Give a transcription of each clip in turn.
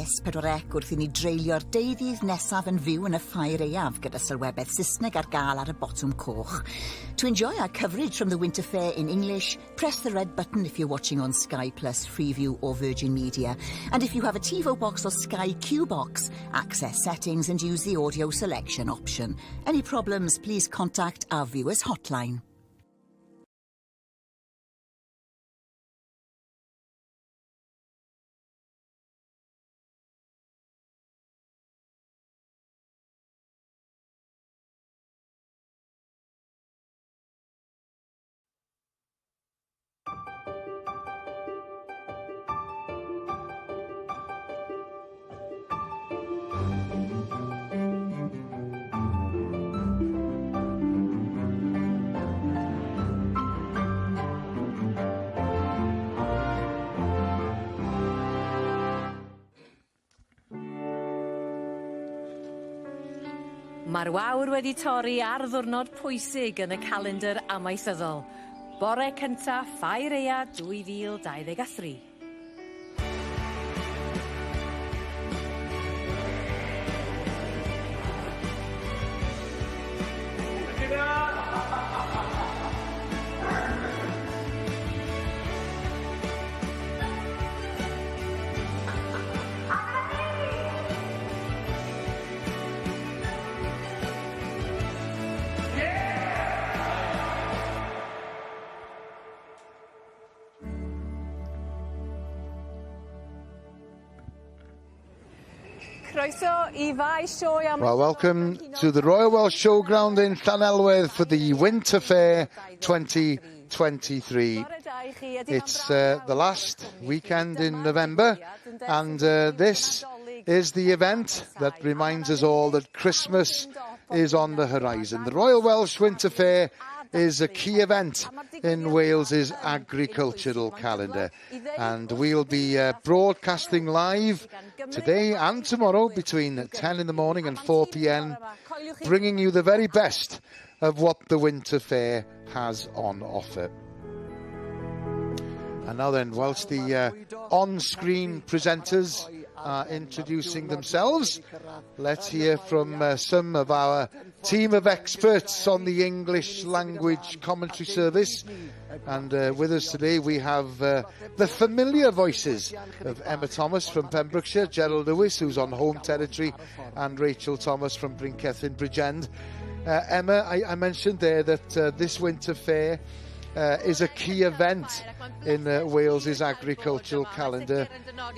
S4C wrth i ni dreulio'r deuddydd nesaf yn fyw yn y Ffair Aeaf gyda Sylwebaeth Saesneg ar gael ar y botwm coch. To enjoy our coverage from the Winter Fair in English, press the red button if you're watching on Sky Plus, Freeview or Virgin Media. And if you have a TiVo box or Sky Q box, access settings and use the audio selection option. Any problems, please contact our viewers hotline. Mae'r wawr wedi torri ar ddiwrnod pwysig yn y calendr amaethyddol. Bore cyntaf Ffair Aeaf 2023. Well, welcome to the Royal Welsh Showground in Llanelwedd for the Winter Fair 2023. It's the last weekend in November, and this is the event that reminds us all that Christmas is on the horizon. The Royal Welsh Winter Fair is a key event in Wales's agricultural calendar, and we'll be broadcasting live today and tomorrow between 10 in the morning and 4 p.m, bringing you the very best of what the Winter Fair has on offer. And now then, whilst the on-screen presenters are introducing themselves, let's hear from some of our team of experts on the English language commentary service. And with us today we have the familiar voices of Emma Thomas from Pembrokeshire, Gerald Lewis, who's on home territory, and Rachel Thomas from Brinketh in Bridgend. Emma, I mentioned there that this Winter Fair is a key event in Wales's agricultural calendar.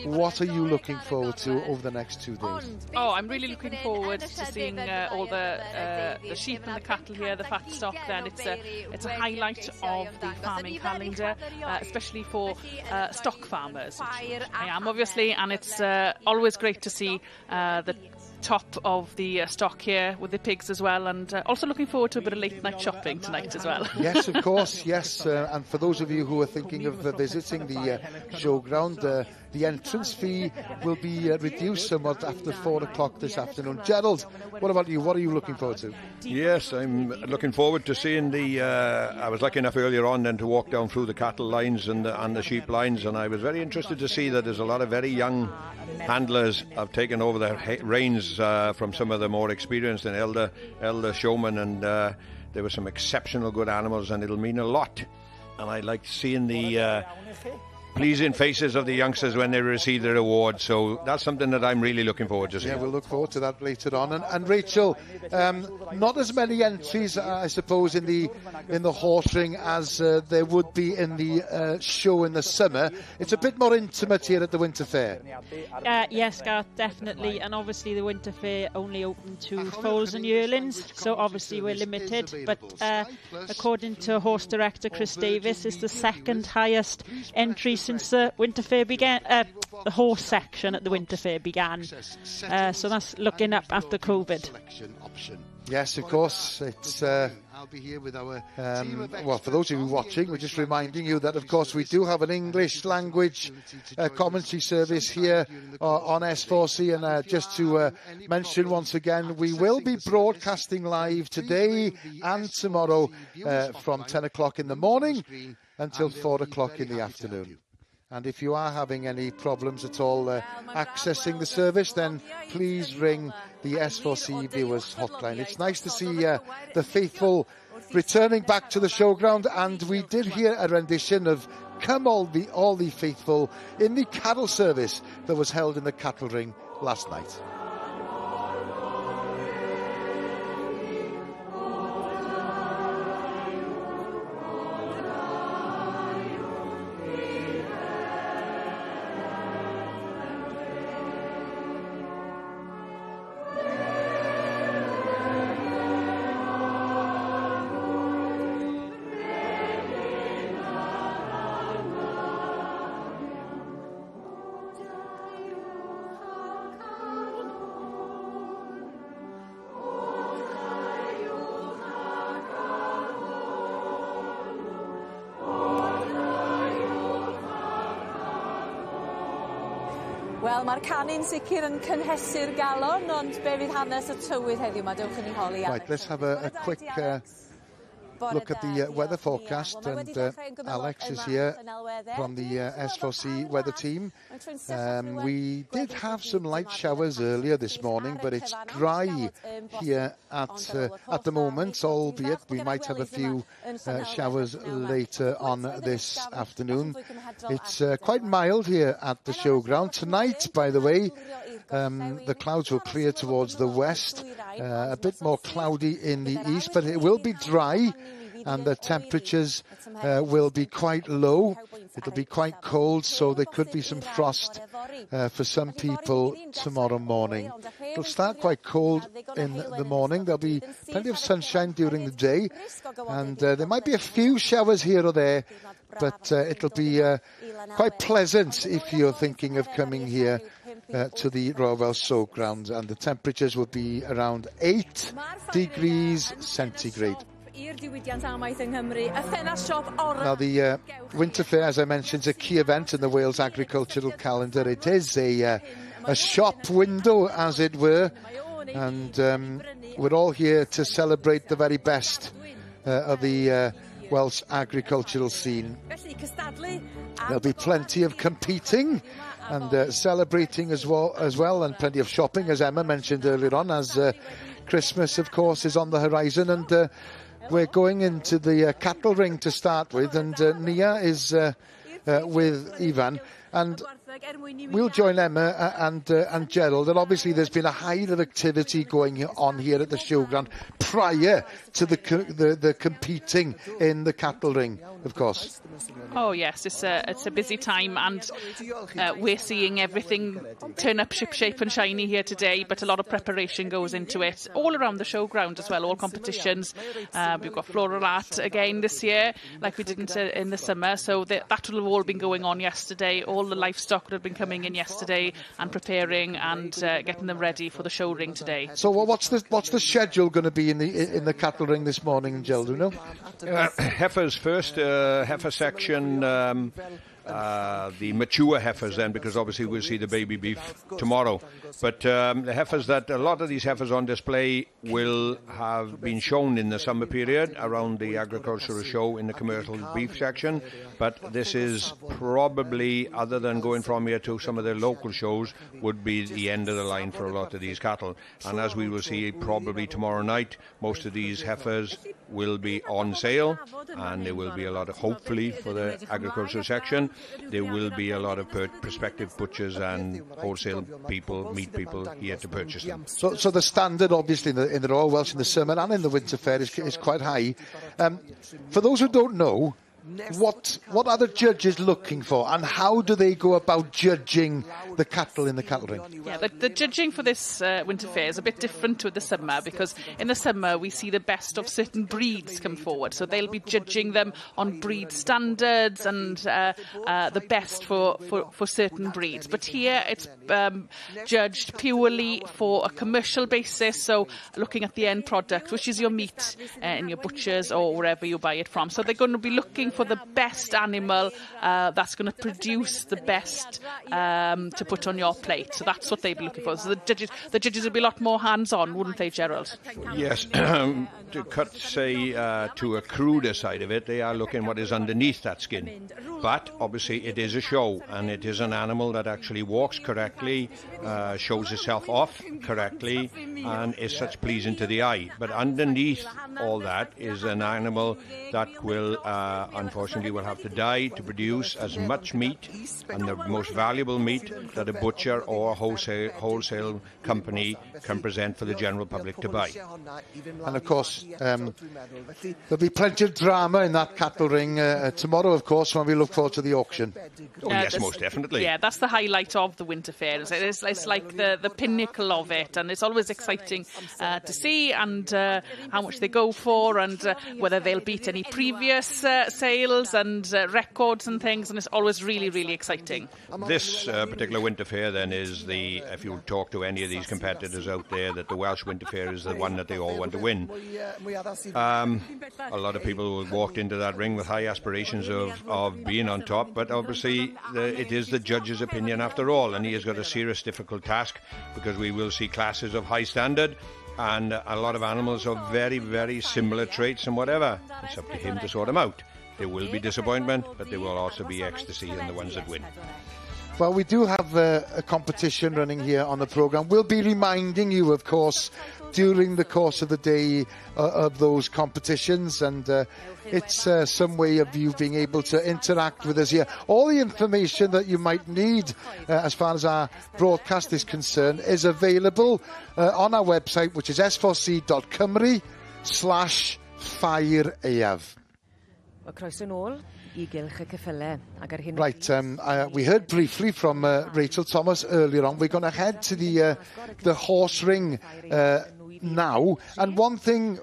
What are you looking forward to over the next 2 days? Oh, I'm really looking forward to seeing all the sheep and the cattle here, the fat stock. Then it's a highlight of the farming calendar, especially for stock farmers, which I am obviously, and it's always great to see the top of the stock here with the pigs as well, and also looking forward to a bit of late night shopping tonight as well. Yes, of course, yes. And for those of you who are thinking of visiting the showground, the entrance fee will be reduced somewhat after 4 o'clock this afternoon. Gerald, what about you? What are you looking forward to? Yes, I'm looking forward to seeing the... I was lucky enough earlier on then to walk down through the cattle lines and the sheep lines, and I was very interested to see that there's a lot of very young handlers have taken over the reins from some of the more experienced and elder showmen, and there were some exceptional good animals, and it'll mean a lot. And I like seeing the pleasing faces of the youngsters when they receive their awards, so that's something that I'm really looking forward to seeing. Yeah, we'll look forward to that later on. And Rachel, not as many entries, I suppose, in the horse ring as there would be in the show in the summer. It's a bit more intimate here at the Winter Fair. Yes, Garth, definitely. And obviously the Winter Fair only open to foals and yearlings, so obviously we're limited. But according to horse director Chris Davis, it's the second highest entry since the Winter Fair began, the horse section at the Winter Fair began. So that's looking up after COVID. Yes, of course. It's I'll be here with our well, for those of you watching, we're just reminding you that of course we do have an English language commentary service here on S4C, and just to mention once again, we will be broadcasting live today and tomorrow from 10 o'clock in the morning until 4 o'clock in the afternoon. And if you are having any problems at all accessing the service, then please ring the S4C viewers hotline. It's nice to see the faithful returning back to the showground, and we did hear a rendition of Come All the Faithful in the carol service that was held in the cattle ring last night. Wel, mae'r canu'n sicr yn cynhesu'r galon, ond be fydd hanes y tywydd heddiw? Mae dewch yn ei holi. Right, let's have a quick look at the weather forecast, and Alex is here from the S4C weather team. We did have some light showers earlier this morning, but it's dry here at the moment, albeit we might have a few showers later on this afternoon. It's quite mild here at the showground. Tonight, by the way, the clouds will clear towards the west, a bit more cloudy in the east, but it will be dry, and the temperatures will be quite low. It'll be quite cold, so there could be some frost for some people tomorrow morning. It'll start quite cold in the morning. There'll be plenty of sunshine during the day, and there might be a few showers here or there, but it'll be quite pleasant if you're thinking of coming here to the Royal Welsh Showground, and the temperatures will be around 8 degrees centigrade. Now, the Winter Fair, as I mentioned, is a key event in the Wales agricultural calendar. It is a shop window, as it were, and we're all here to celebrate the very best of the Welsh agricultural scene. There'll be plenty of competing and celebrating as well, and plenty of shopping, as Emma mentioned earlier on, as Christmas, of course, is on the horizon, and we're going into the cattle ring to start with, and Nia is with Ivan, and we'll join Emma and Gerald. And obviously there's been a height of activity going on here at the showground prior to the competing in the cattle ring, of course. Oh yes, it's a busy time, and we're seeing everything turn up shipshape and shiny here today, but a lot of preparation goes into it all around the showground as well, all competitions. We've got floral art again this year, like we did in the summer, so that will have all been going on yesterday. All the livestock would have been coming in yesterday and preparing and getting them ready for the show ring today. So what's the schedule going to be in the cattle ring this morning, Jill, do you know? Heifers first, heifer section, the mature heifers then, because obviously we'll see the baby beef tomorrow. But the heifers a lot of these heifers on display will have been shown in the summer period around the agricultural show in the commercial beef section. But this is probably, other than going from here to some of the local shows, would be the end of the line for a lot of these cattle. And as we will see probably tomorrow night, most of these heifers will be on sale, and there will be a lot of, hopefully for the agricultural section, there will be a lot of prospective butchers and wholesale people, meat people here to purchase them. So the standard, obviously, in the Royal Welsh in the summer and in the Winter Fair is quite high. For those who don't know, what are the judges looking for, and how do they go about judging the cattle in the cattle ring? Yeah, the judging for this Winter Fair is a bit different to the summer, because in the summer we see the best of certain breeds come forward, so they'll be judging them on breed standards and the best for certain breeds. But here it's judged purely for a commercial basis, so looking at the end product, which is your meat in your butchers or wherever you buy it from. So they're going to be looking for the best animal that's going to produce the best to put on your plate. So that's what they'd be looking for. So the judges would be a lot more hands-on, wouldn't they, Gerald? Yes, to cut, say, to a cruder side of it, they are looking what is underneath that skin. But obviously it is a show, and it is an animal that actually walks correctly, shows itself off correctly, and is such pleasing to the eye. But underneath all that is an animal that will, unfortunately, will have to die to produce as much meat, and the most valuable meat that a butcher or a wholesale company can present for the general public to buy. And of course, there'll be plenty of drama in that cattle ring tomorrow, of course, when we look forward to the auction. Oh, yes, most definitely. Yeah, that's the highlight of the Winter Fair. It's like the pinnacle of it, and it's always exciting to see, and how much they go for, and whether they'll beat any previous sales and records and things, and it's always really, really exciting. This particular Winter Fair then is if you talk to any of these competitors out there, that the Welsh Winter Fair is the one that they all want to win. A lot of people walked into that ring with high aspirations of being on top, but obviously it is the judge's opinion after all, and he has got a serious difficult task, because we will see classes of high standard and a lot of animals of very, very similar traits and whatever. It's up to him to sort them out. There will be disappointment, but there will also be ecstasy in the ones that win. Well, we do have a competition running here on the programme. We'll be reminding you, of course, during the course of the day of those competitions, and it's some way of you being able to interact with us here. All the information that you might need as far as our broadcast is concerned is available on our website, which is s4c.cymru/Ffair Aeaf. Right, we heard briefly from Rachel Thomas earlier on. We're going to head to the horse ring now. And one thing,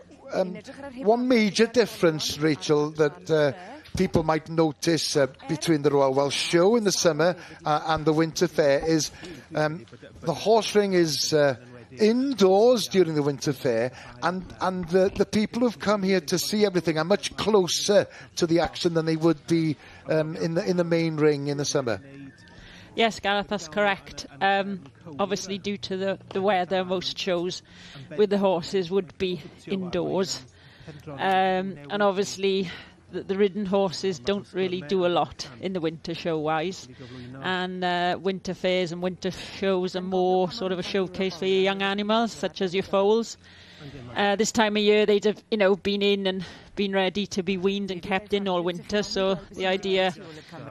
one major difference, Rachel, that people might notice between the Royal Welsh Show in the summer and the Winter Fair is the horse ring is indoors during the Winter Fair, and the people who've come here to see everything are much closer to the action than they would be in the main ring in the summer. Yes, Gareth, that's correct. Obviously, due to the weather, most shows with the horses would be indoors, and obviously the ridden horses don't really do a lot in the winter show-wise, and winter fairs and winter shows are more sort of a showcase for your young animals, such as your foals. This time of year, they'd have, been in and been ready to be weaned and kept in all winter. So the idea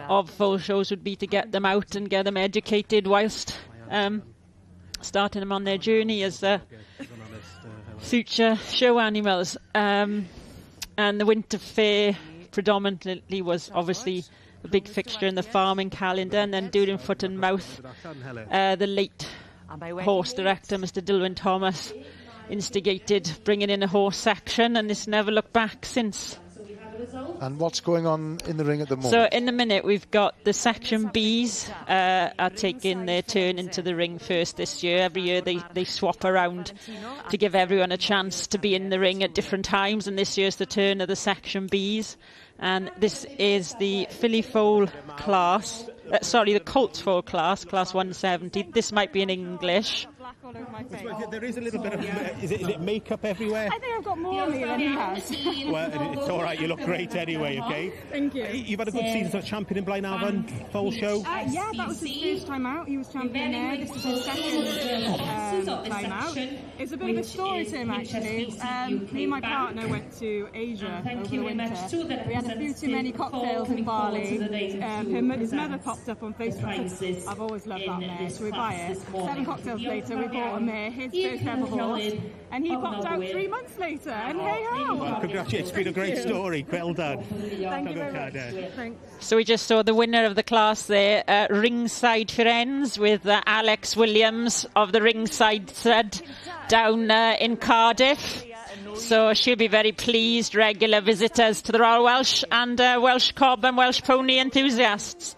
of foal shows would be to get them out and get them educated whilst starting them on their journey as future show animals. And the winter fair predominantly was obviously a big fixture in the farming calendar, and then doing foot and mouth, the late horse director, Mr. Dilwyn Thomas, instigated bringing in a horse section, and it's never looked back since. And what's going on in the ring at the moment? So in the minute we've got the section Bs are taking their turn into the ring first this year. Every year they swap around to give everyone a chance to be in the ring at different times, and this year's the turn of the section Bs. And this is the filly foal class, the colt foal class 170. This might be in English. There is a little bit of, is it makeup everywhere? I think I've got more on me than he has. Well, it's all right, you look great anyway, okay? Thank you. You've had a good season as champion in Blaenavon, foal show? Yeah, that was his first time out. He was champion there. This is his second time out. It's a bit of a story to him, actually. Me and my partner went to Asia over the winter. We had a few too many cocktails in Bali. His mother popped up on Facebook. I've always loved that mare, so we buy it. 7 cocktails later, we bought a mare, his first ever horse, and he popped out 3 months later, and hey-ho! Well, congratulations, it's been a great story. Well done. Thank you very much. Thanks. So we just saw the winner of the class there, Ringside Friends, with Alex Williams of the Ringside Stud down in Cardiff. So she'll be very pleased, regular visitors to the Royal Welsh and Welsh Cob and Welsh Pony enthusiasts.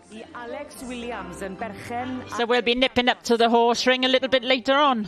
So we'll be nipping up to the horse ring a little bit later on.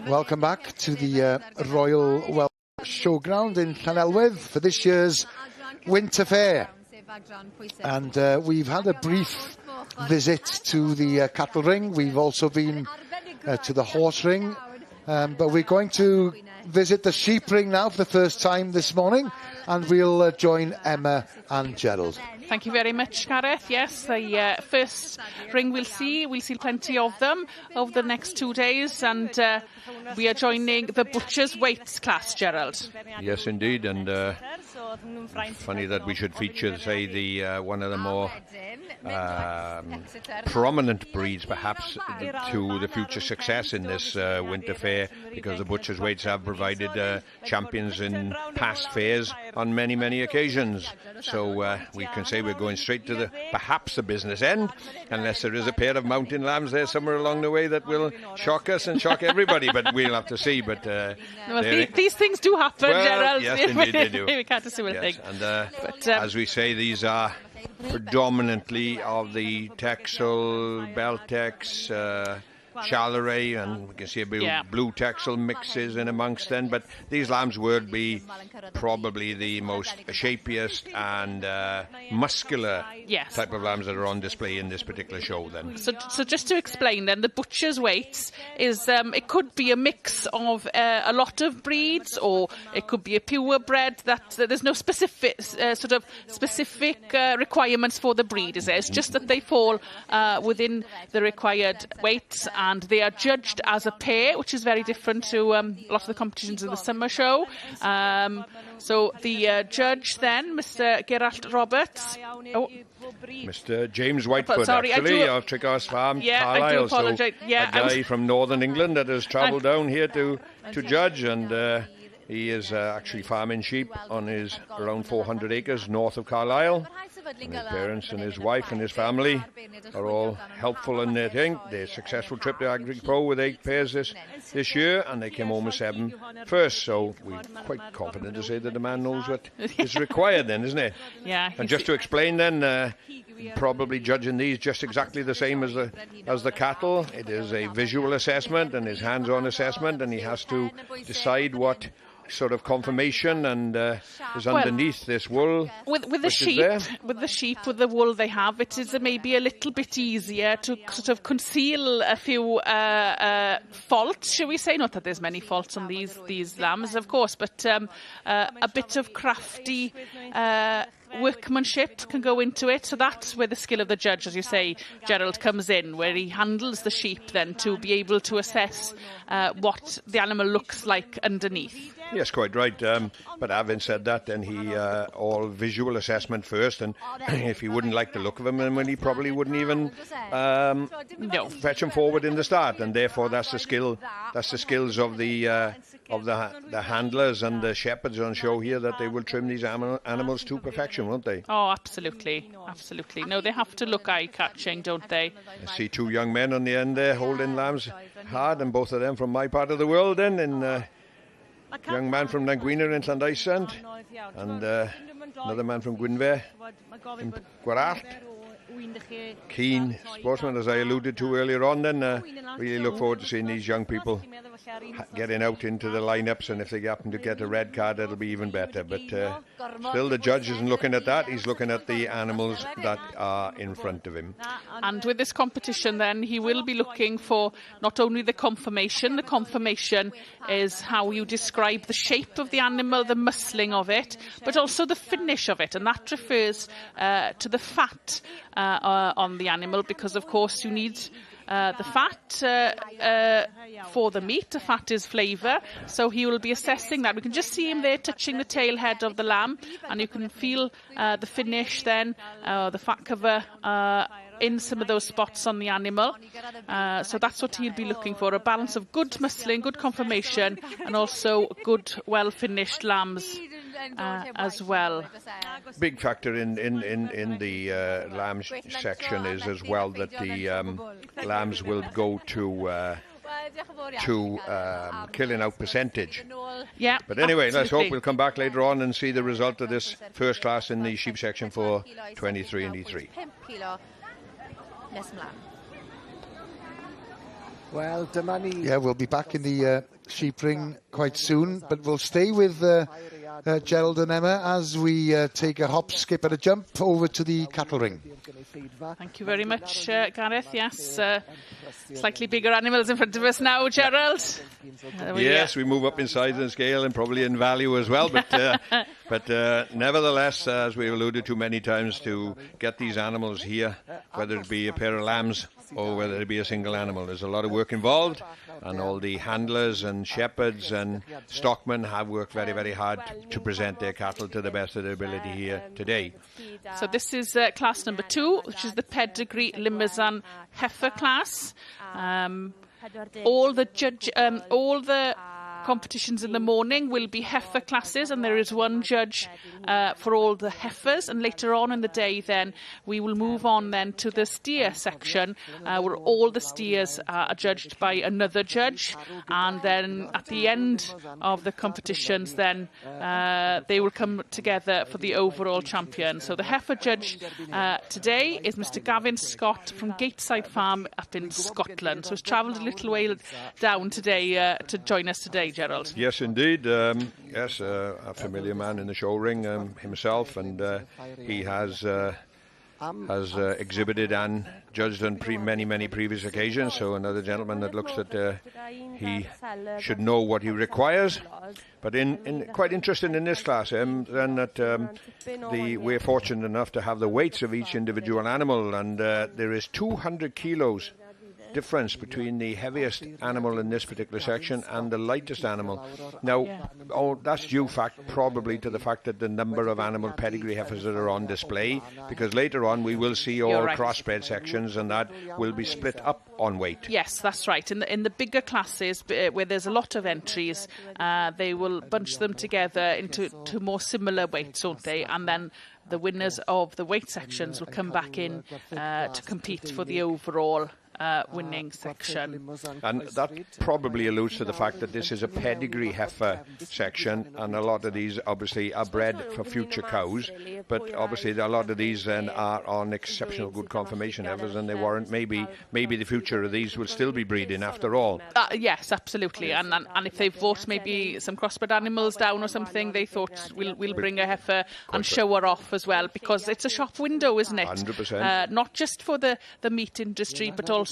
Welcome back to the Royal Welsh Showground in Llanelwedd for this year's Winter Fair. And we've had a brief visit to the cattle ring. We've also been to the horse ring. But we're going to visit the sheep ring now for the first time this morning. And we'll join Emma and Gerald. Thank you very much, Gareth. Yes, the first ring we'll see plenty of them over the next 2 days, and we are joining the butcher's weights class, Gerald. Yes, indeed, and funny that we should feature, say, the one of the more prominent breeds, perhaps, to the future success in this winter fair, because the butcher's weights have provided champions in past fairs on many, many occasions. So we can say we're going straight to perhaps the business end, unless there is a pair of mountain lambs there somewhere along the way that will shock us and shock everybody, but we'll have to see. But these things do happen, Gerald. Yes, indeed they do. We can't assume anything. And as we say, these are predominantly of the Texel, Beltex, Chalaray, and we can see a bit of blue Texel mixes in amongst them, but these lambs would be probably the most shapiest and muscular type of lambs that are on display in this particular show then. So just to explain then, the butcher's weights is, it could be a mix of a lot of breeds, or it could be a purebred, that there's no specific requirements for the breed, is there? It's just that they fall within the required weights, and they are judged as a pair, which is very different to a lot of the competitions in the summer show. So the judge then, Mr. Gerald Roberts. Mr. James Whitefoot, actually, of Tregarth Farm, Carlisle. I do apologise. So a guy from northern England that has travelled down here to judge, and he is actually farming sheep on his around 400 acres north of Carlisle. And his parents and his wife and his family are all helpful in their thing. Their successful trip to Agri Pro with 8 pairs this year, and they came home with 7 first. So we're quite confident to say that the man knows what is required then, isn't it? Yeah. And just to explain then, probably judging these just exactly the same as the cattle. It is a visual assessment and his hands-on assessment, and he has to decide what sort of confirmation and is underneath this wool. With the sheep, with the wool they have, it is maybe a little bit easier to sort of conceal a few faults, shall we say? Not that there's many faults on these lambs, of course, but a bit of crafty workmanship can go into it. So that's where the skill of the judge, as you say, Gerald, comes in, where he handles the sheep then to be able to assess what the animal looks like underneath. Yes, quite right. But having said that, then he all visual assessment first, and if he wouldn't like the look of him, then he probably wouldn't even fetch him forward in the start, and therefore that's the skill. That's the skills of the handlers and the shepherds on show here, that they will trim these animals to perfection, won't they? Oh, absolutely, absolutely. No, they have to look eye-catching, don't they? I see 2 young men on the end there holding lambs hard, and both of them from my part of the world then, and young man from Langwina in Llandysant, and another man from Gwynfer in Gwyrallt. Keen sportsman, as I alluded to earlier on, then really look forward to seeing these young people getting out into the lineups, and if they happen to get a red card, that'll be even better. But still, the judge isn't looking at that. He's looking at the animals that are in front of him. And with this competition then, he will be looking for not only the conformation. The conformation is how you describe the shape of the animal, the muscling of it, but also the finish of it, and that refers to the fat on the animal, because of course you need the fat for the meat. The fat is flavour, so he will be assessing that. We can just see him there touching the tail head of the lamb, and you can feel the finish then, the fat cover in some of those spots on the animal. So that's what he'll be looking for, a balance of good muscling, good conformation, and also good, well-finished lambs as well. Big factor in the lamb section is as well that the lambs will go to killing out percentage. Yeah. But anyway, absolutely. Let's hope we'll come back later on and see the result of this first class in the sheep section for 23 and E3. Yeah, we'll be back in the sheep ring quite soon, but we'll stay with Gerald and Emma as we take a hop, skip and a jump over to the cattle ring. Thank you very much, Gareth. Yes, slightly bigger animals in front of us now, Gerald. Yes, we move up in size and scale and probably in value as well, but nevertheless, as we alluded to many times, to get these animals here, whether it be a pair of lambs or whether it be a single animal, there's a lot of work involved, and all the handlers and shepherds and stockmen have worked very, very hard to present their cattle to the best of their ability here today. So this is class number 2, which is the pedigree Limousin heifer class. All the competitions in the morning will be heifer classes, and there is one judge for all the heifers, and later on in the day then we will move on then to the steer section where all the steers are judged by another judge, and then at the end of the competitions then they will come together for the overall champion. So the heifer judge today is Mr. Gavin Scott from Gateside Farm up in Scotland, so he's travelled a little way down today to join us today, Gerald. Yes, indeed. Yes, a familiar man in the show ring himself, and he has exhibited and judged on many previous occasions. So another gentleman that looks that he should know what he requires. But quite interesting in this class, then that we're fortunate enough to have the weights of each individual animal, and there is 200 kilos difference between the heaviest animal in this particular section and the lightest animal. Now, that's due probably to the fact that the number of animal pedigree heifers that are on display, because later on we will see all crossbred sections, and that will be split up on weight. Yes, that's right. In the bigger classes where there's a lot of entries, they will bunch them together into more similar weights, won't they? And then the winners of the weight sections will come back in to compete for the overall winning section. And that probably alludes to the fact that this is a pedigree heifer section, and a lot of these obviously are bred for future cows, but obviously a lot of these then are on exceptional good conformation heifers, and they warrant maybe the future of these will still be breeding after all. Yes, absolutely. And if they've brought maybe some crossbred animals down or something, they thought we'll bring a heifer and show her off as well, because it's a shop window, isn't it? 100%. Not just for the meat industry, but also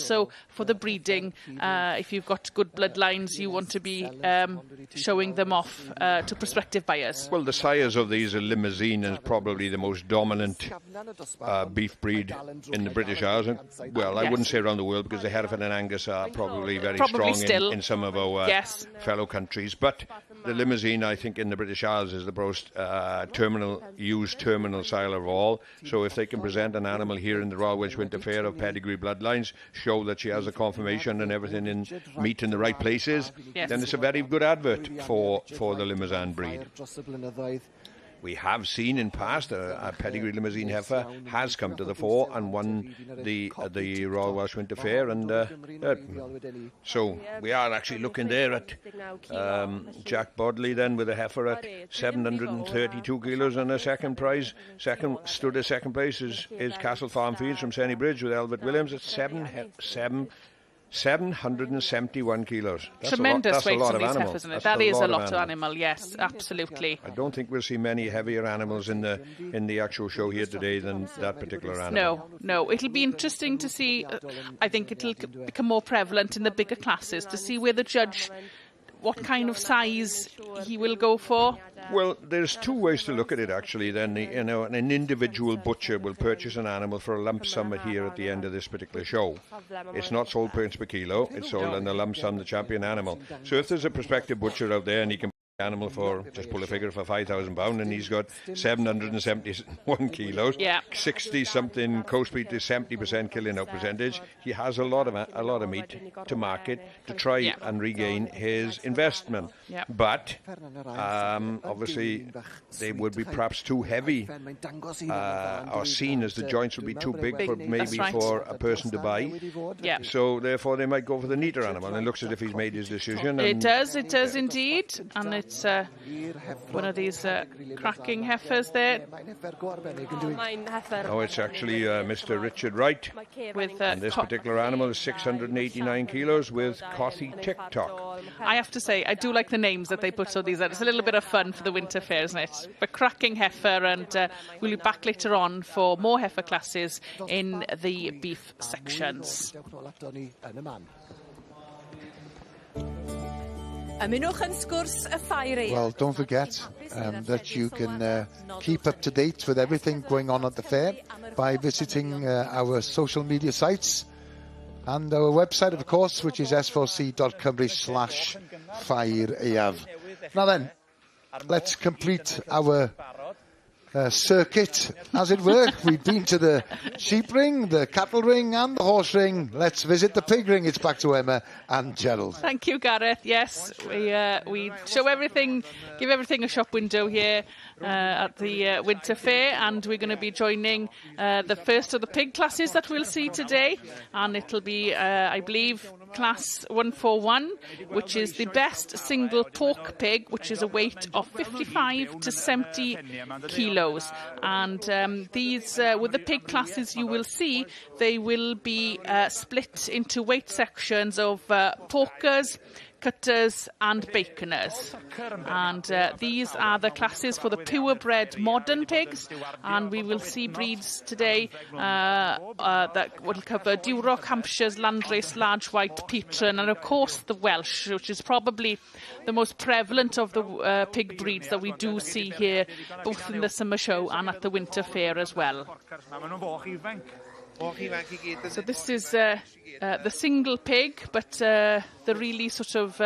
for the breeding. If you've got good bloodlines, you want to be showing them off to prospective buyers. Well, the sires of these are Limousin, is probably the most dominant beef breed in the British Isles. Well, I wouldn't say around the world, because the Hereford and Angus are probably very strong in some of our fellow countries. But the Limousin, I think, in the British Isles is the most terminal sire of all. So if they can present an animal here in the Royal Welsh Winter Fair of pedigree bloodlines, show that she has a conformation and everything in meat in the right places, then it's a very good advert for the Limousin breed. We have seen in past a pedigree Limousin heifer has come to the fore and won the Royal Welsh Winter Fair, and so we are actually looking there at Jack Bodley then with a heifer at 732 kilos, and a second place is Castle Farm Fields from Senny Bridge with Elbert Williams at 771 kilos. Tremendous weight on these heifers, isn't it? That is a lot of animal, yes, absolutely. I don't think we'll see many heavier animals in the actual show here today than that particular animal. No. It'll be interesting to see. I think it'll become more prevalent in the bigger classes to see where the judge, what kind of size he will go for. Well, there's two ways to look at it, actually. Then, an individual butcher will purchase an animal for a lump sum here at the end of this particular show. It's not sold pence per kilo. It's sold in a lump sum, the champion animal. So if there's a prospective butcher out there and he can animal for, just pull a figure, for £5,000, and he's got 771 kilos, 60 something coast beef to 70% killing out percentage. He has a lot of meat to market to try and regain his investment. But obviously they would be perhaps too heavy, or seen as the joints would be too big for a person to buy. So therefore they might go for the neater animal, and it looks as if he's made his decision. It does indeed, and it's one of these cracking heifers there. Oh, it's actually Mr. Richard Wright. With and this particular animal is 689 kilos with Cothi TikTok. I have to say, I do like the names that they put on these. It's a little bit of fun for the winter fair, isn't it? But cracking heifer, and we'll be back later on for more heifer classes in the beef sections. Well, don't forget that you can keep up to date with everything going on at the fair by visiting our social media sites and our website, of course, which is s4c.cymru/Ffair Aeaf. Now then, let's complete our circuit, as it were. We've been to the sheep ring, the cattle ring and the horse ring. Let's visit the pig ring. It's back to Emma and Gerald. Thank you, Gareth. Yes, we show everything, give everything a shop window here at the winter fair, and we're going to be joining the first of the pig classes that we'll see today, and it'll be, I believe, class 141, which is the best single pork pig, which is a weight of 55 to 70 kilos. And these, with the pig classes, you will see they will be split into weight sections of porkers, cutters and baconers, and these are the classes for the purebred modern pigs, and we will see breeds today that will cover Duroc, Hampshires, Landrace, Large White, Peatron, and of course the Welsh, which is probably the most prevalent of the pig breeds that we do see here, both in the summer show and at the winter fair as well. So this is the single pig, but the really sort of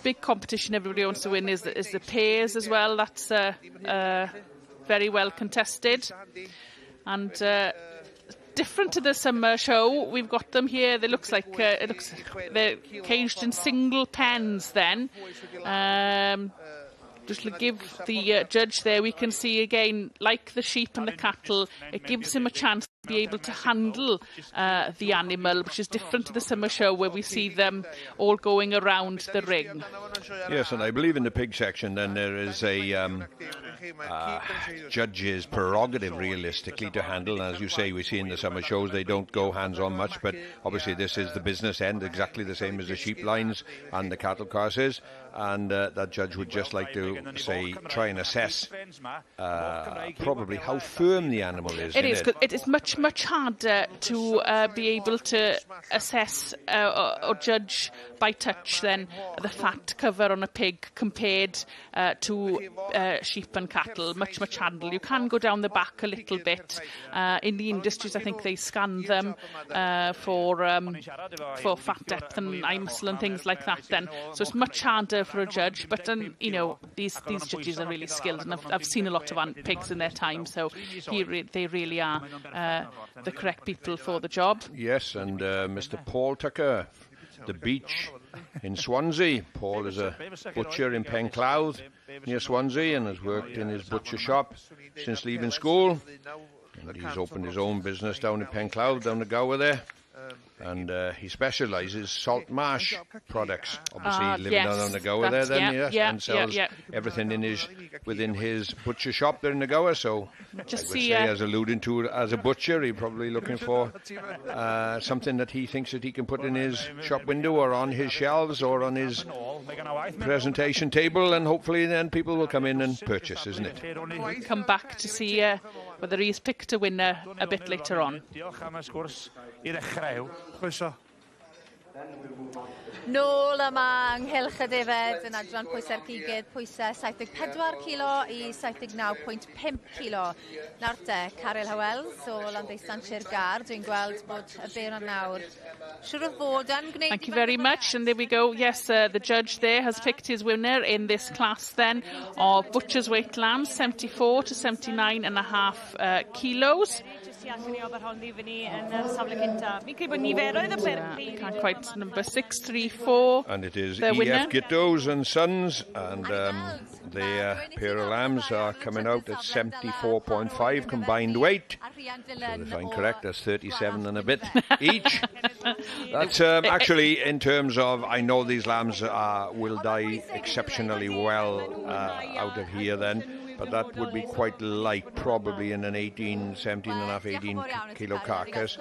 big competition everybody wants to win is the pairs as well. That's very well contested, and different to the summer show. We've got them here. They looks like they're caged in single pens. Then. Just to give the judge there, we can see again, like the sheep and the cattle, it gives him a chance to be able to handle the animal, which is different to the summer show where we see them all going around the ring. Yes, and I believe in the pig section then there is a judge's prerogative realistically to handle. As you say, we see in the summer shows they don't go hands-on much, but obviously this is the business end, exactly the same as the sheep lines and the cattle courses, and that judge would just like to say try and assess probably how firm the animal is. It is. It is much harder to be able to assess or judge by touch than the fat cover on a pig compared to sheep and cattle. Much harder. You can go down the back a little bit. In the industries, I think they scan them for fat depth and eye muscle and things like that. Then, so it's much harder for a judge. But you know, these judges are really skilled, and I've seen a lot of pigs in their time, so they really are the correct people for the job. Yes, and Mr. Paul Tucker, the Beach in Swansea. Paul is a butcher in Pencloud near Swansea and has worked in his butcher shop since leaving school. And he's opened his own business down in Pencloud, down the Gower there. And he specialises salt marsh products. Obviously, living on the Gower there, then and sells everything within his butcher shop there in the Gower. So, just I would say, as alluding to as a butcher, he's probably looking for something that he thinks that he can put in his shop window or on his shelves or on his presentation table, and hopefully then people will come in and purchase, isn't it? We'll come back to see whether he's picked a winner a bit later on. Nôl yma ynghylch y defed yn adran pwysau'r cigedd, pwysau 74 kilo I 79.5 kilo. Nawr te, Caryl Hywels o Landdeustan Sir dwi'n gweld bod y beir yn nawr. Siwr o fod yn gwneud... Thank you very much, and there we go. Yes, the judge there has picked his winner in this class then of butcher's weight lambs, 74 to 79.5 kilos. tu allan i Oberhon fyny yn yr safle cynta. Fi'n credu bod niferoedd y Can't quite number 634. And it is the winner. Aeaf Gittos and Sons, and the pair of lambs are coming out at 74.5 combined weight. So if I'm correct, that's 37 and a bit each. That's actually, in terms of, I know these lambs will die exceptionally well out of here then. But that would be quite light, probably in an 18, 17 and a half, 18 kilo carcass.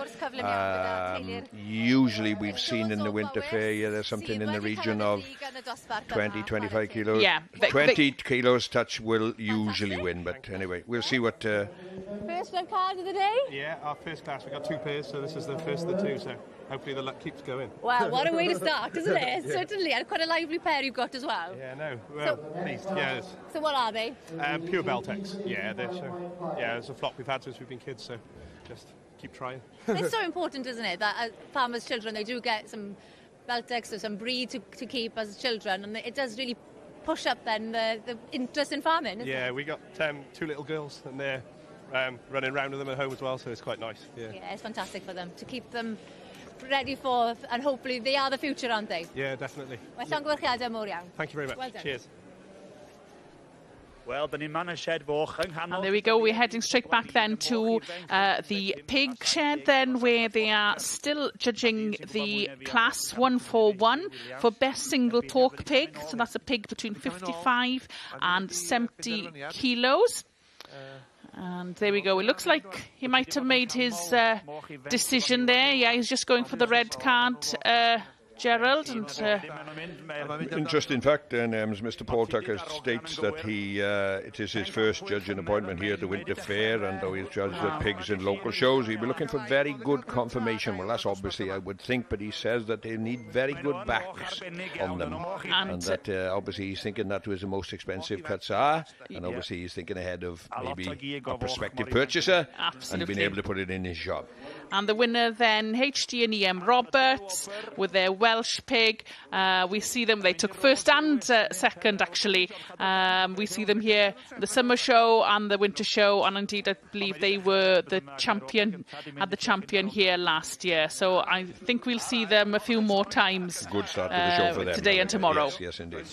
Usually we've seen in the winter fair, there's something in the region of 20, 25 kilos. Yeah. 20 kilos touch will usually win, but anyway, we'll see what... First red card of the day? Yeah, our first class, we've got 2 pairs, so this is the first of the 2, so hopefully the luck keeps going. Well, what a way to start, isn't it? Certainly, and quite a lively pair you've got as well. Yeah, no, well, pleased, yes. So what are they? Pure Beltex, yeah, it's a flock we've had since we've been kids, so just keep trying. It's so important, isn't it, that farmers' children, they do get some Beltex or some breed to keep as children, and it does really push up then the interest in farming, isn't it? Yeah, we got 2 little girls, and they're running around with them at home as well, so it's quite nice. Yeah, it's fantastic for them to keep them ready for, and hopefully they are the future, aren't they? Yeah, definitely. Well, llongyfarchiadau mawr iawn. Thank you very much. Well done. Cheers. Well, And there we go, we're heading straight back then to the pig shed then, where they are still judging the class 141 for best single pork pig. So that's a pig between 55 and 70 kilos. And there we go. It looks like he might have made his decision there. Yeah, he's just going for the red card, Gerald. And interesting fact then, Mr. Paul Tucker states that it is his first judging appointment here at the Winter Fair, and though he's judged the pigs in local shows, he'll be looking for very good confirmation. Well, that's obviously, I would think, but he says that they need very good backs on them, and that obviously he's thinking that was the most expensive cuts are, and obviously he's thinking ahead of maybe a prospective purchaser. Absolutely. And being able to put it in his shop. And the winner then, HD and EM Roberts, with their Welsh pig. We see them, they took first and second actually. We see them here, the summer show and the winter show, and indeed I believe they were the champion, had the champion here last year. So I think we'll see them a few more times. Good start to the show for them. Today and tomorrow. Yes, indeed.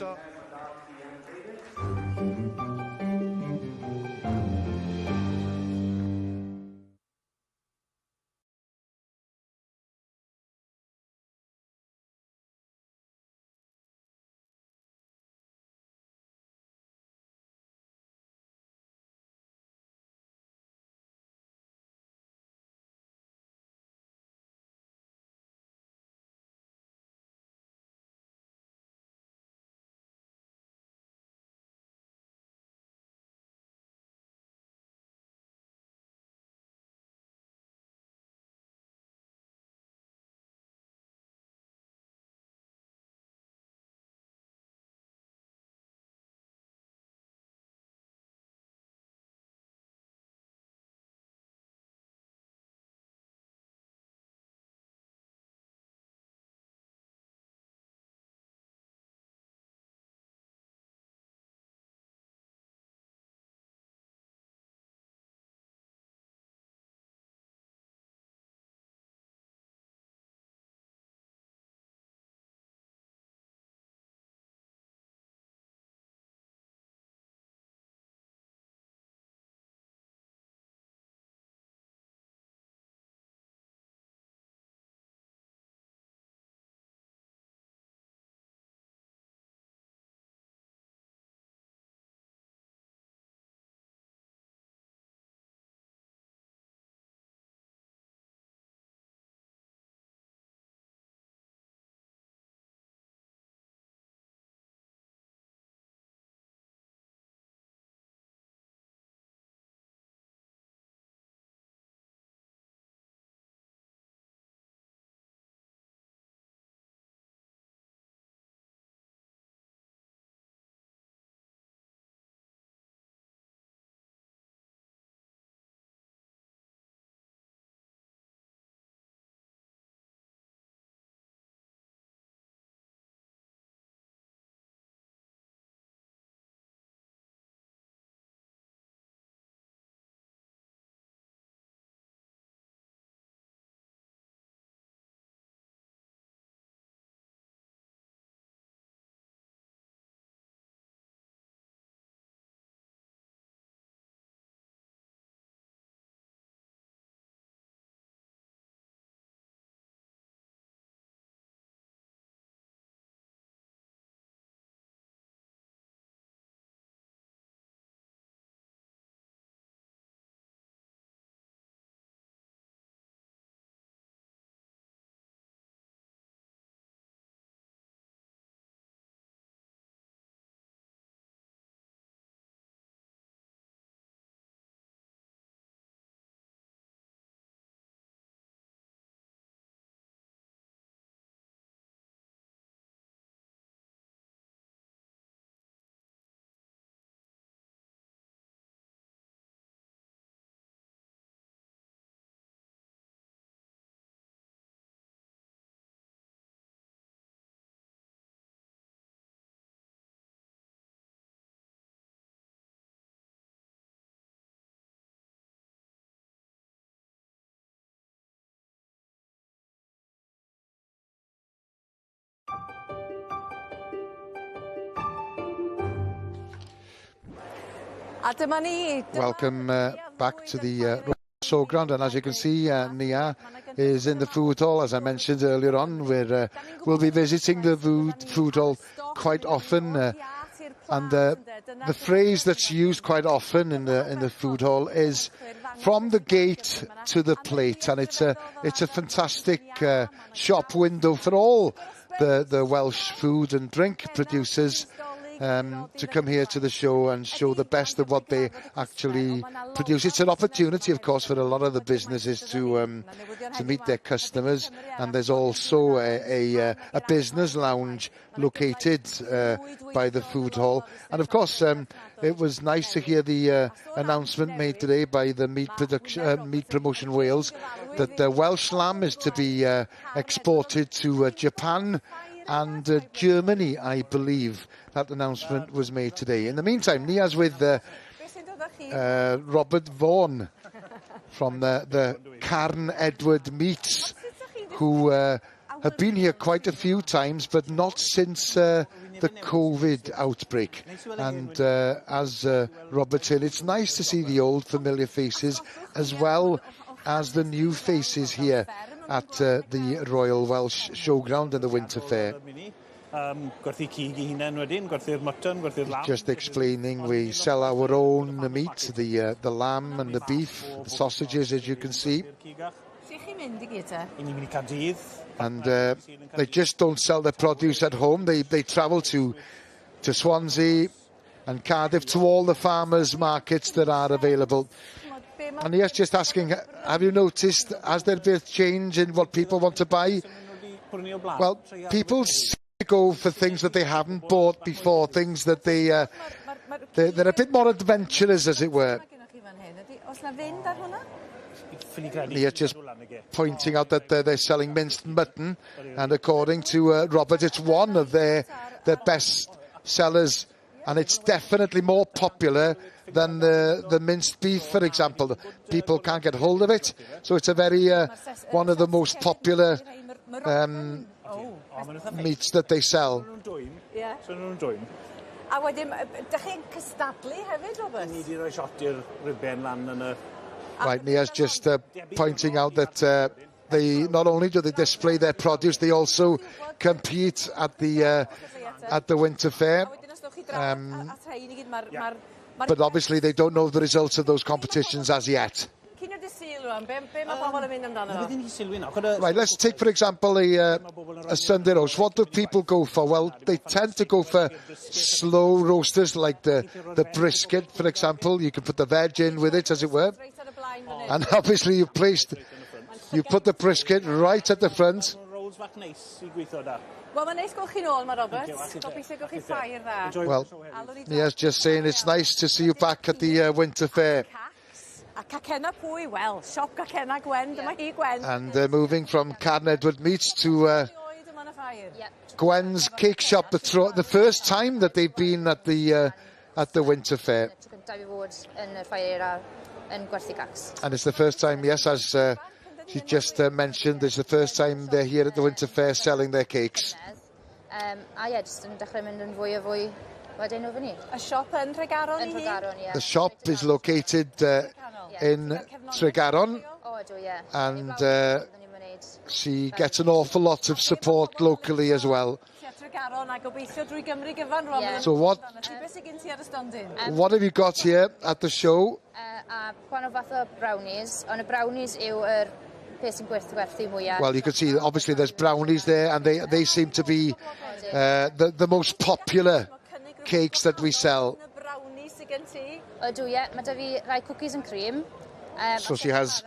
Welcome back to the showground, and as you can see, Nia is in the food hall. As I mentioned earlier on, we'll be visiting the food hall quite often, and the phrase that's used quite often in the food hall is "from the gate to the plate," and it's a fantastic shop window for all the Welsh food and drink producers to come here to the show and show the best of what they actually produce. It's an opportunity, of course, for a lot of the businesses to meet their customers, and there's also a business lounge located by the food hall. And of course, it was nice to hear the announcement made today by the Meat Promotion Wales that the Welsh lamb is to be exported to Japan and Germany, I believe. That announcement was made today. In the meantime, Nia's with Robert Vaughan from the Carn Edward Meats, who have been here quite a few times, but not since the COVID outbreak. And as Robert said, it's nice to see the old familiar faces as well as the new faces here at the Royal Welsh Showground and the Winter Fair. Just explaining, we sell our own meat, the lamb and the beef, the sausages, as you can see. And they just don't sell their produce at home. They travel to Swansea and Cardiff, to all the farmers' markets that are available. And yes, just asking, have you noticed, has there been a change in what people want to buy? Well, people go for things that they haven't bought before, things that they're a bit more adventurous, as it were. They're just pointing out that they're selling minced mutton, and according to Robert, it's one of their best sellers, and it's definitely more popular than the minced beef, for example. People can't get hold of it, so it's a very one of the most popular meats that they sell. Right, Nia's just pointing out that they not only do they display their produce, they also compete at the Winter Fair. But obviously they don't know the results of those competitions as yet. Right, let's take, for example, a Sunday roast. What do people go for? Well, they tend to go for slow roasters, like the brisket, for example. You can put the veg in with it, as it were. And obviously you put the brisket right at the front. Well, Nia's just saying it's nice to see you back at the Winter Fair. And moving from Carn Edward Meats to Gwen's Cake Shop, the first time that they've been at the Winter Fair. And it's the first time, yes, as she just mentioned, it's the first time they're here at the Winter Fair selling their cakes. The shop is located in Tregaron, and she gets an awful lot of support locally as well. So what have you got here at the show? Well, you can see obviously there's brownies there, and they seem to be the most popular cakes that we sell. So she has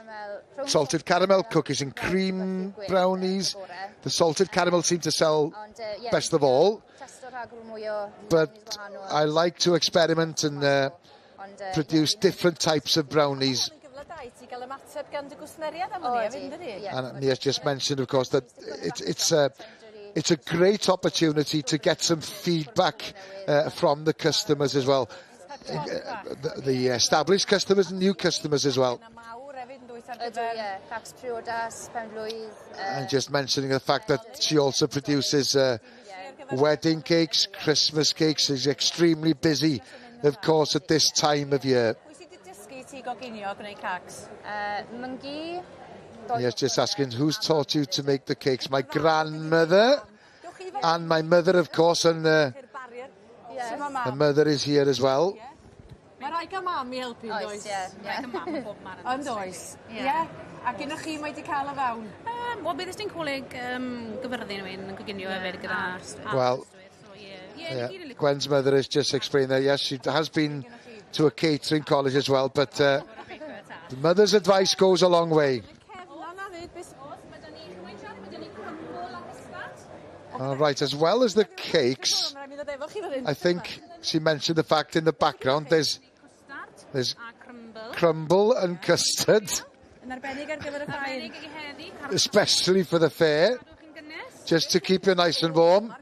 salted caramel, cookies and cream brownies. The salted caramel seem to sell best of all, but I like to experiment and produce different types of brownies. And Nia's just mentioned, of course, that it's a great opportunity to get some feedback from the customers as well, the established customers and new customers as well. And just mentioning the fact that she also produces wedding cakes, Christmas cakes. She's extremely busy of course, at this time of year. Yes, just asking who's taught you to make the cakes. My grandmother and my mother, of course, and my mother is here as well. Mae rhaid gael mam I helpu, does? Ond oes, ie. A gynnwch chi mae wedi cael y fewn? Wel, beth ysdi'n coleg gyfyrddin yn coginio hefyd gyda... Well, Gwen's mother has just explained that, yes, she has been to a catering college as well, but the mother's advice goes a long way. All right, as well as the cakes, I think she mentioned the fact in the background there's crumble and custard, especially for the fair, just to keep you nice and warm.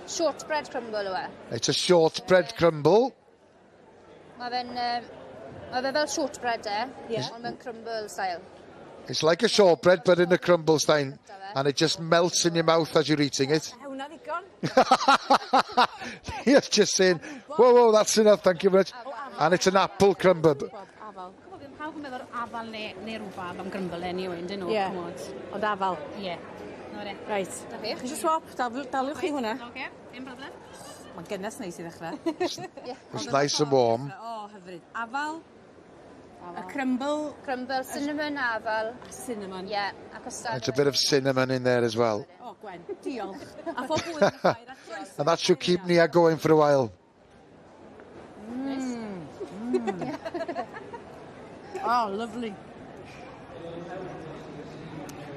Shortbread crumble. It's a shortbread crumble. Mae fe fel shortbread ond mewn crumble style. It's like a shortbread, but in a crumble style, and it just melts in your mouth as you're eating it. Yes, just saying, whoa, that's enough, thank you very much. And it's an apple crumble. Pawb yn meddwl afal neu rhywbeth am grumble anyway, dyn nhw? Ie, ond afal. Ie. Right. Chi eisiau swap? Daliwch chi hwnna? Oce, dim problem. Mae'n gynnes neis I ddechrau. It's nice and warm. O, hyfryd. Afal. A crumble. Crumble, cinnamon, afal. Cinnamon. Yeah, a custard. It's a bit of cinnamon in there as well. O, Gwen, diolch. A phob bwyd yn y ffair. And that should keep Nia going for a while. Oh, lovely.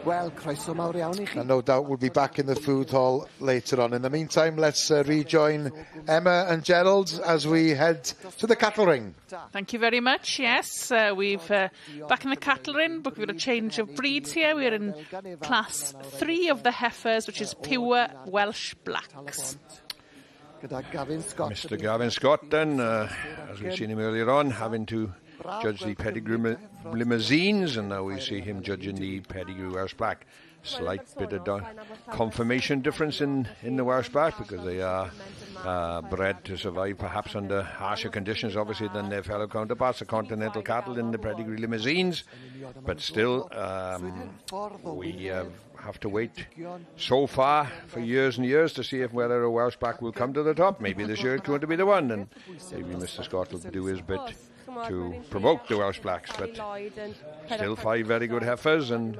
Well, croeso mawr iawn I chi. And no doubt we'll be back in the food hall later on. In the meantime, let's rejoin Emma and Gerald as we head to the cattle ring. Thank you very much. Yes, we've back in the cattle ring, but we've got a change of breeds here. We're in class 3 of the heifers, which is pure Welsh blacks. Mr. Gavin Scott then, as we've seen him earlier on, having to judge the pedigree limousines, and now we see him judging the pedigree Welsh Black. Slight bit of conformation difference in the Welsh Black, because they are bred to survive perhaps under harsher conditions obviously than their fellow counterparts, the continental cattle in the pedigree limousines, but still we have to wait so far for years and years to see if whether a Welsh Black will come to the top. Maybe this year it's going to be the one, and maybe Mr. Scott will do his bit to provoke the Welsh Blacks, but still 5 very good heifers and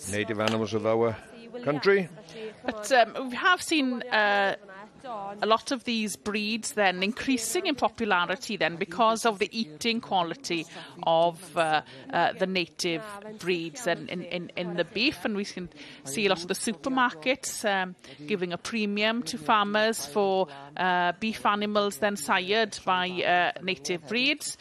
native animals of our country. But we have seen a lot of these breeds then increasing in popularity then because of the eating quality of the native breeds and in the beef, and we can see a lot of the supermarkets giving a premium to farmers for beef animals then sired by native breeds.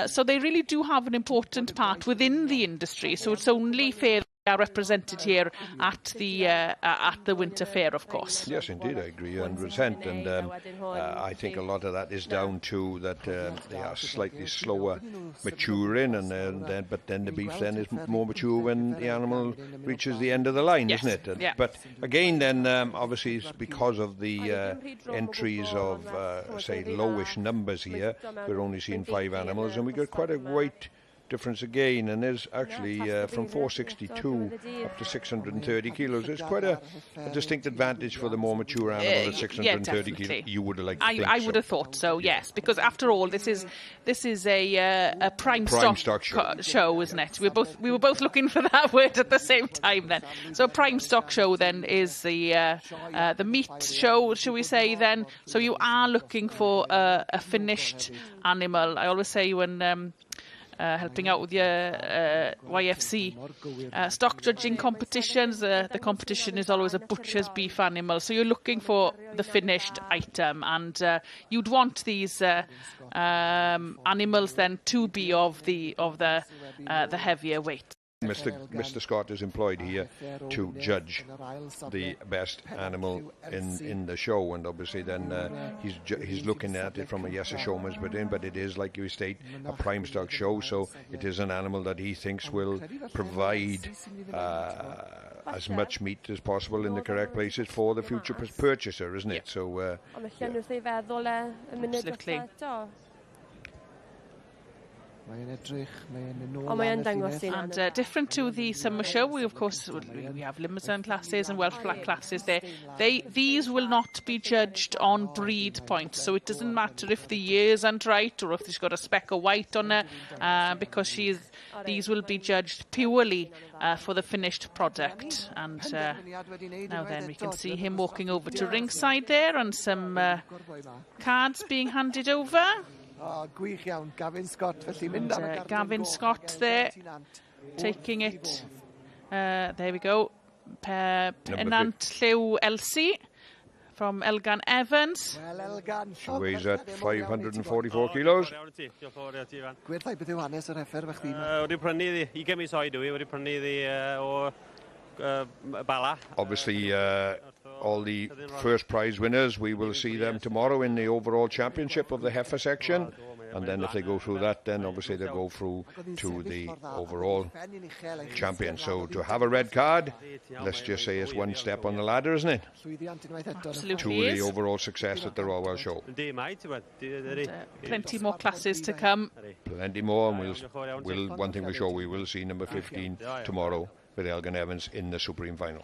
So they really do have an important part within the industry, so it's only fair are represented here at the winter fair, of course. Yes, indeed, I agree 100%, and I think a lot of that is down to that they are slightly slower maturing, and but then the beef then is more mature when the animal reaches the end of the line, yes, isn't it? Yeah. But again, then obviously it's because of the entries of say lowish numbers here, we're only seeing 5 animals, and we got quite a weight difference again, and there's actually from 462 up to 630 kilos. It's quite a distinct advantage for the more mature animal at 630 kilos. You would have liked to think I would have thought so, yes, because after all, this is a prime stock show, isn't it? We were both looking for that word at the same time then. So prime stock show then is the meat show, shall we say then? So you are looking for a finished animal. I always say when helping out with your YFC stock judging competitions, the competition is always a butcher's beef animal, so you're looking for the finished item, and you'd want these animals then to be of the heavier weight. Mr. Scott is employed here to judge the best animal in the show, and obviously then he's looking at it from a showman's but it is, like you state, a prime stock show, so it is an animal that he thinks will provide as much meat as possible in the correct places for the future purchaser, isn't it? So, absolutely. And different to the summer show, we of course we have Limousin classes and Welsh Black classes there. These will not be judged on breed points, so it doesn't matter if the years aren't right or if she's got a speck of white on her, because these will be judged purely for the finished product. And now then we can see him walking over to ringside there, and some cards being handed over. Gwych iawn, Gavin Scott, felly mynd am y Gavin Scott there, taking it. There we go. Pennant Lliw Elsie from Elgan Evans. Wel, Elgan. She weighs at 544 kilos. Gwerthau beth yw hanes yr effer fach chdi? Wedi prynu 20 mis oed dwi, wedi prynu o Bala. Obviously, all the first prize winners, we will see them tomorrow in the overall championship of the heifer section. And then if they go through that, then obviously they'll go through to the overall champion. So to have a red card, let's just say it's one step on the ladder, isn't it? Absolutely to the overall success at the Royal Welsh Show. Plenty more classes to come. Plenty more, and we'll one thing for sure, we will see number 15 tomorrow with Elgan Evans in the Supreme Final.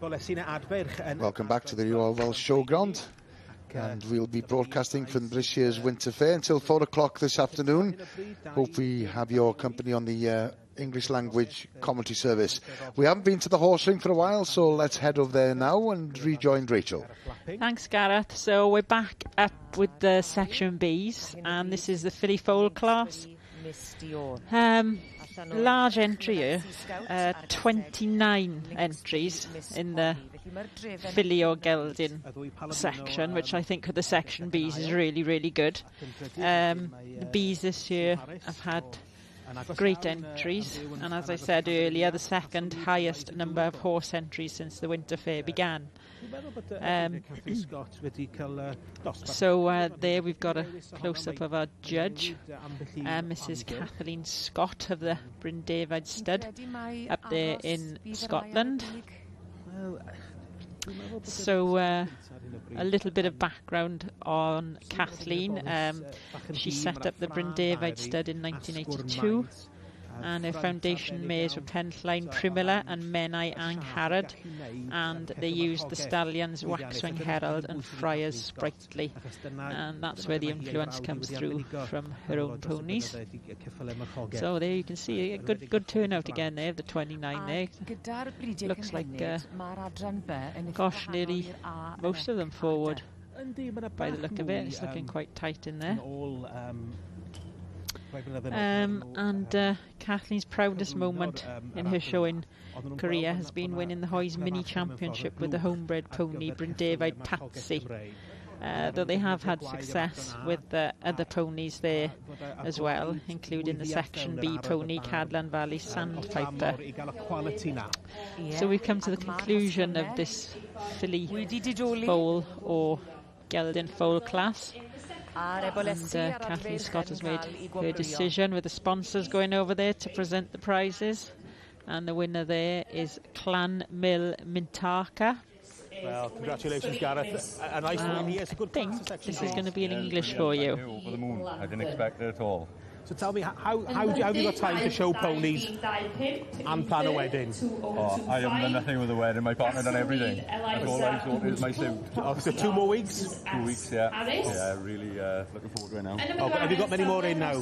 Welcome back to the Royal Welsh Showground, and we'll be broadcasting from this year's Winter Fair until 4 o'clock this afternoon. Hope we have your company on the English language commentary service. We haven't been to the horse ring for a while, so let's head over there now and rejoin Rachel. Thanks, Gareth. So we're back up with the Section Bs, and this is the filly foal class. Large entry here, 29 entries in the filly or gelding section, which I think for the Section Bs is really, really good. The Bs this year have had great entries, and as I said earlier, the second highest number of horse entries since the Winter Fair began. So there we've got a close-up of our judge, Mrs. Kathleen Scott of the Bryn David Stud up there in Scotland. So a little bit of background on Kathleen. She set up the Bryn David Stud in 1982, and her foundation mares were Penline Primula and Menai Angharad, and they used the stallions Waxwing Herald and Friars Sprightly, and that's where the influence comes through from her own ponies. So there you can see a good turnout again there, the 29 there. Looks like gosh, nearly most of them forward by the look of it. It's looking quite tight in there. And Kathleen's proudest moment in her showing career has been winning the Hoys Mini Championship with the homebred pony Bryn David Patsy. Though they have had success with other ponies there as well, including the Section B pony Cadlan Valley Sandpiper. So we've come to the conclusion of this filly foal or gelding foal class. And Kathleen Scott has made her decision with the sponsors going over there to present the prizes, and the winner there is Clan Mill Mintaka. Well, congratulations, Gareth. A nice one. Yes, a good thing. This is going to be in English for you. Over the moon. I didn't expect it at all. So tell me, how have you got time to show ponies and plan a wedding? Oh, I haven't done nothing with the wedding. My partner done everything. That's all I thought is my suit. Oh, so 2 more weeks? 2 weeks, yeah. Yeah, really looking forward to it now. Oh, have you got many more in now?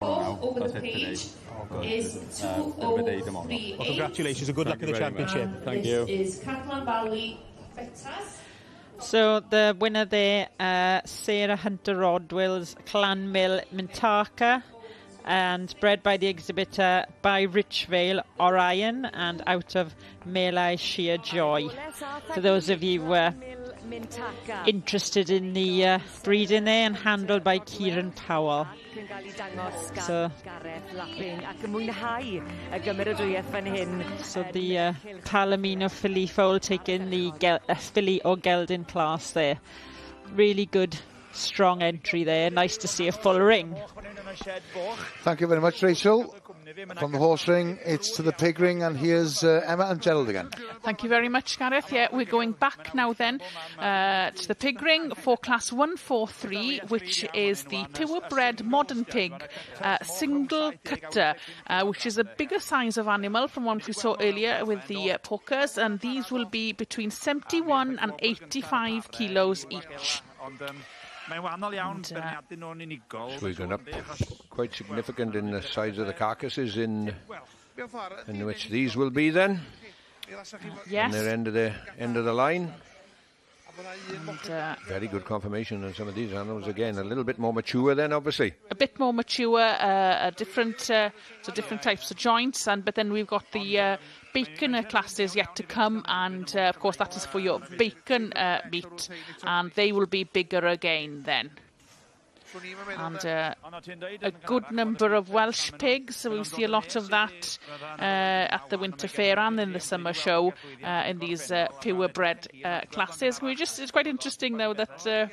No, that's it today. Oh, good. Is a day tomorrow. Well, congratulations and good luck in the championship. Thank you. This is Cadlan Valley So the winner there, Sarah Hunter Rodwell's Clan Mill Mintaka, and bred by the exhibitor by Richvale Orion and out of Melai Sheer Joy. For those of you interested in the breeding there, and handled by Kieran Powell. So the Palomino filly foal taking the filly or gelding class there. Really good, strong entry there. Nice to see a full ring. Thank you very much, Rachel. From the horse ring, it's to the pig ring, and here's Emma and Gerald again. Thank you very much, Gareth. Yeah, we're going back now then to the pig ring for class 143, which is the purebred modern pig single cutter, which is a bigger size of animal from what we saw earlier with the porkers, and these will be between 71 and 85 kilos each. Squeezing up quite significant in the size of the carcasses in which these will be then. Yes. And they're end of the line. And, very good confirmation on some of these animals again. A little bit more mature then, obviously. A bit more mature, different types of joints, but then we've got the bacon classes yet to come, and of course that is for your bacon meat, and they will be bigger again then. And a good number of Welsh pigs, so we see a lot of that at the Winter Fair and in the summer show in these purebred classes. It's quite interesting though that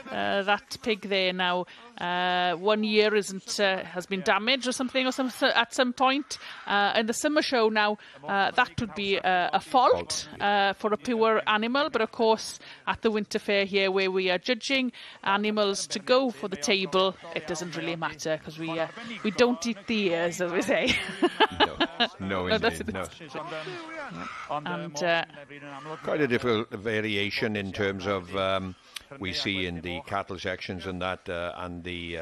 that pig there now 1 year has been damaged or something at some point in the summer show. Now that would be a fault for a pure animal, but of course at the Winter Fair here, where we are judging animals to go for the table, it doesn't really matter because we don't eat the ears, as we say. No, indeed, no. And quite a different variation in terms of we see in the cattle sections and that and the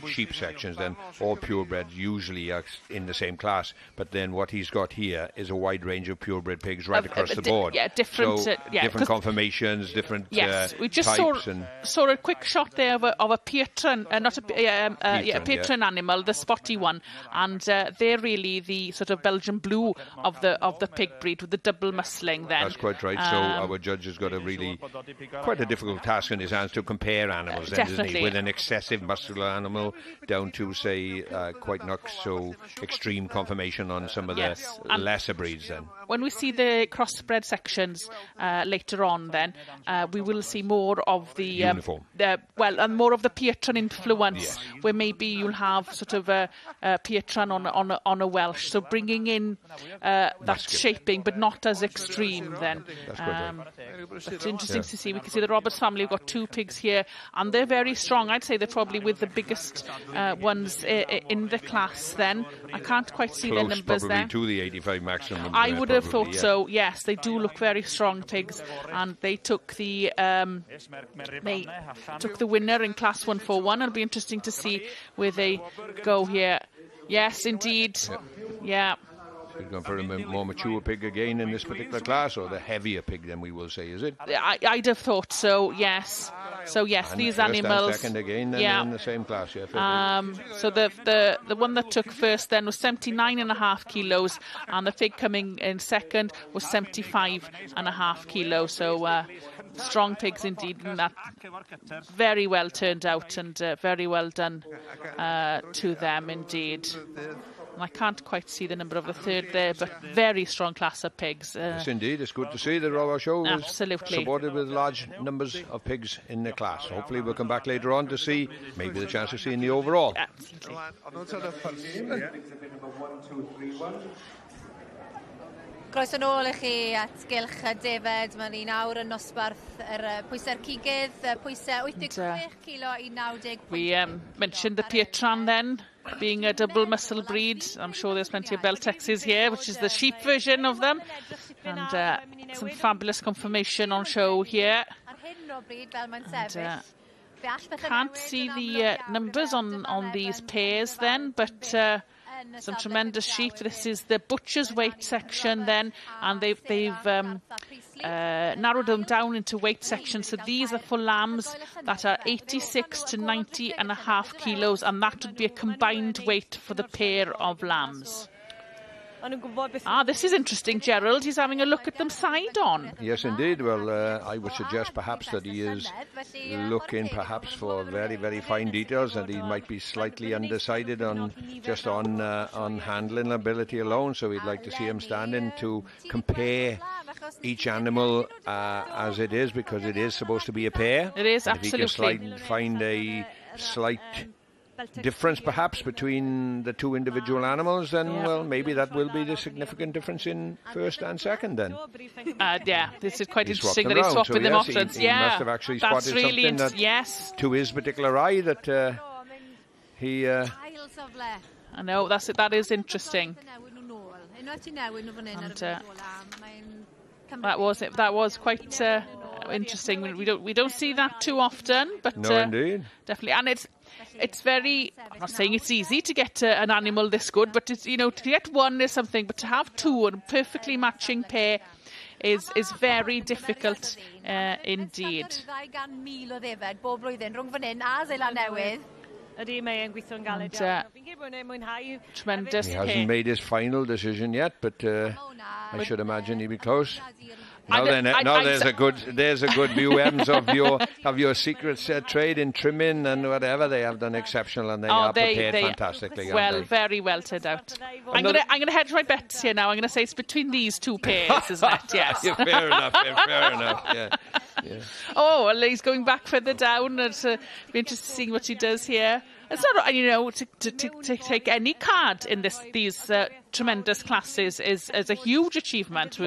sheep sections. Then all purebreds usually are in the same class, but then what he's got here is a wide range of purebred pigs right across the board. Yeah, different. Different conformations, different we just types. saw a quick shot there of a patron, not a patron animal, the spotty one, and they're really the sort of Belgian blue of the pig breed with the double muscling. Then that's quite right. So our judge has got quite a difficult task in his hands to compare animals, then, isn't he? With an excessive muscular animal down to, say, quite not so extreme conformation on some of the lesser breeds. Then, when we see the crossbred sections later on, then we will see more of the uniform. And more of the patron influence, where maybe you'll have sort of a patron on a Welsh, so bringing in that shaping, but not as extreme. Then, it's interesting to see. We can see the Roberts family have got 2 pigs here, and they're very strong. I'd say they're probably with the biggest ones in the class. Then I can't quite see the numbers there. To the 85 maximum. I would have thought so. Yes, they do look very strong pigs, and they took the winner in class 141. It'll be interesting to see where they go here. Yes, indeed. Yeah. We're going for a more mature pig again in this particular class, or the heavier pig, then we will say, is it? I'd have thought so, yes. So, yes, and these first animals... and second again, then in the same class, so the one that took first then was 79.5 kilos, and the pig coming in second was 75.5 kilos. So, strong pigs indeed, and that very well turned out, and very well done to them indeed. And I can't quite see the number of the third there, but very strong class of pigs. Yes, indeed. It's good to see that our show is supported with large numbers of pigs in the class. Hopefully we'll come back later on to see maybe the chance of seeing the overall. Croeso nôl I chi at gylch David. Mae'n un awr yn nosbarth pwysau'r cigydd, pwysau 86 kilo I 90. We mentioned the Pietran then, being a double muscle breed. I'm sure there's plenty of Beltexes here, which is the sheep version of them. And some fabulous conformation on show here. And, can't see the numbers on these pairs then, but some tremendous sheep. This is the butcher's weight section then, and they've narrowed them down into weight sections. So these are for lambs that are 86 to 90.5 kilos, and that would be a combined weight for the pair of lambs. This is interesting, Gerald. He's having a look at them side on. Yes, indeed. Well, I would suggest perhaps that he is looking perhaps for very, very fine details, and he might be slightly undecided on handling ability alone. So we'd like to see him standing to compare each animal as it is, because it is supposed to be a pair. It is, and absolutely. If he can find a slight difference perhaps between the two individual animals, then well, maybe that will be the significant difference in first and second then. This is quite interesting that he's swapping them options. He must have actually spotted really something that to his particular eye that he I know, that is interesting. And, that was quite interesting. We don't see that too often, but no, indeed, definitely. And it's very, I'm not saying it's easy to get an animal this good, but it's, to get one is something, but to have two and a perfectly matching pair is very difficult indeed. Tremendous. He hasn't made his final decision yet, but I should imagine he'll be close. There's a good view, Ems, of your secret trade in trimming and whatever. They have done exceptional, and they are prepared fantastically. Well, very well turned out. I'm gonna hedge my bets here now. I'm gonna say it's between these two pairs, isn't it? Yes. Yeah, fair enough. Fair enough. Yeah. Oh, well, he's going back further down. It's be interesting to see what he does here. It's not, to take any card in these tremendous classes is a huge achievement.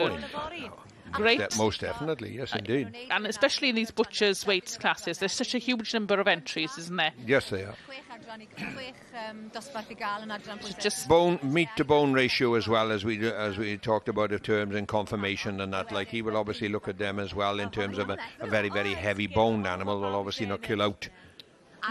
great. Most definitely, yes, indeed. And especially in these butchers' weights classes, there's such a huge number of entries, isn't there? Yes, they are. Just meat to bone ratio as well, as we talked about in terms in confirmation and that. Like, he will obviously look at them as well in terms of a very, very heavy boned animal will obviously not kill out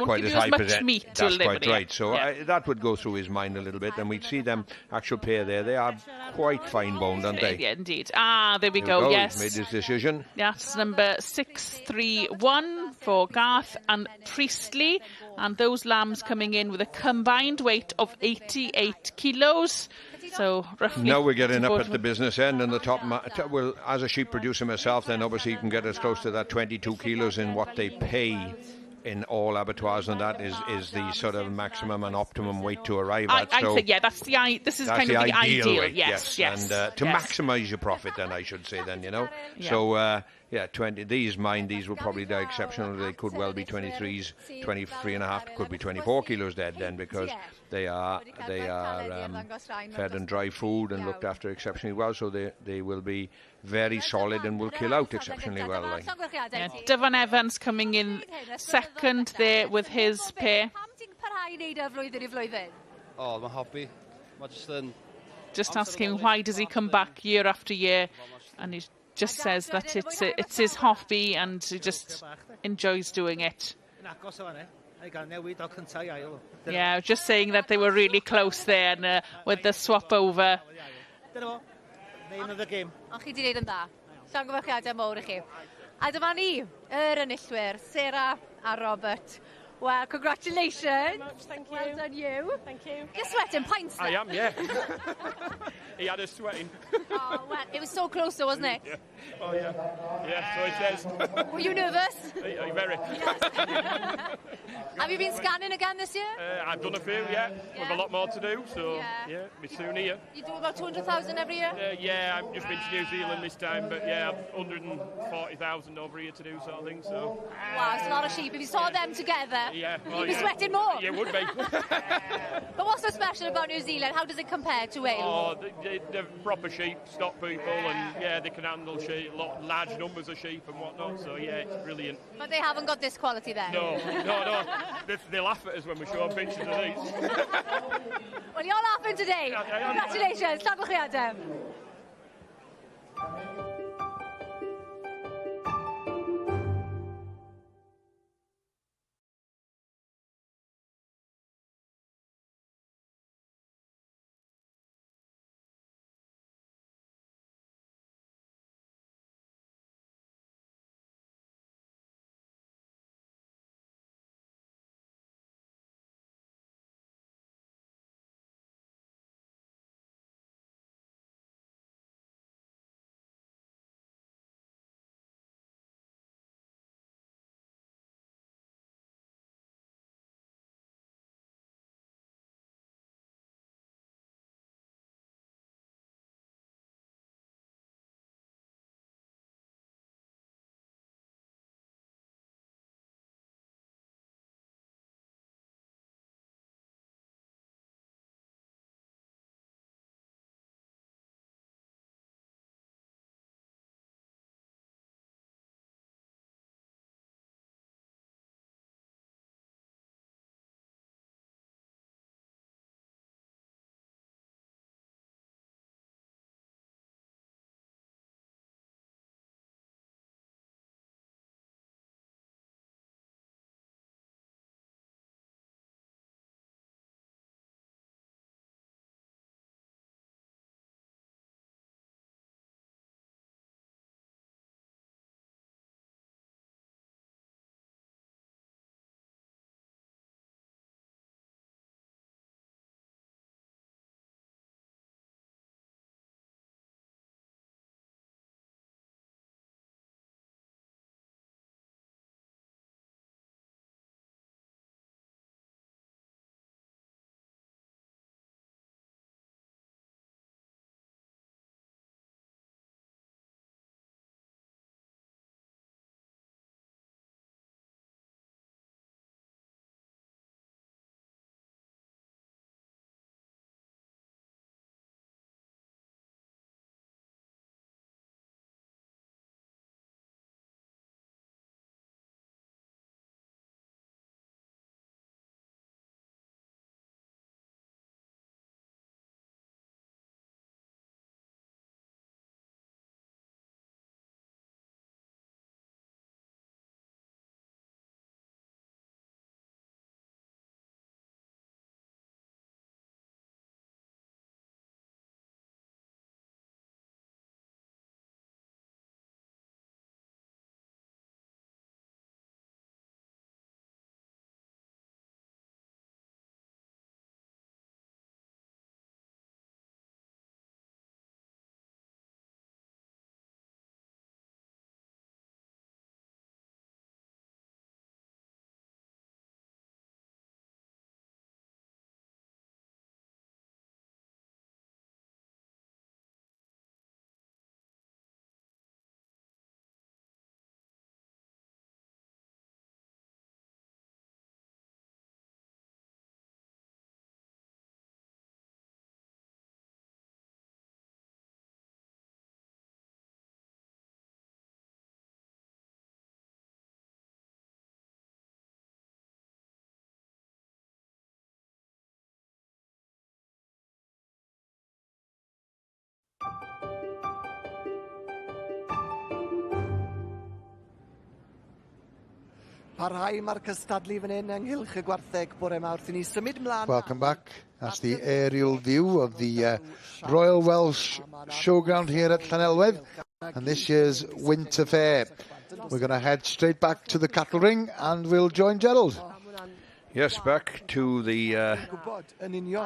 quite as high meat. That's quite right. So yeah. that would go through his mind a little bit, and we'd see them actual pair there. They are quite fine boned, aren't they? Yeah, indeed. There we go. Yes, he's made his decision. That's number 631 for Garth and Priestley, and those lambs coming in with a combined weight of 88 kilos. So roughly. Now we're getting up at the business end, and the top. Well, as a sheep producer myself, then obviously you can get as close to that 22 kilos in what they pay in all abattoirs, and that is the sort of maximum and optimum weight to arrive at. I think, yeah, this is kind of the ideal weight, yes. And to maximise your profit, then I should say, then, you know. Yeah. So, 20. These will probably die exceptional. They could well be 23s, 23 and a half, could be 24 kilos dead then, because they are fed and dry food and looked after exceptionally well. So they will be very solid and will kill out exceptionally well. Like. Yeah, Dyfan Evans coming in second there with his pair. Oh, I'm happy. Just asking why does he come back year after year, and he just says that it's his hobby and he just enjoys doing it. Yeah, just saying that they were really close there and with the swap over. Name of the game. Chi di wneud yn dda. Llongyfarchiadau mawr i chi. A dyma ni, enillwyr, Sarah a Robert. Well, congratulations. Thank you. Well done you. Thank you. You're sweating pints there. I am, yeah. He had us sweating. Oh, well, it was so close though, wasn't it? Yeah. Oh, yeah. Yeah, so he says. Were you nervous? Very. Yes. Have you been scanning again this year? I've done a few, yeah. We've a lot more to do, so yeah, we're soon here. You do about 200,000 every year? Yeah, I've just been to New Zealand this time, but yeah, 140,000 over here to do sort of thing, so. Wow, it's a lot of sheep. If you saw them together, well, you'd be sweating more. You would be. But what's so special about New Zealand? How does it compare to Wales? Oh, they're proper sheep, stock people, and they can handle large numbers of sheep and whatnot, so yeah, it's brilliant. But they haven't got this quality then? No. They laugh at us when we show them pictures of these. Well, you're laughing today. Congratulations. Llongyfarchiadau. Parhau mae'r cystadlu fan hyn ynghylch y gwartheg bore mawr. Wrth i ni symud mlaen. Welcome back. That's the aerial view of the Royal Welsh Showground here at Llanelwedd and this year's Winter Fair. We're going to head straight back to the cattle ring and we'll join Gerald. Yes, back to the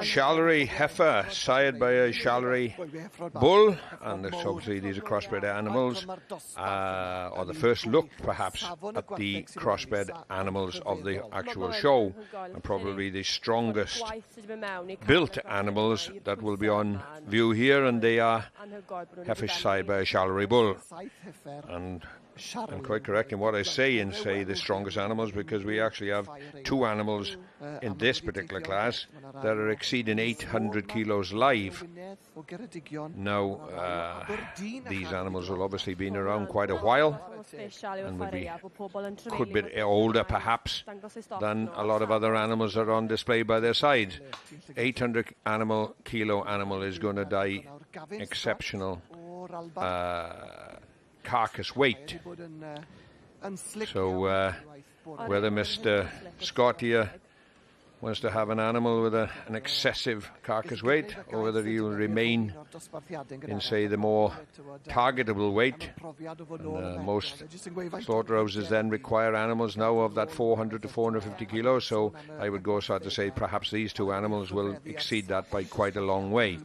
Shallery heifer, sired by a Shallery bull, and obviously these are crossbred animals, or the first look perhaps at the crossbred animals of the actual show, and probably the strongest built animals that will be on view here, and they are heifers sired by a Shallery bull. And I'm quite correct in what I say and say the strongest animals, because we actually have two animals in this particular class that are exceeding 800 kilos live. Now, these animals will obviously been around quite a while and could be older perhaps than a lot of other animals that are on display by their side. 800 kilo animal is going to die exceptional carcass weight. So whether Mr. Scott here wants to have an animal with an excessive carcass weight, or whether he will remain in, say, the more targetable weight. And, most slaughterhouses then require animals now of that 400 to 450 kilos, so I would go so as to say perhaps these two animals will exceed that by quite a long way.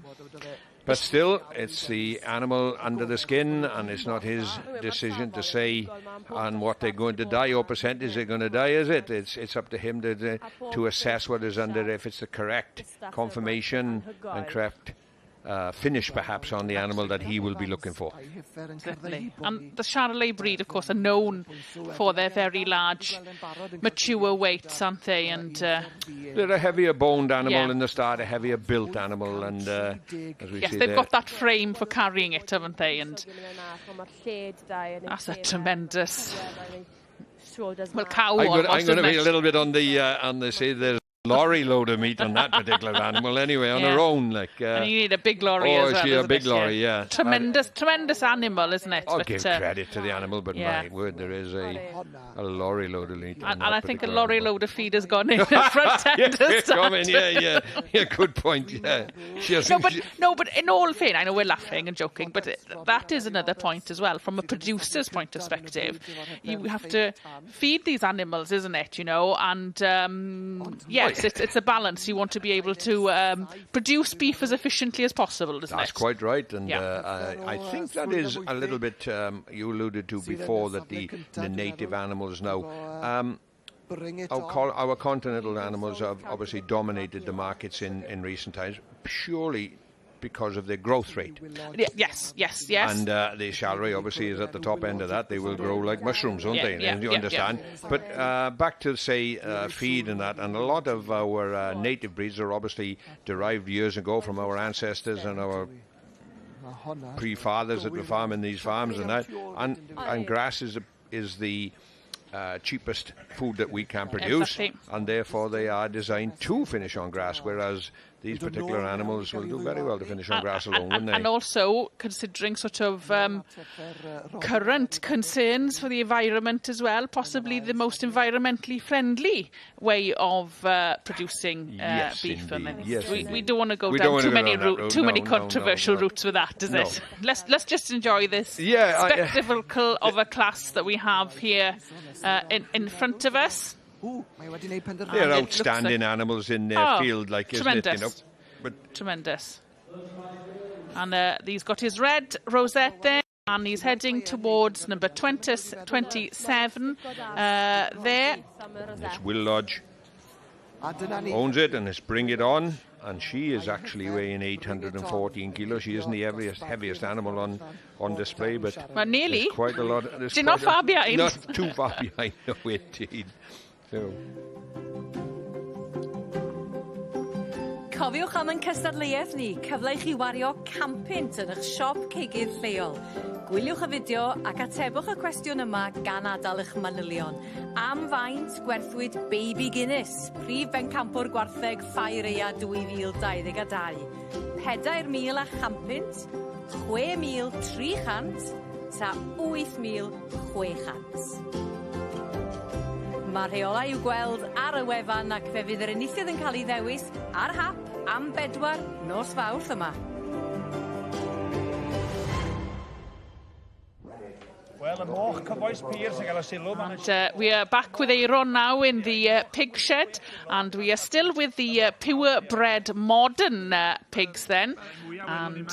But still, it's the animal under the skin, and it's not his decision to say on what they're going to die or percentage they're going to die, is it? It's up to him to assess what is under, if it's the correct conformation and correct finish perhaps on the animal that he will be looking for. Certainly. And the Charolais breed, of course, are known for their very large, mature weights, aren't they? And they're a heavier boned animal in the start, a heavier built animal, and as we see, they've got that frame for carrying it, haven't they? And that's a tremendous. Well, cow. I'm going to be a little bit on the say there's lorry load of meat on that particular animal anyway, on her own. And you need a big lorry as well. Oh, a big lorry, yeah. Tremendous animal, isn't it? I'll give credit to the animal, but my word, there is a lorry load of meat. And I think a lorry load of feed has gone in the front end. Yeah, good point, yeah. But in all fairness, I know we're laughing and joking, but that is another point as well. From a producer's point of perspective, you have to feed these animals, isn't it? You know, and it's a balance. You want to be able to produce beef as efficiently as possible, isn't it? That's quite right, and I think that is a little bit, you alluded to before, that the native animals now, our continental animals have obviously dominated the markets in recent times, purely because of their growth rate. Yes. And the Shallery obviously is at the top end of that. They will grow like mushrooms, won't they? You understand? Yeah. But back to, say, feed and that, and a lot of our native breeds are obviously derived years ago from our ancestors and our pre-fathers that were farming these farms and that. And grass is the cheapest food that we can produce, and therefore they are designed to finish on grass, whereas these particular animals will do very well to finish on grass alone, wouldn't they? And also, considering sort of current concerns for the environment as well, possibly the most environmentally friendly way of producing beef. We don't want to go down too many controversial routes with that, is it? Let's just enjoy this spectacle of a class that we have here in front of us. They're outstanding animals in their field, like, isn't it? You know? Tremendous. And he's got his red rosette there, and he's heading towards number 27 there. It's Will Lodge owns it, and it's Bring It On, and she is actually weighing 814 kilos. She isn't the heaviest animal on display, but nearly. There's quite a lot. She's not far behind. Not too far behind, no, indeed. So. Cofiwch am ein cystadleuaeth ni, cyfle I chi wario campynt yn eich siop ceigydd lleol. Gwyliwch y fideo ac atebwch y cwestiwn yma gan adael eich manylion. Am faint gwerthwyd Baby Guinness, prif bencampwr gwartheg Ffair Aeaf 2022. 4,000 a champynt, 6,300 ta 8,600. Mae rheolau i'w gweld ar y wefan ac fe fydd yr enillydd yn cael ei ddewis ar hap am 4 nos Fawrth yma. Well, y moch cyfoes pyr sy'n cael y sylw. And we are back with Aaron now in the pig shed, and we are still with the pure-bred modern pigs then. And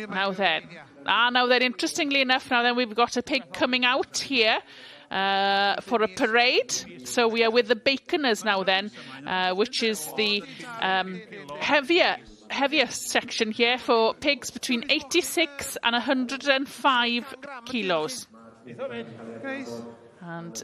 now then, interestingly enough, now then we've got a pig coming out here for a parade. So we are with the baconers now then, which is the heavier section here for pigs between 86 and 105 kilos. And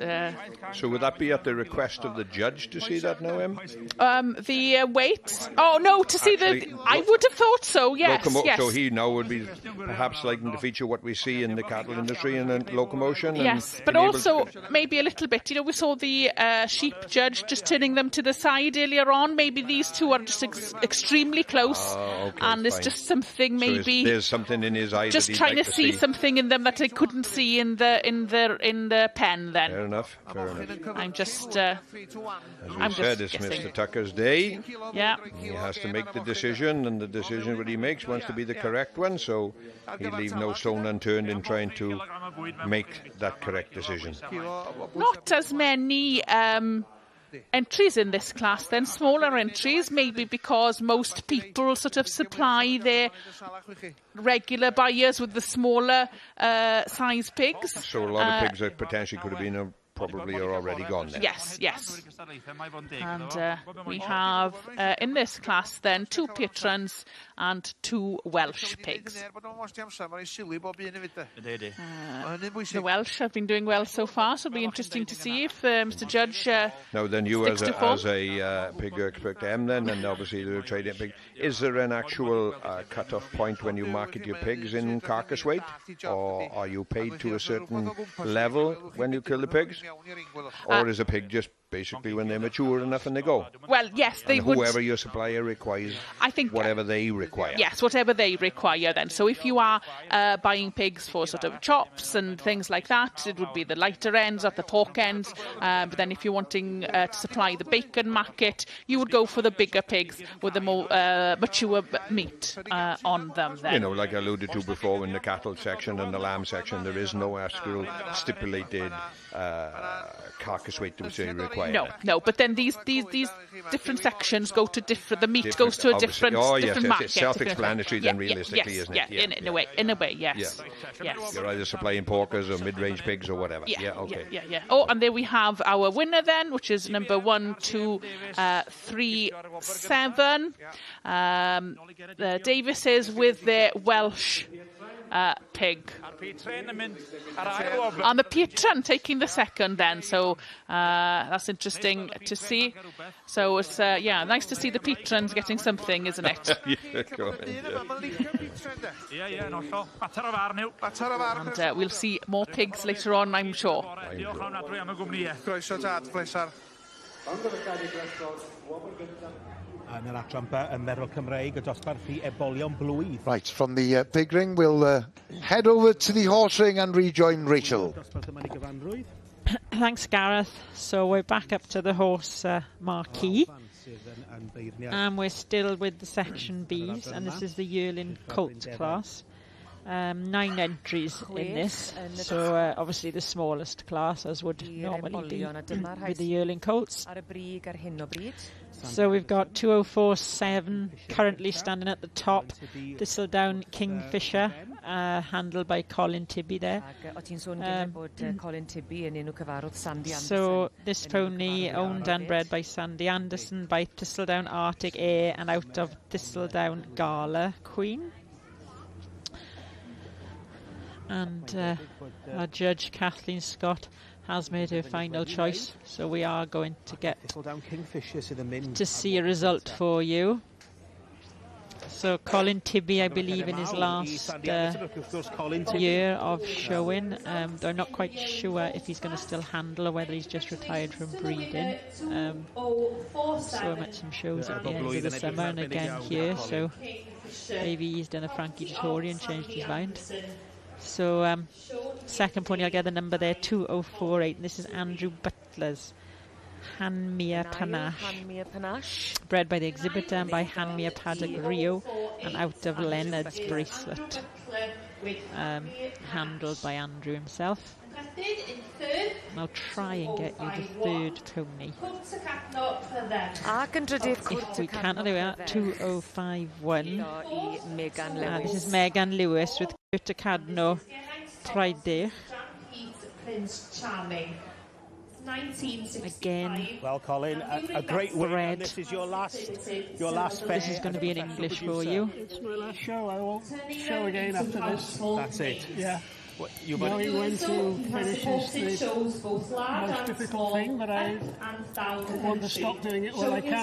so would that be at the request of the judge to see that now, Em? The weight? Oh no, to see the. I would have thought so. Yes, yes. So he now would be perhaps liking to feature what we see in the cattle industry and the locomotion. Yes, but also maybe a little bit. You know, we saw the sheep judge just turning them to the side earlier on. Maybe these two are just extremely close, and there's just something maybe. So there's something in his eye. Just trying to see something in them that I couldn't see in the pen. Then. Fair enough. I'm just. As you said, it's Mr. Tucker's day. Yeah. He has to make the decision, and the decision that he makes wants to be the correct one. So he'll leave no stone unturned in trying to make that correct decision. Not as many entries in this class then, smaller entries, maybe because most people sort of supply their regular buyers with the smaller size pigs. So a lot of pigs that potentially could have been probably are already gone then. Yes, yes. And we have in this class then 2 patrons and 2 Welsh pigs. The Welsh have been doing well so far, so it'll be interesting to see if Mr. Judge now then you as a pig expert M then, and obviously you're a trading pig, is there an actual cut-off point when you market your pigs in carcass weight, or are you paid to a certain level when you kill the pigs? Or is a pig just basically when they're mature enough and they go? Well, yes, they would. Whoever your supplier requires, I think whatever they require. Yes, whatever they require then. So if you are buying pigs for sort of chops and things like that, it would be the lighter ends at the pork ends. But then if you're wanting to supply the bacon market, you would go for the bigger pigs with the more mature meat on them then. You know, like I alluded to before, in the cattle section and the lamb section, there is no actual stipulated carcass weight to say required. No, but then these different sections go to different. The meat goes to a different market. It's self-explanatory then, realistically, isn't it? Yeah, in a way, yes. Yeah. Yes. You're either supplying porkers or mid-range pigs or whatever. Yeah. Oh, and there we have our winner then, which is number 1, 2, 3, 7. The Davises with their Welsh pig. And the patron taking the second then, so that's interesting to see. So it's nice to see the patrons getting something, isn't it? And we'll see more pigs later on, I'm sure. Right, from the pig ring, we'll head over to the horse ring and rejoin Rachel. Thanks, Gareth. So we're back up to the horse marquee. And we're still with the section Bs, and this is the yearling colt class. 9 entries in this, so obviously the smallest class, as would normally be with the yearling colts. So we've got 2047 currently standing at the top, Thistledown Kingfisher, handled by Colin Tibby there. So this pony owned and bred by Sandy Anderson, by Thistledown Arctic Air and out of Thistledown Gala Queen. And our judge, Kathleen Scott, has made her final choice. So we are going to get to see a result for you. So Colin Tibby, I believe, in his last year of showing. They're not quite sure if he's going to still handle or whether he's just retired from breeding. So I'm at some shows at the end of the summer and again here. So maybe he's done a Frankie Dettori and changed his mind. So second pony, I'll get the number there, 2048, and this is Andrew Butler. settlers. Hanmia Panache. Bred by the exhibitor and by Hanmia Paddock Rio and out of Leonard's Bracelet. Handled by Andrew himself. And I'll try and get you the third pony. If we can, there we are, 2051. This is Megan Lewis with Curta Cadno, Pride. Again, well, Colin, a great win. This is your last fair. This is going to be in English for you. It's my last show. I won't show again after this. That's it. Yeah. Knowing when to finish is the most difficult thing, but I want to stop doing it when I can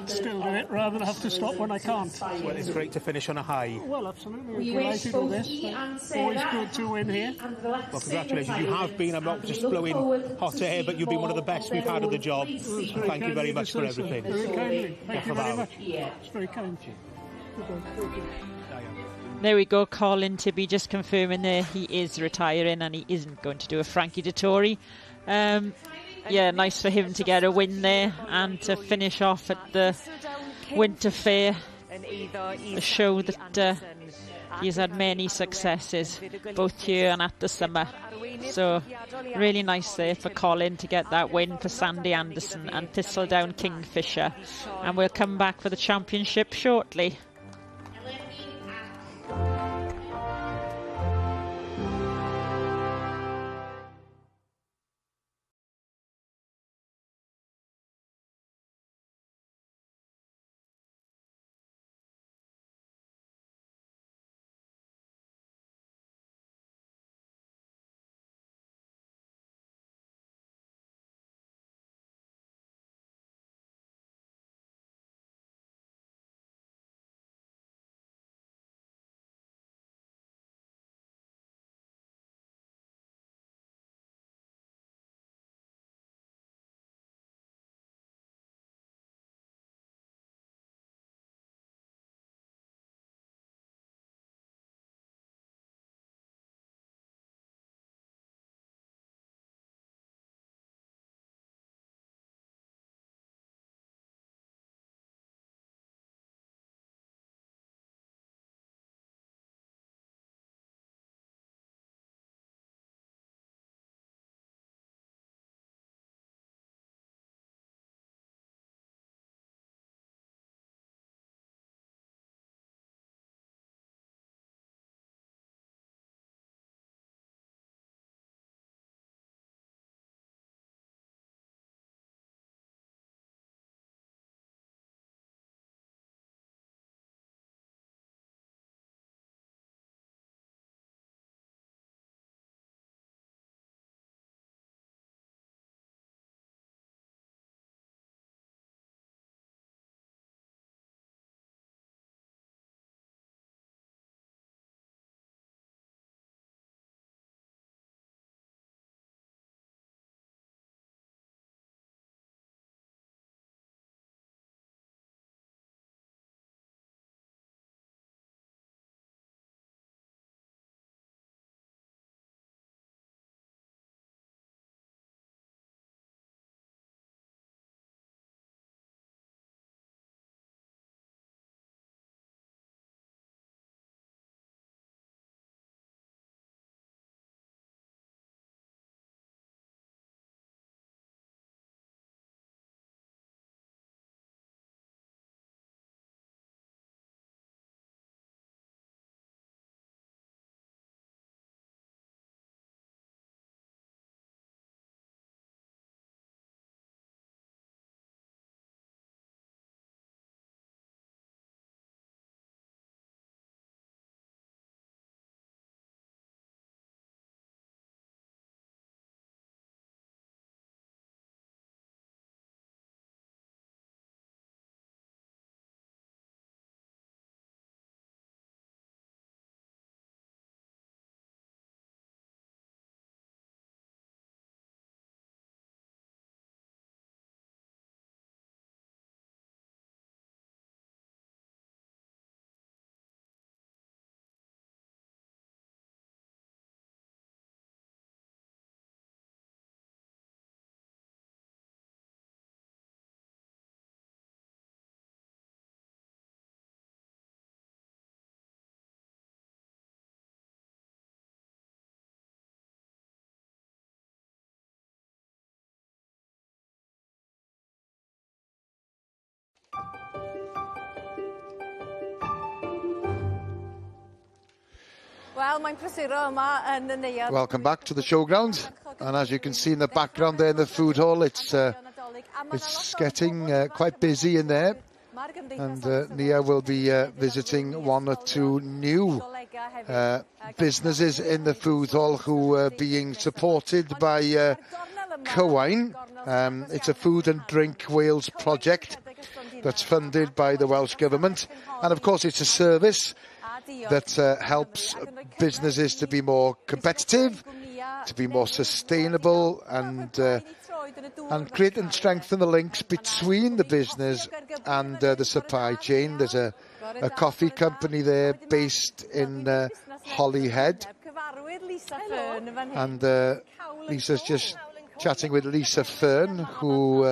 still do it, rather than have to stop when I can't. Well, it's great to finish on a high. Well, absolutely. We're delighted with this. Always good to win here. Well, congratulations. You have been, I'm not just blowing hot air, but you've been one of the best we've had at the job. Thank you very much for everything. Very kindly. Thank you very much. It's very kind of you. There we go, Colin Tibby just confirming there he is retiring and he isn't going to do a Frankie Dettori. Yeah, nice for him to get a win there and to finish off at the Winter Fair, a show that he's had many successes both here and at the summer. So really nice there for Colin to get that win for Sandy Anderson and Thistledown Kingfisher. And we'll come back for the championship shortly. Welcome back to the showground, and as you can see in the background there in the food hall, it's getting quite busy in there, and Nia will be visiting one or two new businesses in the food hall who are being supported by Cywain. It's a food and drink Wales project that's funded by the Welsh Government, and of course it's a service that helps businesses to be more competitive, to be more sustainable, and create and strengthen the links between the business and the supply chain. There's a coffee company there based in Holyhead, and Lisa's just chatting with Lisa Fern, who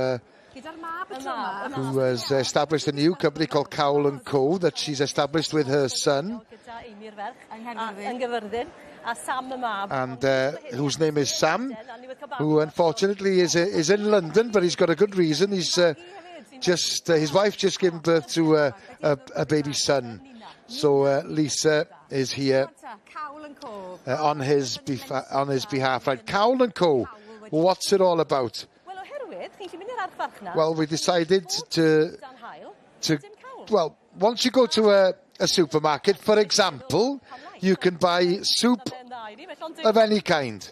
has established a new company called Cowl & Co. that she's established with her son, and whose name is Sam, who unfortunately is in London, but he's got a good reason. He's his wife just given birth to a baby son, so Lisa is here on his behalf. Right, Cowl & Co. What's it all about? Well, we decided to once you go to a supermarket, for example, you can buy soup of any kind,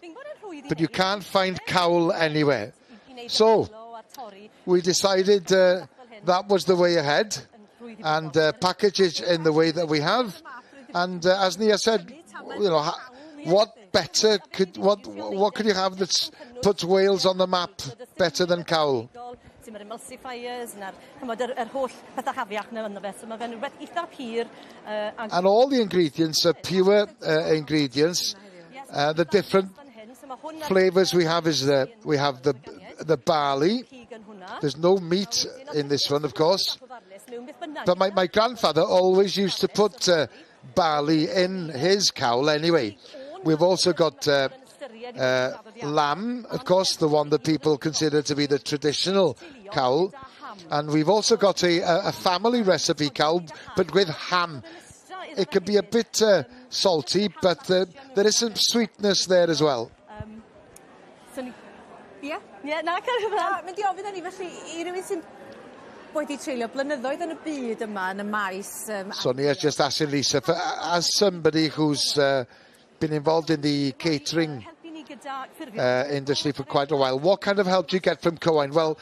but you can't find cowl anywhere. So we decided that was the way ahead, and package it in the way that we have. And as Nia said, you know, what could you have that puts Wales on the map better than cowl? And all the ingredients are pure ingredients. The different flavours we have is we have the barley. There's no meat in this one, of course. But my grandfather always used to put barley in his cowl anyway. We've also got lamb, of course, the one that people consider to be the traditional cowl. And we've also got a family recipe cowl, but with ham. It can be a bit salty, but there is some sweetness there as well. Sonia's just asking Lisa, as somebody who's been involved in the catering industry for quite a while, what kind of help do you get from Cywain? Well,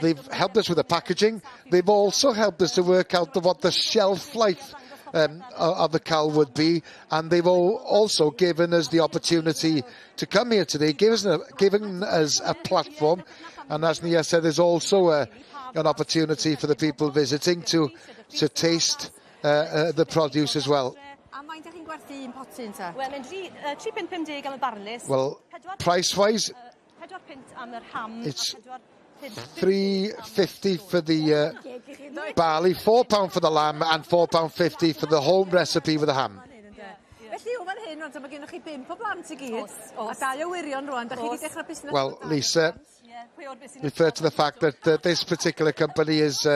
they've helped us with the packaging. They've also helped us to work out what the shelf life of the cowl would be, and they've also given us the opportunity to come here today, given us a platform. And as Nia said, there's also an opportunity for the people visiting to taste the produce as well. Well, price-wise, it's £3.50 for the barley, £4 for the lamb, and £4.50 for the home recipe with the ham. Well, Lisa referred to the fact that this particular company is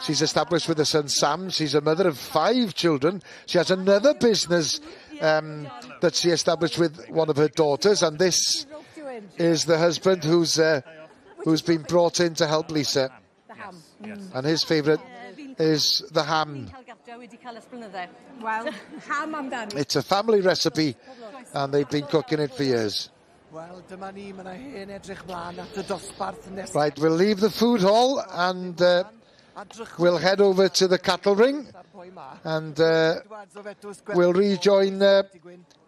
she's established with her son Sam. She's a mother of 5 children. She has another business that she established with one of her daughters, and this is the husband who's been brought in to help Lisa. And his favourite is the ham. It's a family recipe, and they've been cooking it for years. Right, we'll leave the food hall and we'll head over to the cattle ring, and we'll rejoin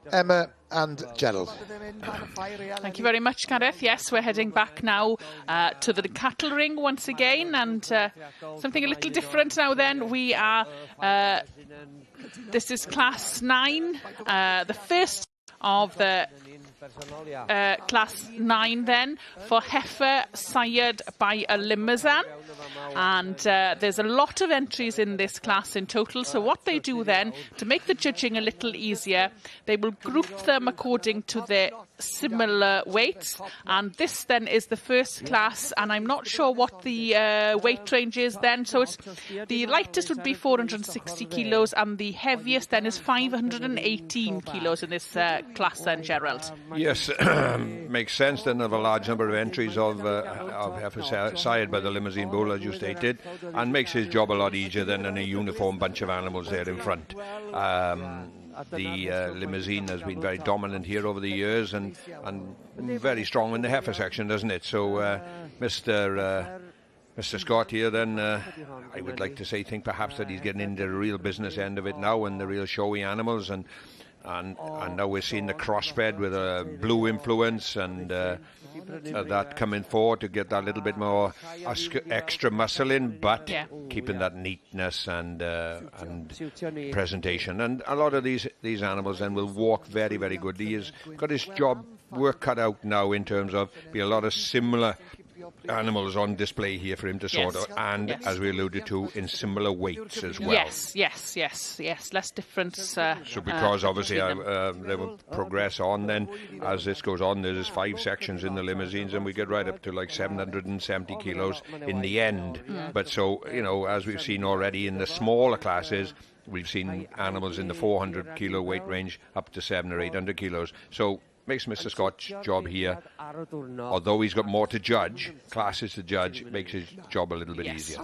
Emma and Gerald. Thank you very much, Gareth. Yes, we're heading back now to the cattle ring once again, and something a little different now then. We are, this is class 9, the first of the class 9 then, for heifer sired by a limousin, and there's a lot of entries in this class in total. So what they do then, to make the judging a little easier, they will group them according to their similar weights, and this then is the first class, and I'm not sure what the weight range is then. So it's the lightest would be 460 kilos, and the heaviest then is 518 kilos in this class then, Gerald. Yes, makes sense then of a large number of entries of heifers sired by the limousine bull, as you stated, and makes his job a lot easier than in a uniform bunch of animals there in front. The limousine has been very dominant here over the years and very strong in the heifer section, doesn't it? So Mr. Scott here then, I would like to think perhaps that he's getting into the real business end of it now and the real showy animals, and now we're seeing the crossbred with a blue influence and that coming forward to get that little bit more extra muscle in, but keeping that neatness and presentation. And a lot of these animals then will walk very, very good. He has got his work cut out now in terms of be a lot of similar animals on display here for him to sort of, and as we alluded to, in similar weights as well. Yes. Less difference. So because obviously they will progress on then as this goes on. There's 5 sections in the limousines, and we get right up to like 770 kilos in the end. But so, you know, as we've seen already in the smaller classes, we've seen animals in the 400 kilo weight range up to 700 or 800 kilos. So makes Mr. Scott's job here, although he's got more to judge, classes to judge, makes his job a little bit easier.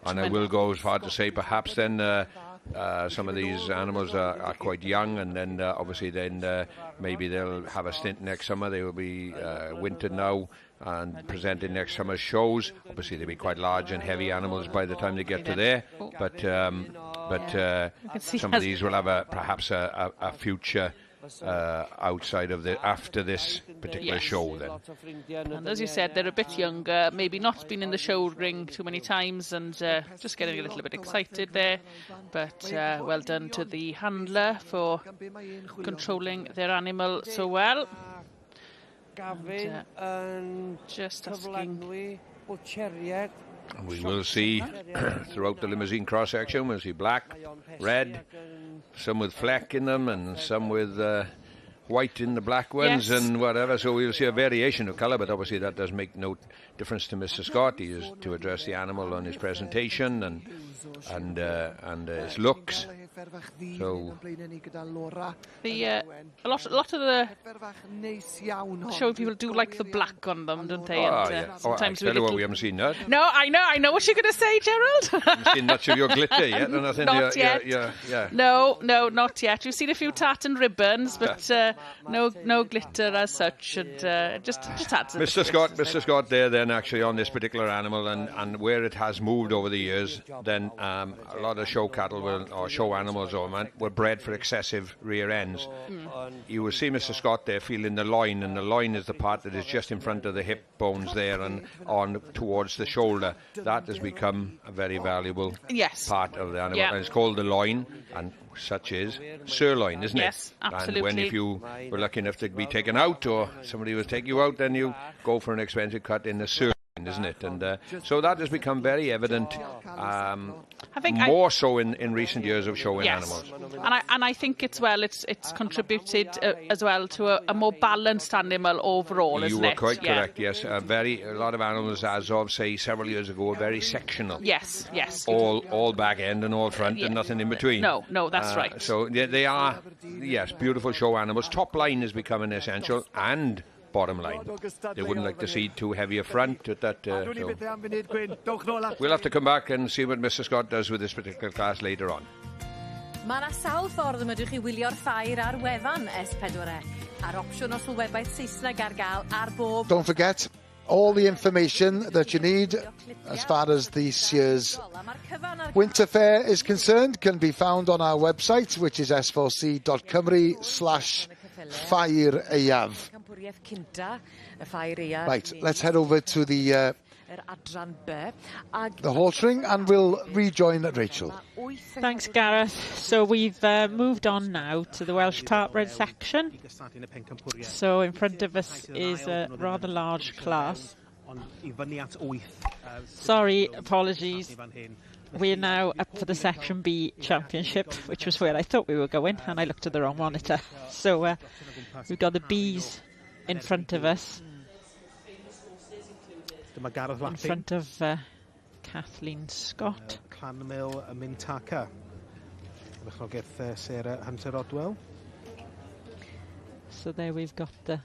And I will go as far to say perhaps then some of these animals are quite young, and then obviously then maybe they'll have a stint next summer. They will be wintered now and presented next summer's shows. Obviously they'll be quite large and heavy animals by the time they get to there, but some of these will have perhaps a future outside of after this particular show then. And as you said, they're a bit younger, maybe not been in the show ring too many times, and just getting a little bit excited there, but well done to the handler for controlling their animal so well. And just asking. And we will see throughout the limousine cross-section, we'll see black, red, some with fleck in them and some with white in the black ones and whatever. So we'll see a variation of colour, but obviously that does make no difference to Mr. Scott. He is to address the animal on his presentation and his looks. So a lot of the show people do like the black on them, don't they? Sometimes we haven't seen that. No, I know what you're going to say, Gerald. Haven't seen much of your glitter yet, or nothing. Not yet. No, not yet. We've seen a few tartan ribbons, but no glitter as such. And just adds Mr. Scott there then actually on this particular animal, and where it has moved over the years, then a lot of show cattle or show animals were bred for excessive rear ends. You will see Mr. Scott there feeling the loin, and the loin is the part that is just in front of the hip bones there and on towards the shoulder. That has become a very valuable part of the animal, and it's called the loin, and such is sirloin, isn't it? Yes, absolutely. And when if you were lucky enough to be taken out, or somebody would take you out, then you go for an expensive cut in the sirloin, isn't it? And so that has become very evident, more so in recent years of showing animals. And I think it's contributed as well to a more balanced animal overall, isn't it? You were quite correct, yes. A lot of animals, as of, say, several years ago, were very sectional. Yes. All back end and all front and nothing in between. No, that's right. So they are, beautiful show animals. Top line is becoming essential, and bottom line. They wouldn't like to see too heavy a front at that. So. We'll have to come back and see what Mr. Scott does with this particular class later on. Mae 'na sawl ffordd y medrwch chi wylio'r ffair ar wefan S4C, a'r opsiwn o sylwebaeth Saesneg ar gael ar bob. Don't forget, all the information that you need as far as this year's Winter Fair is concerned can be found on our website, which is s4c.cymru/Ffair Aeaf. Right, let's head over to the horse ring and we'll rejoin Rachel. Thanks, Gareth. So we've moved on now to the Welsh Tartbred section. So in front of us is a rather large class. Sorry, apologies. we're now up for the Section B Championship, which was where I thought we were going, and I looked at the wrong monitor. So we've got the Bs in front of us, in front of Kathleen Scott. Clanmil Mintaka. Rychnogaeth Sarah Hunter-Rodwell. So there we've got the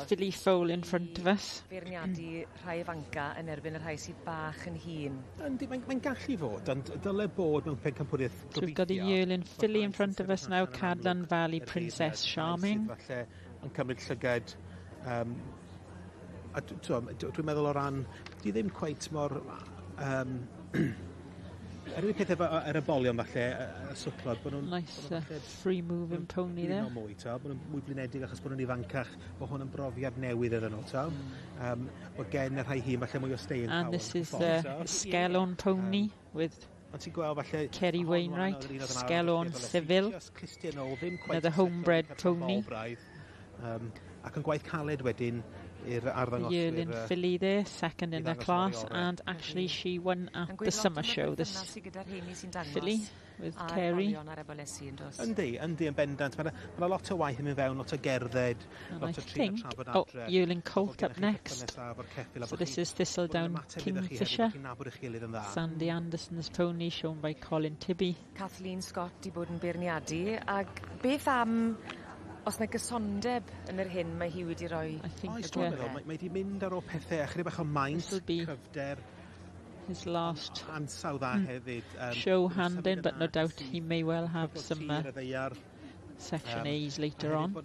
filly foal in front of us. Beirniadu rhai ifanca yn erbyn y rhai sydd bach yn hŷn. Mae'n gallu fod, ond dyle bod mewn pencampwriaeth So we've got the yearling filly in front of us now, Cadlan Valley Princess Charming. Falle yn cymryd llygad. A dwi'n meddwl o ran, di ddim cweit mor... Yr peth ar y bolion falle, y swclod, bod nhw'n... Nice free moving pony there. Mwy, bod nhw'n mwy blinedig achos bod nhw'n ifancach, bod hwn yn brofiad newydd iddyn nhw, Bod gen y rhai hun falle mwy o staying power. And this is the Skelon pony with Kerry Wainwright, Skelon Civil, another homebred pony. Ac yn gwaith caled wedyn, Yearling filly there, second in her class, and actually she won at the summer show, this filly with Kerry. Yndi, yn bendant. Mae lot o waith yn mynd fewn, lot o gerdded, lot o trin a trafod adre. Yearling Colt up next. So this is Thistledown Kingfisher. Sandy Anderson's pony, shown by Colin Tibby. Kathleen Scott di bod yn beirniadu, ac beth am... Os mae gysondeb yn yr hyn mae hi wedi rhoi... I think mae wedi mynd ar ôl pethau, chydig bach o maint, cyfder. His last hefyd, show hand-in, but no doubt he may well have some Section A's later on.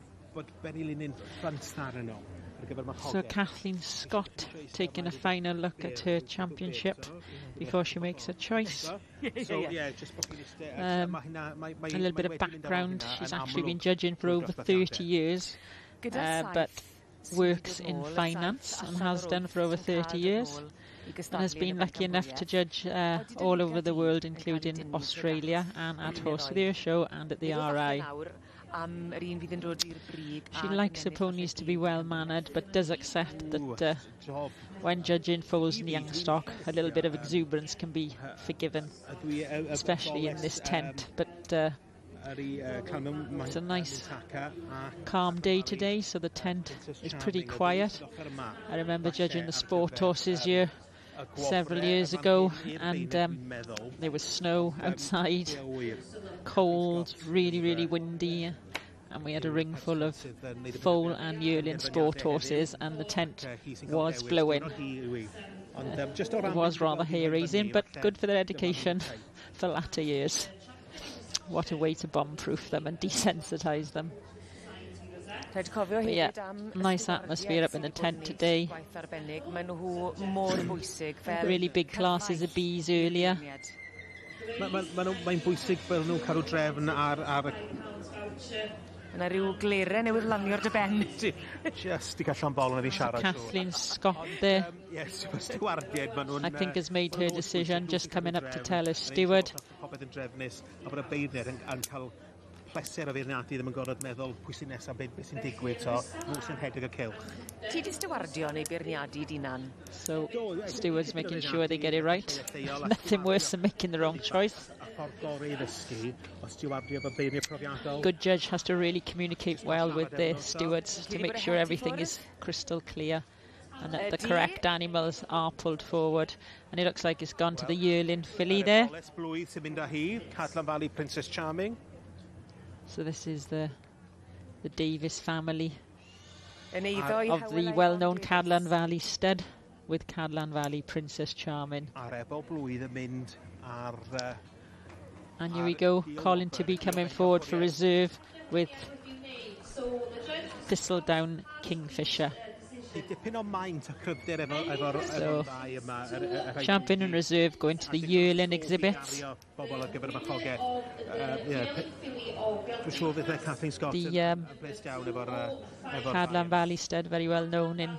So Kathleen Scott taking a final look at her championship before she makes her choice. A little bit of background, she's actually been judging for over 30 years, but works in finance and has done for over 30 years, and has been lucky enough to judge all over the world, including Australia, and at Horse with Ear Show and at the RI. She likes her ponies to be well-mannered, but does accept that when judging foals in young stock, a little bit of exuberance can be forgiven, especially in this tent. But it's a nice, calm day today, so the tent is pretty quiet. I remember judging the sport horses here several years ago, and there was snow outside, cold, really windy, and we had a ring full of foal and yearling sport horses, and the tent was blowing. It was rather hair-raising, but good for their education for latter years. What a way to bomb-proof them and desensitise them. But yeah, nice atmosphere up in the tent today. Really big classes of bees earlier. Mae'n bwysig fel nhw'n cadw drefn ar y... Yna rhyw glere newydd lanio'r dy ben. Just i gallan bol yn ei siarad. Kathleen Scott there, Yes, stwardiad, I think has made her decision, just coming up to tell her steward. Popeth yn drefnus, a bod y beirniad yn cael pleser o feirniadu, ddim yn gorfod meddwl pwy sy'n nesaf, beth sy'n digwydd, so nhw sy'n rhedeg y cylch. Ti di stewardio neu beirniadu dinan? So stewards making sure they get it right. Nothing worse than making the wrong choice. Good judge has to really communicate well with their stewards to make sure everything is crystal clear and that the correct animals are pulled forward. And it looks like it's gone to the yearling filly there. Cadlan Valley Princess Charming. So this is the Davis family of the well-known Cadlan Valley stud with Cadlan Valley Princess Charming. And here we go, Colin Tibby coming forward for reserve with Thistledown Kingfisher. So, champion and reserve going to the yearling exhibits. The Cadlan Valley stud, very well known in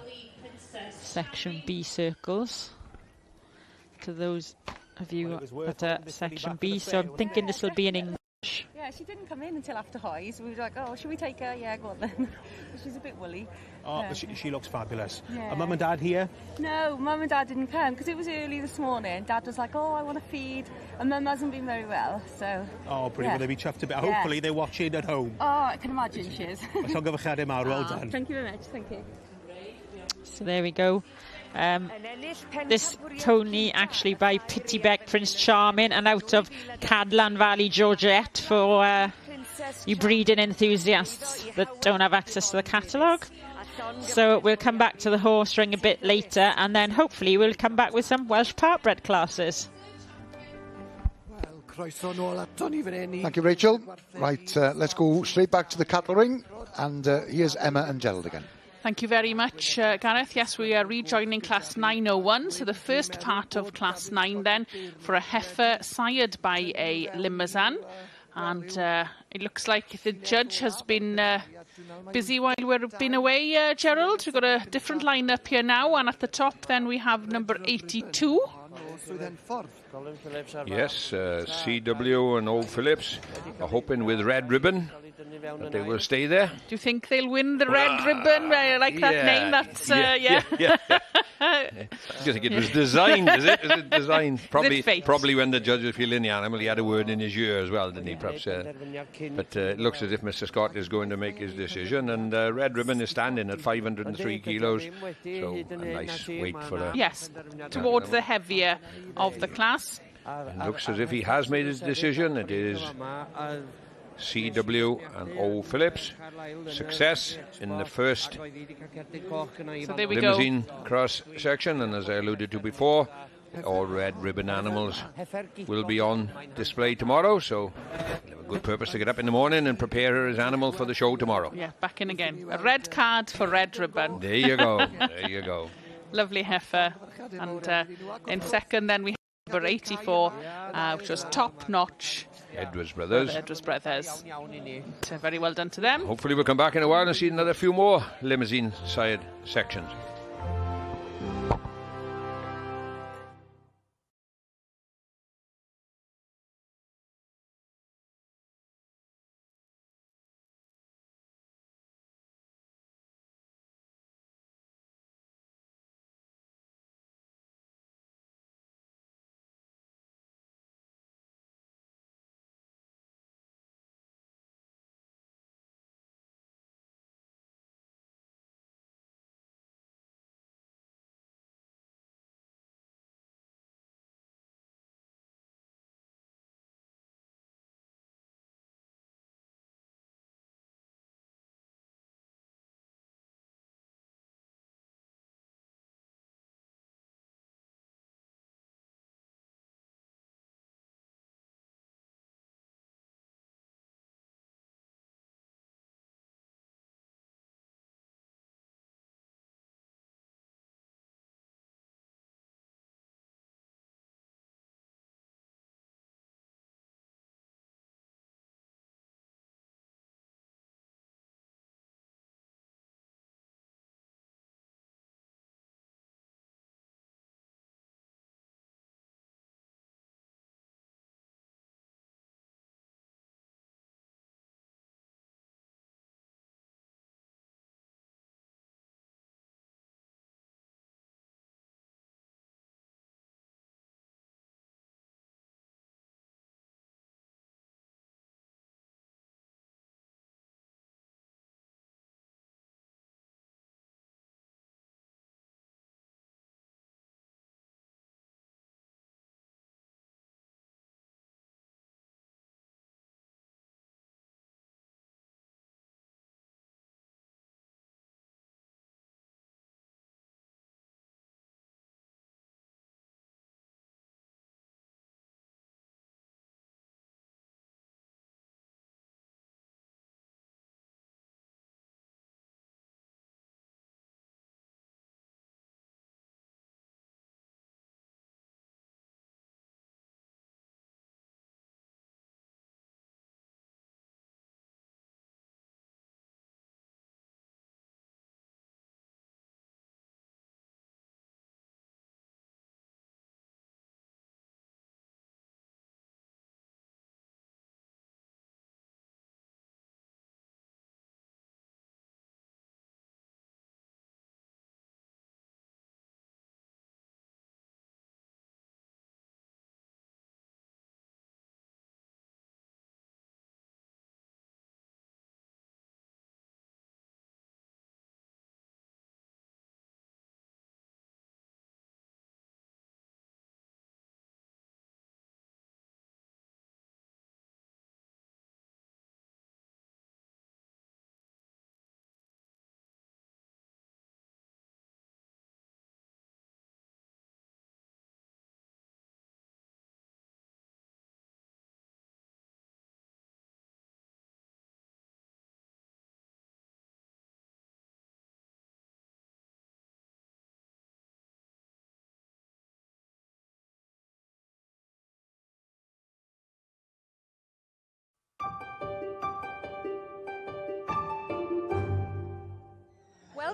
Section B circles. To those of you at Section B, so I'm thinking this will be in English. Yeah, she didn't come in until after highs. We were like, oh, should we take her? Yeah, go on then. she's a bit woolly. Oh, but she looks fabulous. Yeah. Are Mum and Dad here? No, Mum and Dad didn't come because it was early this morning. Dad was like, oh, I want to feed. And Mum hasn't been very well, so... Oh, brilliant. Will they be chuffed a bit? Yeah. Hopefully they're watching at home. Oh, I can imagine she is. Llongyfarchiadau mawr, well done. Thank you very much, thank you. So there we go. This pony actually by Pittybeck Prince Charming and out of Cadlan Valley, Georgette for you breeding enthusiasts that don't have access to the catalogue. So we'll come back to the horse ring a bit later and then hopefully we'll come back with some Welsh Partbred classes. Thank you, Rachel. Right, let's go straight back to the cattle ring and here's Emma and Gerald again. Thank you very much, Gareth. Yes, we are rejoining Class 901, so the first part of Class 9 then for a heifer sired by a Limousin. And it looks like the judge has been busy while we've been away, Gerald. We've got a different lineup here now, and at the top then we have number 82. Yes, CW and Old Phillips are hoping with Red Ribbon that they will stay there. Do you think they'll win the Red Ribbon? I like that name. That's, yeah. I think it was designed, is it? Is it designed? Probably when the judge was feeling the animal, he had a word in his ear as well, didn't he? Perhaps. But it looks as if Mr. Scott is going to make his decision, and Red Ribbon is standing at 503 kilos, so a nice weight for a... Yes, towards the heavier of the class. It looks as if he has made his decision. It is CW and O. Phillips. Success in the first so there we limousine go. cross section, and as I alluded to before, all Red Ribbon animals will be on display tomorrow, so he'll have a good purpose to get up in the morning and prepare his animal for the show tomorrow. Yeah, back in again. A red card for Red Ribbon. There you go. There you go. Lovely heifer. And in second then we have number 84, which was top notch. Edwards Brothers. Edwards Brothers. So very well done to them. Hopefully we'll come back in a while and see another few more limousine side sections.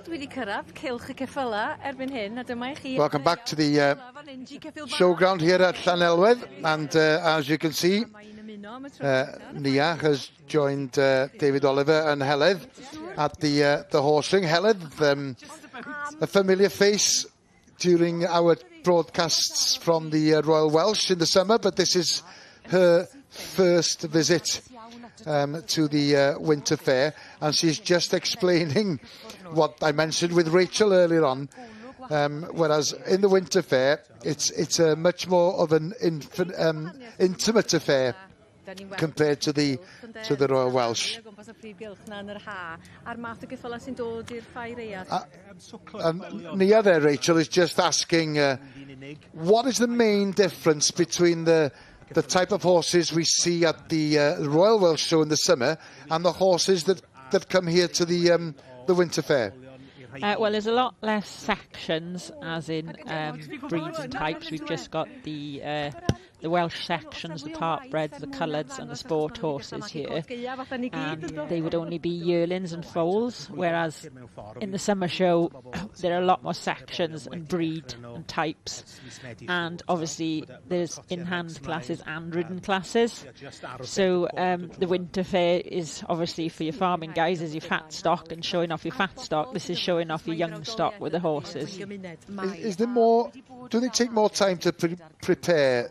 Wel, dwi wedi cyrraedd cylch y ceffyla erbyn hyn, a dyma I chi... Welcome back to the showground here at Llanelwedd, and as you can see, Nia has joined David Oliver and Heledd at the horse ring. Heledd, a familiar face during our broadcasts from the Royal Welsh in the summer, but this is her first visit to the Winter Fair, and she's just explaining what I mentioned with Rachel earlier on. Whereas in the Winter Fair, it's a much more of an intimate affair compared to the Royal Welsh. Nia there, Rachel, is just asking what is the main difference between the type of horses we see at the Royal Welsh Show in the summer and the horses that come here to the Winter Fair? Well, there's a lot less sections, as in breeds and types. We've just got the Welsh sections, the part breds, the coloureds and the sport horses here. And they would only be yearlings and foals, whereas in the summer show there are a lot more sections and breed and types. And obviously there's in-hand classes and ridden classes. So the Winter Fair is obviously for your farming guys, is your fat stock and showing off your fat stock. This is showing off your young stock with the horses. Is there more? Do they take more time to prepare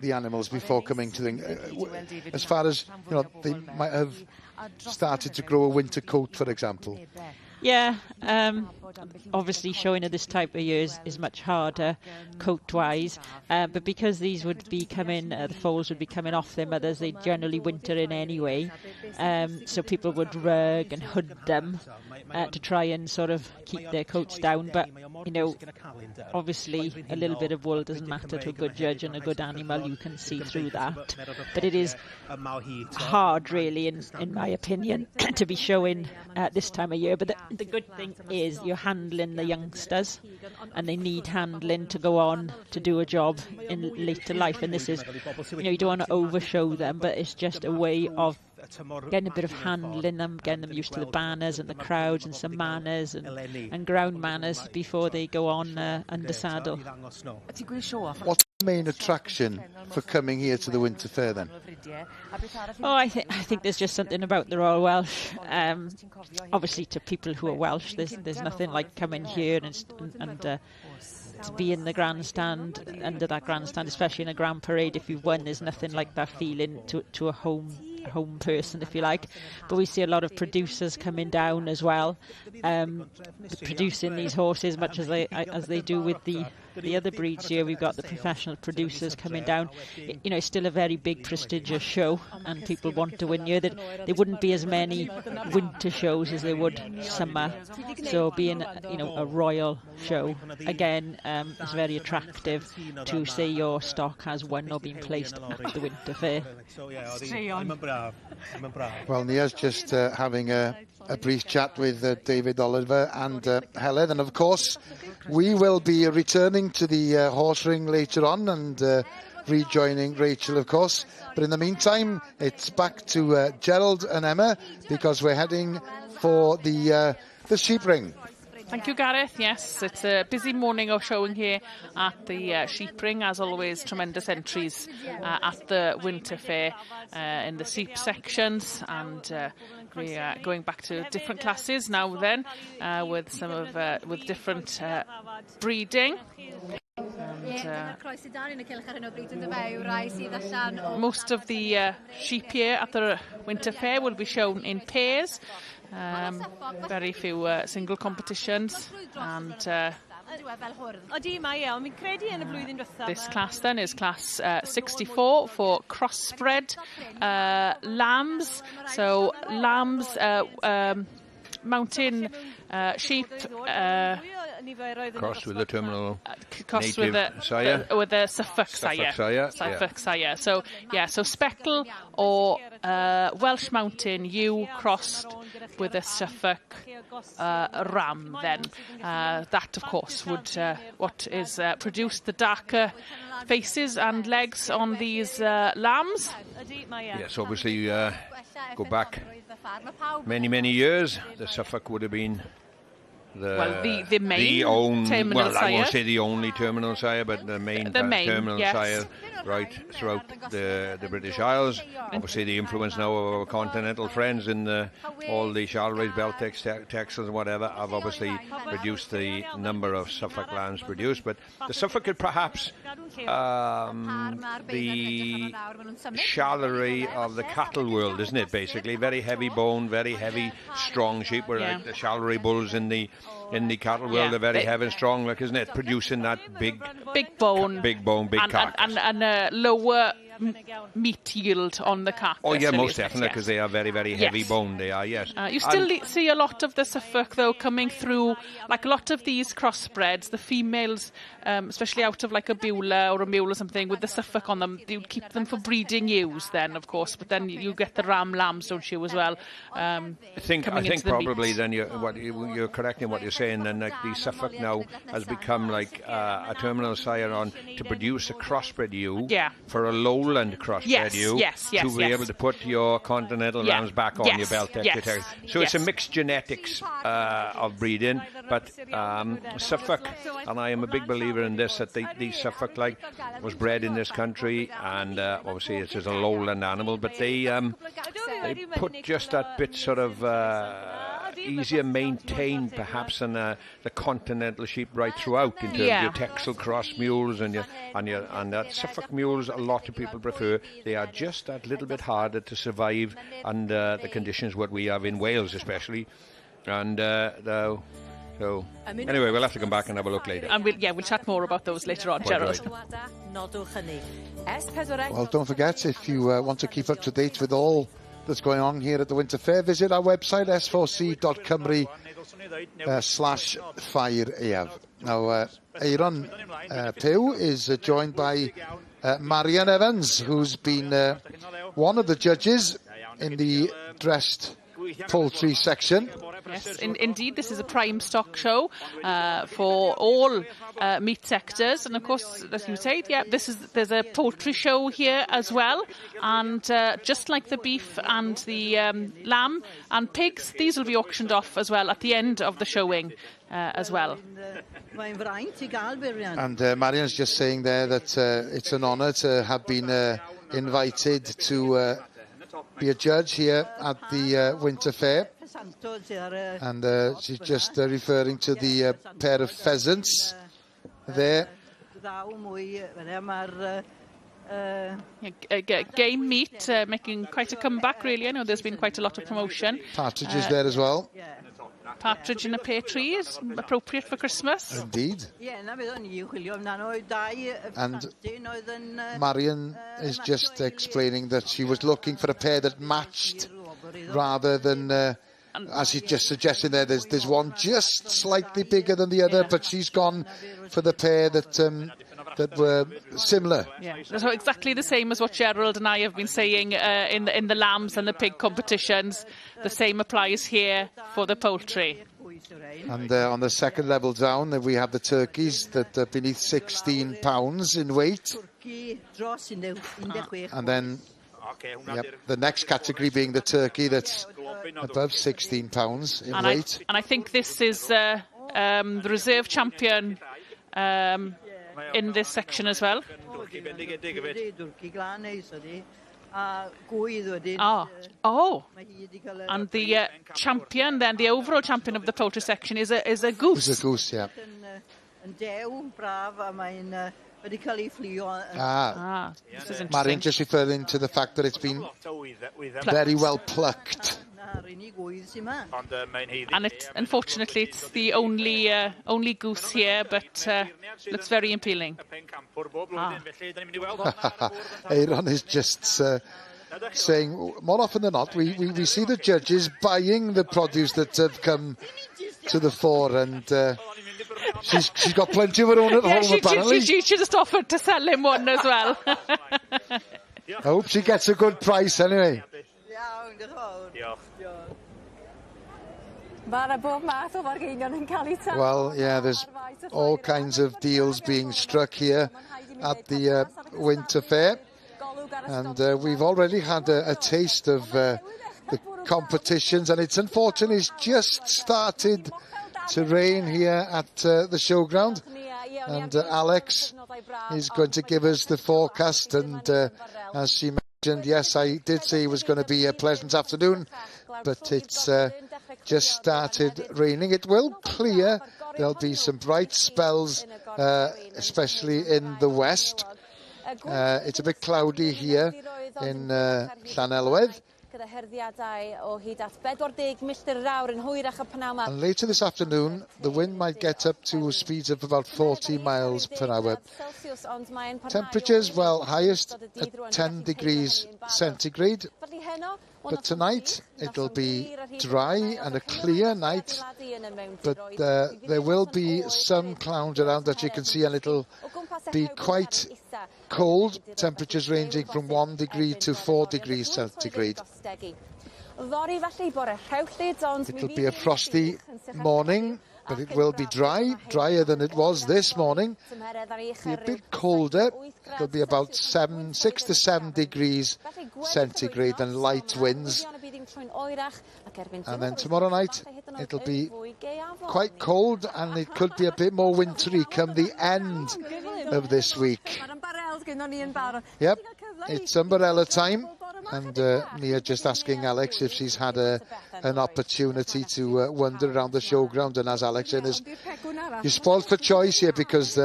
the animals before coming to the... as far as, you know, they might have started to grow a winter coat, for example? Yeah, obviously showing at this type of year is much harder coat-wise, but because these would be coming, the foals would be coming off their mothers, they generally winter in anyway, so people would rug and hood them to try and sort of keep their coats down. But, you know, obviously a little bit of wool doesn't matter to a good judge and a good animal, you can see through that. But it is hard, really, in my opinion, to be showing this time of year. But the good thing is you're handling the youngsters, and they need handling to go on to do a job in later life. And this is, you know, you don't want to overshow them, but it's just a way of getting a bit of handling them, getting them used to the banners and the crowds and some manners and ground manners before they go on under saddle. What's the main attraction for coming here to the Winter Fair then? Oh, I think there's just something about the Royal Welsh. Obviously, to people who are Welsh, there's nothing like coming here and to be in the grandstand, under that grandstand, especially in a grand parade. If you've won, there's nothing like that feeling to a home person, if you like. But we see a lot of producers coming down as well, producing these horses much as they do with the other breeds here. We've got the professional producers coming down. You know, it's still a very big, prestigious show, and people want to win here. There wouldn't be as many winter shows as there would summer. So being, you know, a royal show, again, is very attractive to say your stock has won or been placed at the Winter Fair. Well, Nia's just having a brief chat with David Oliver and Helen, and of course we will be returning to the horse ring later on and rejoining Rachel, of course. But in the meantime, it's back to Gerald and Emma, because we're heading for the sheep ring. Thank you, Gareth. Yes, it's a busy morning of showing here at the sheep ring. As always, tremendous entries at the Winter Fair in the sheep sections, and we are going back to different classes now then, with some of with different breeding. And, most of the sheep here at the Winter Fair will be shown in pairs. Very few single competitions, and this class then is class 64 for crossbred lambs. So lambs, mountain sheep, crossed with the terminal crossed native sire, with the Suffolk sire. So yeah, so Speckle or Welsh Mountain ewe crossed with a Suffolk ram. Then that, of course, would what is produced the darker faces and legs on these lambs. Yes, obviously go back many years. The Suffolk would have been the main terminal sire. I won't say the only terminal sire, but the main terminal sire right throughout the British Isles. Obviously, the influence now of our continental friends in all the Shalrays, Beltex, Texels, and whatever have obviously reduced the number of Suffolk lambs produced. But the Suffolk could perhaps the Shalray of the cattle world, isn't it? Basically, very heavy bone, very heavy, strong sheep. Where like the Shalray bulls in the cattle world are very heavy and strong, like, isn't it? Producing that big bone, big carcass. And lower meat yield on the carcass. Oh yeah, most definitely, because they are very, very heavy bone. They are, yes. You still see a lot of the Suffolk though coming through, like a lot of these crossbreds, the females, especially out of like a Beulah or a mule or something with the Suffolk on them, you keep them for breeding ewes then, of course, but then you get the ram lambs, don't you, as well? I think probably then you're correct in what you're saying. Then like the Suffolk now has become like a terminal sire on to produce a crossbred ewe for a lowland crossbred ewe to be able to put your continental lambs back on your belt. So it's a mixed genetics of breeding, but Suffolk, and I am a big believer in this, that the Suffolk was bred in this country, and obviously it's a lowland animal, but they put just that bit sort of easier maintained perhaps than the continental sheep right throughout in terms of your Texel cross mules and that Suffolk mules. A lot of people prefer. They are just that little bit harder to survive under the conditions what we have in Wales especially, and so anyway, we'll have to come back and have a look later. And we'll chat more about those later on, Gerald. Well, don't forget, if you want to keep up to date with all that's going on here at the Winter Fair, visit our website s4c.cymru/Ffair. Now, Aaron Pugh is joined by Marian Evans, who's been one of the judges in the dressed poultry section. Yes, indeed, this is a prime stock show for all meat sectors, and of course, as you said, there's a poultry show here as well, and just like the beef and the lamb and pigs, these will be auctioned off as well at the end of the showing as well. And Marian's just saying there that it's an honour to have been invited to be a judge here at the Winter Fair, and she's just referring to the pair of pheasants there. Game meat making quite a comeback, really. I know there's been quite a lot of promotion. Partridges there as well. Partridge in a pear tree is appropriate for Christmas. Indeed. And Marian is just explaining that she was looking for a pair that matched rather than, as she's just suggesting there, there's one just slightly bigger than the other, but she's gone for the pair that were similar. Yeah, so exactly the same as what Gerald and I have been saying in the lambs and the pig competitions. The same applies here for the poultry. And on the second level down, we have the turkeys that are beneath 16 pounds in weight. And then the next category being the turkey that's above 16 pounds in weight. And I think this is the reserve champion in this section as well. And the champion, then the overall champion of the poultry section is a goose. It's a goose, yeah. This is interesting. Marian just referring to the fact that it's been very well plucked. And unfortunately, it's the only goose here, but looks very appealing. Aaron is just saying, more often than not, we see the judges buying the produce that have come to the fore, and she's got plenty of her own at home, apparently. She just offered to sell him one as well. I hope she gets a good price anyway. Well, yeah, there's all kinds of deals being struck here at the Winter Fair, and we've already had a taste of the competitions, and it's unfortunate it's just started terrain here at the showground. And Alex is going to give us the forecast. And as she mentioned, yes, I did say it was going to be a pleasant afternoon, but it's just started raining. It will clear. There'll be some bright spells, especially in the west. It's a bit cloudy here in Llanelwedd. And later this afternoon, the wind might get up to speeds of about 40 miles per hour. Temperatures, well, highest at 10 degrees centigrade. But tonight, it'll be dry and a clear night. But there will be some clouds around that you can see, and it'll be quite cold, temperatures ranging from 1 degree to 4 degrees centigrade. It'll be a frosty morning, but it will be dry, drier than it was this morning. It'll be a bit colder. It'll be about 6 to 7 degrees centigrade and light winds. And then tomorrow night, it'll be quite cold, and it could be a bit more wintry come the end of this week. Yep, it's umbrella time. And Mia just asking Alex if she's had an opportunity to wander around the showground. And as Alex said, you're spoiled for choice here because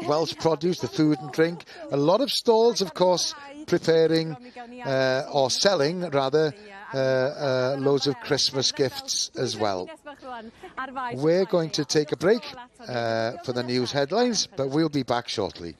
Welsh produce, the food and drink. A lot of stalls, of course, preparing or selling, rather, loads of Christmas gifts as well. We're going to take a break for the news headlines, but we'll be back shortly.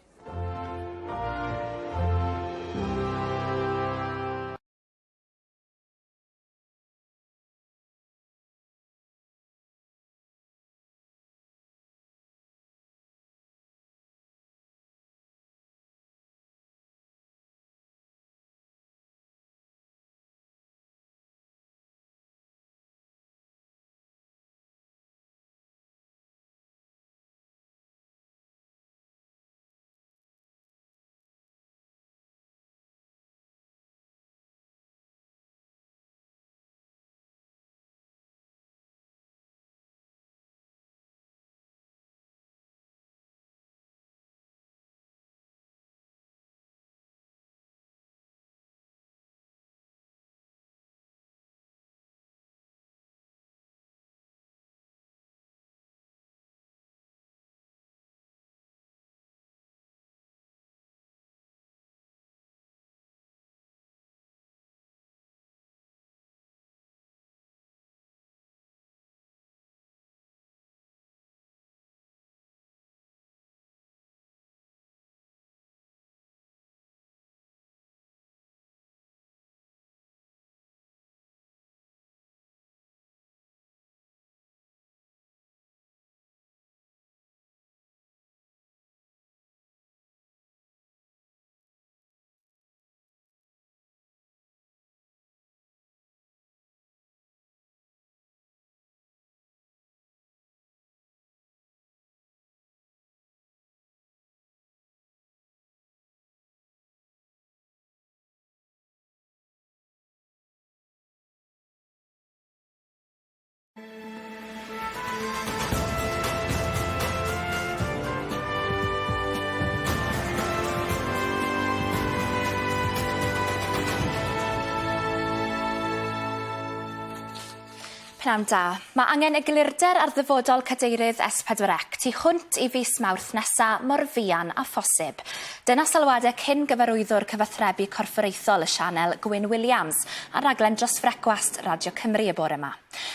Pnawn da. Mae angen eglurder ar ddyfodol cadeirydd S4C tu hwnt i fis Mawrth nesa mor fuan a phosib. Dyna sylwadau cyn gyfarwyddwr cyfathrebu corfforaethol y sianel Gwylio a raglen dros frecwast Radio Cymru y bore yma.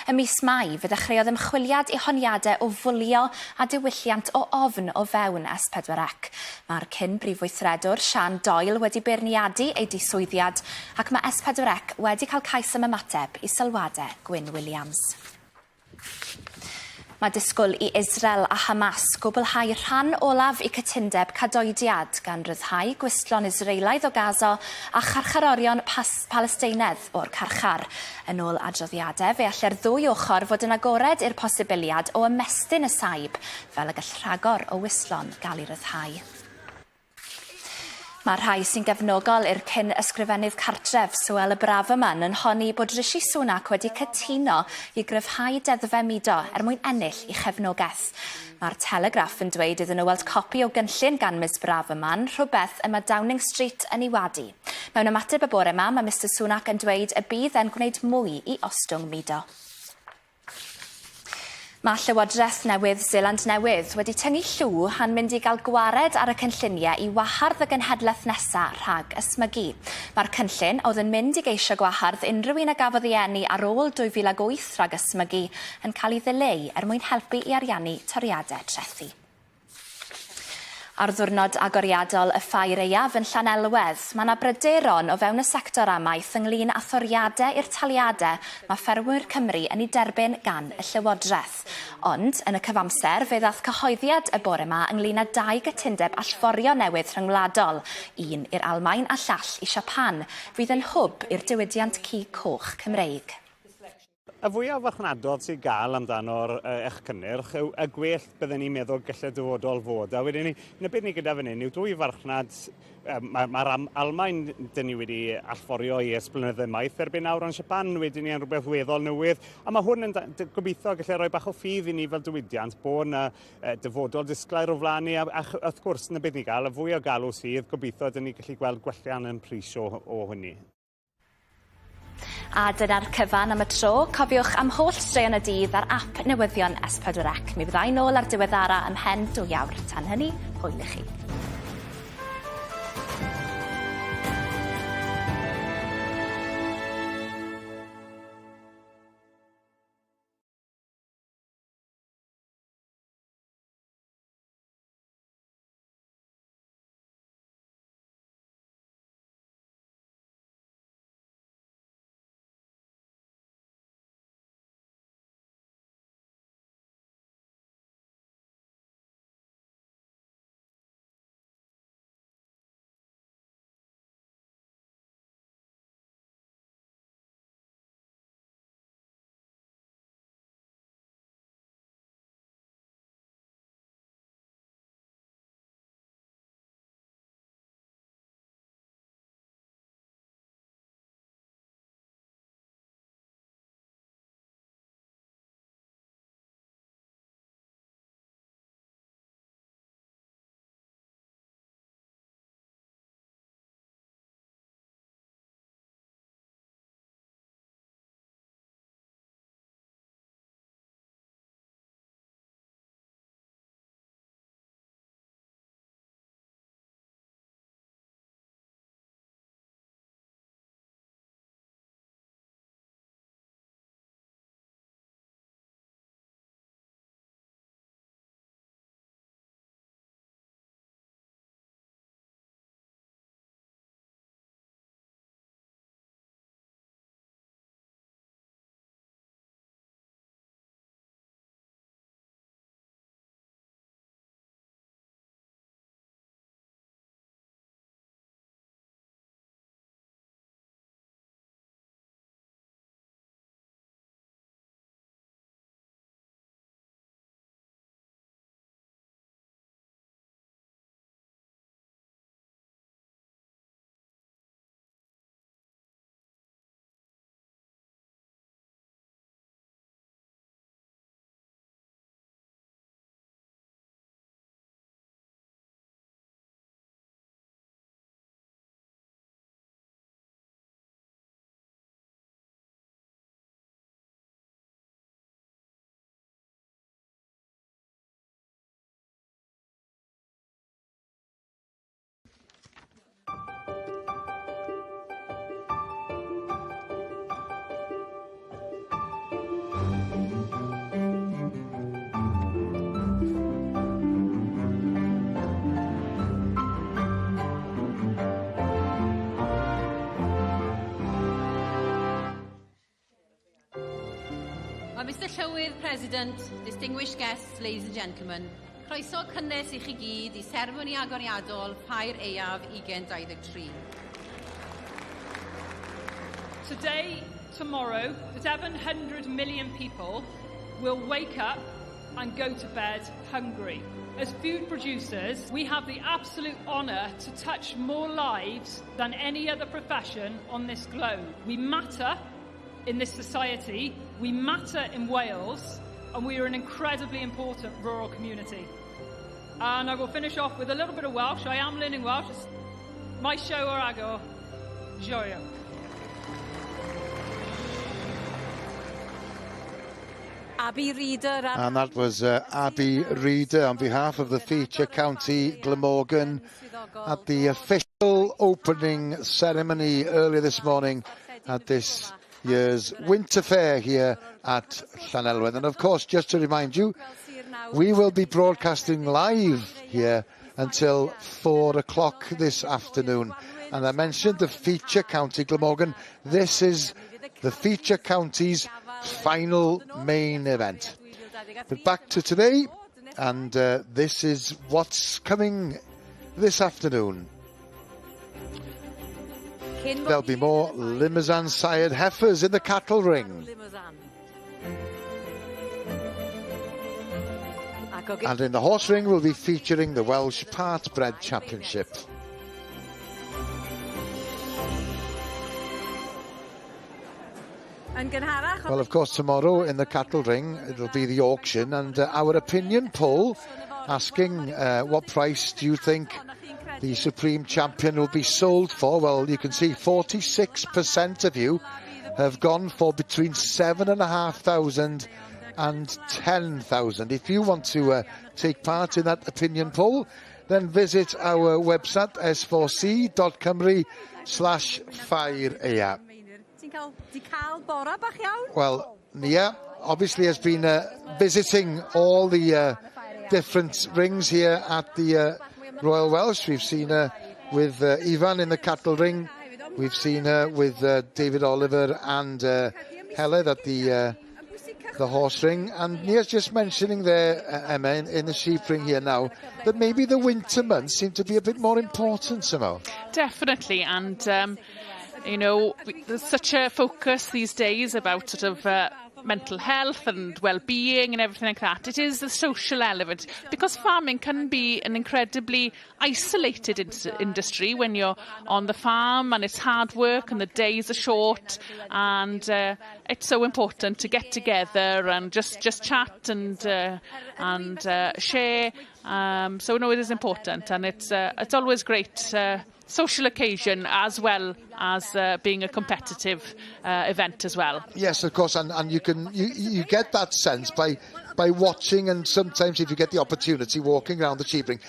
Y mis Mai fe dechreuodd ymchwiliad i honiadau o fwlio a diwylliant o ofn o fewn S4C. Mae'r cyn brifweithredwr Sian Doyle wedi beirniadu ei diswyddiad ac mae S4C wedi cael cais am ymateb i sylwadau Gwylio. Mae disgwyl i Israel a Hamas gwblhau rhan olaf i cytundeb cadoediad gan ryddhau gwistlon Israelaidd o Gaza a charcharorion Palesteinaidd o'r carchar. Yn ôl adroddiadau, fe allai'r ddwy ochr fod yn agored i'r posibiliad o ymestyn y saib fel y gall rhagor o wistlon gael ei ryddhau. Mae rhai sy'n gefnogol i'r cyn ysgrifennydd cartref Sylwebaeth yn honni bod Rishi Sunak wedi cytuno i gryfhau deddfe mudo mwyn ennill i chefnogaeth. Mae'r Telegraph yn dweud iddyn nhw weld copi o gynllun gan Ms Braverman, rhywbeth yma Downing Street yn ei wadu. Mewn ymateb y bore yma, mae Mr Sunak yn dweud y bydd e'n gwneud mwy i ostwng mudo. Mae Llywodraeth Newydd Seland Newydd wedi tyngu llw han mynd i gael gwared ar y cynlluniau i wahardd y genhedlaeth nesaf rhag ysmygu. Mae'r cynllun oedd yn mynd i geisio gwahardd unrhyw un a gafodd ei eni ar ôl 2008 rhag ysmygu yn cael ei ddileu mwyn helpu i ariannu toriadau trethu. Ar ddiwrnod agoriadol y Ffair Aeaf yn Llanelwedd, mae yna bryderon o fewn y sector amaeth ynglŷn â thoriadau i'r taliadau mae ffermwyr Cymru yn ei derbyn gan y Llywodraeth. Ond, yn y cyfamser, fe ddaeth cyhoeddiad y bore yma ynglŷn â 2 gytundeb allforio newydd rhyngwladol, un i'r Almaen a llall i Japan, fydd yn hwb i'r diwydiant cig coch Cymreig. Y fwyaf farchnadodd sy'n gael amdano'r eich cynnyrch yw y gwell byddwn ni'n meddwl gallai dyfodol fod. A wedyn ni, y beth ni gyda fan hyn yw 2 farchnad, mae'r Almaen dyn ni wedi allforio i esblynydde maith erbyn nawr, ond Japan wedyn ni yn rhywbeth weddol newydd. A mae hwn yn gobeithio gallai rhoi bach o ffydd i ni fel diwydiant bod yna dyfodol disglair o flaen ni. A wrth gwrs, yna beth ni gael, y fwy o galw sydd, gobeithio dyn ni gallu gweld gwellian yn pris o hynny. A dyna'r cyfan am y tro. Cofiwch am holl straeon y dydd ar ap newyddion S4C. Mi fyddai nôl ar diweddara ym mhen 2 awr. Tan hynny, hwyl i chi. Mr Llywydd President, distinguished guests, ladies and gentlemen, croeso cynnes i chi gyd i sermoni agoriadol Ffair Aeaf 2023. Today, tomorrow, 700 million people will wake up and go to bed hungry. As food producers, we have the absolute honour to touch more lives than any other profession on this globe. We matter in this society, we matter in Wales, and we are an incredibly important rural community. And I will finish off with a little bit of Welsh. I am learning Welsh. It's my show or ago. Joio. Abby Reader. And that was Abby Reader on behalf of the feature County Glamorgan at the official opening ceremony earlier this morning at this year's Winter Fair here at Llanelwedd. And of course, just to remind you, we will be broadcasting live here until 4 o'clock this afternoon. And I mentioned the feature County Glamorgan. This is the feature county's final main event. But back to today, and this is what's coming this afternoon. There'll be more Limousin-sired heifers in the cattle ring. And in the horse ring, we'll be featuring the Welsh Part-Bred Championship. Well, of course, tomorrow in the cattle ring, it'll be the auction, and our opinion poll asking what price do you think the Supreme Champion will be sold for. Well, you can see 46% of you have gone for between 7,500 and 10,000. If you want to take part in that opinion poll, then visit our website s4c.cymru/Ffair. Well, Nia obviously has been visiting all the different rings here at the Royal Welsh. We've seen her with Ivan in the cattle ring. We've seen her with David Oliver and Helen at the horse ring. And Nia's just mentioning there, Emma, in the sheep ring here now, that maybe the winter months seem to be a bit more important somehow. Definitely, and you know, there's such a focus these days about sort of mental health and well-being and everything like that. It is the social element, because farming can be an incredibly isolated industry when you're on the farm, and it's hard work and the days are short, and it's so important to get together and just chat and share. So no, it is important, and it's always great. Social occasion as well as being a competitive event as well. Yes, of course, and you get that sense by watching, and sometimes if you get the opportunity walking around the sheep ring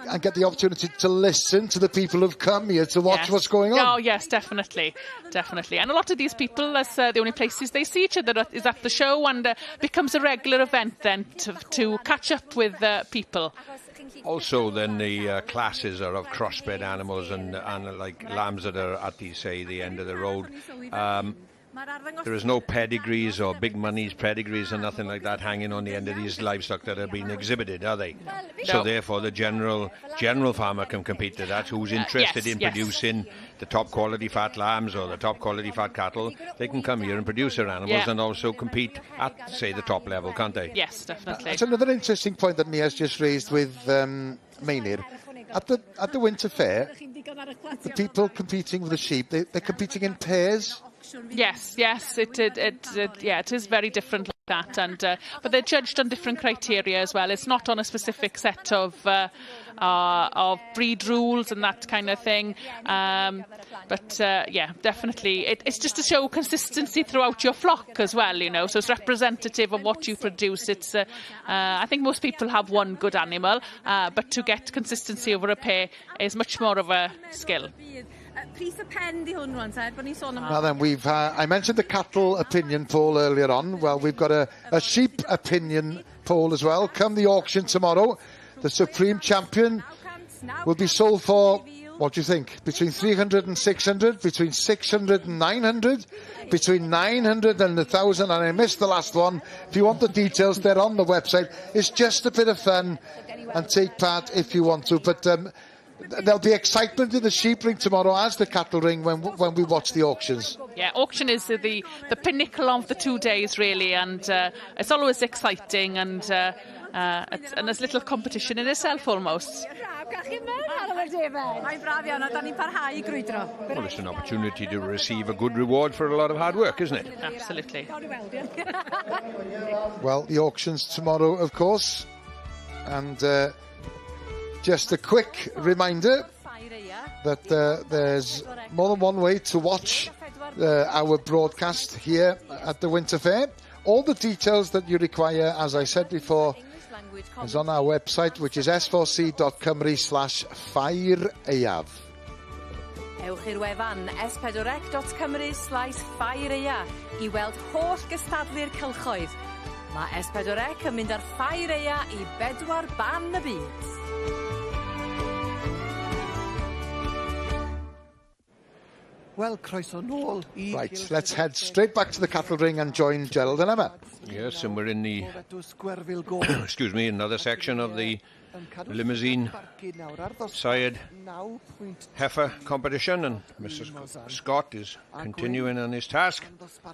and get the opportunity to listen to the people who've come here to watch what's going on. Oh yes, definitely. And a lot of these people, that's the only places they see each other is at the show, and becomes a regular event then to catch up with people. Also, then the classes are of crossbred animals and like lambs that are at the end of the road. There is no pedigrees or big money's pedigrees and nothing like that hanging on the end of these livestock that are being exhibited, are they? No. So therefore the general farmer can compete to that, who's interested in producing the top quality fat lambs or the top quality fat cattle. They can come here and produce their animals and also compete at, say, the top level, can't they? Yes, definitely. That's another interesting point that Nia's just raised with Maynir. At the Winter Fair, the people competing with the sheep, they're competing in pairs. Yes, it is very different like that, and but they're judged on different criteria as well. It's not on a specific set of breed rules and that kind of thing. But definitely, it's just to show consistency throughout your flock as well, you know. So it's representative of what you produce. It's I think most people have one good animal, but to get consistency over a pair is much more of a skill. Now then, I mentioned the cattle opinion poll earlier on. Well, we've got a sheep opinion poll as well. Come the auction tomorrow, the Supreme Champion will be sold for, what do you think, between 300 and 600, between 600 and 900, between 900 and 1,000, and I missed the last one. If you want the details, they're on the website. It's just a bit of fun, and take part if you want to. But there'll be excitement in the sheep ring tomorrow as the cattle ring when we watch the auctions. Yeah, auction is the pinnacle of the 2 days, really, and it's always exciting, and And there's little competition in itself almost. Mae'n braf iawn, a da ni'n parhau I grwydro. Well, it's an opportunity to receive a good reward for a lot of hard work, isn't it? Absolutely. Well, the auction's tomorrow, of course. And just a quick reminder that there's more than one way to watch our broadcast here at the Winter Fair. All the details that you require, as I said before, is on our website, which is s4c.cymru/Ffair Aeaf. Ewch i'r wefan s4c.cymru/Ffair Aeaf I weld holl gystadlu'r cylchoedd. Mae S4C yn mynd ar Ffair Aeaf I 4 ban y byd. Well, croeso nôl I... Right, let's head straight back to the cattle ring and join Gerald and Emma. Yes, and we're in the, excuse me, another section of the limousine side heifer competition, and Mr. Scott is continuing on his task.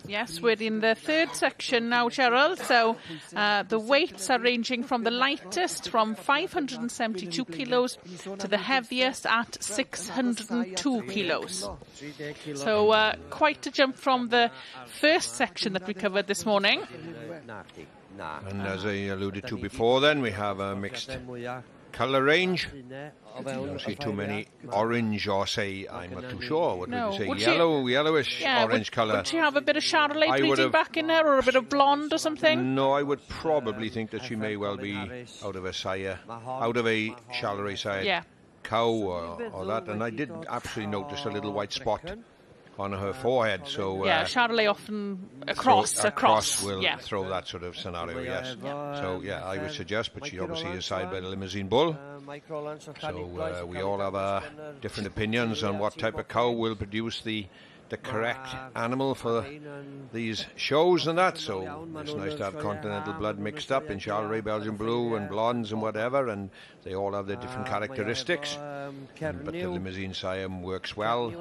Yes, we're in the third section now, Gerald. So the weights are ranging from the lightest, from 572 kilos, to the heaviest at 602 kilos. So quite a jump from the first section that we covered this morning. And as I alluded to before then, we have a mixed colour range. I don't see too many orange, or say, I'm not too sure, what would you say, yellowish orange colour. Would she have a bit of Charolais breeding back in there, or a bit of blonde or something? No, I would probably think that she may well be out of a Charolais sire cow or that. And I did actually notice a little white spot on her forehead, so Charolais often across will throw that sort of scenario. Yes, so I would suggest, but she obviously is side by the limousine bull, so we all have different opinions on what type of cow will produce the correct animal for these shows and that. So it's nice to have continental blood mixed up in Charolais, Belgian blue and blondes and whatever, and they all have their different characteristics. But the limousine Siam works well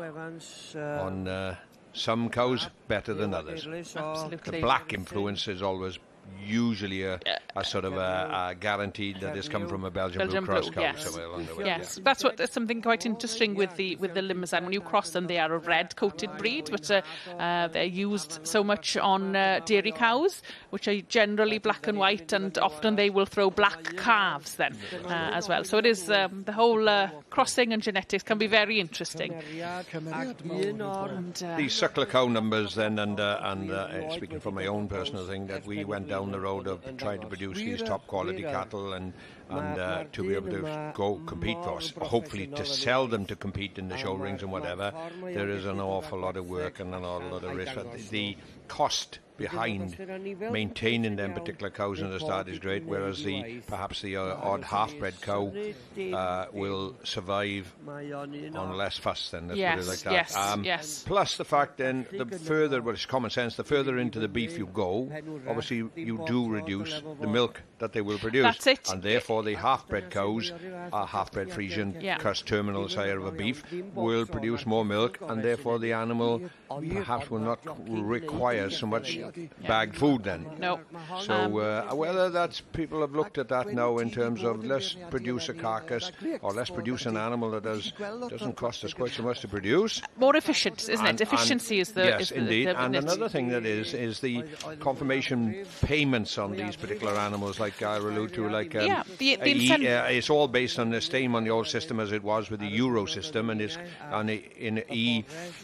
on some cows better than others. Absolutely. The black influence is always usually a sort of a guarantee that it's come from a Belgian blue cross cow. Yes, yes. That's something quite interesting with the Limousin. When you cross them, they are a red-coated breed, which they're used so much on dairy cows, which are generally black and white, and often they will throw black calves then as well. So it is the whole crossing and genetics can be very interesting. These suckler cow numbers then, and speaking from my own personal thing, that we went down the road of trying to produce these top quality cattle and to be able to go compete for us, hopefully to sell them to compete in the show rings and whatever. There is an awful lot of work and an awful lot of risk. The cost behind maintaining them particular cows in the start is great, whereas perhaps the odd half-bred cow will survive on less fuss than, let's put it like that. Yes. Plus the fact then, the further, well, it's common sense, the further into the beef you go, obviously you do reduce the milk that they will produce. That's it. And therefore the half-bred cows, half-bred Frisian cuss terminal sire of a beef, will produce more milk, and therefore the animal perhaps will not require so much bagged food then. No. So whether that's, people have looked at that now in terms of let's produce a carcass, or let's produce an animal that doesn't cost us quite so much to produce. More efficient, isn't it? Efficiency is the... Yes, indeed. And another thing that is the confirmation payments on these particular animals, like I allude to, like it's all based on the same on the old system as it was with the Euro system, and it's in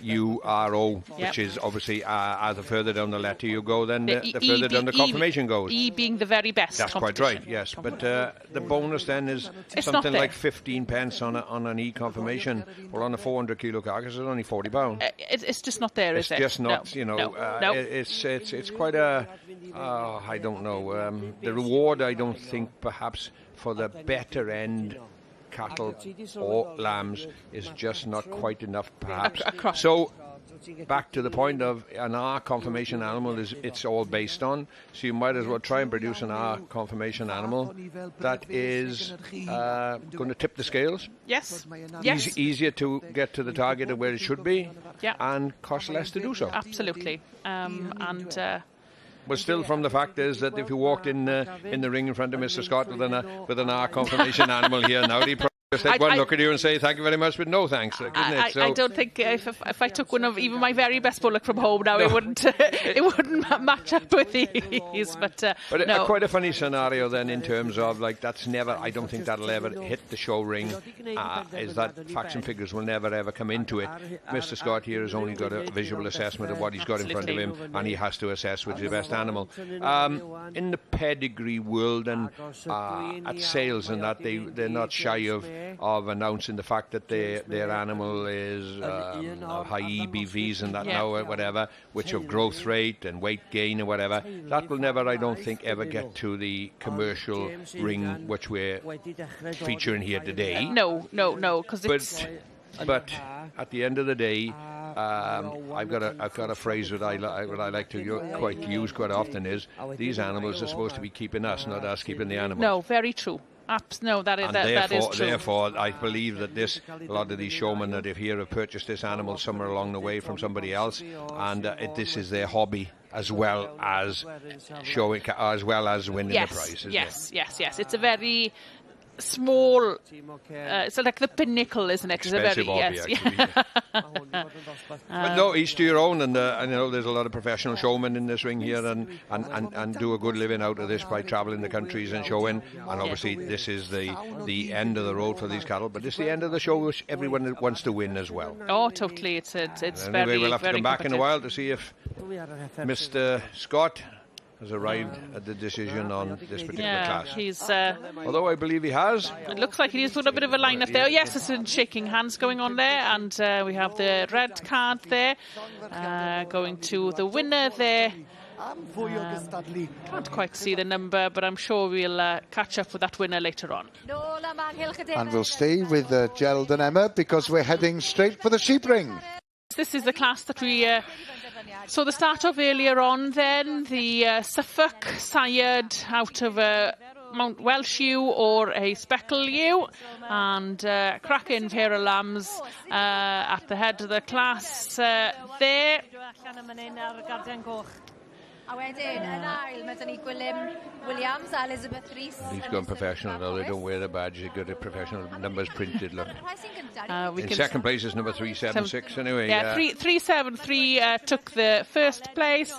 EURO, which is obviously the further down the letter you go, then the further down the confirmation goes. E being the very best. That's quite right, yes. But the bonus then is something like 15 pence on an E confirmation. Well, on a 400 kilo carcass, it's only £40. It's just not there, is it? It's just not, No. It's quite a, I don't know, the reward, I don't think, perhaps, for the better end cattle or lambs is just not quite enough, perhaps. So, back to the point of an R confirmation animal it's all based on, so you might as well try and produce an R confirmation animal that is going to tip the scales. Yes. Easier to get to the target of where it should be, and cost less to do so. Absolutely. but still, from the fact is that if you walked in the ring in front of Mr. Scott with an R confirmation animal here now, he'd probably just take one look at you and say thank you very much, but no thanks. Like, isn't it? So, I don't think if I took one of even my very best bullock from home now, it wouldn't match up with these. But no. Quite a funny scenario then in terms of like I don't think that'll ever hit the show ring. Is that facts and figures will never ever come into it. Mr. Scott here has only got a visual assessment of what he's got in front of him, and he has to assess which is the best animal. In the pedigree world and at sales and that they're not shy of announcing the fact that their animal is of high EBVs and that now or whatever, which of growth rate and weight gain or whatever. That will never, I don't think, ever get to the commercial ring which we're featuring here today. No, because it's... But at the end of the day, I've got a phrase that I like to use quite often is these animals are supposed to be keeping us, not us keeping the animals. No, very true. No, that is true. Therefore, I believe that a lot of these showmen that have purchased this animal somewhere along the way from somebody else, and this is their hobby as well as showing, as well as winning the prize. Yes. It's a very small, it's like the pinnacle, isn't it? Expensive hobby, but no, each to your own, and I know there's a lot of professional showmen in this ring here and do a good living out of this by travelling the countries and showing, and obviously this is the end of the road for these cattle, but it's the end of the show which everyone wants to win as well. Oh, totally, it's anyway, very, we'll have to come back in a while to see if Mr. Scott has arrived at the decision on this particular class. He's... although I believe he has. It looks like he's put a bit of a line up there. Yes, there's some shaking hands going on there, and we have the red card there, going to the winner there. Can't quite see the number, but I'm sure we'll catch up with that winner later on. And we'll stay with Gerald and Emma because we're heading straight for the sheep ring. This is the class that we saw the start of earlier on then, the Suffolk sired out of a Mount Welsh ewe or a Speckled ewe, and cracking pair of lambs at the head of the class there. A wedyn, yn ail, mae dyn ni Williams a Elizabeth Rees. He's gone professional now, they don't wear the badge, they've got the professional numbers printed, look. In second place is number 376 anyway. Yeah, 373 took the first place,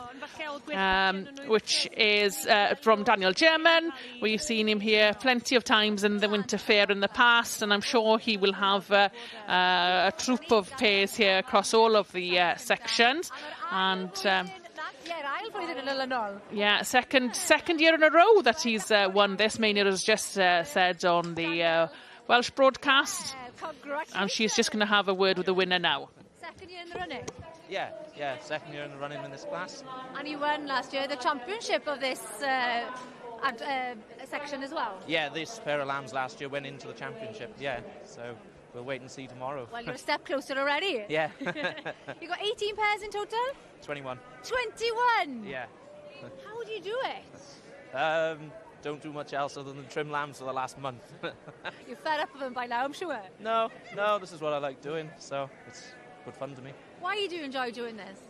which is from Daniel German. We've seen him here plenty of times in the Winter Fair in the past, and I'm sure he will have a troop of pairs here across all of the sections. And... yeah, second year in a row that he's won this. Maynard has just said on the Welsh broadcast, and she's just going to have a word with the winner now. Second year in the running? Yeah, second year in the running in this class. And you won last year the championship of this section as well? Yeah, this pair of lambs last year went into the championship, so we'll wait and see tomorrow. Well, you're a step closer already. Yeah. You got 18 pairs in total? 21. 21? Yeah. How do you do it? Don't do much else other than trim lambs for the last month. You're fed up with them by now, I'm sure. No, this is what I like doing, so it's good fun to me. Why do you enjoy doing this?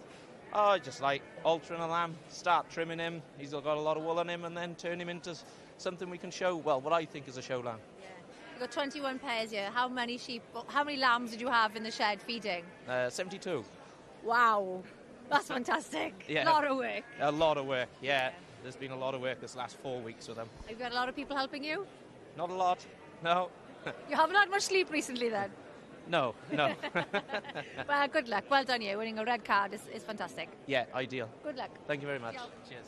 Oh, I just like altering a lamb, start trimming him, he's got a lot of wool on him, and then turn him into something we can show, well, what I think is a show lamb. You've got 21 pairs here. How many lambs did you have in the shed feeding? 72. Wow. That's fantastic. Yeah. A lot of work. A lot of work, yeah. There's been a lot of work this last 4 weeks with them. Have you got a lot of people helping you? Not a lot, no. You haven't had much sleep recently then? No. Well, good luck. Well done you. Winning a red card is fantastic. Yeah, ideal. Good luck. Thank you very much. Cheers.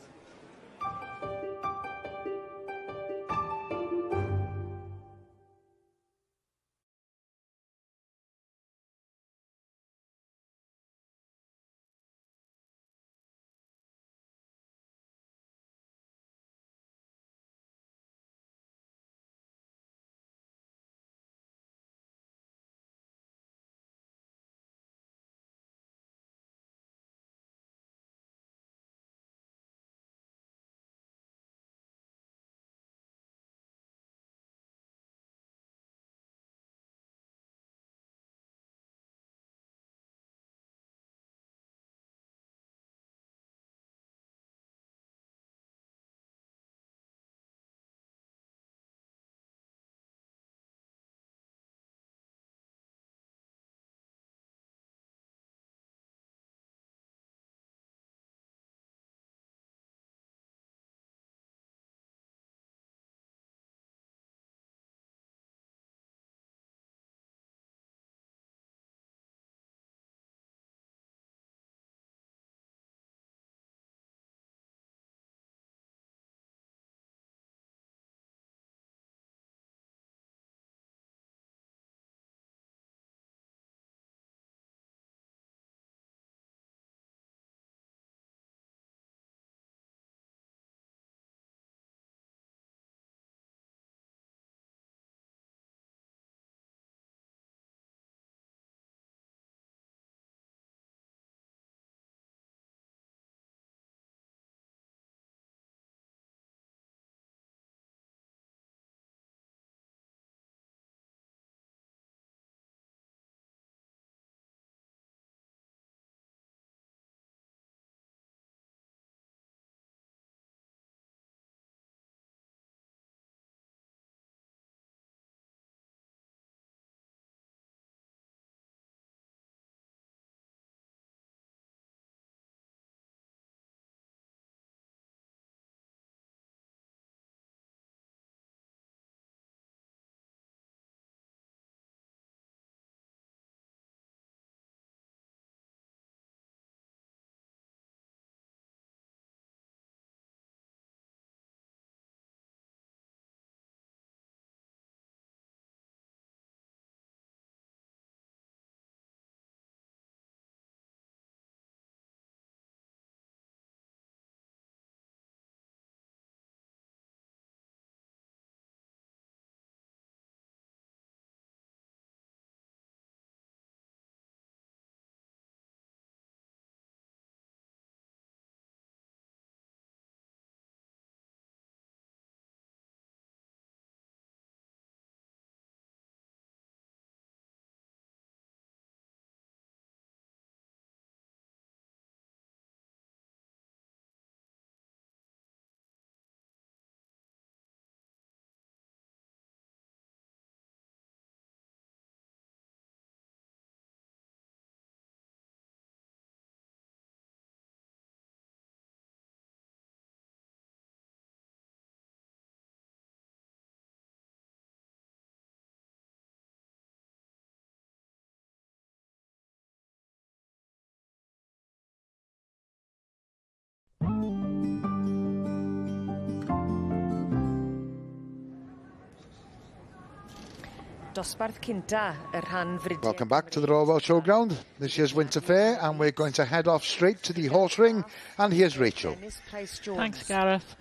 Dosbarth cynta, y rhan fridiau. Welcome back to the Royal Welsh Showground, this year's Winter Fair, and we're going to head off straight to the horse ring, and here's Rachel. Thanks, Gareth.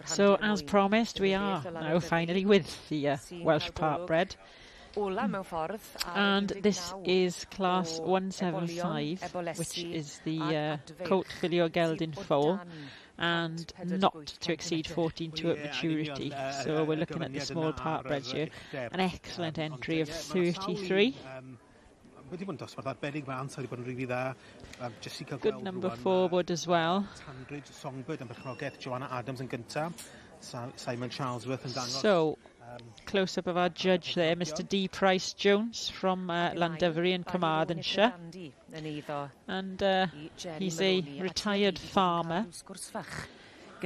So, as promised, we are now finally with the Welsh Partbred. And this is class 175, which is the colt Gwylio gelding foal, and not to exceed 14.2 at maturity. So we're looking at the small partbreds here. An excellent entry of 33. Good number forward as well. So, close-up of our judge there, Mr D. Price Jones from Llandyfri in Carmarthenshire. And he's a retired farmer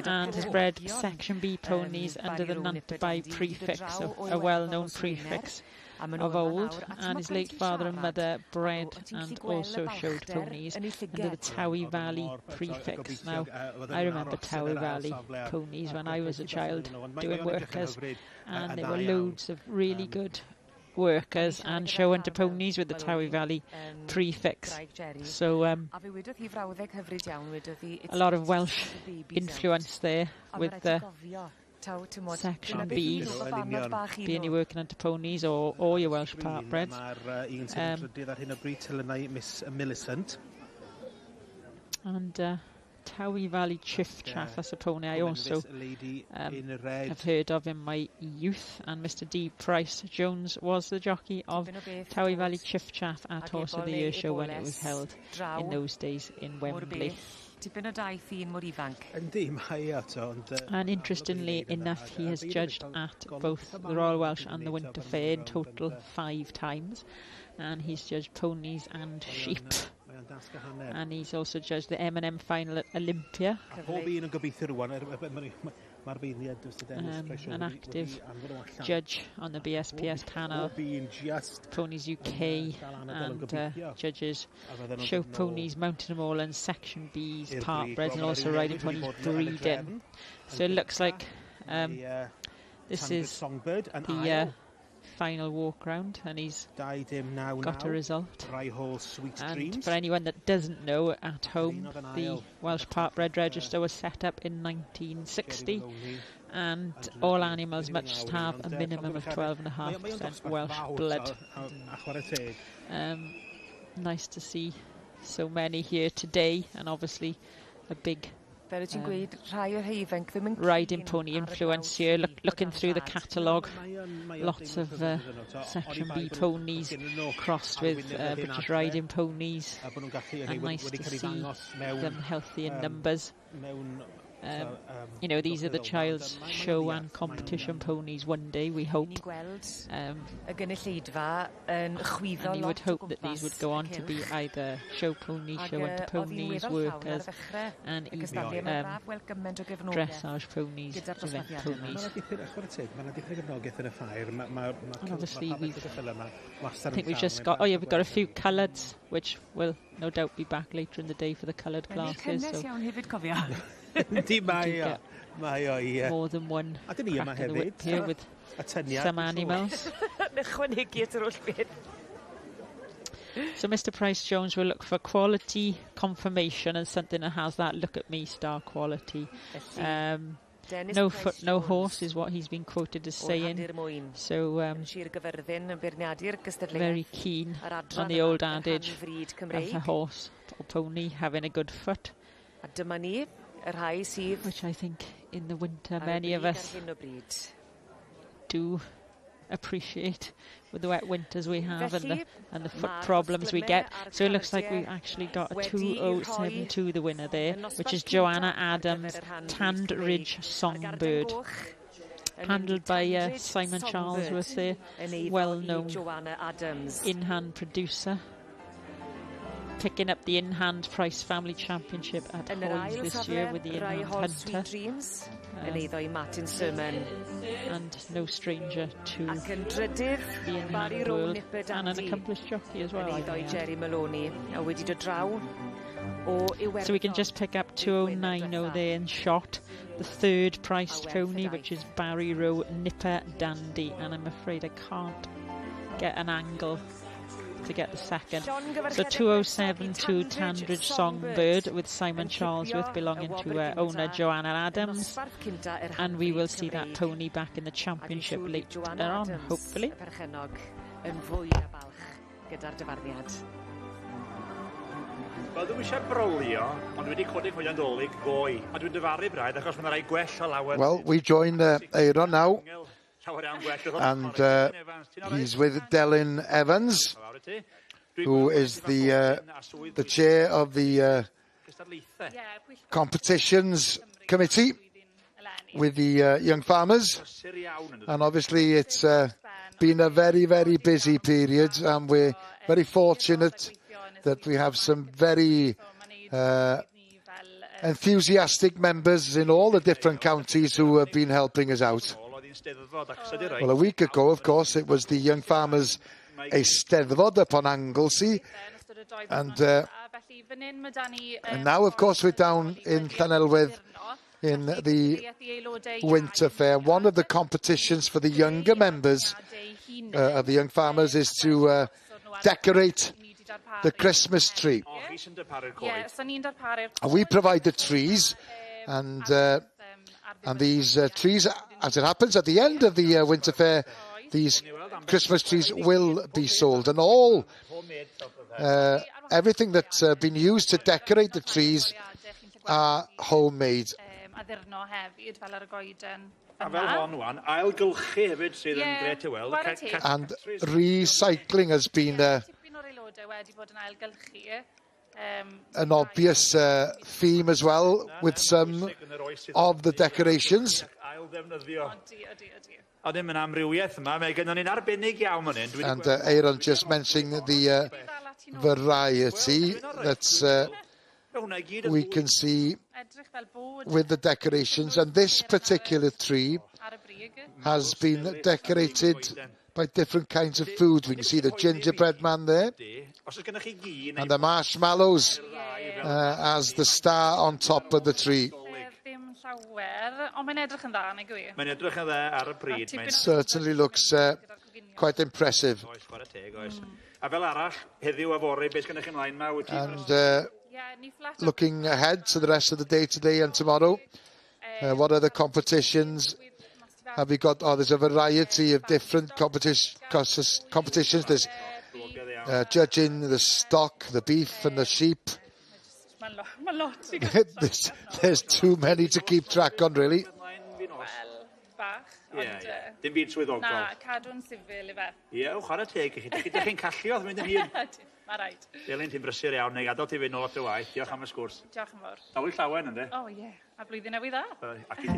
and has bred Section B ponies under the Nantabai prefix, so a well-known prefix of old, and his late father and mother bred and also showed ponies under the Towie Valley prefix. Now, I remember Towie Valley ponies when I was a child doing workers, and there were loads of really good workers and show into ponies with the Towie Valley prefix. So a lot of Welsh influence there with the Section B, being you working into ponies or your Welsh partbreds. And Towie Valley Chiffchaff, that's a pony I also have heard of in my youth, and Mr D. Price Jones was the jockey of Towie Valley Chiffchaff at Horse of the Year show when it was held in those days in Wembley. And interestingly enough, he has judged at both the Royal Welsh and the Winter Fair in total 5 times, and he's judged ponies and sheep. And he's also judged the M&M final at Olympia. An active judge on the BSPS panel, Ponies UK, and judges show ponies, mountain moorlands, Section B's, partbreds, and also riding ponies breeding. So it looks like this is the final walk round, and he's got a result. And for anyone that doesn't know at home, the Welsh Partbred Register was set up in 1960, and all animals must have a minimum of 12.5% Welsh blood. Nice to see so many here today, and obviously a big riding pony influence here. Looking through the catalogue, lots of Section B ponies crossed with British riding ponies, and nice to see them healthy in numbers. You know, these are the child's show and competition ponies one day, we hope. And you would hope that these would go on to be either show ponies, show into ponies, workers, and even dressage ponies, event ponies. And obviously I think we've just got, we've got a few coloured, which will no doubt be back later in the day for the coloured classes. So more than one crack of the whip here with some animals. So Mr Price Jones will look for quality confirmation and something that has that look at me star quality. No foot, no horse is what he's been quoted as saying. So very keen on the old adage of a horse or pony having a good foot, which I think in the winter many of us do appreciate with the wet winters we have and the foot problems we get. So it looks like we've actually got a 2072, the winner there, which is Joanna Adams, Tanned Ridge Songbird, handled by Simon Charlesworth there, well-known in-hand producer, picking up the in-hand Price Family Championship at Hoynes this year with the in-hand Hunter. And no stranger to the in-hand world, and an accomplished jockey as well. So we can just pick up 2090 there in shot. The third priced pony, which is Barry Row Nipper Dandy, and I'm afraid I can't get an angle to get the second. So 2072 Tandridge Songbird with Simon Charlesworth belonging to owner Joanna Adams, and we will see that pony back in the championship later on, hopefully. Wel, ddim eisiau brolio, ond wedi codi chwilio'n goi. A dwi'n dyfaru braidd, achos mae'n rhai gwell o lawer. Well, we join Aaron now, and he's with Delyn Evans, who is the chair of the competitions committee with the young farmers, and obviously it's been a very, very busy period, and we're very fortunate that we have some very enthusiastic members in all the different counties who have been helping us out. Well, a week ago, of course, it was the Young Farmers Eisteddfod upon Anglesey, and now, of course, we're down in Llanelwedd in the Winter Fair. One of the competitions for the younger members of the Young Farmers is to decorate the Christmas tree. And we provide the trees, and these trees, as it happens, at the end of the Winter Fair, these Christmas trees will be sold, and all everything that's been used to decorate the trees are homemade. And recycling has been an obvious theme as well with some of the decorations. And Aaron just mentioning the variety that's we can see with the decorations, and this particular tree has been decorated by different kinds of food. We can see the gingerbread man there, and the marshmallows as the star on top of the tree. It certainly looks quite impressive. And looking ahead to the rest of the day today and tomorrow, what other competitions have we got? Oh, there's a variety of different competitions. There's judging the stock, the beef and the sheep. There's too many to keep track on, really. Dim byd swyddogol. Na, cadw'n sifil I fe. Ie, chwarae teg i chi. Chi'n callio, mynd yn hyn. Mae rhaid. Delyn, ti'n brysur iawn, neu gadael ti fynd nôl at y waith. Diolch am y sgwrs. Diolch yn fawr. Tawy llawen, ynddo? O, ie. A blwyddyn newydd dda. Ac i ti,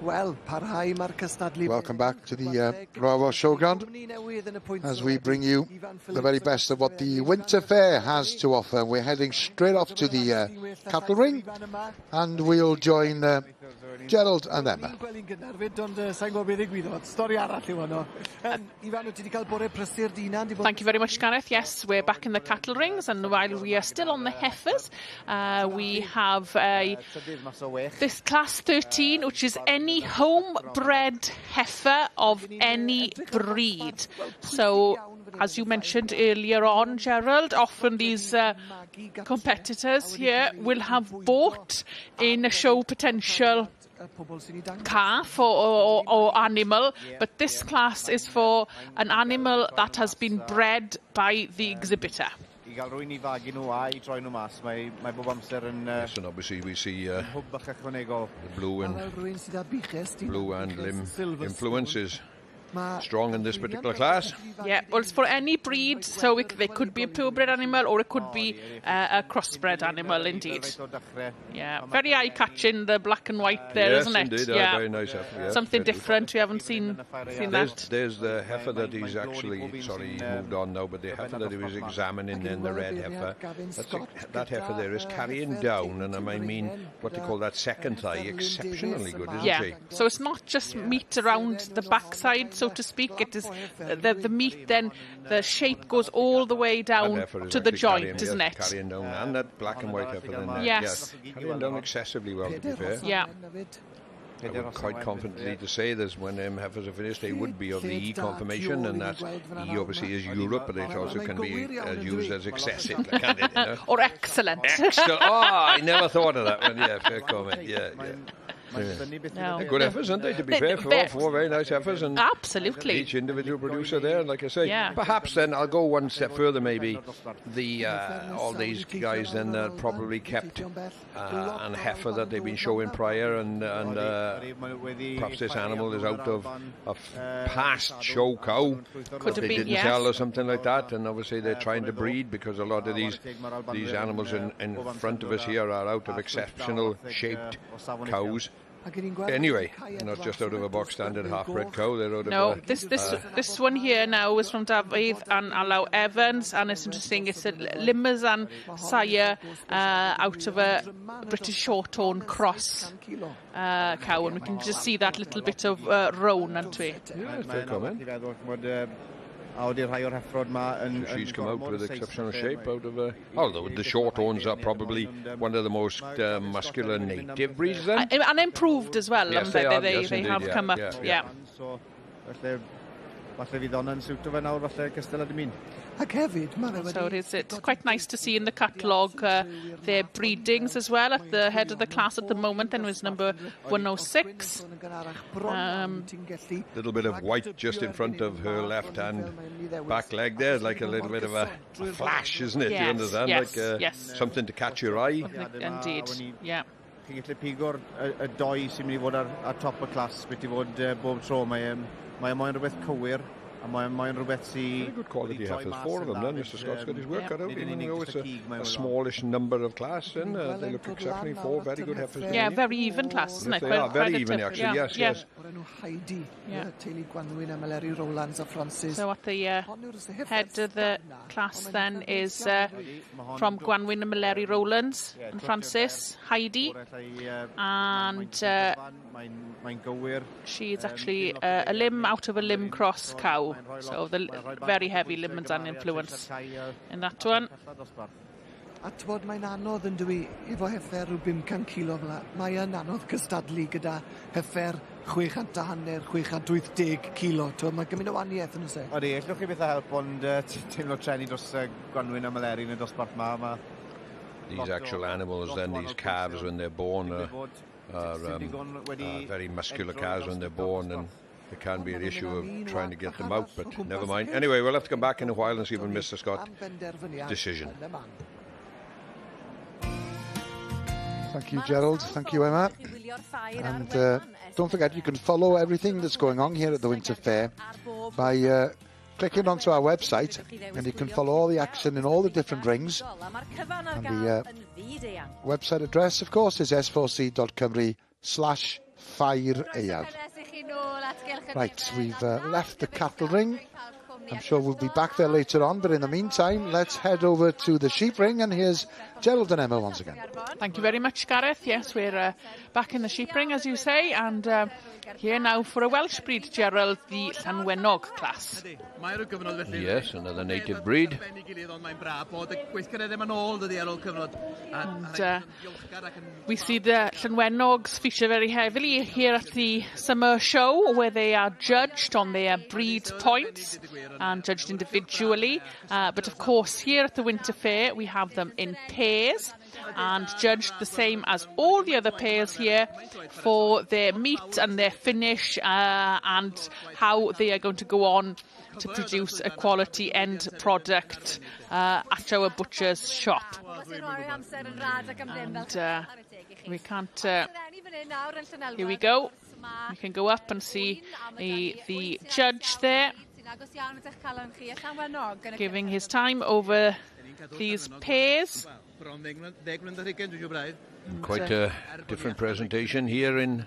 Wel, parhau mae'r cystadlu. Welcome back to the Royal Showground as we bring you the very best of what the Winter Fair has to offer. We're heading straight off to the cattle ring and we'll join Gerald and Emma. Thank you very much, Gareth. Yes, we're back in the cattle rings, and while we are still on the heifers, we have this class 13, which is any homebred heifer of any breed. So, as you mentioned earlier on, Gerald, often these competitors here will have bought in a show potential calf or animal, but this class is for an animal that has been bred by the exhibitor. Yes, and obviously we see the blue and limb influences strong in this particular class. Yeah, well, it's for any breed, so they could be a purebred animal or it could be a crossbred animal, indeed. Yeah, very eye-catching, the black and white there, yes, isn't it? Indeed, yeah, very nice heifer. Yes, something different. We haven't seen that. There's the heifer that he's actually, sorry, he moved on now, but the heifer that he was examining then, the red heifer, that heifer there is carrying down, and I mean, what they call that second thigh, exceptionally good, isn't she? Yeah, so it's not just meat around the backside, so to speak. It is the meat, then the shape goes all the way down to the joint, isn't it? Carrying down, and that black and white heifer in there. Yes. Carrying down excessively well, to be fair. Yeah. I would quite confidently to say this when heifers are finished, they would be of the E confirmation, and that E obviously is Europe, but it also can be used as excessive, can't it? You know? Or excellent. Excellent. Oh, I never thought of that one. Yeah, fair comment. Yeah. No. Good heifers, aren't they, to be fair? Four very nice heifers. And absolutely. Each individual producer there, like I say. Yeah. Perhaps then, I'll go one step further maybe, the all these guys then probably kept an heifer that they've been showing prior, and perhaps this animal is out of a past show cow Could that have they been, didn't sell or something like that, and obviously they're trying to breed, because a lot of these animals in front of us here are out of exceptional shaped cows. Anyway, not just out of a box standard half-bred cow, they're out of this one here now is from David and Alaw Evans, and it's interesting, it's a Limousin sire out of a British Shorthorn cross cow, and we can just see that little bit of roan, aren't we? Yeah, fair comment. She's come out with exceptional shape out of although the Shorthorns are probably one of the most muscular native breeds then. And improved as well. Yes, they indeed, have come up. Yeah. So it's quite nice to see in the catalogue their breedings as well. At the head of the class at the moment then was number 106. Little bit of white just in front of her left hand back leg there, like a little bit of a flash, isn't it? Yes, you understand? yes, like yes. Something to catch your eye. Indeed, yeah. Chi'n gallu pigo'r y doi sy'n mynd I fod ar top y clas, beth I fod bob tro. Mae'n rhywbeth cywir, a mae'n rhywbeth sy'n... Very good quality heifers, four of them then. Mr Scott's got his work cut out, even though it's a smallish number of class, and they look exceptionally four very good heifers. Yeah, very even class, isn't it? They are very even, actually, yes. So at the head of the class then is from Gwanwyn and Maleri Rowlands and Francis, Heidi, and she is actually a limb out of a limb cross cow, so the very heavy Limousin influence in that one. A tywod, mae'n anodd yn dwi, efo heffer rhyw 500 kilo fel mae'n anodd cystadlu gyda heffer 600 680 kilo. Mae gymryd o waniaeth yn ysau. Odi, allwch chi beth a help, ond teimlo treni dros Gwanwyn a Maleri yn y dosbarth ma. These actual animals then, these calves when they're born are very muscular calves when they're born, and it can be an issue of trying to get them out, but never mind. Anyway, we'll have to come back in a while and see when Mr Scott decision. Thank you, Gerald. Thank you, Emma. And don't forget, you can follow everything that's going on here at the Winter Fair by clicking onto our website, and you can follow all the action in all the different rings. And the website address, of course, is s4c.cymru/fair. Ffair Aeaf. Right, we've left the cattle ring. I'm sure we'll be back there later on, but in the meantime, let's head over to the sheep ring, and here's Gerald and Emma once again. Thank you very much, Gareth. Yes, we're back in the sheep ring, as you say, and here now for a Welsh breed, Gerald, the Llanwenog class. Yes, another native breed. And we see the Llanwenogs feature very heavily here at the summer show, where they are judged on their breed points and judged individually. But of course, here at the Winter Fair, we have them in pairs and judged the same as all the other pairs here for their meat and their finish and how they are going to go on to produce a quality end product at our butcher's shop. And we can't... here we go. You can go up and see the judge there giving his time over these pairs. Quite a different presentation here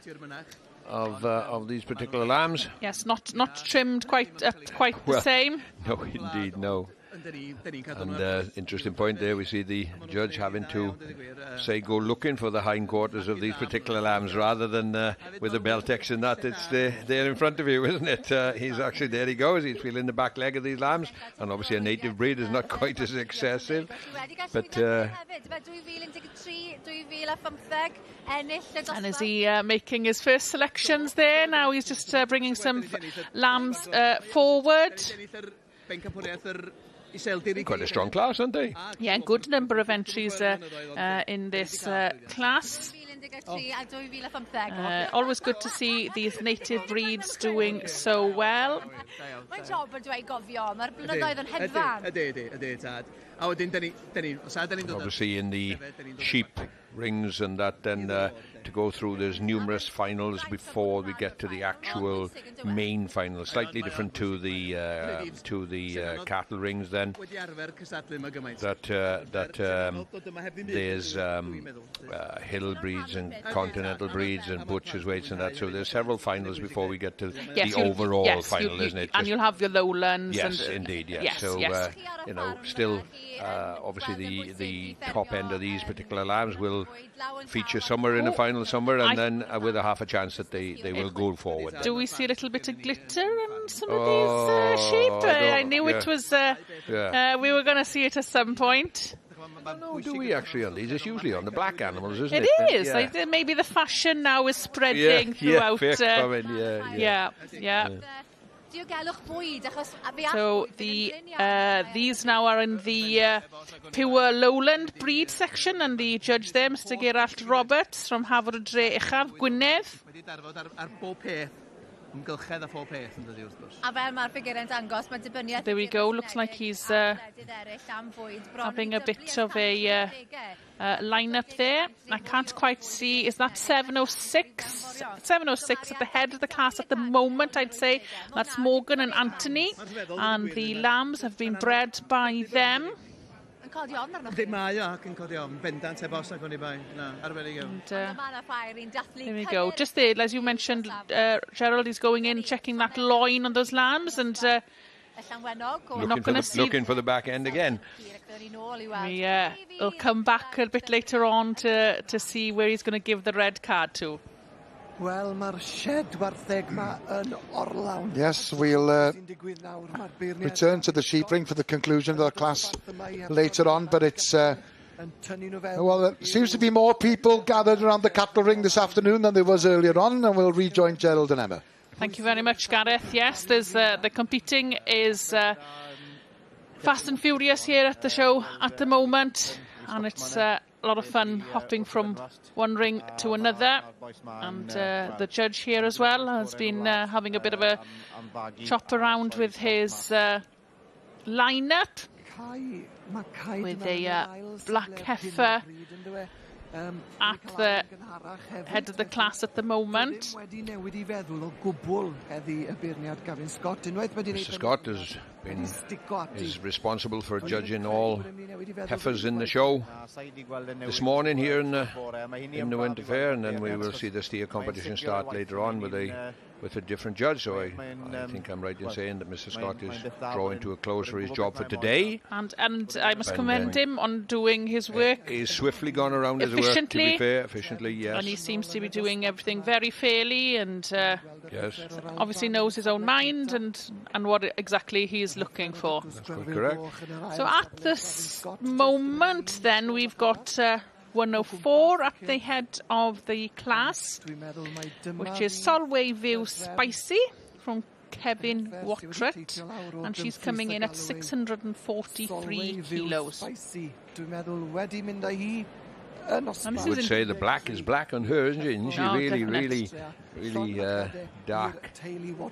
of these particular lambs. Yes, not trimmed quite the same. No, indeed, no. And interesting point there, we see the judge having to go looking for the hindquarters of these particular lambs rather than with the Beltex and that. It's there in front of you, isn't it? He's actually, there he goes, he's feeling the back leg of these lambs, and obviously a native breed is not quite as excessive, but and is he making his first selections there? Now he's just bringing some lambs forward. Quite a strong class, aren't they? Yeah, good number of entries in this class. Always good to see these native breeds doing so well. Obviously in the sheep rings and that, then to go through, there's numerous finals before we get to the actual main final, slightly different to the cattle rings then, there's hill breeds and continental breeds and butcher's weights and that, so there's several finals before we get to the overall final, isn't it? And you'll have your lowlands. Yes, indeed, yes. So, you know, still obviously the top end of these particular lambs will feature somewhere in a final somewhere, and then with a half a chance that they will go forward. Do we see a little bit of glitter in some of these sheep? I knew it was... we were going to see it at some point. No, do we actually on these? It's usually on the black animals, isn't it? It is. Yeah. Maybe the fashion now is spreading throughout. Yeah. So these now are in the pure lowland breed section, and the judge there, Mr Gerald Roberts from Hafod Dre Uchaf, Gwynedd. There we go, looks like he's having a bit of a line-up there. I can't quite see, is that 706? 706 at the head of the class at the moment, I'd say. That's Morgan and Anthony, and the lambs have been bred by them. There we go. Just there, as you mentioned, Gerald is going in, checking that loin on those lambs, and looking for the back end again. He'll come back a bit later on to see where he's going to give the red card to. Well, mae'r shed wartheg ma yn orlawn. Yes, we'll return to the sheep ring for the conclusion of the class later on, but it's well, there seems to be more people gathered around the cattle ring this afternoon than there was earlier on, and we'll rejoin Gerald and Emma. Thank you very much, Gareth. Yes, there's the competing is fast and furious here at the show at the moment, and it's a lot of fun hopping from one ring to another, and the judge here as well has been having a bit of a chop around with his line-up with a black heifer at the head of the class at the moment. Mr Scott has is responsible for judging all heifers in the show this morning here in the Winter Fair, and then we will see the steer competition start later on with a different judge. So I think I'm right in saying that Mr. Scott is drawing to a close for his job for today. And I must commend him on doing his work. He's swiftly gone around his work, to be fair, efficiently, yes. And he seems to be doing everything very fairly, and yes, obviously knows his own mind and what exactly he's looking for. That's quite correct. So at this moment then we've got 104 at the head of the class, which is Sylwebaeth Spicy from Kevin Watrett, and she's coming in at 643 kilos. I would say the black is black on her, isn't she? Isn't she really dark?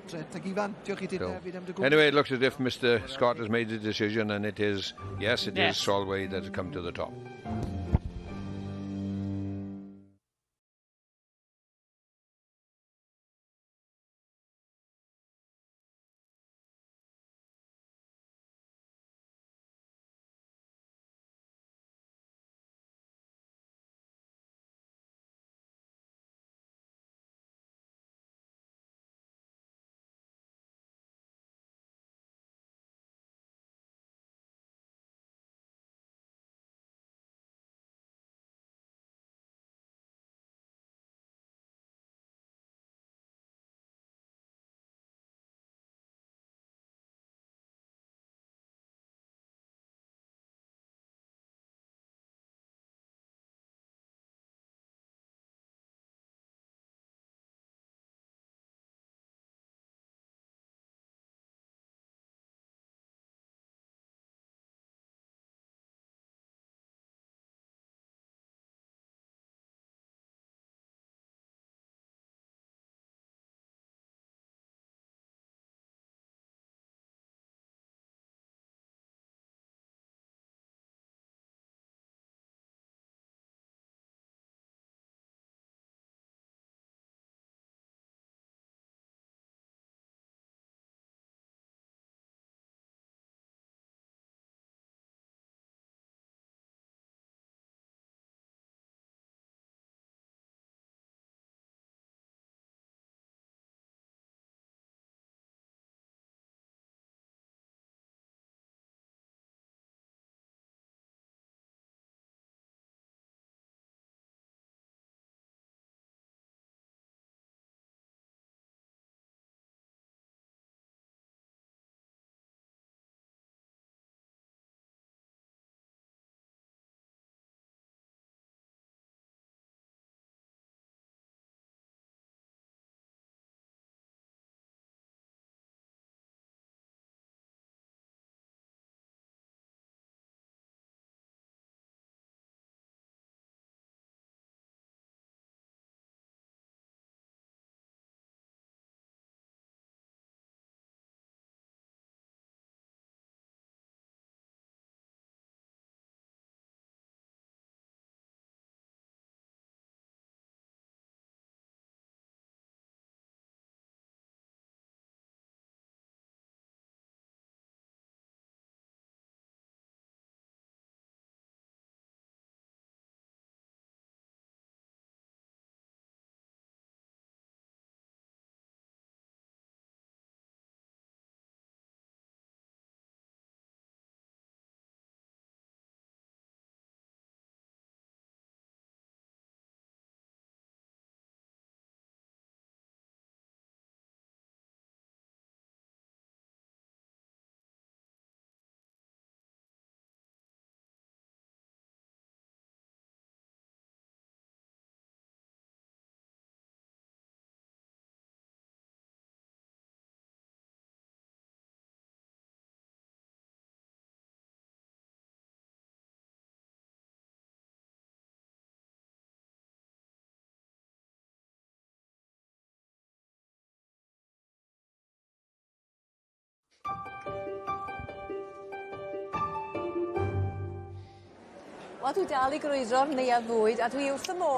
So, anyway, it looks as if Mr. Scott has made the decision, and it is Sylwebaeth that has come to the top.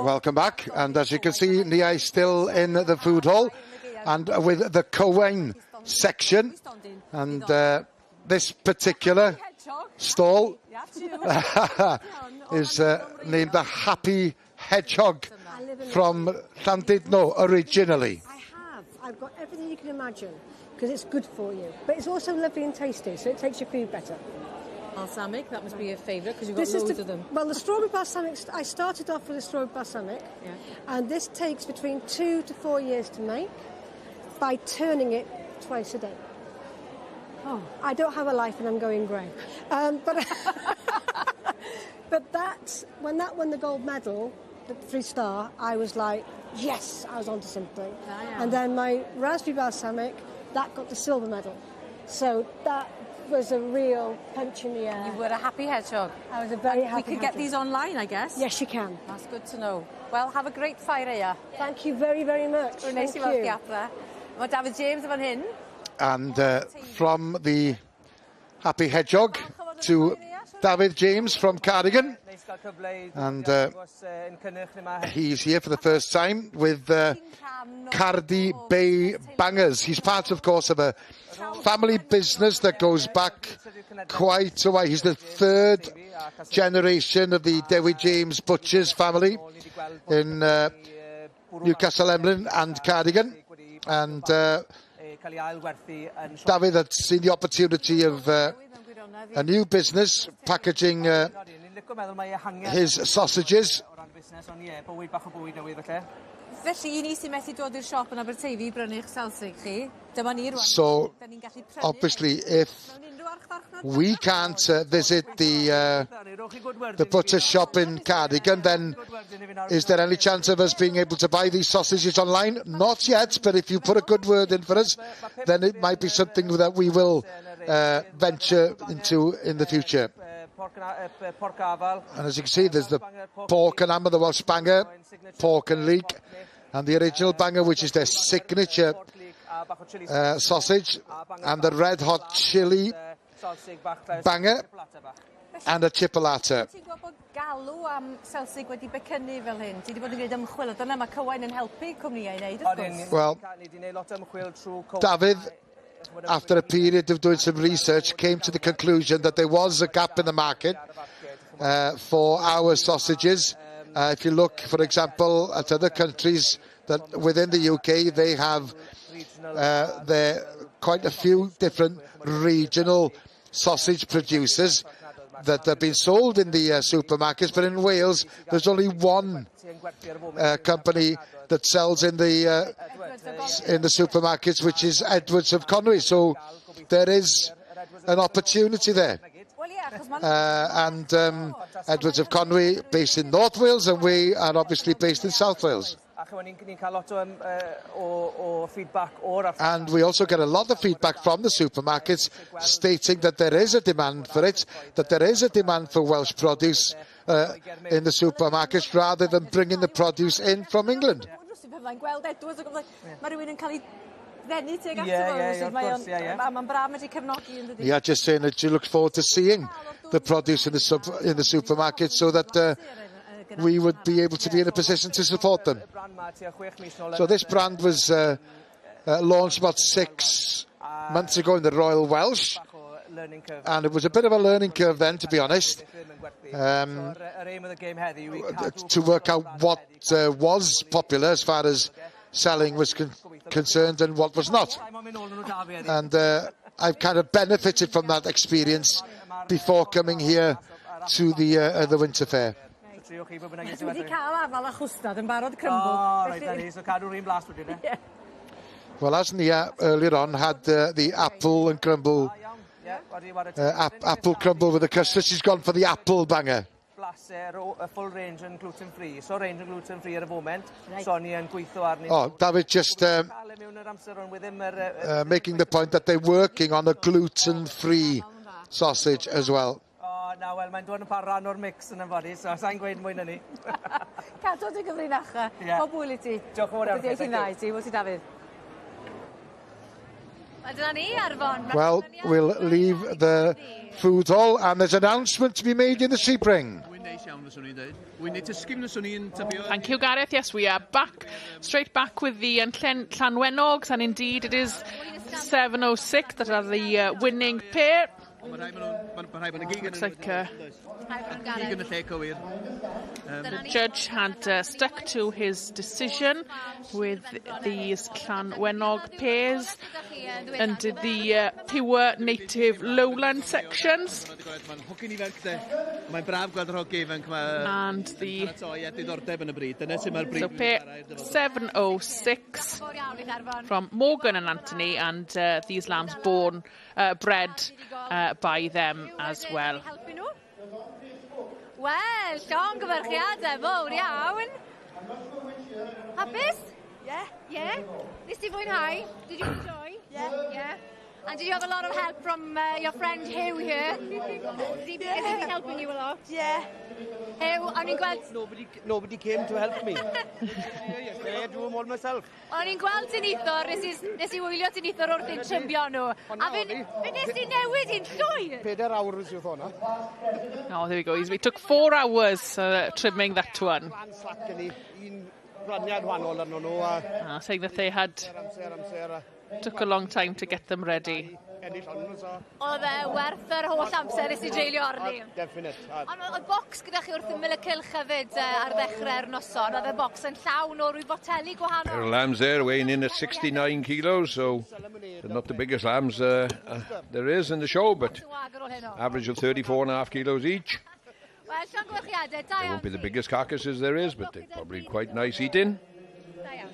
Welcome back, and as you can see, Nia is still in the food hall, and with the co-wine section, and this particular stall is named the Happy Hedgehog from Llandudno originally. I've got everything you can imagine because it's good for you, but it's also lovely and tasty, so it takes your food better. Balsamic, that must be your favourite because you've got loads of them. Well, the strawberry balsamic, I started off with a strawberry balsamic, and this takes between 2 to 4 years to make by turning it twice a day. Oh, I don't have a life and I'm going grey. But when that won the gold medal, the 3-star, I was like, yes, I was onto something. And then my raspberry balsamic, that got the silver medal. So that was a real punch in the air. You were a happy hedgehog. I was a very happy We could get these online, I guess. Yes, you can. That's good to know. Well, have a great Ffair Aeaf. Thank you very, very much. Thank you. Mae David James yn fan hyn. And from the Happy Hedgehog to David James from Cardigan. And he's here for the first time with Cardi Bay Bangers. He's part, of course, of a family business that goes back quite a while. He's the 3rd generation of the Dewi James Butchers family in Newcastle Emlyn and Cardigan. And David had seen the opportunity of a new business packaging his sausages. Felly, ni sy'n methu dod i'r siop yn Aberteifi brynu'ch salsig chi. Dyma ni rwan. So, obviously, if we can't visit the butcher shop in Cardigan, then is there any chance of us being able to buy these sausages online? Not yet, but if you put a good word in for us, then it might be something that we will venture into in the future. And as you can see, there's the pork and hammer, the Welsh banger, pork and leek, and the original banger, which is their signature sausage, and the red hot chili banger, and a chipolata. Ti'n gwybod bod galw am salsig wedi becynnu fel hyn? Ti wedi bod yn gwneud ymchwil, a dyna mae Cywain yn helpu cwmnïau i wneud, wrth gwrs. Well, David, after a period of doing some research, came to the conclusion that there was a gap in the market for our sausages. If you look, for example, at other countries that within the UK, they have quite a few different regional sausage producers that have been sold in the supermarkets, but in Wales, there's only one company that sells in the supermarkets, which is Edwards of Conwy. So there is an opportunity there. And Edwards of Conwy, based in North Wales, and we are obviously based in South Wales. And we also get a lot of feedback from the supermarkets stating that there is a demand for it, that there is a demand for Welsh produce in the supermarkets rather than bringing the produce in from England. Yeah, just saying that you look forward to seeing the produce in the supermarket so that we would be able to be in a position to support them. So this brand was launched about 6 months ago in the Royal Welsh, and it was a bit of a learning curve then, to be honest, to work out what was popular as far as selling was concerned and what was not. And I've kind of benefited from that experience before coming here to the Winter Fair. Well, as Nia earlier on had the apple and crumble, apple crumble with the custard, she's gone for the apple banger. A full range and gluten-free. So range and gluten-free at the moment. Oh, David just making the point that they're working on a gluten-free sausage as well. Na, wel, mae'n dod yn parran o'r mix yn ymfodi, so sa'n gweud mwy na ni. Cadw dy gyfrinacha. Pob hwyl i ti. Diolch yn fawr iawn. Diolch yn dda i ti. Fwy ti, David. Dyna ni, Arfon. Well, we'll leave the food hall, and there's an announcement to be made in the sheep ring. Thank you, Gareth. Yes, we are back, straight back with the Llanwenogs, and indeed it is 7:06 that are the winning pair. Looks like the judge had stuck to his decision with these Llanwenog pairs and did the pure native lowland sections. And the so pair 7:06 from Morgan and Anthony, and these lambs bred by them as well. Wel, llongyfarchiadau fawr iawn. Hapus? Yeah. Yeah? Nes ti fwynhau? Did you enjoy? Yeah. Yeah? And did you have a lot of help from your friend Hugh here? Has he been helping you a lot? Yeah. Hugh, o'n i'n gweld... Nobody came to help me. Yesterday I do them all myself. O'n i'n gweld tynithor, nes i wylio tynithor wrth i'n trymbio nhw. A fe nes ti newid i'n llwyr? 4 hours yw'r hwnna. Oh, there we go. We took 4 hours trimming that one. Saying that they had took a long time to get them ready. Oedd e werth yr holl amser nes i dreulio arni. Definite. Ond oedd bocs gyda chi wrth ymyl y cylch hefyd ar ddechrau'r noson. Oedd y bocs yn llawn o rwy boteli gwahanol. There are lambs there weighing in at 69 kilos, so they're not the biggest lambs there is in the show, but average of 34.5 kilos each. Wel, llongyfarchiadau, da They iawn. won't be the biggest carcasses there is, but they're probably quite nice eating. Da iawn.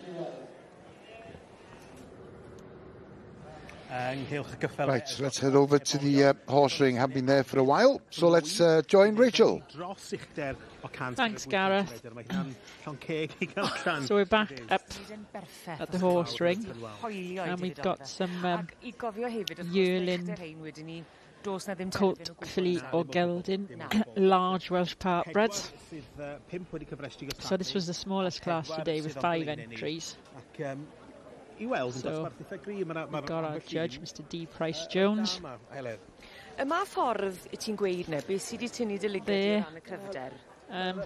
Right, so let's head over to the horse ring. Haven't been there for a while, so let's join Rachel. Thanks, Gareth. So we're back up at the horse ring, and we've got some yearling colt filly or gelding, large Welsh partbreds. So this was the smallest class today with 5 entries. So we've got our judge, Mr D. Price Jones. Yma ffordd I ti'n gweud ne, beth sydd wedi tynnu dy ligyd I ran y cryfder?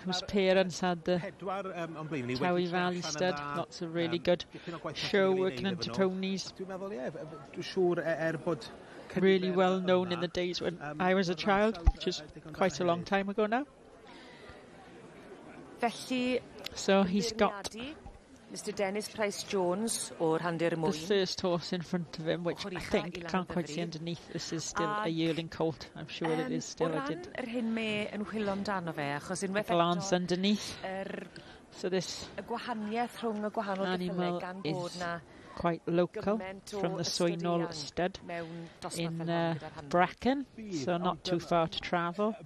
Whose parents had the Towie Valley stud, lots of really good show working into ponies. Really well known in the days when I was a child, which is quite a long time ago now. So he's got Mr Dennis Price Jones o'r handir the first horse in front of him, which I think, I can't quite see underneath, this is still a yearling colt. I'm sure it is still. I did glance underneath. So this animal is quite local, from the Swynol stud in Brecon, so not too far to travel.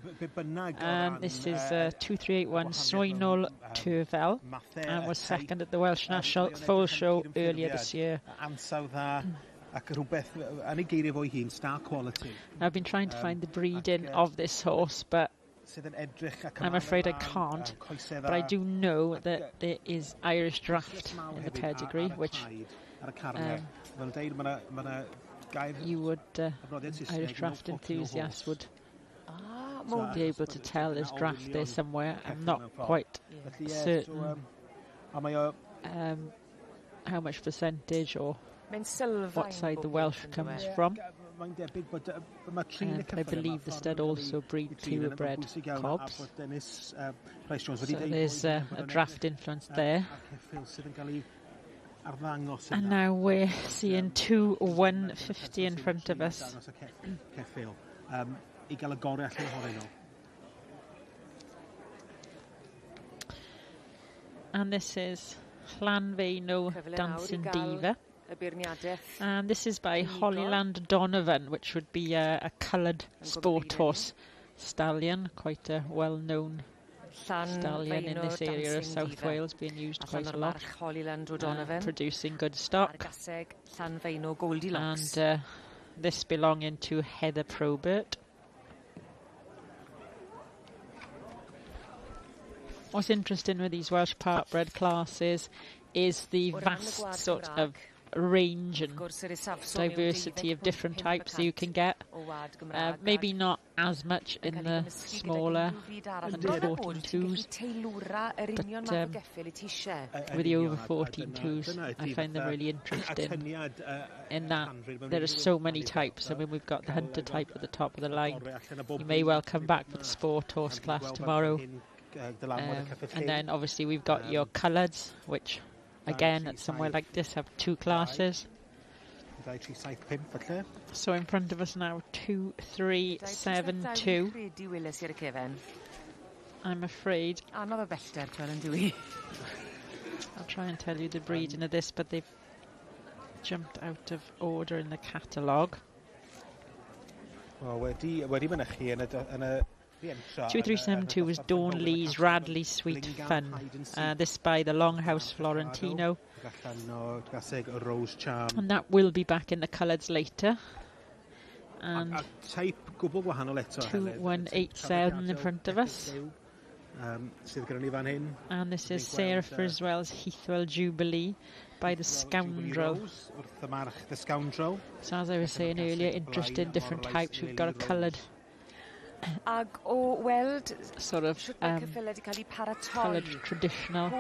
This is 2381 Swynol Turfel, and was second at the Welsh National Foal Show earlier this year. I've been trying to find the breeding of this horse, but I'm afraid I can't. But I do know that there is Irish draft in the pedigree, which you would, Irish draft enthusiasts would be able to tell there's draft there somewhere. I'm not quite certain how much percentage or what side the Welsh comes from. I believe the stud also breed purebred cobs. So there's a draft influence there. And now we're seeing 2-150 in front of us. And this is Llanfeino Dancing Diva. And this is by Hollyland Donovan, which would be a coloured sport horse stallion, quite a well-known stallion in this area of South Wales, being used quite a lot, producing good stock. And this belonging to Heather Probert. What's interesting with these Welsh partbred classes is the vast sort of range and diversity of different types that you can get. Maybe not as much in the smaller under 14.2s, but with the over 14.2s, I find them really interesting in that there are so many types. I mean, we've got the hunter type at the top of the line. You may well come back for the sport horse class tomorrow. And then obviously we've got your coloureds, which again at somewhere like this have two classes. So in front of us now 2, 3, 7, 2. I'm afraid. I'll try and tell you the breeding of this, but they've jumped out of order in the catalogue. 2372 was Dawn Lee's Radley Sweet Fun. This by the Longhouse Florentino. And that will be back in the coloureds later. And 2187 in front of us. And this is Sarah Friswell's Heathwell Jubilee by the Scoundrel. So as I was saying earlier, interested in different types. We've got a coloured sort of coloured traditional.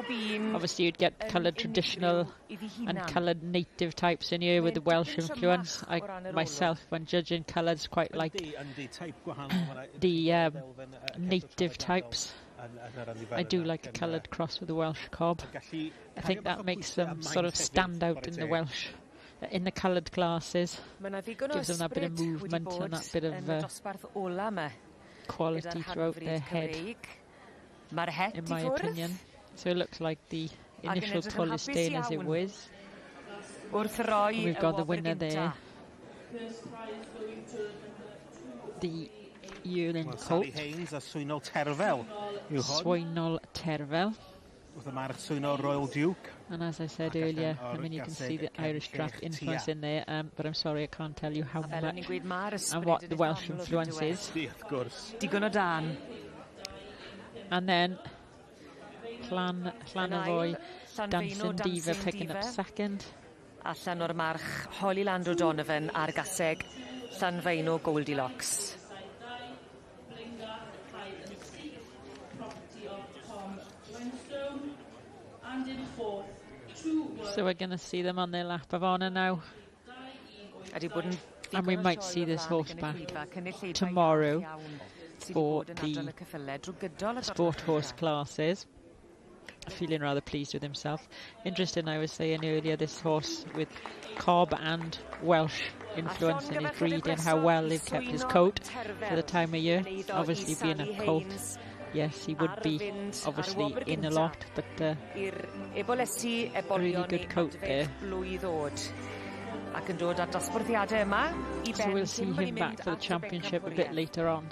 Obviously you'd get coloured traditional and coloured native types in here with the Welsh influence. I myself, when judging colours, quite like the native types. I do like a coloured cross with the Welsh cob. I think that makes them sort of stand out in the Welsh, in the coloured classes. Gives them that bit of movement and that bit of quality throughout their head, in my opinion. So it looks like the initial pull is staying as it was. We've got the winner there, the yearling colt, Swynol Terfel. Swynol Terfel. Royal Duke. And as I said earlier, I mean, you can see the Irish draft influence in there, but I'm sorry I can't tell you how much and what the Welsh influence is. And then Llanavoy Dancing Diva picking up second. Allan o'r march Holly Land O'Donovan ar gaseg Llanfaeno Goldilocks. So we're going to see them on their lap of honour now. And we might see this horse back tomorrow for the sport horse classes. Feeling rather pleased with himself. Interesting, I was saying earlier, this horse with cob and Welsh influence in his breeding, how well they've kept his coat for the time of year. Obviously being a colt, yes, he would be obviously in a lot, but a really good coat there. So we'll see him back for the championship a bit later on.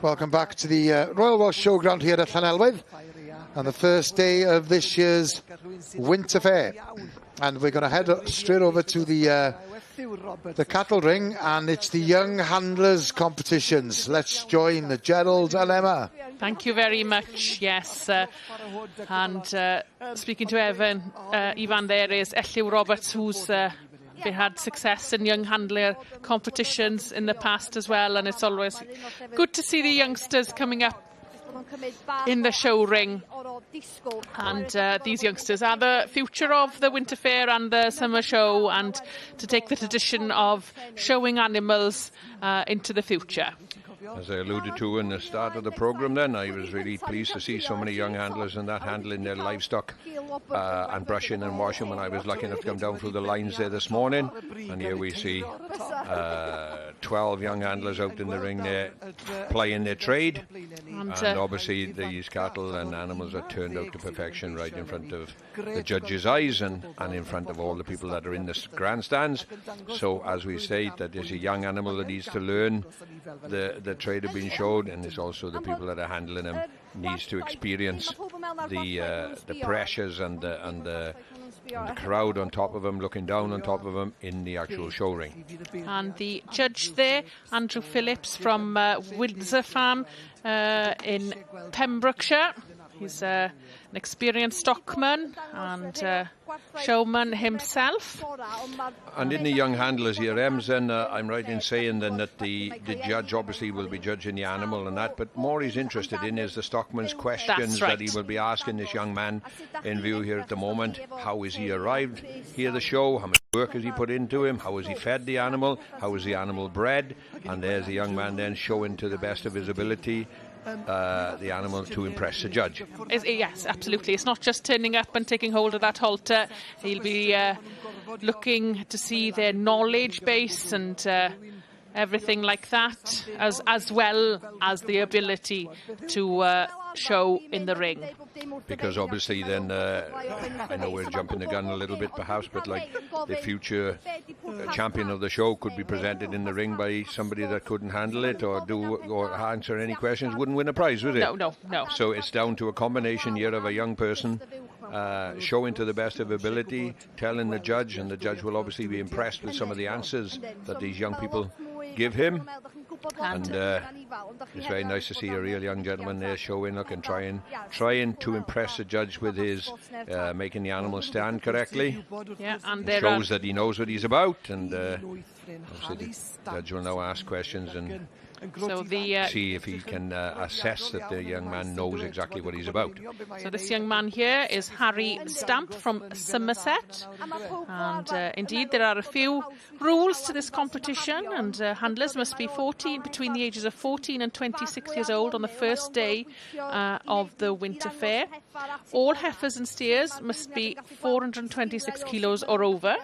Welcome back to the Royal Welsh Showground here at Llanelwydd, and the first day of this year's Winter Fair. And we're going to head straight over to the cattle ring, and it's the young handlers competitions. Let's join Gerald and Emma. Thank you very much. Yes, and speaking to Ivan, there is Elliw Roberts, who's had success in young handler competitions in the past as well, and it's always good to see the youngsters coming up in the show ring. And these youngsters are the future of the Winter Fair and the summer show, and to take the tradition of showing animals into the future. As I alluded to in the start of the programme then, I was really pleased to see so many young handlers and that handling their livestock and brushing and washing when I was lucky enough to come down through the lines there this morning. And here we see 12 young handlers out in the ring there plying their trade. And obviously these cattle and animals are turned out to perfection right in front of the judges' eyes and in front of all the people that are in the grandstands. So as we say, that there's a young animal that needs to learn the trade of being showed, and it's also the people that are handling them needs to experience the pressures and the crowd on top of them, looking down on top of them in the actual show ring. And the judge there, Andrew Phillips from Windsor Farm in Pembrokeshire. He's an experienced stockman and showman himself. And in the young handlers here, Ems, then I'm right in saying then that the judge obviously will be judging the animal and that, but more he's interested in is the stockman's questions that he will be asking this young man in view here at the moment. How is he arrived here at the show? How much work has he put into him? How has he fed the animal? How is the animal bred? And there's the young man then showing to the best of his ability the animal to impress the judge. Yes, absolutely. It's not just turning up and taking hold of that halter. He'll be looking to see their knowledge base and everything like that, as well as the ability to show in the ring. Because obviously then, I know we're jumping the gun a little bit perhaps, but like the future champion of the show could be presented in the ring by somebody that couldn't handle it or answer any questions, wouldn't win a prize, would it? No. So it's down to a combination here of a young person showing to the best of ability, telling the judge, and the judge will obviously be impressed with some of the answers that these young people give him. And it's very nice to see a real young gentleman there showing, look, and trying to impress the judge with his making the animal stand correctly. Yeah, and it shows that he knows what he's about, and obviously the judge will now ask questions and see if he can assess that the young man knows exactly what he's about. So this young man here is Harry Stamp from Somerset, and indeed there are a few rules to this competition, and handlers must be between the ages of 14 and 26 years old on the first day of the Winter Fair. All heifers and steers must be 426 kilos or over.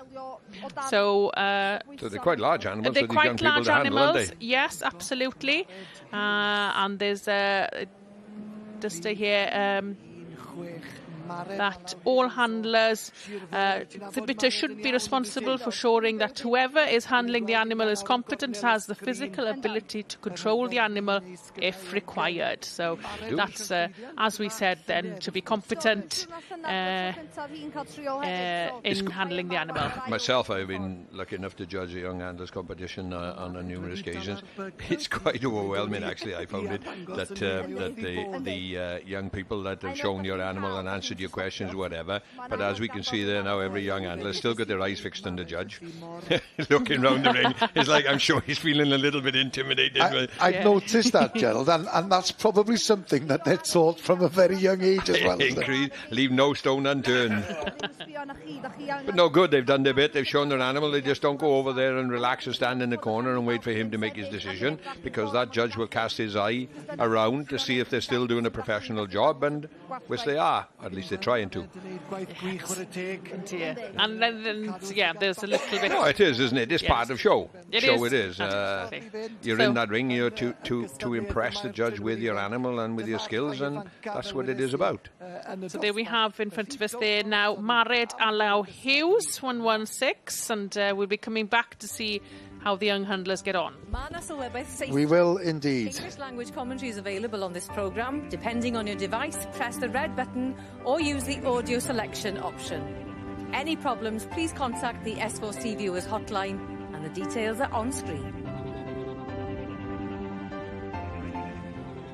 So they're quite large animals. They're for quite these young large people to handle, animals. aren't they? Yes, absolutely. And there's just here that all handlers, the bitter should be responsible for ensuring that whoever is handling the animal is competent and has the physical ability to control the animal if required. So that's, as we said then, to be competent in handling the animal. Myself, I've been lucky enough to judge a young handlers competition on numerous occasions. It's quite overwhelming, actually. I found it that the young people that have shown your animal and answered your questions, whatever. But as we can see there now, every young handler still got their eyes fixed on the judge, looking round the ring. It's like, I'm sure he's feeling a little bit intimidated. I've noticed that, Gerald, and that's probably something that they're taught from a very young age as well. Leave no stone unturned. But no good, they've done their bit, they've shown their animal. They just don't go over there and relax and stand in the corner and wait for him to make his decision, because that judge will cast his eye around to see if they're still doing a professional job, and which they are, at least they're trying to. And then there's a little bit. No, it is, isn't it? It's part of show. It is. You're in that ring, you're to impress the judge with your animal and with your skills, and that's what it is about. So there we have in front of us there now Mared Alaw Hughes, 116, and we'll be coming back to see how the young handlers get on. We will indeed. English language commentary is available on this programme. Depending on your device, press the red button or use the audio selection option. Any problems, please contact the S4C Viewers hotline and the details are on screen.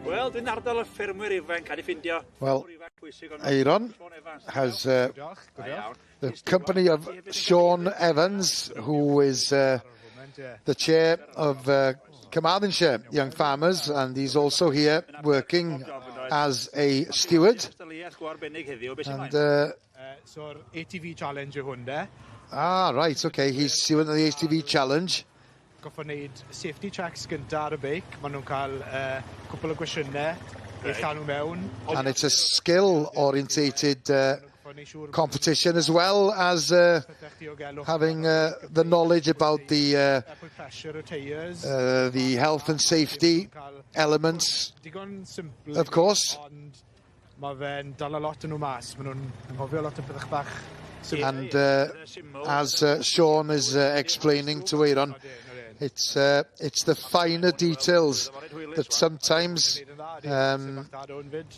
Wel, dwi'n ardal y ffermwyr ifanc, a di ffindio. Well, Aaron has the company of Sean Evans, who is the chair of Carmarthenshire Young Farmers, and he's also here working as a steward. And so'r ATV Challenge yw hwn de. Right, okay, he's steward of the ATV Challenge. Goffo wneud safety checks gynta ar y beic. Maen nhw'n cael cwpl o gwestiynau i llanw mewn. And it's a skill-orientated competition, as well as having the knowledge about the health and safety elements, of course. Mae fe'n dal a lot yn nhw mas. Maen nhw'n anghofio lot o pethau bach. And as Sean is explaining to Aaron, it's the finer details that sometimes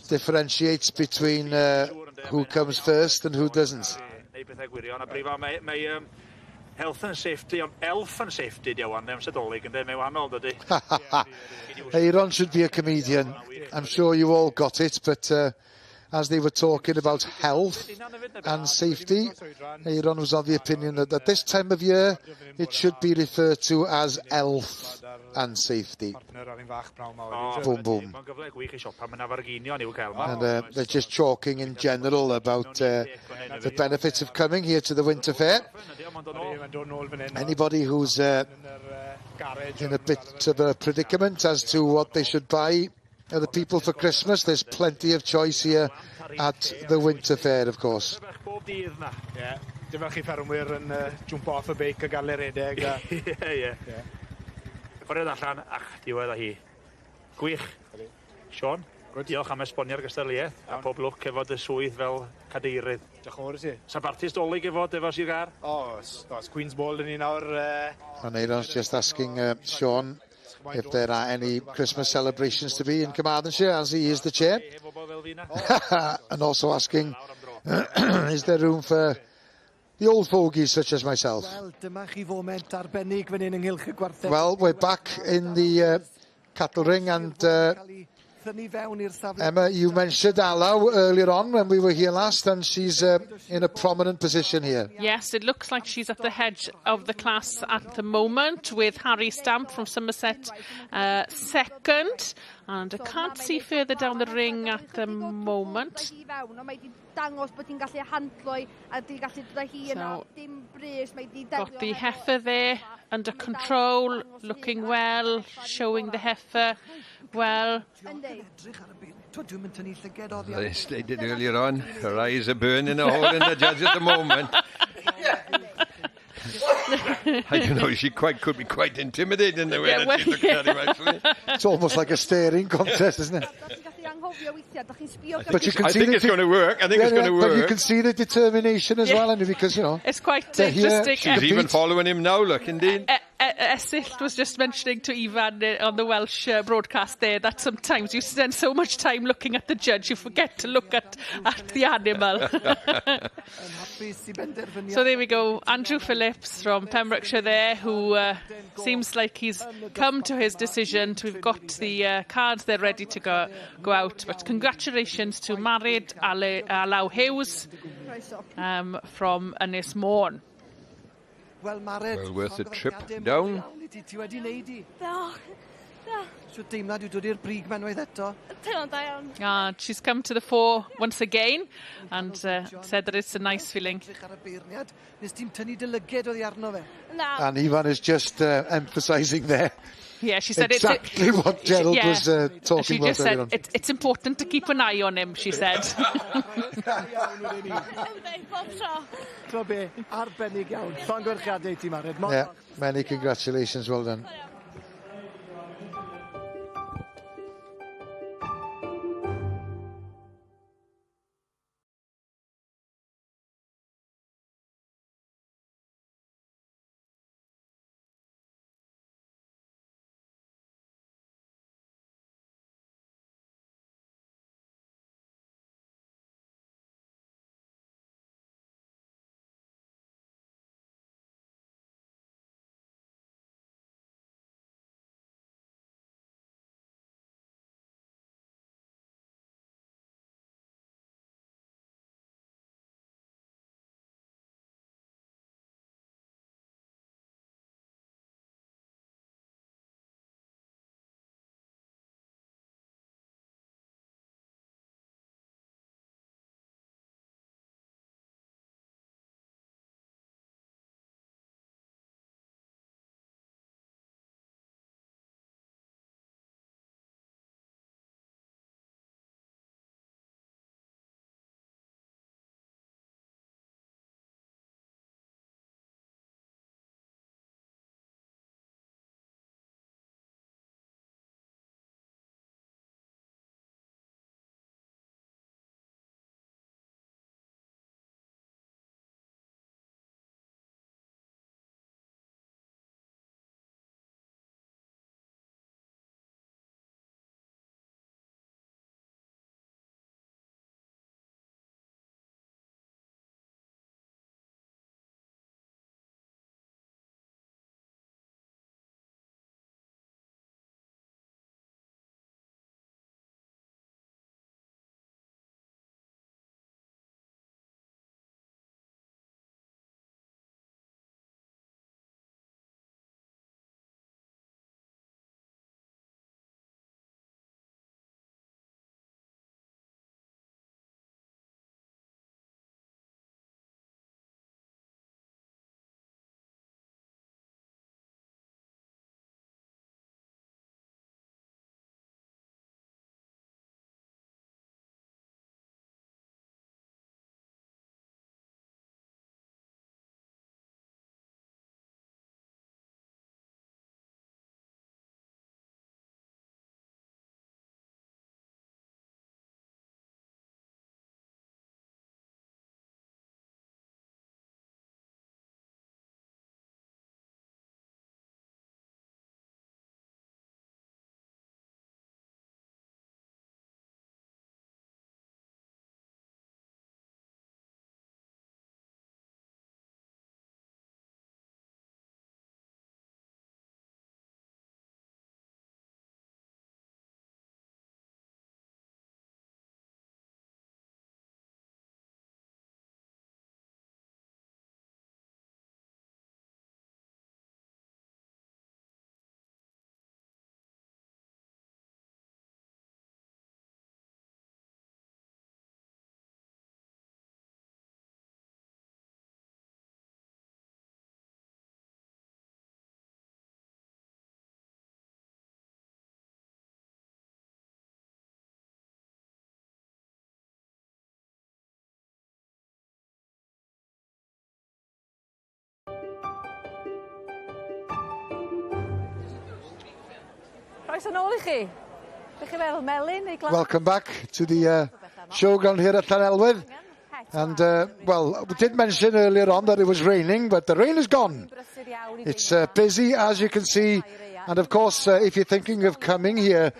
differentiates between who comes first and who doesn't. Health and safety, elf and safety, diawan, am Sadolig, and then mae wahanol, dydy. Aaron should be a comedian. I'm sure you all got it, but as they were talking about health and safety, Aaron was of the opinion that at this time of year it should be referred to as health and safety. Boom, boom. And they're just talking in general about the benefits of coming here to the Winter Fair. Anybody who's in a bit of a predicament as to what they should buy the people for Christmas, there's plenty of choice here at the Winter Fair, of course. Yeah, dim chi ffermwyr yn jump off y beic a gael ei redeg. Ie. Ffordd allan, diwedd a hi. Gwych. Sean, diolch am esbonio'r gystadleuaeth, a pob lwc efo dy swydd fel cadeirydd. Diolch yn fawr i ti. Sa'n bartis dolyg efo Sir Gar? It's Queen's Ball yn un awr. And Aaron's just asking Sean if there are any Christmas celebrations to be in Carmarthenshire, as he is the chair. And also asking, is there room for the old fogies such as myself? Well, we're back in the cattle ring, and Emma, you mentioned Allow earlier on when we were here last, and she's in a prominent position here. Yes, it looks like she's at the head of the class at the moment, with Harry Stamp from Somerset second, and I can't see further down the ring at the moment. So, got the heifer there under control, looking well, showing the heifer well. They stated earlier on, her eyes are burning a hole in the judge at the moment. I don't know, she could be quite intimidating the way that she's looking at him, actually. It's almost like a staring contest, isn't it? But you can I think it's going to work. I think it's going to work. But you can see the determination as well, and because, you know, it's quite interesting. She's even following him now, look, indeed. Esill was just mentioning to Ivan on the Welsh broadcast there that sometimes you spend so much time looking at the judge, you forget to look at the animal. So there we go. Andrew Phillips from Pembrokeshire there, who seems like he's come to his decision. We've got the cards there ready to go out. But congratulations to married Allow Hughes from Ynys Môn. Well worth the trip down. She's come to the fore once again and said that it's a nice feeling. And Ivan is just emphasising there. Yeah, she said exactly what Gerald was talking she about. Just said it's important to keep an eye on him, she said. Yeah, many congratulations, well done. Croeso nôl I chi. Ydych chi fel melyn neu glas? Welcome back to the showground here at Llanelwydd. And, well, we did mention earlier on that it was raining, but the rain is gone. It's busy, as you can see. And, of course, if you're thinking of coming here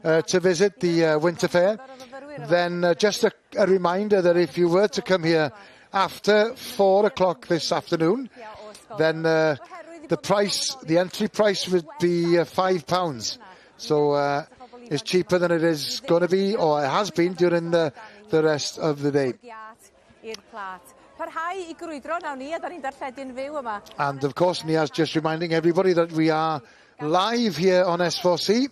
to visit the Winter Fair, then just a reminder that if you were to come here after 4 o'clock this afternoon, then the entry price would be £5. So it's cheaper than it is going to be, or it has been during the rest of the day. And of course, Nia's just reminding everybody that we are live here on S4C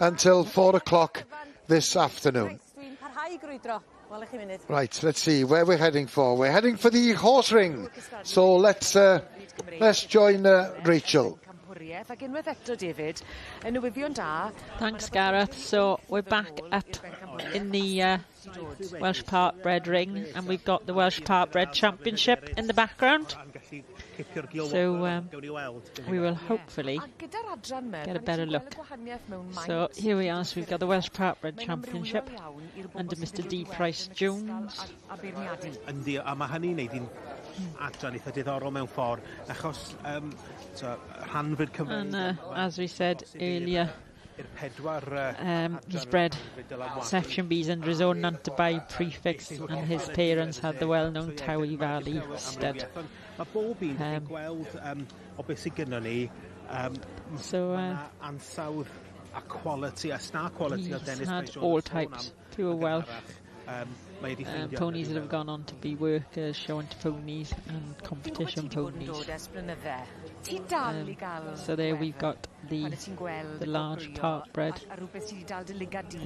until 4 o'clock this afternoon. Right, let's see where we're heading for. We're heading for the horse ring. So let's join Rachel. Thanks, Gareth. So we're back up in the Welsh Parkbred ring, and we've got the Welsh Parkbred Championship in the background. So we will hopefully get a better look. So here we are. So we've got the Welsh Parkbred Championship under Mr D. Price Jones. Yndi, a mae hynny'n neud i'n adran eitha diddorol mewn ffordd, achos rhanfyd Cymru. And as we said earlier, he's bred Section B's under his own Nantabai prefix, and his parents had the well-known Towie Valley stud. Mae bob un yn gweld o beth sydd gynnon ni, ansawdd a quality, a star quality o Dennis He's had all types, pure Welsh. Ponies that have gone on to be workers, showing to ponies and competition ponies. So there we've got the large Parkbred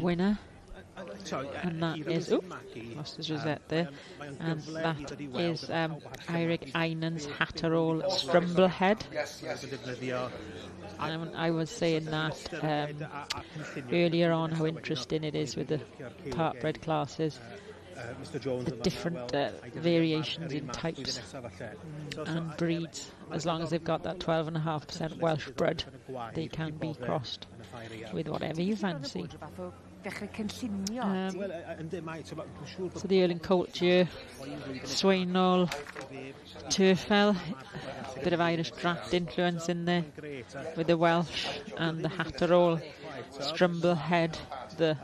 winner, and that is, lost his rosette there, and that is Eirik Einan's Hatterall Strumblehead. I was saying that earlier on, how interesting it is with the Parkbred classes, the different variations in types and breeds. As long as they've got that 12.5% Welsh blood, they can be crossed with whatever you fancy. So the Erling Colt here, Swainall, Turfell, a bit of Irish draft influence in there with the Welsh, and the Hatterall Strumblehead, the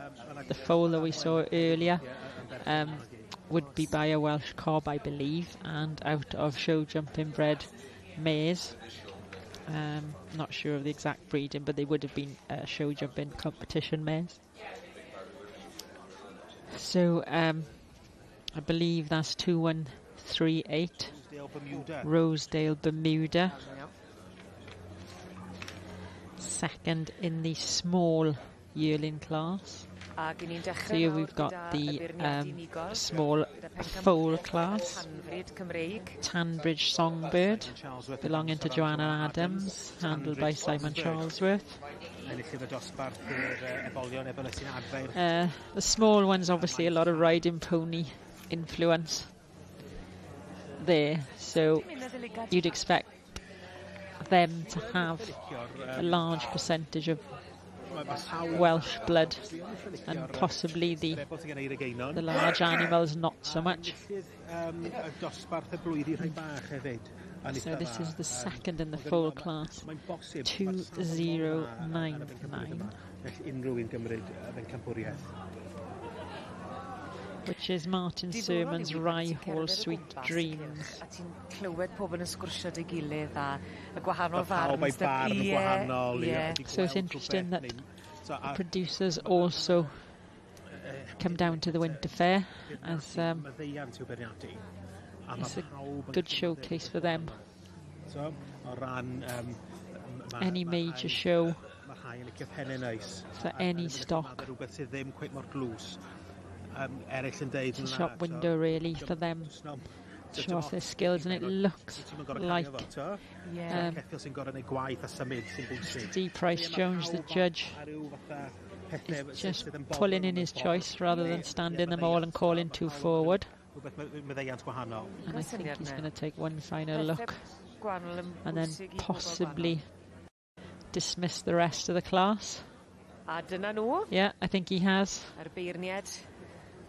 foal that we saw earlier, would be by a Welsh cob, I believe, and out of show jumping bred mares. Not sure of the exact breeding, but they would have been show jumping competition mares. So I believe that's 2138 Rosedale Bermuda. Second in the small yearling class. So here we've got the small foal class, Tanbridge Songbird, belonging to Joanna Adams, handled by Simon Charlesworth. The small one's obviously a lot of riding pony influence there, so you'd expect them to have a large percentage of Welsh blood, and possibly the large animals not so much. So this is the second in the foal class, 2099, which is Martin Sermon's Rye Hall Sweet Dreams. So it's interesting that the producers also come down to the Winter Fair, as it's a good showcase for them. Any major show for any stock. It's a shop window really for them to show off their skills, and it looks like D. Price Jones, the judge, is just pulling in his choice rather than standing them all and calling two forward. And I think he's going to take one final look and then possibly dismissed the rest of the class. Yeah, I think he has.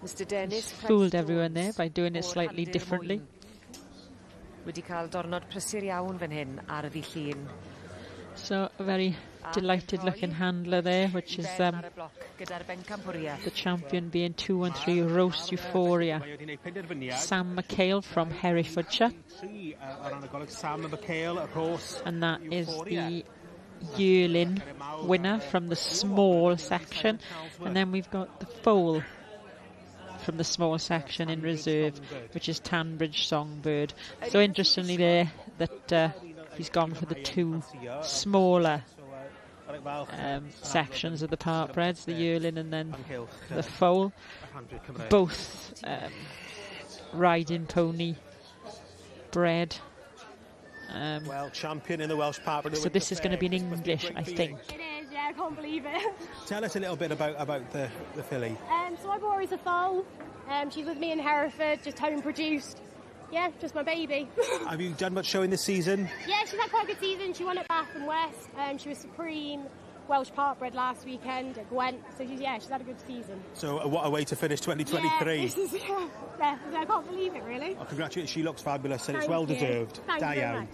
Mr Dennis He's fooled everyone there by doing it slightly differently. So a very delighted looking handler there, which is the champion being 2-1-3 Roast Euphoria. Sam McHale from Herefordshire. And that is the yearling winner from the small section. And then we've got the foal from the small section in reserve, which is Tanbridge Songbird. So interestingly there that he's gone for the two smaller sections of the partbreds, the yearling and then the foal, both riding pony bred. Well, champion in the Welsh partbred. So this is going to be in English, I think. It is, yeah, I can't believe it. Tell us a little bit about the filly. So I bought her as a foal. She's with me in Hereford, just home produced. Yeah, just my baby. Have you done much showing this season? Yeah, she's had quite a good season. She won at Bath and West. She was supreme Welsh partbred last weekend at Gwent. So she's had a good season. So what a way to finish 2023. Yeah, this is, I can't believe it, really. Oh, congratulations, she looks fabulous and Thank it's well you. deserved. Thank you very much.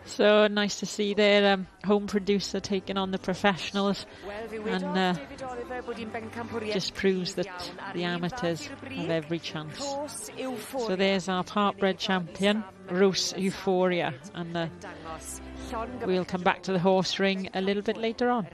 So nice to see their home producer taking on the professionals, and just proves that the amateurs have every chance. So there's our partbred champion, Roast Euphoria, and we'll come back to the horse ring a little bit later on.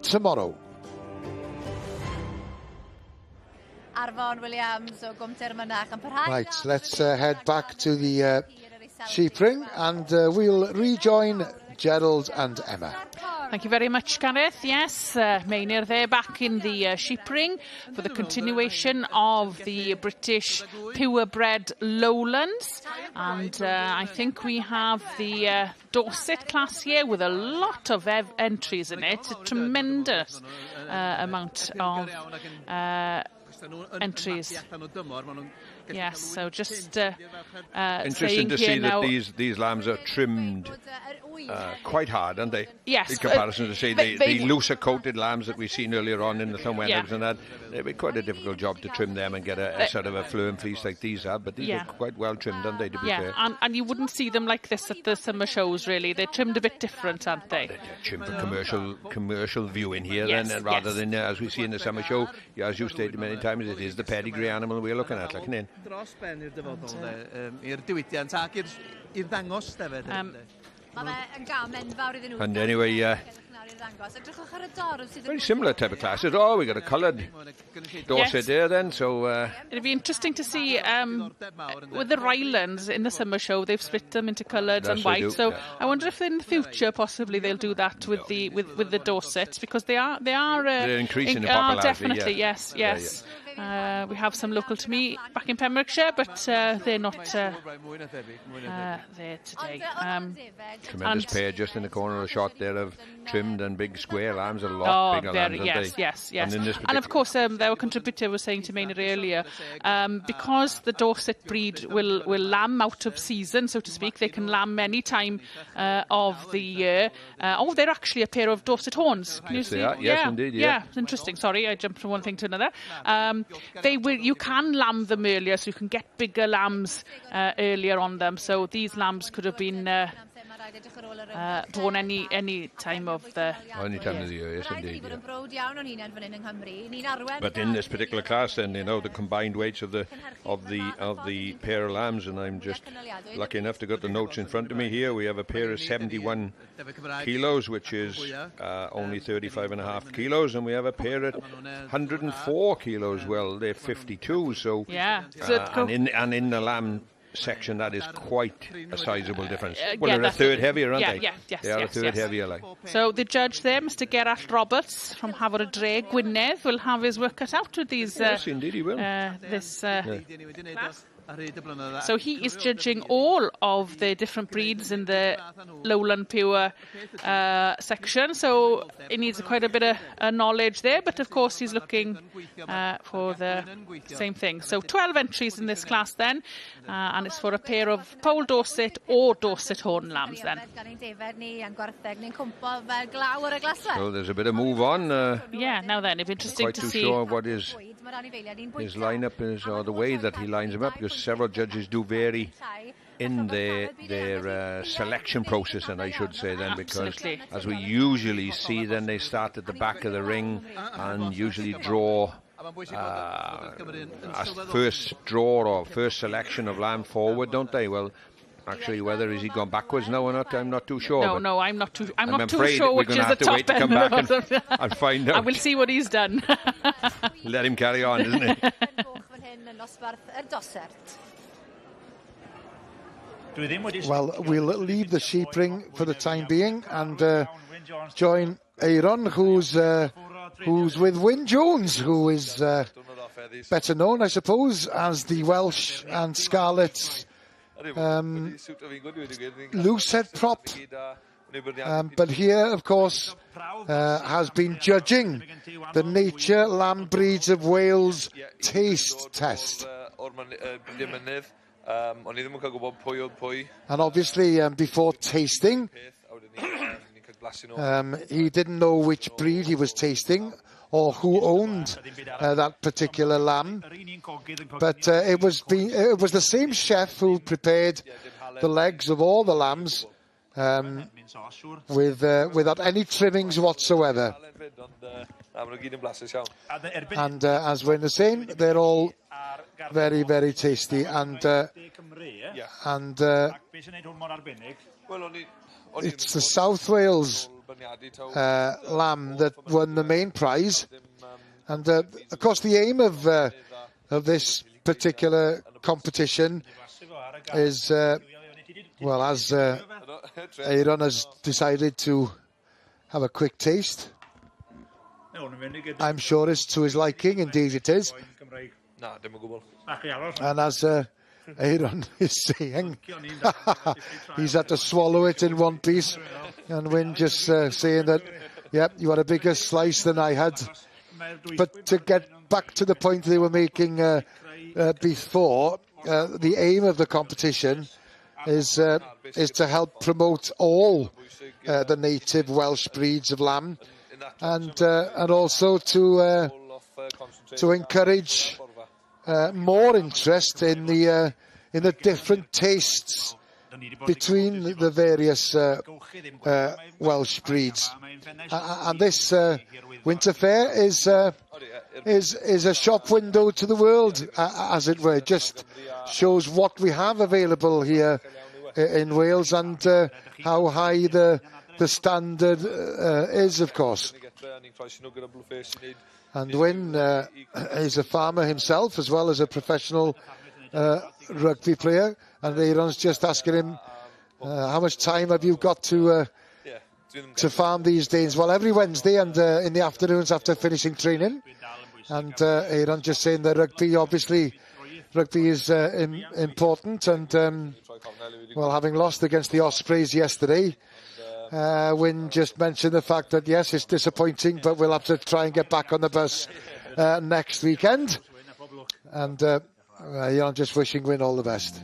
Tomorrow. Arfon Williams o Gwmter Mynach yn parhau. Right, let's head back to the sheep ring and we'll rejoin Gerald and Emma. Thank you very much, Gareth. Yes, Maynir there back in the sheep ring for the continuation of the British purebred lowlands. And I think we have the Dorset class here with a lot of entries in it. A tremendous amount of entries. Yes, so just interesting to see that these lambs are trimmed quite hard, aren't they? Yes. In comparison to, say, the looser coated lambs that we've seen earlier on in the Sylwebaeth and that. It'd be quite a difficult job to trim them and get a sort of a fluent fleece like these are, but these are quite well trimmed, aren't they, to be fair? And you wouldn't see them like this at the summer shows, really. They're trimmed a bit different, aren't they? They're trimmed for commercial viewing here, then, rather than as we see in the summer show. As you've stated many times, it is the pedigree animal we're looking at, like in. Dros ben i'r dyfodol, i'r diwydiant ac i'r ddangos defyd. And anyway, very similar type of classes. Oh, we got a coloured Dorset there then, so... It'd be interesting to see, with the Rylands in the summer show, they've split them into coloured and white, so I wonder if in the future possibly they'll do that with the Dorsets, because they're increasing in popularity. Definitely, yes. We have some local to me back in Pembrokeshire, but they're not there today. Tremendous pair just in the corner of the shot there of trimmed and big square lambs, a lot bigger lambs, aren't they? Yes. And of course, our contributor was saying to Maynard earlier, because the Dorset breed will lamb out of season, so to speak, they can lamb any time of the year. They're actually a pair of Dorset horns. Can you see? They are. Yes, indeed. Yeah, interesting. Sorry, I jumped from one thing to another. You can lamb them earlier, so you can get bigger lambs earlier on them. So these lambs could have been born any time of the... Any time of the year, yes indeed. Bod yn brod iawn o'n hunain fan hyn yng Nghymru. Ni'n arwen... But in this particular class, then, you know, the combined weights of the pair of lambs, and I'm just lucky enough to get the notes in front of me here. We have a pair of 71 kilos, which is only 35.5 kilos, and we have a pair at 104 kilos. Well, they're 52, so yeah. And in the lamb section, that is quite a sizable difference. Well, they're a third heavier, aren't they? Yes, they are a third heavier, like. So the judge there, Mr. Gerald Roberts from Hafod Dre, Gwynedd, will have his work cut out with these. Yes, indeed, he will. This class. So he is judging all of the different breeds in the lowland pure section, so he needs quite a bit of knowledge there, but of course he's looking for the same thing. So 12 entries in this class then, and it's for a pair of Pole Dorset or Dorset Horn lambs then. So there's a bit of move on. Yeah, now then, it'd be interesting to see. Quite too sure what his lineup is, or the way that he lines them up, because several judges do vary in their selection process, and I should say then, because as we usually see, then they start at the back of the ring and usually draw as first draw or first selection of lamb forward, don't they? Well, actually, whether is he gone backwards now or not, I'm not too sure. No, I'm not too sure which is the top end. Come back and find out. I will see what he's done. Let him carry on, isn't it? Well, we'll leave the sheep ring for the time being and join Aaron, who's with Wyn Jones, who is better known, I suppose, as the Welsh and Scarlet's loosehead prop. But here, of course, has been judging the Nature Lamb Breeds of Wales taste test. And obviously, before tasting, he didn't know which breed he was tasting or who owned that particular lamb. But it was the same chef who prepared the legs of all the lambs without any trimmings whatsoever. And as Wyn was saying, they're all very, very tasty, and it's the South Wales lamb that won the main prize. And of course, the aim of this particular competition is, well, as Aaron has decided to have a quick taste. I'm sure it's to his liking, indeed it is. And as Aaron is saying, he's had to swallow it in one piece, and Wyn just saying that, yep, you had a bigger slice than I had. But to get back to the point they were making before, the aim of the competition is to help promote all the native Welsh breeds of lamb, and also to encourage more interest in the different tastes between the various Welsh breeds. And this Winter Fair is a shop window to the world, as it were. Just shows what we have available here in Wales and how high the standard is, of course. And Wyn is a farmer himself, as well as a professional rugby player. And Aaron's just asking him, how much time have you got to farm these days? Well, every Wednesday and in the afternoons after finishing training. And Aaron just saying that rugby is important. And, well, having lost against the Ospreys yesterday, Wyn just mentioned the fact that, yes, it's disappointing, but we'll have to try and get back on the bus next weekend. And I'm just wishing Wyn all the best.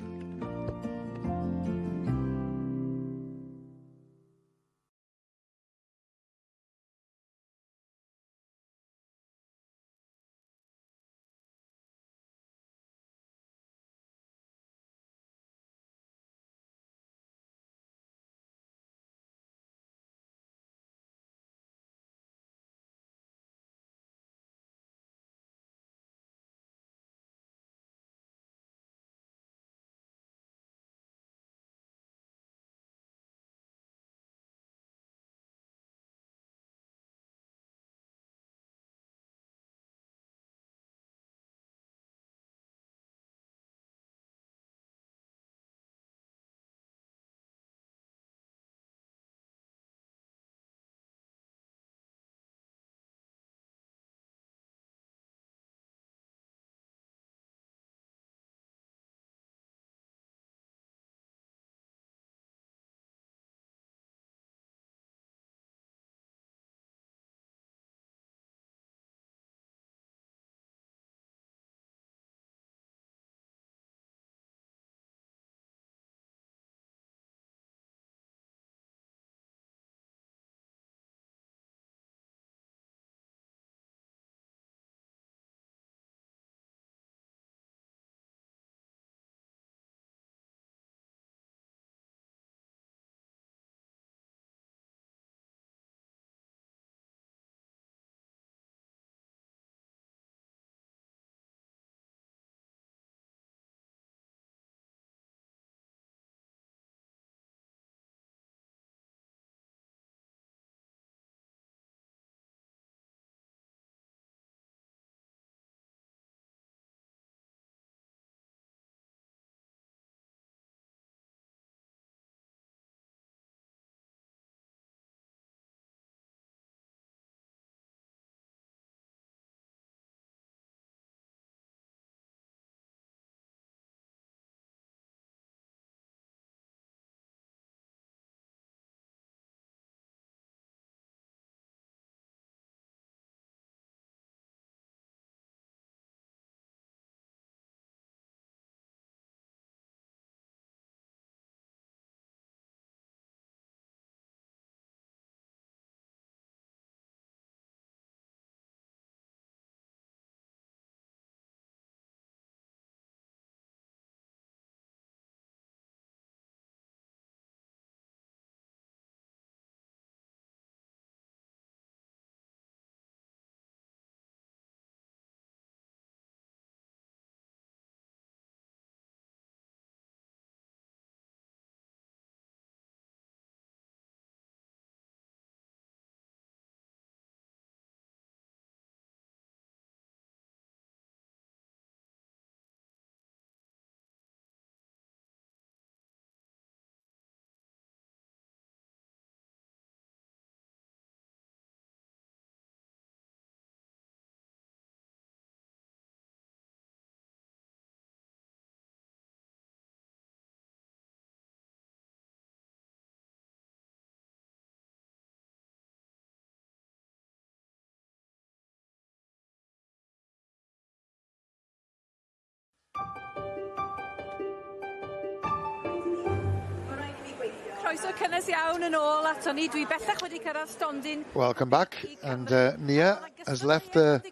Croeso cynnes iawn yn ôl ato ni. Dwi bellach wedi cyrraedd stondin. Welcome back. And Nia has left the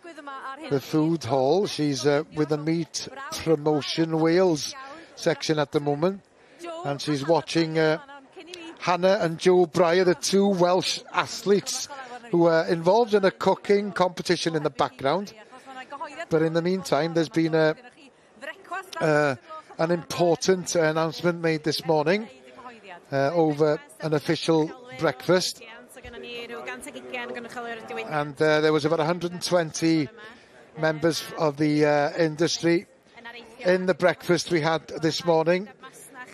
food hall. She's with the Meat Promotion Wales section at the moment. And she's watching Hannah and Joe Breyer, the two Welsh athletes who are involved in a cooking competition in the background. But in the meantime, there's been an important announcement made this morning over an official breakfast. And there was about 120 members of the industry in the breakfast we had this morning.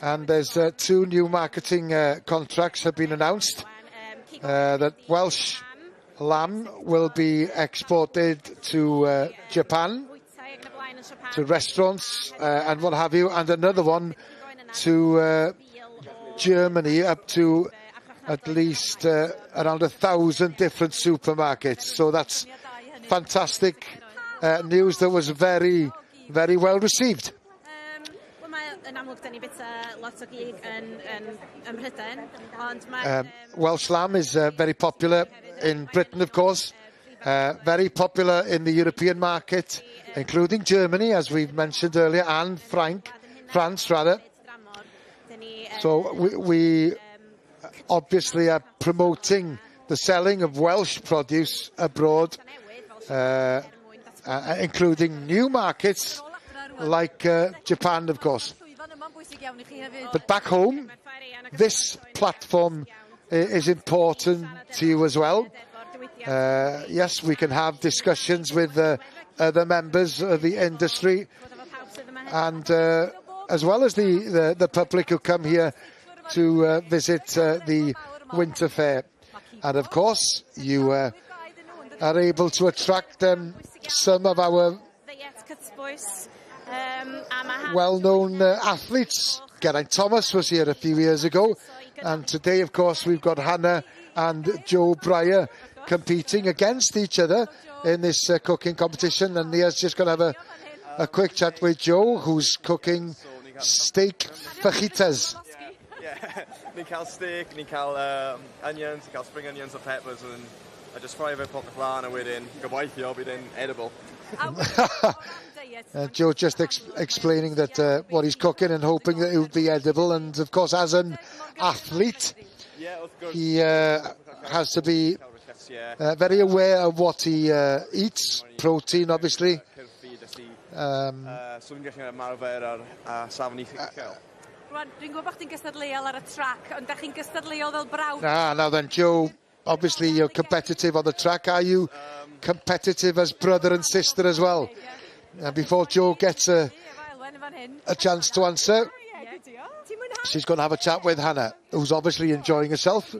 And there's two new marketing contracts have been announced. That Welsh lamb will be exported to Japan, to restaurants and what have you, and another one to Germany, up to at least around 1,000 different supermarkets. So that's fantastic news that was very, very well received. Welsh lamb is very popular in Britain, of course, very popular in the European market, including Germany, as we've mentioned earlier, and France rather. So we obviously are promoting the selling of Welsh produce abroad, including new markets like Japan, of course. But back home, this platform is important to you as well. Yes, we can have discussions with the members of the industry, and as well as the public who come here to visit the Winter Fair. And of course, you are able to attract some of our well-known athletes. Geraint Thomas was here a few years ago, and today, of course, we've got Hannah and Joe Breyer competing against each other in this cooking competition. And Nia's just going to have a quick chat with Joe, who's cooking steak fajitas. Yeah, ni'n cael steak, ni'n cael onions, ni'n cael spring onions or peppers, and I just fry fe popeth lan a wedyn gobeithio bydd e'n edible. Joe just explaining that what he's cooking and hoping that it will be edible. And of course, as an athlete, he has to be very aware of what he eats. Protein, obviously. So fi'n gallu ymarfer ar safon uchel. Dwi'n gwybod bod chdi'n gystadleuol ar y track, ond da chi'n gystadleuol fel brawd. Now then, Joe, obviously you're competitive on the track. Are you competitive as brother and sister as well? Before Joe gets a chance to answer, she's going to have a chat with Hannah, who's obviously enjoying herself.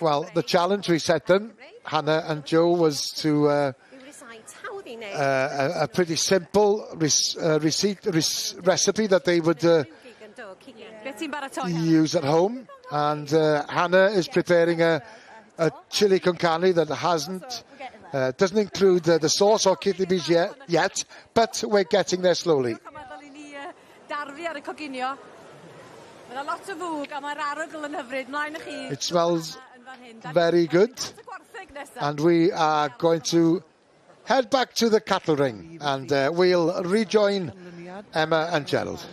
Well, the challenge we set them, Hannah and Joe, was to a pretty simple recipe that they would use at home. And Hannah is preparing a chili con carne that doesn't include the sauce or kidney beans yet, but we're getting there slowly. It smells very good, and we are going to head back to the cattle ring, and we'll rejoin Emma and Gerald.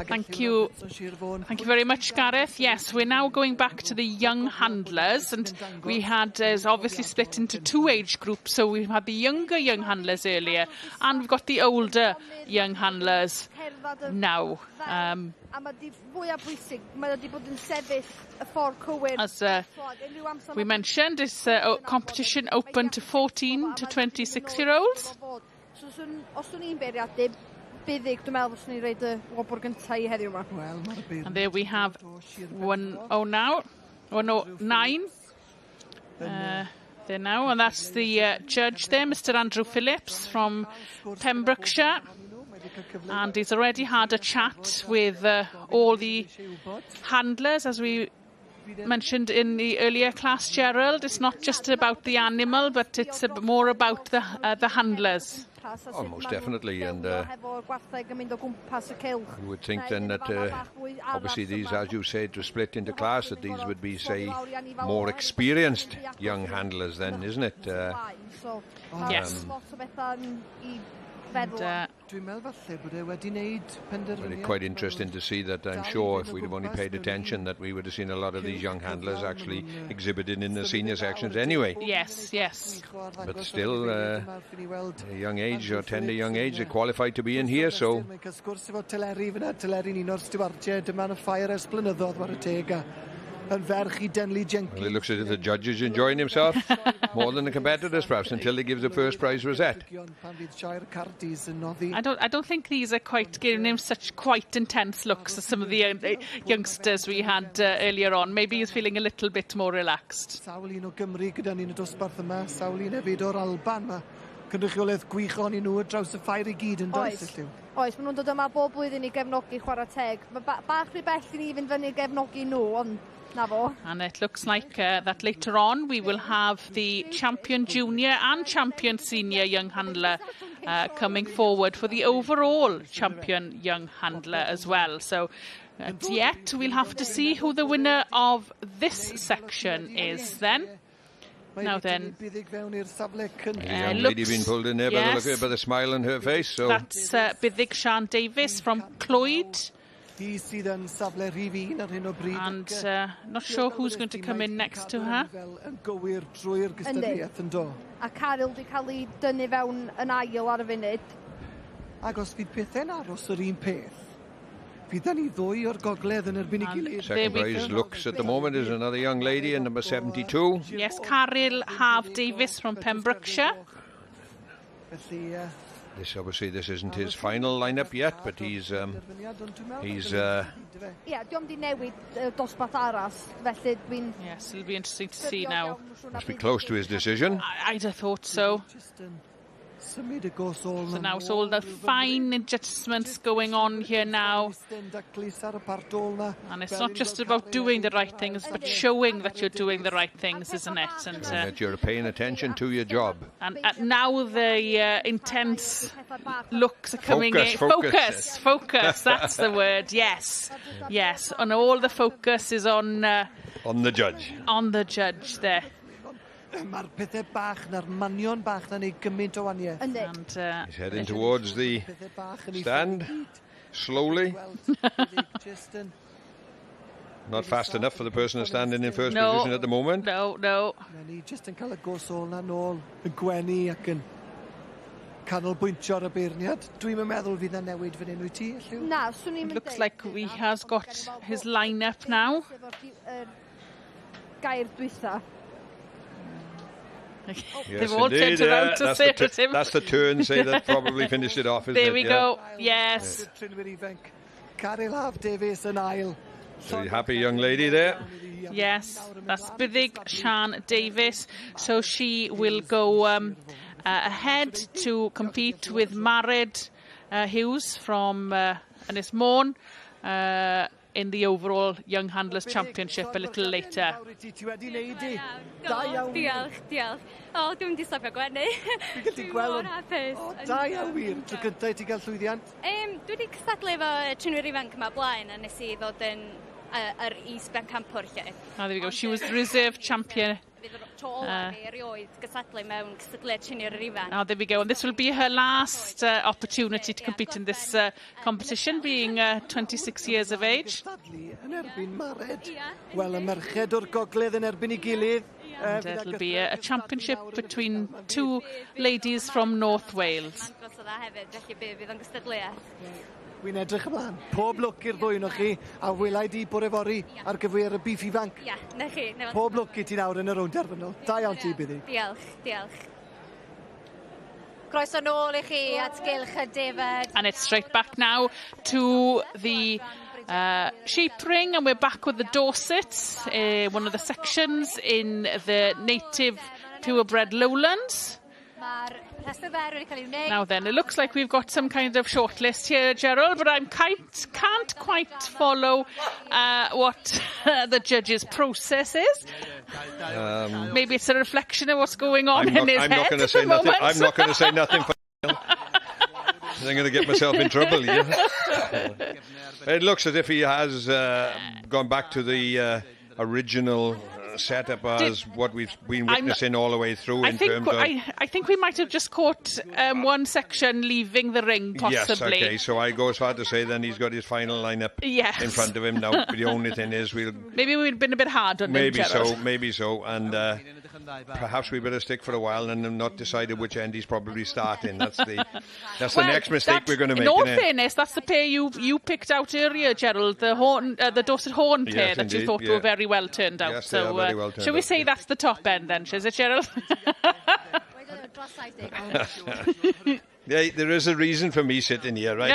Thank you. Thank you very much, Gareth. Yes, we're now going back to the young handlers, and we had obviously split into two age groups. So we've had the younger young handlers earlier, and we've got the older young handlers now. As we mentioned, it's a competition open to 14 to 26-year-olds. And there we have 109 there now, and that's the judge there, Mr. Andrew Phillips from Pembrokeshire, and he's already had a chat with all the handlers, as we mentioned in the earlier class, Gerald, it's not just about the animal, but it's more about the handlers. Oh, most definitely, and you would think then that obviously these, as you said, to split into class, that these would be, say, more experienced young handlers then, isn't it? Yes. Very quite interesting to see that. I'm sure if we'd have only paid attention, that we would have seen a lot of these young handlers actually exhibited in the senior sections anyway. Yes, yes. But still, a young age or tender young age, are qualified to be in here, so. Well, it looks as if the judge is enjoying himself more than the competitors, perhaps, until he gives the first prize rosette. I don't think these are quite giving him such quite intense looks as some of the youngsters we had earlier on. Maybe he's feeling a little bit more relaxed. Cynrychiolaeth gwych ohonyn nhw draws y Ffair I gyd yn does? Oes, maen nhw'n dod yma bob blwyddyn I gefnogi chwarae teg. Bach rhy bell I ni fynd fyny gefnogi nhw, ond na fo. And it looks like that later on we will have the champion junior and champion senior young handler coming forward for the overall champion young handler as well. So yet we'll have to see who the winner of this section is then. Now then, young lady being pulled in there by the smile on her face. So that's Byddig Sian Davies from Clwyd. And not sure who's going to come in next to her. A Caryl di cael ei dynnu fewn yn ail ar y funud. Ac os fydd pethau'n aros yr un peth, fydd ni ddwy o'r gogledd yn erbyn I gilydd. Second prize looks at the moment is another young lady in number 72. Yes, Caryl Half Davies from Pembrokeshire. This obviously this isn't his final lineup yet, but he's Ie, diolch di newid dosbarth aras, felly dwi'n... Yes, it'll be interesting to see now. Must be close to his decision. I'd have thought so. So now it's all the fine adjustments going on here now. And it's not just about doing the right things, but showing that you're doing the right things, isn't it? And that you're paying attention to your job. And now the intense looks are coming in. Focus, that's the word, yes. Yes, and all the focus is on the judge. On the judge there. Mae'r pethau bach na'r manion bach na neud gymaint o waniaeth. And he's heading towards the stand, slowly. Not fast enough for the person standing in first position at the moment. No. Ni just yn cael y gosol na nôl, yn gwenu ac yn canolbwyntio ar y beirniad. Dwi'n meddwl fydd na newid fan hyn wyt ti, Lliw? Na, swn i'n Looks like he has got his line-up now. Gair dwytha. Yes, they've all turned around to say to him. That's the turn, say that probably finished it off, isn't it? There we go, yes. Caryl Half Davies yn ail. Very happy young lady there. Yes, that's Byddig Sian Davies. So she will go ahead to compete with Mared Hughes from Ynys Môn in the overall Young Handlers Championship a little later. Diolch. O, dwi'n di stopio gwenu. Dwi'n gweld da iawn wir. Tro gyntaf ti gael llwyddiant? Dwi wedi cystadlu efo trynwyr ifanc yma blaen a nes I ddod yn yr is-ben campwr lle. Oh, there we go. She was the reserve champion. Oh, there we go. And this will be her last opportunity to compete in this competition, being 26 years of age. Wel, y merched o'r gogledd yn erbyn I gilydd. And it'll be a championship between two ladies from North Wales. Wy'n edrych ymlaen. Pob lwc i'r ddwy o'ch chi, a welai di bore fori ar gyfer y bif ifanc. Ie, na chi. Pob lwc I ti nawr yn y rownd derfynol. Da iawn ti, Byddig. Diolch. Croeso nôl I chi at gylch y David. And it's straight back now to the sheep ring, and we're back with the Dorsets, one of the sections in the native purebred lowlands. Now then, it looks like we've got some kind of shortlist here, Gerald, but I can't quite follow what the judge's process is. Maybe it's a reflection of what's going on in his head at the moment. I'm not going to say nothing for I'm going to get myself in trouble. It looks as if he has gone back to the original setup as what we've been witnessing all the way through I think we might have just caught one section leaving the ring, possibly. Yes, okay, so I go as far to say then he's got his final lineup in front of him now. The only thing is maybe we've been a bit hard on him, Gerald. Maybe so, and perhaps we better stick for a while and not decided which end he's probably starting. That's the next mistake we're going to make. In all fairness, that's the pair you picked out earlier, Gerald, the Dorset Horn pair that you thought were very well turned out. Yes, so very well turned shall we say that's the top end then, is it, Gerald? Yeah, there is a reason for me sitting here, right?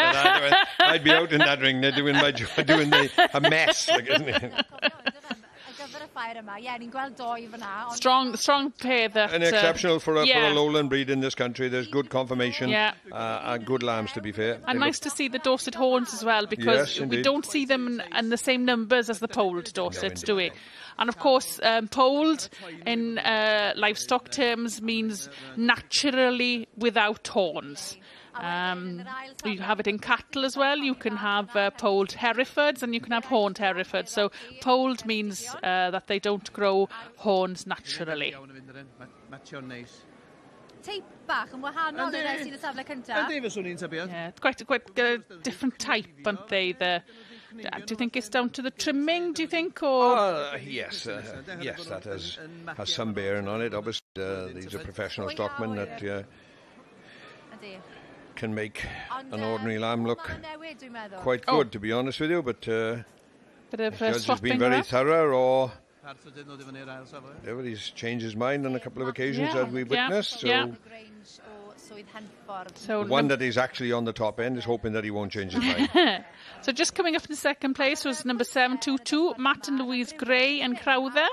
I'd be out in that ring there doing my job, doing a mess, like, isn't it? Strong pair that... And exceptional for a lowland breed in this country. There's good conformation and good lambs, to be fair. And nice to see the Dorset Horns as well, because we don't see them in the same numbers as the polled Dorsets, do we? And of course, polled in livestock terms means naturally without horns. You have it in cattle as well. You can have polled Herefords and you can have horned Herefords. So polled means that they don't grow horns naturally. Tape bach yn wahanol i'r sy'n y safle cyntaf. Yeah, it's quite a different type, aren't they? Do you think it's down to the trimming, do you think? Or? Yes, that has some bearing on it. Obviously, these are professional stockmen that can make an ordinary lamb look quite good, to be honest with you. But the judge has been very thorough, or he's changed his mind on a couple of occasions, as we've witnessed. So the one that is actually on the top end is hoping that he won't change his mind. So just coming up in second place was number 722, Matt and Louise Gray and Crowther.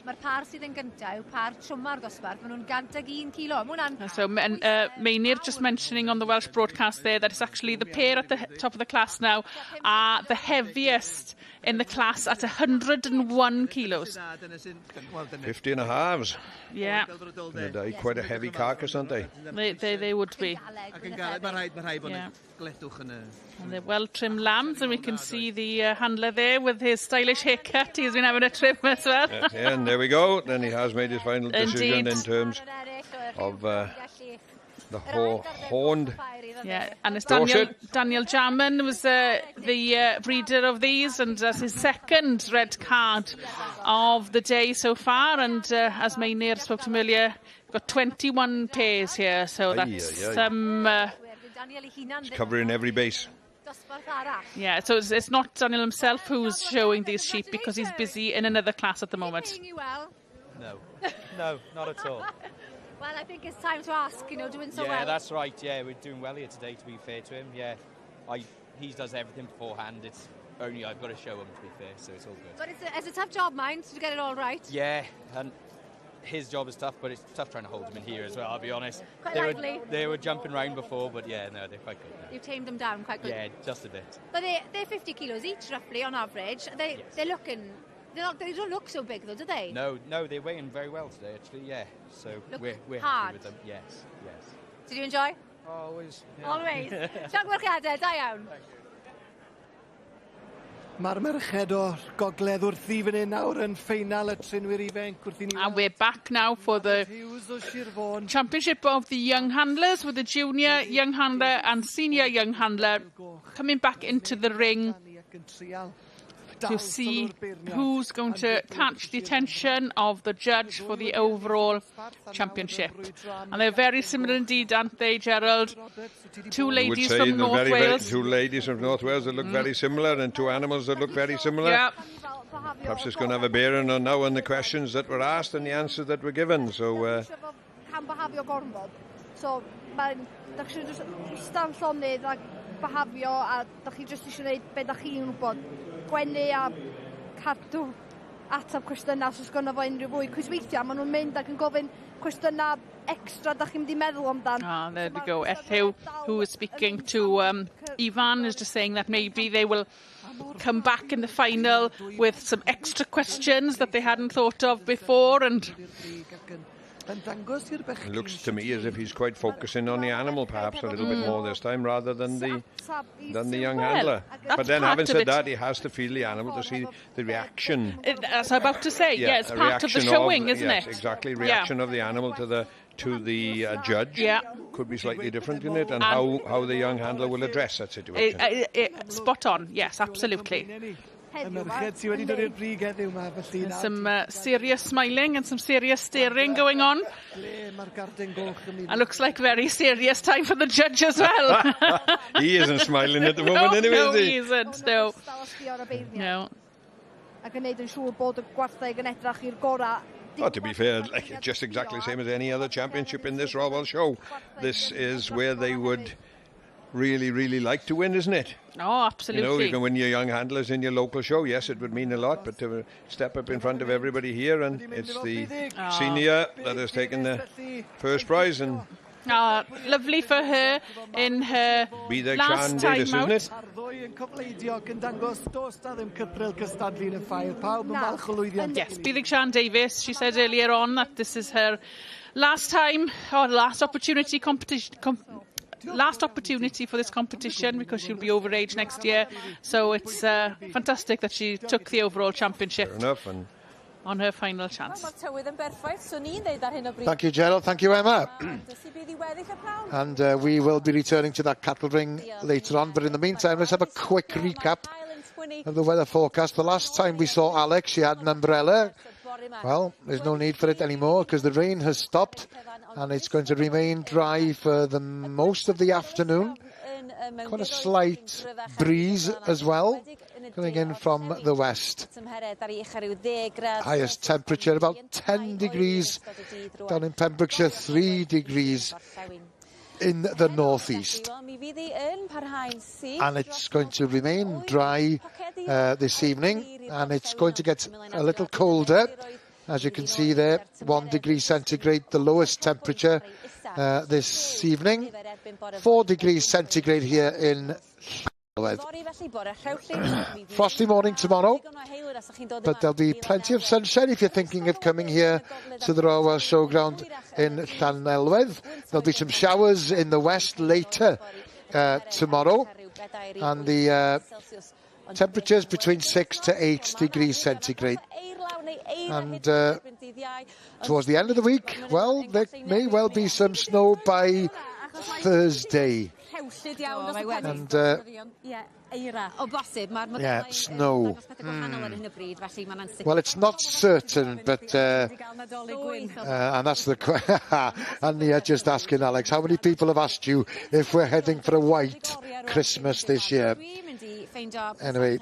Mae'r par sydd yn gyntaf yw par trwma'r dosbarth. Maen nhw'n 101 kilo. So Mainir just mentioning on the Welsh broadcast there that it's actually the pair at the top of the class now are the heaviest in the class at 101 kilos. 50 and a halves. Yeah. They're quite a heavy carcass, aren't they? They would be. Yeah. And they're well-trimmed lambs, and we can see the handler there with his stylish haircut. He's been having a trim as well. Yeah, and there we go. Then he has made his final decision in terms of the horned. Yeah, and it's Daniel Jarman was the breeder of these, and that's his second red card of the day so far. And as Mainir spoke to him earlier, we've got 21 pairs here, so that's it's covering every base. Yeah, so it's not Daniel himself who's showing these sheep because he's busy in another class at the moment. No, not at all. Well, I think it's time to ask, doing so well. Yeah, that's right. Yeah, we're doing well here today, to be fair to him. Yeah, he does everything beforehand. It's only I've got to show him, to be fair, so it's all good. But it's a tough job, mind, to get it all right. Yeah, and his job is tough, but it's tough trying to hold him in here as well, I'll be honest. Quite lively. They were jumping around before, but yeah, no, they're quite good now. You've tamed them down quite good. Yeah, just a bit. But they're 50 kilos each, roughly, on average. They're looking... They don't look so big, though, do they? No, they're weighing very well today, actually, yeah. So we're hard. Happy with them. Yes. Did you enjoy? Always. Yeah. Always. Siargwyrchiadau, da iawn. Mae'r merched o'r gogledd wrthi fan hyn nawr yn ffeinal y trinwyr ifanc wrth i ni... And we're back now for the championship of the young handlers, with the junior young handler and senior young handler coming back into the ring to see who's going to catch the attention of the judge for the overall championship. And they're very similar indeed, aren't they, Gerald? Two ladies from North Wales. Two ladies from North Wales that look very similar, and two animals that look very similar. Yeah. Perhaps it's going to have a bearing on now on the questions that were asked and the answers that were given. So, so mae'n just stand llonydd a bahafio, a da chi just eisiau gwneud be da chi'n gwybod. Gwenu a cadw atab cwestiynau os oes gynno fo unrhyw fwy. Cwys weithiau, maen nhw'n mynd ac yn gofyn cwestiynau extra da chi'n mynd i meddwl amdan? Ah, there we go. Aeaf, who was speaking to Ivan, is just saying that maybe they will come back in the final with some extra questions that they hadn't thought of before, and it looks to me as if he's quite focusing on the animal perhaps a little bit more this time rather than the young handler. But then having said that, he has to feel the animal to see the reaction. As I'm about to say, yeah, it's part of the showing, isn't it? Exactly, reaction of the animal to the judge could be slightly different in it, and how the young handler will address that situation. Spot on, yes, absolutely. Some serious smiling and some serious staring going on. And looks like very serious time for the judge as well. He isn't smiling at the moment anyway, no, is he? He isn't, no. No. Ac yn neud yn siŵr bod y gwartheg yn edrach i'r gorau. Oh, to be fair, like, just exactly the same as any other championship in this Royal show. This is where they would really, really like to win, isn't it? Oh, absolutely. You know, you can win your young handlers in your local show. Yes, it would mean a lot, but to step up in front of everybody here, and it's the senior that has taken the first prize. And lovely for her in her last time Davis, out. isn't it? Yes, Bydd Sian Davis. She said earlier on that this is her last time, or last opportunity last opportunity for this competition, because she'll be overage next year. So it's fantastic that she took the overall championship. Fair enough, and on her final chance. Thank you, Gerald. Thank you, Emma. And we will be returning to that cattle ring later on. But in the meantime, let's have a quick recap of the weather forecast. The last time we saw Alex, she had an umbrella. Well, there's no need for it anymore because the rain has stopped and it's going to remain dry for the most of the afternoon. Quite a slight breeze as well, coming in from the west. Highest temperature about 10 degrees down in Pembrokeshire, 3 degrees in the northeast. And it's going to remain dry this evening, and it's going to get a little colder. As you can see there, 1 degree centigrade, the lowest temperature this evening. 4 degrees centigrade here in Sylwebaeth. Frosty morning tomorrow, but there'll be plenty of sunshine if you're thinking of coming here to the Royal Welsh Showground in Llanelwedd. There'll be some showers in the west later tomorrow, and the temperatures between 6 to 8 degrees centigrade. And towards the end of the week, well, there may well be some snow by Thursday. And snow. Well, it's not certain, but and that's the and just asking Alex, how many people have asked you if we're heading for a white Christmas this year? Anyway,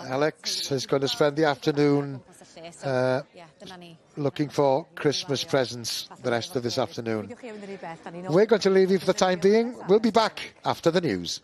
Alex is going to spend the afternoon looking for Christmas presents the rest of this afternoon. We're going to leave you for the time being. We'll be back after the news.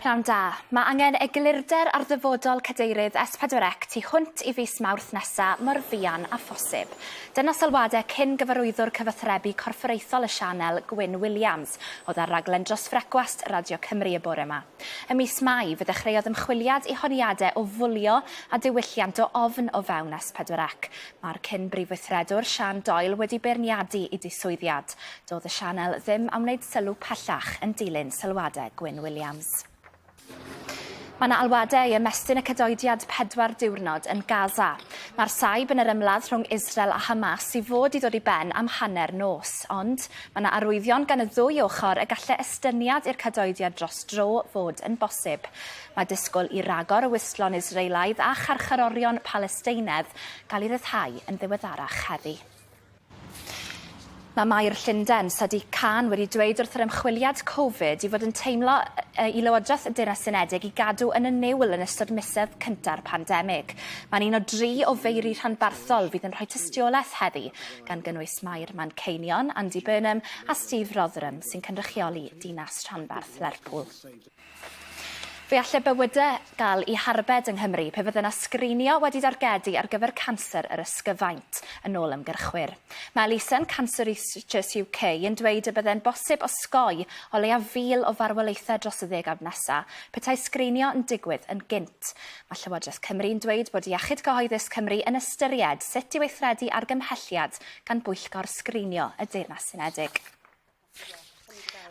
Pnawn da. Mae angen eglurder ar ddyfodol cadeirydd S4C tu hwnt I fis Mawrth nesa mor fuan a phosib. Dyna sylwadau cyn gyfarwyddwr cyfathrebu corfforaethol y sianel Gwylio oedd ar raglen dros frecwast Radio Cymru y bore yma. Ym mis Mai fe ddechreuodd ymchwiliad I honiadau o fwlio a diwylliant o ofn o fewn S4C. Mae'r cyn brifweithredwr Sian Doyle wedi beirniadu I diswyddiad. Doedd y sianel ddim am wneud sylw pellach yn dilyn sylwadau Gwylio. Mae yna alwadau I ymestyn y cadoediad 4 diwrnod yn Gaza. Mae'r saib yn yr ymladd rhwng Israel a Hamas I fod I ddod I ben am hanner nos, ond mae yna arwyddion gan y ddwy ochr y gallai estyniad i'r cadoediad dros dro fod yn bosib. Mae disgwyl I ragor y wistlon Israelaidd a charcharorion Palesteinaidd gael I ryddhau yn ddiweddarach heddi. Mae Mair Llundain, Sadiq Khan, wedi dweud wrth yr ymchwiliad Covid I fod yn teimlo I Lywodraeth y Deyrnas Unedig I gadw yn y niwl yn ystod misoedd cynta'r pandemig. Mae'n un o 3 o feiri rhanbarthol fydd yn rhoi tystiolaeth heddi, gan gynnwys Mair Manceinion, Andy Burnham a Steve Rotherham sy'n cynrychioli dinas rhanbarth Lerpwl. Fe allai bywydau gael I harbed yng Nghymru pe fydd yna sgrinio wedi dargedu ar gyfer canser yr ysgyfaint yn ôl ymgyrchwyr. Mae Alison Cancer Researchers UK yn dweud y byddai'n bosib osgoi o leia 1,000 o farwolaethau dros y 10 nesaf, petai sgrinio yn digwydd yn gynt. Mae Llywodraeth Cymru'n dweud bod Iechyd Cyhoeddus Cymru yn ystyried sut I weithredu ar gymhelliad gan bwyllgor sgrinio y Deyrnas Unedig.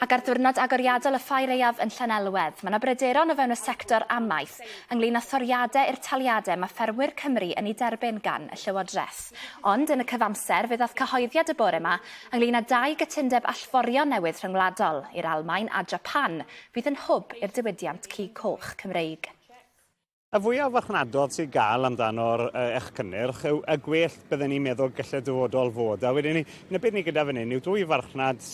Ac ar ddiwrnod agoriadol y Ffair Aeaf yn Llanelwedd, mae yna bryderon o fewn y sector amaeth ynglŷn â thoriadau i'r taliadau mae ffermwyr Cymru yn ei derbyn gan y Llywodraeth. Ond yn y cyfamser fe ddaeth cyhoeddiad y bore yma ynglŷn â 2 gytundeb allforio newydd rhyngwladol i'r Almaen a Japan fydd yn hwb i'r diwydiant cig coch Cymreig. Y fwyaf farchnadodd sy'n gael amdano'r eich cynnyrch yw y gwell byddwn ni'n meddwl gallai dyfodol fod. A wedyn ni, y beth ni gyda fan hyn yw 2 farchnad.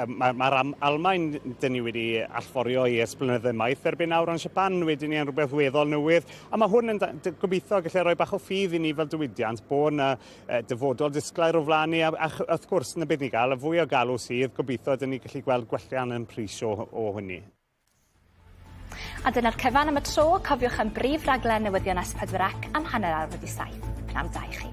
Mae'r Almaen dyn ni wedi allforio I esblynyddau maith erbyn nawr, ond Japan wedyn ni yn rhywbeth weddol newydd. A mae hwn yn gobeithio gallai rhoi bach o ffydd I ni fel diwydiant bod yna dyfodol disglair o flaen ni. A wrth gwrs, y beth ni gael, y fwy o galw sydd, gobeithio dyn ni gallu gweld gwellian yn pris o hynny. A dyna'r cyfan am y tro, cofiwch am brif raglen newyddion S4C am hanner awr wedi 7. Pnawn da I chi.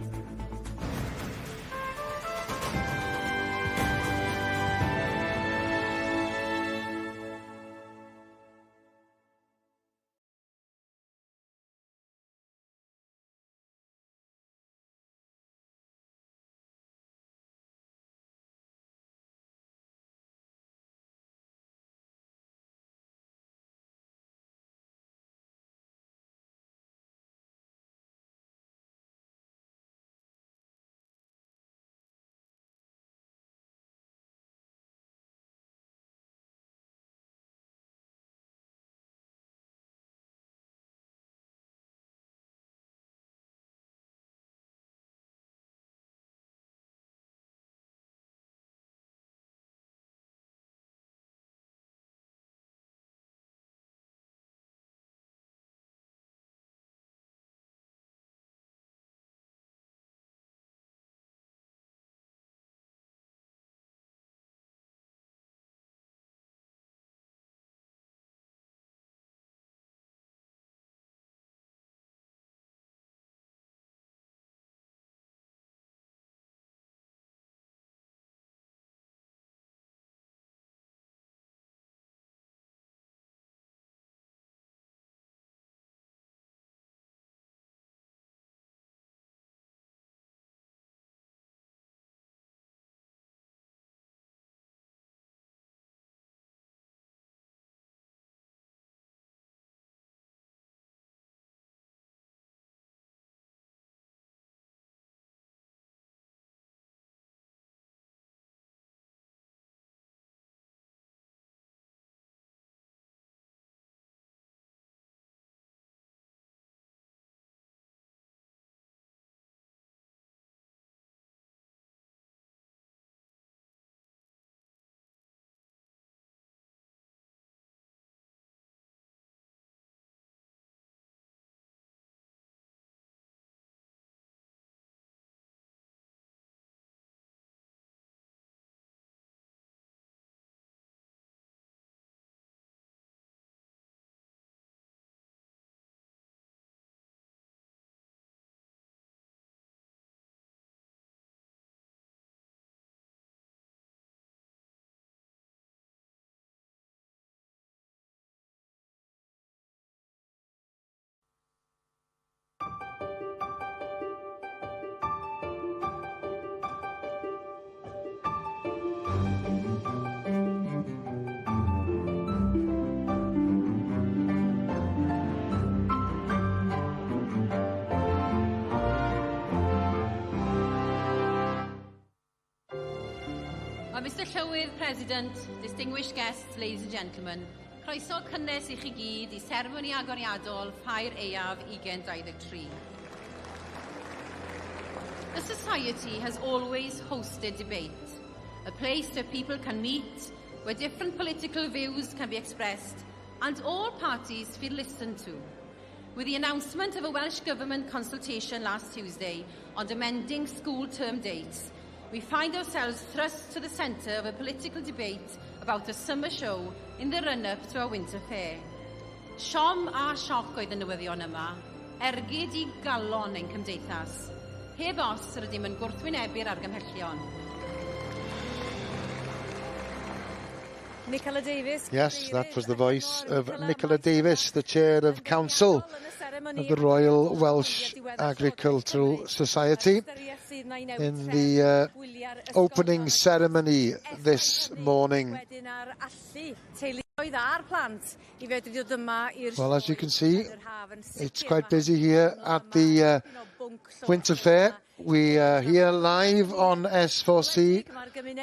Mr Llywydd, President, distinguished guests, ladies and gentlemen, croeso cynnes i chi gyd i seremoni agoriadol Ffair Aeaf 2023. The Society has always hosted debate, a place where people can meet, where different political views can be expressed, and all parties feel listened to. With the announcement of a Welsh Government consultation last Tuesday on amending school term dates, we find ourselves thrust to the centre of a political debate about a summer show in the run-up to our winter fair. Siom a sioc oedd y newyddion yma, ergyd I galon ein cymdeithas. Heb os rydym yn gwrthwynebu'r argymhellion. Nicola Davis. Yes, that was the voice of Nicola Davis, the Chair of Council of the Royal Welsh Agricultural Society, in the opening ceremony this morning. Well, as you can see, it's quite busy here at the Winter Fair. We are here live on S4C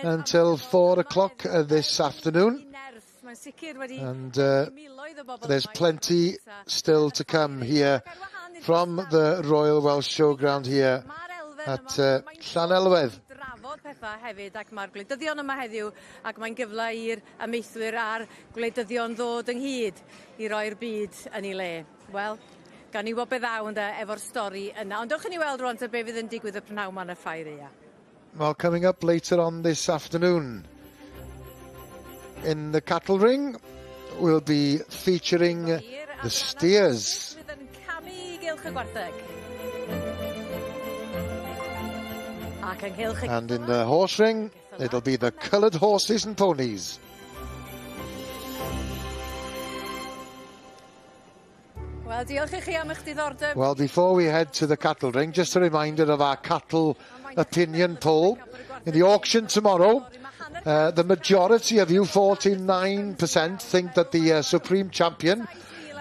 until 4 o'clock this afternoon. And there's plenty still to come here from the Royal Welsh Showground here at Llanelwedd. Hefyd, ac mae'r gwleidyddion yma heddiw, ac mae'n gyfle i'r amaethwyr a'r gwleidyddion ddod ynghyd I roi'r byd yn ei le. Wel, gan I wybod beth ddaw ynda efo'r stori yna. Ond dewch I ni weld rwan beth fydd yn digwydd y prynawn ma'n y Ffair Aeaf. Well, coming up later on this afternoon, in the cattle ring, we'll be featuring the steers. Fydd yn camu gylch y gwartheg. And in the horse ring, it'll be the coloured horses and ponies. Wel, diolch I chi am eich diddordeb. Well, before we head to the cattle ring, just a reminder of our cattle opinion poll. In the auction tomorrow, the majority of you, 49%, think that the Supreme Champion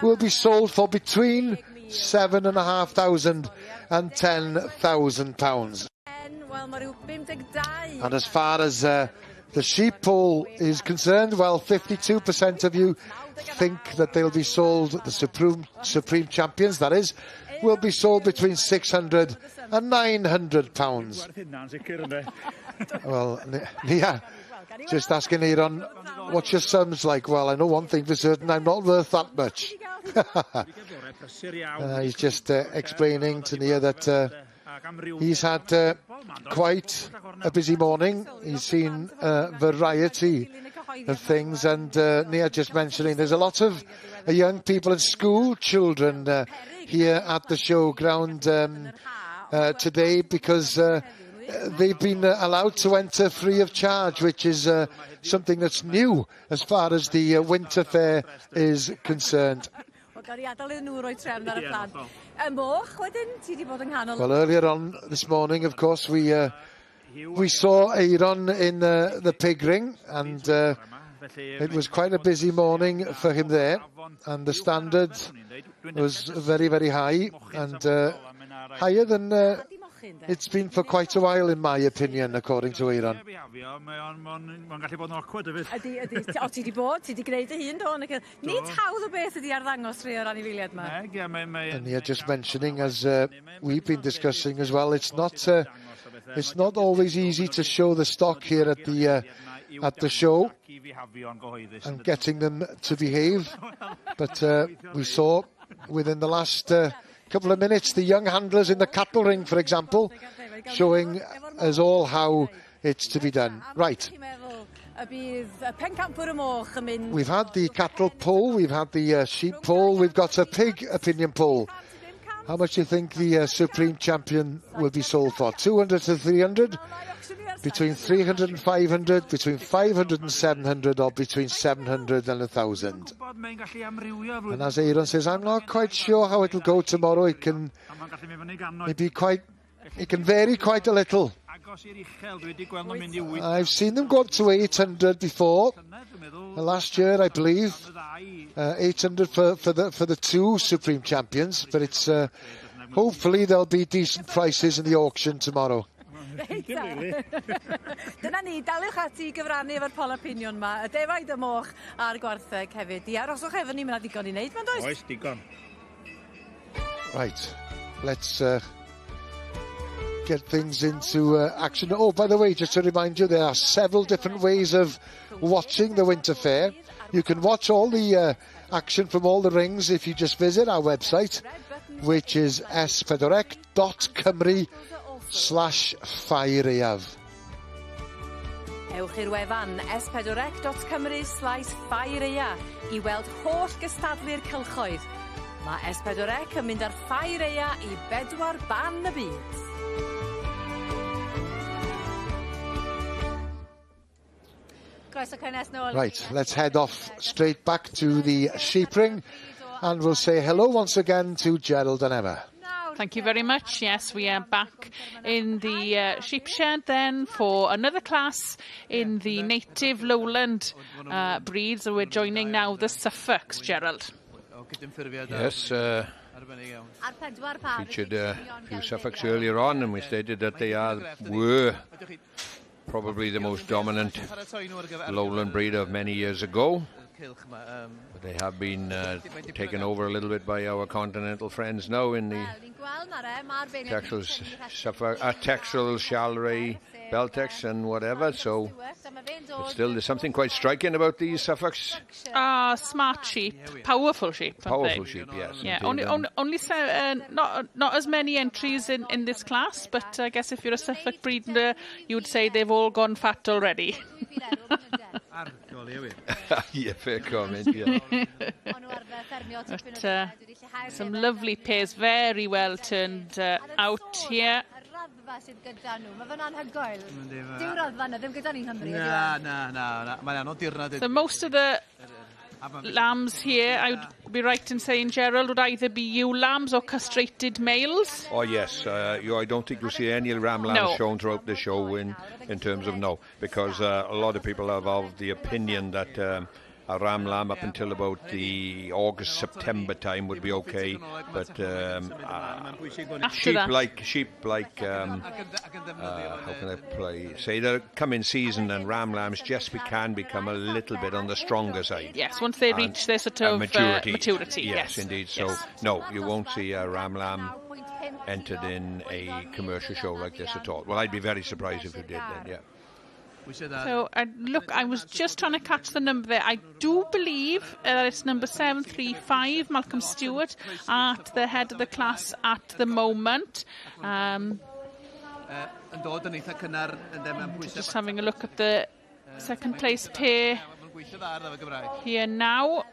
will be sold for between £7,500 and £10,000. And as far as the sheep poll is concerned, well, 52% of you think that they'll be sold, the Supreme Champions, that is, will be sold between £600 and £900. Well, yeah, just asking Aaron, what's your sums like? Well, I know one thing for certain, I'm not worth that much. He's just explaining to Nia that he's had quite a busy morning. He's seen a variety of things, and Nia just mentioning there's a lot of young people and school children here at the showground today, because they've been allowed to enter free of charge, which is something that's new as far as the winter fair is concerned. Well, earlier on this morning, of course, we saw Aaron in the pig ring, and it was quite a busy morning for him there, and the standard was very, very high, and higher than it's been for quite a while, in my opinion, according to Aaron. And yeah, just mentioning, as we've been discussing as well, it's not always easy to show the stock here at the show and getting them to behave, but we saw within the last couple of minutes the young handlers in the cattle ring, for example, showing us all how it's to be done. Right. We've had the cattle poll, we've had the sheep poll, we've got a pig opinion poll. How much do you think the Supreme Champion will be sold for? 200 to 300? Between 300 and 500, between 500 and 700, or between 700 and 1,000. And as Aaron says, I'm not quite sure how it'll go tomorrow. It can vary quite a little. I've seen them go up to 800 before. Last year, I believe, 800 for the two Supreme Champions. But it's hopefully there'll be decent prices in the auction tomorrow. Dyna ni, daliwch ati i gyfrannu efo'r poll opinion ma. Y defaid y moch a'r gwartheg hefyd. I aroswch efo ni, mae'n digon i wneud, mae'n does? Oes, digon. Right, let's get things into action. Oh, by the way, just to remind you, there are several different ways of watching the Winter Fair. You can watch all the action from all the rings if you just visit our website, which is s4ec.cymru/Ffair. Ewch i'r wefan s4ec.cymru/Ffair i weld holl gystadlu'r cylchoedd. Mae S4C yn mynd ar Ffair i 4 ban y byd. Right, let's head off straight back to the sheep ring, and we'll say hello once again to Gerald and Emma. Thank you very much. Yes, we are back in the sheep shed then for another class in the native lowland breeds, and we're joining now the Suffolks, Gerald. Yes, featured a few Suffolks earlier on, and we stated that they were probably the most dominant lowland breed of many years ago. But they have been taken over a little bit by our continental friends now in the Texels, Shalray, Beltex and whatever, so but still there's something quite striking about these Suffolks. Smart sheep, powerful sheep. Powerful sheep, yes. Yeah, only not as many entries in this class, but I guess if you're a Suffolk breeder, you'd say they've all gone fat already. Yeah, fair comment, yeah. But some lovely pairs, very well turned out here. So most of the lambs here, I would be right in saying, Gerald, would either be ewe lambs or castrated males. Oh yes, I don't think you'll see any ram lambs shown throughout the show in terms of because a lot of people have of the opinion that a ram lamb up until about the August-September time would be okay, but sheep like how can I say they come in season, and ram lambs just can become a little bit on the stronger side. Yes, once they reach their sort of maturity. Yes, indeed. So no, you won't see a ram lamb entered in a commercial show like this at all. Well, I'd be very surprised if you did then. Yeah. So, look, I was just trying to catch the number there. I do believe that it's number 735, Malcolm Stewart, at the head of the class at the moment. Just having a look at the second place pair here now.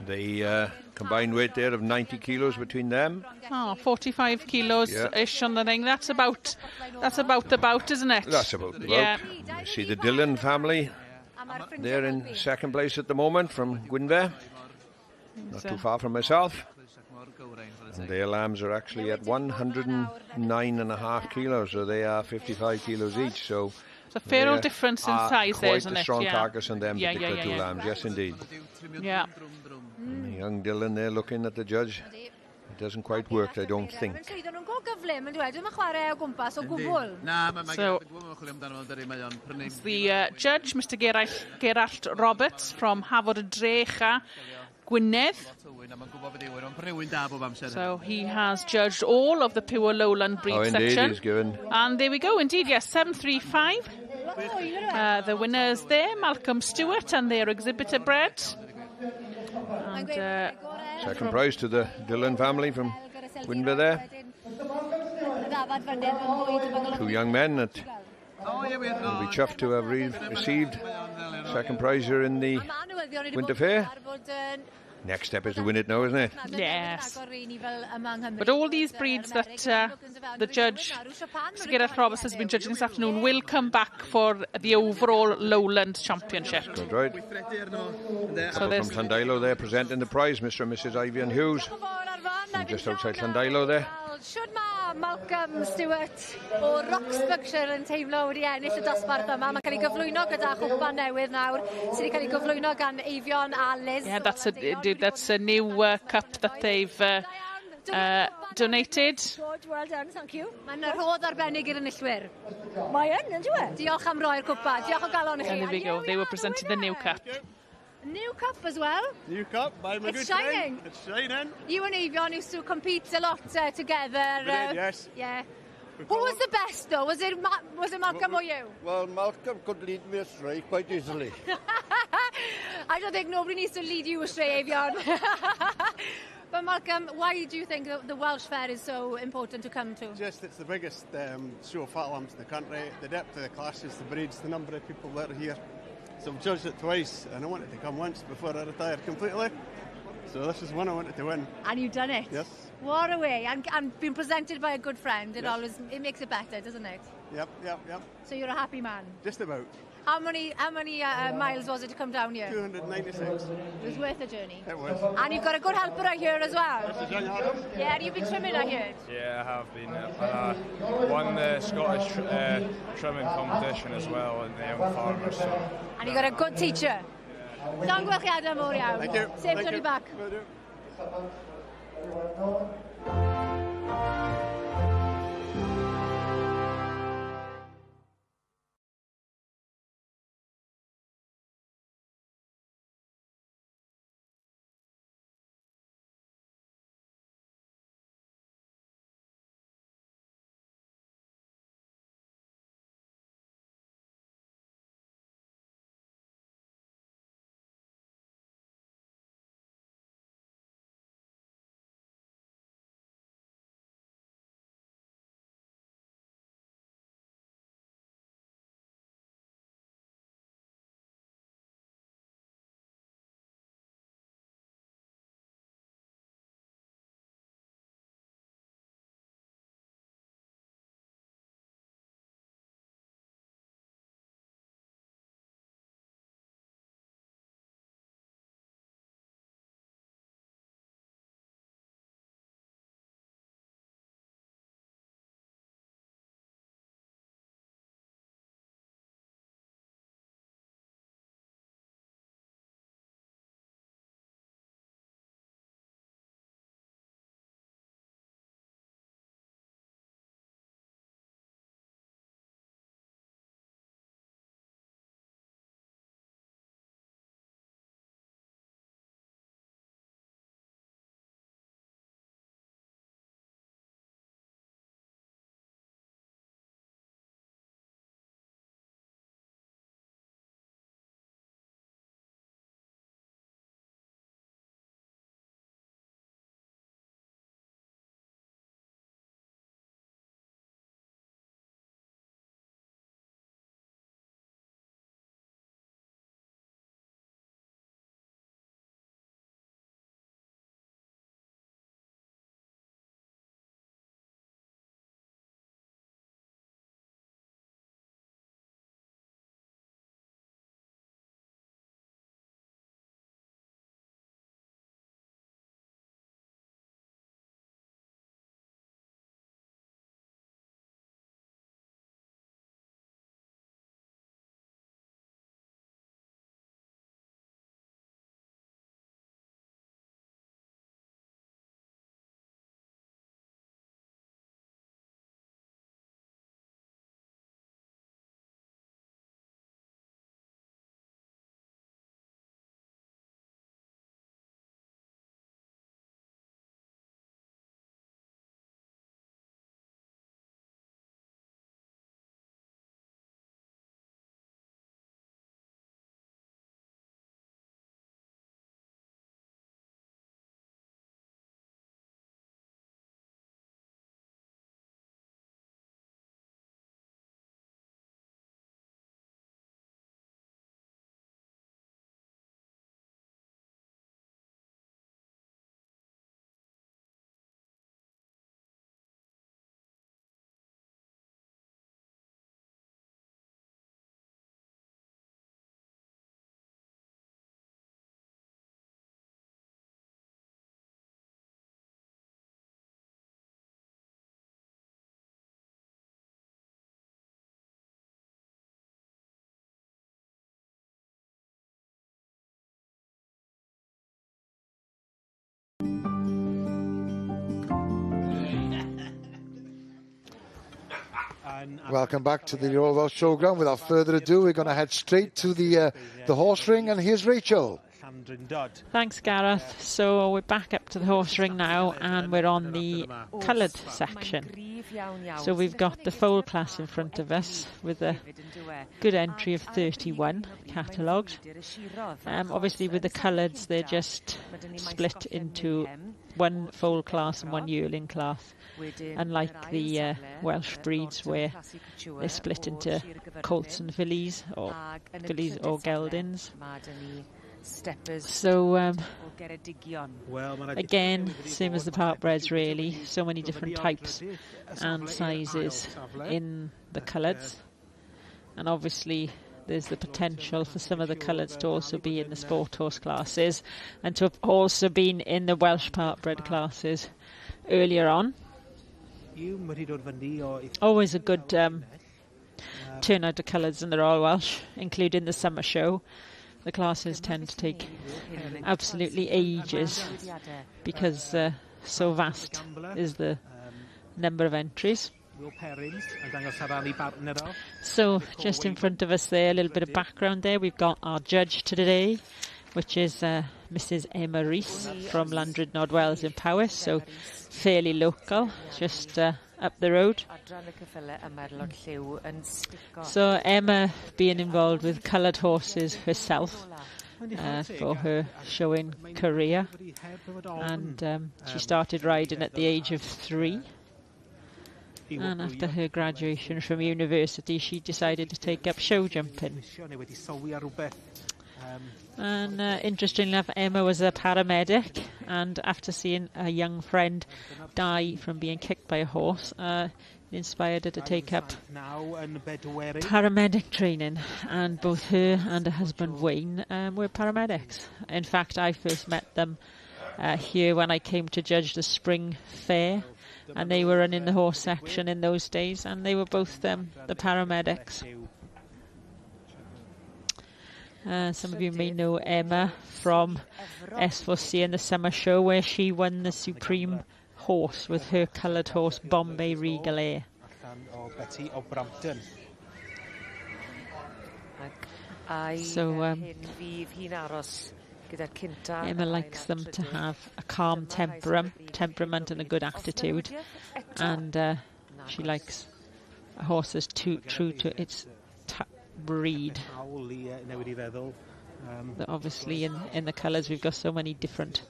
The combined weight there of 90 kilos between them. 45 kilos-ish on the ring. That's about the bout, isn't it? That's about the bout. Yeah. You see the Dillon family. They're in second place at the moment from Gwynfer. Not too far from myself. And their lambs are actually at 109.5 kilos, so they are 55 kilos each. So it's a fair old difference in size there, isn't it? Quite a strong carcass in them particular two lambs, yes indeed. Yeah. And young Dillon there looking at the judge. It doesn't quite work, I don't think. So the judge, Mr Geralt Roberts from Hafod Drecha, Gwynedd. So he has judged all of the pure lowland breed section. He's given. And there we go, indeed, yes, 735. The winners there, Malcolm Stewart and their exhibitor bred. And, second prize to the Dillon family from Gwynfer there. Two young men that will be chuffed to have received second prize here in the Winter Fair. Next step is to win it now, isn't it? Yes. But all these breeds that the judge, Mr Gerard Roberts, has been judging this afternoon will come back for the overall Lowland Championship. Good, right. So there's from Llandilo there presenting the prize, Mr and Mrs Ivy and Hughes. And just outside Llandilo there. mae Malcolm Stewart o Roxburghshire yn teimlo wedi ennill y dosbarth yma. Mae'n cael ei gyflwyno gyda chwpa newydd nawr, sydd wedi cael ei gyflwyno gan Eifion a Liz. Yeah, that's a new cup that they've donated. George, well done, thank you. Mae'n rhodd arbennig i'r enillwyr. Mae yn yw e? Diolch am roi'r cwpa, diolch o galon i chi. And there we go, they were presented the new cup. New cup as well. New cup by my It's good friend. shining. It's shining. You and Eifion used to compete a lot together. We did, yes. Yeah. Who was the best though? Was it Malcolm or you? Well, Malcolm could lead me astray quite easily. I don't think nobody needs to lead you astray, Eifion. But Malcolm, why do you think the Welsh Fair is so important to come to? Just, it's the biggest show of fat lambs in the country. The depth of the classes, the breeds, the number of people that are here. So I've judged it twice, and I wanted to come once before I retired completely. So this is one I wanted to win. And you've done it? Yes. What a way. And being presented by a good friend, Yes. it makes it better, doesn't it? Yep. So you're a happy man? Just about. How many miles was it to come down here? 296. It was worth the journey. It was. And you've got a good helper out here as well. This is young Adam. Yeah, and you've been trimming out here. Yeah, I have been. I won the Scottish trimming competition as well in the Young Farmers. So. And you've got a good teacher. Llongyfarchiadau mawr iawn. Thank you. Safe Thank journey you. back. Will do. Welcome back to the Royal Welsh Showground. Without further ado, we're going to head straight to the horse ring, and here's Rachel. Thanks, Gareth. So we're back up to the horse ring now, and we're on the coloured section. So we've got the foal class in front of us with a good entry of 31 catalogued. Obviously with the coloureds, they're just split into one foal class and one yearling class, unlike the Welsh breeds where they're split into colts and fillies or geldings. So again, same as the partbreds really, so many different types and sizes in the coloureds, and obviously there's the potential for some of the coloureds to also be in the sport horse classes and to have also been in the Welsh partbred classes earlier on. Always a good turnout of coloureds in the Royal Welsh, including the summer show. The classes tend to take absolutely ages because so vast is the number of entries. So just in front of us there, a little bit of background there, we've got our judge today, which is Mrs Emma Rees from Llandrydnod Wells in Powys, so fairly local, just up the road. So Emma being involved with coloured horses herself for her showing career, and she started riding at the age of 3, and after her graduation from university she decided to take up show jumping. And interestingly enough, Emma was a paramedic, and after seeing a young friend die from being kicked by a horse, it inspired her to take up paramedic training, and both her and her husband Wayne were paramedics. In fact, I first met them here when I came to judge the spring fair, and they were running the horse section in those days, and they were both the paramedics. Some of you may know Emma from S4C and the summer show, where she won the supreme horse with her coloured horse Bombay Regal Air. So Emma likes them to have a calm temperament and a good attitude, and she likes a horse that's true to its breed. Obviously in the colours we've got so many different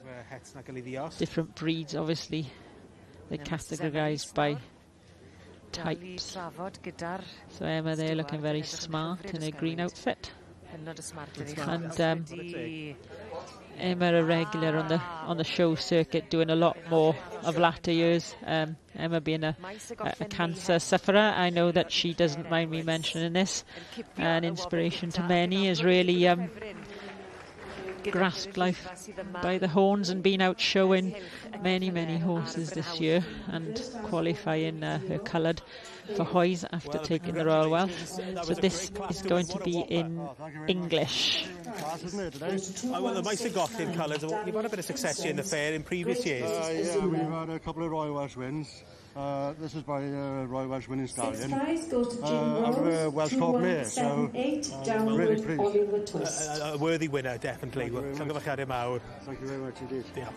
breeds. Obviously they're categorised by types. So Emma there looking very smart in her green outfit, and Emma a regular on the show circuit, doing a lot more of latter years. Emma being a cancer sufferer, I know that she doesn't mind me mentioning this. An inspiration to many, has really grasped life by the horns and been out showing many horses this year and qualifying her coloured for Hoys after taking the Royal Welsh. So this is going to be in English. Well, the Mice of Gotland colours, you've had a bit of success here in the fair in previous years. Yeah, we've had a couple of Royal Welsh wins. This is by Royal Welsh winning stallion. Out of a Welsh Court mare, so really pleased. A worthy winner, definitely. Thank you very much indeed. Yeah.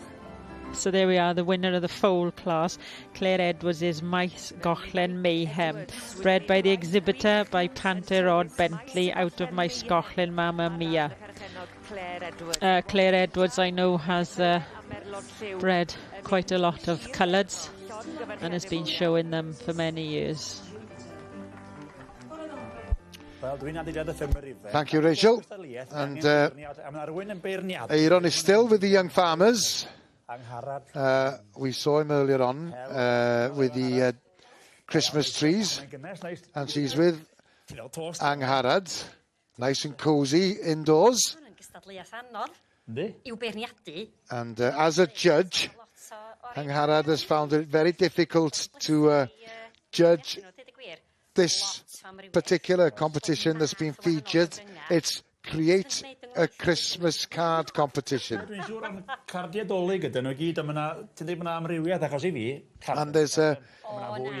So there we are, the winner of the foal class. Claire Edwards is Maes Gochlen Mayhem, bred by the exhibitor by Panter Rod Bentley out of Maes Gochlen Mamma Mia. Claire Edwards, I know, has bred quite a lot of coloureds and has been showing them for many years. Thank you, Rachel. And Aaron is still with the young farmers. We saw him earlier on with the Christmas trees, and she's with Angharad, nice and cosy indoors. And as a judge, Angharad has found it very difficult to judge this particular competition that's been featured. It's Create a Christmas card competition. Dwi'n siŵr am cardiau dolyg ydyn nhw gyd, ti'n dweud yna amrywiaeth achos I fi. And there's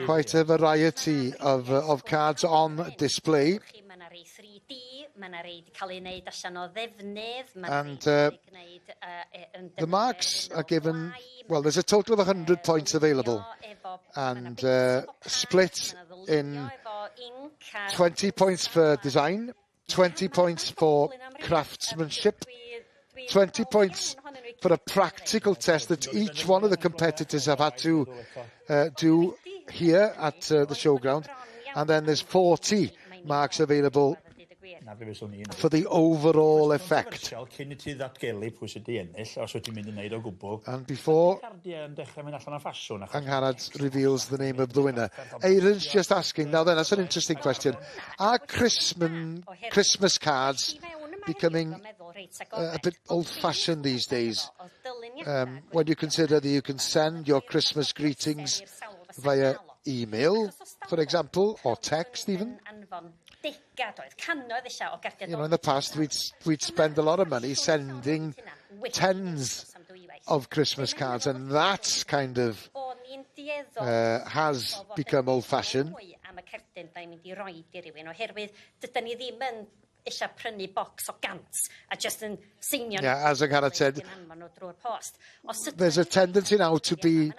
quite a variety of cards on display. And the marks are given, well, there's a total of 100 points available, and split in 20 points for design, 20 points for craftsmanship, 20 points for a practical test that each one of the competitors have had to do here at the showground, and then there's 40 marks available for the overall effect. And before Angharad reveals the name of the winner, Aaron's just asking, now then, that's an interesting question. Are Christmas cards becoming a bit old-fashioned these days? When you consider that you can send your Christmas greetings via email, for example, or text even. You know, in the past, we'd spend a lot of money sending tens of Christmas cards, and that kind of has become old-fashioned. Yeah, as Angharad said, there's a tendency now to be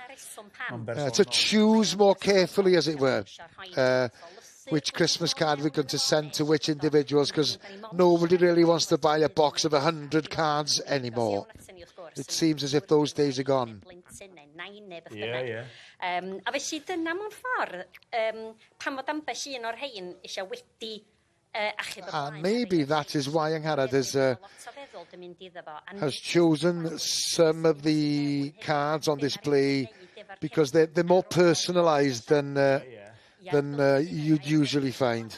to choose more carefully, as it were, which Christmas card we're going to send to which individuals, because nobody really wants to buy a box of 100 cards anymore. It seems as if those days are gone. Yeah. A felly dyna mewn ffordd, pan mod ambell un o'r rhain eisiau wedi achub y blaen. And maybe that is why Angharad has chosen some of the cards on display, because they're more personalised than you'd usually find.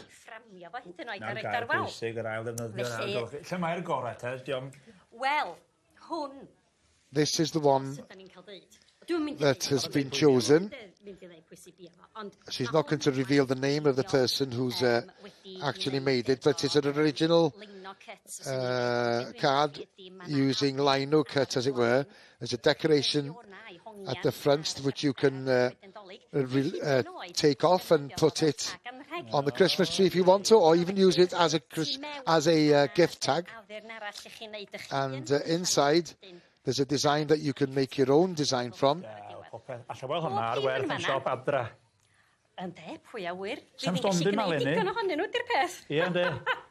Wel, hwn. This is the one that has been chosen. She's not going to reveal the name of the person who's actually made it, but it's an original card using lino cut, as it were. There's a decoration at the front which you can take off and put it on the Christmas tree if you want to, or even use it as a gift tag. And inside there's a design that you can make your own design from. Ynde, pwy a wir. Sam stondin ma lenni. Digon ohonyn nhw, di'r peth. Ie, ynde.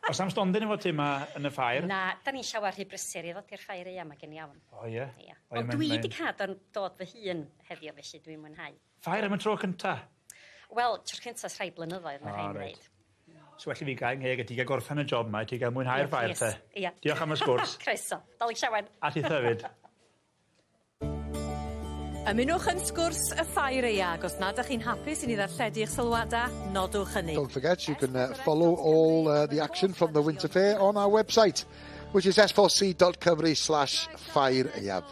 O Sam stondin efo ti ma yn y ffair? Na, da ni'n siawar rhy brysur i ddod i'r ffair Aeaf ac yn iawn. O, ie. Ond dwi wedi cadw'n dod fy hun heddiw, felly dwi'n mwynhau. Ffair am y tro cynta? Wel, tro cynta rhai blynyddoedd mae rhaid wneud. So well i fi gael ngheg a ti gael gorffen y job ma, ti gael mwynhau'r ffair te. Diolch am y sgwrs. Croeso, dal i siawan. A ti thefyd. Ymunwch yn sgwrs y Ffair Aeaf, os nad ydych chi'n hapus i ni ddarlledu'ch sylwadau, nodwch hynny. Don't forget, you can follow all the action from the Winter Fair on our website, which is s4c.cymru/Ffair Aeaf.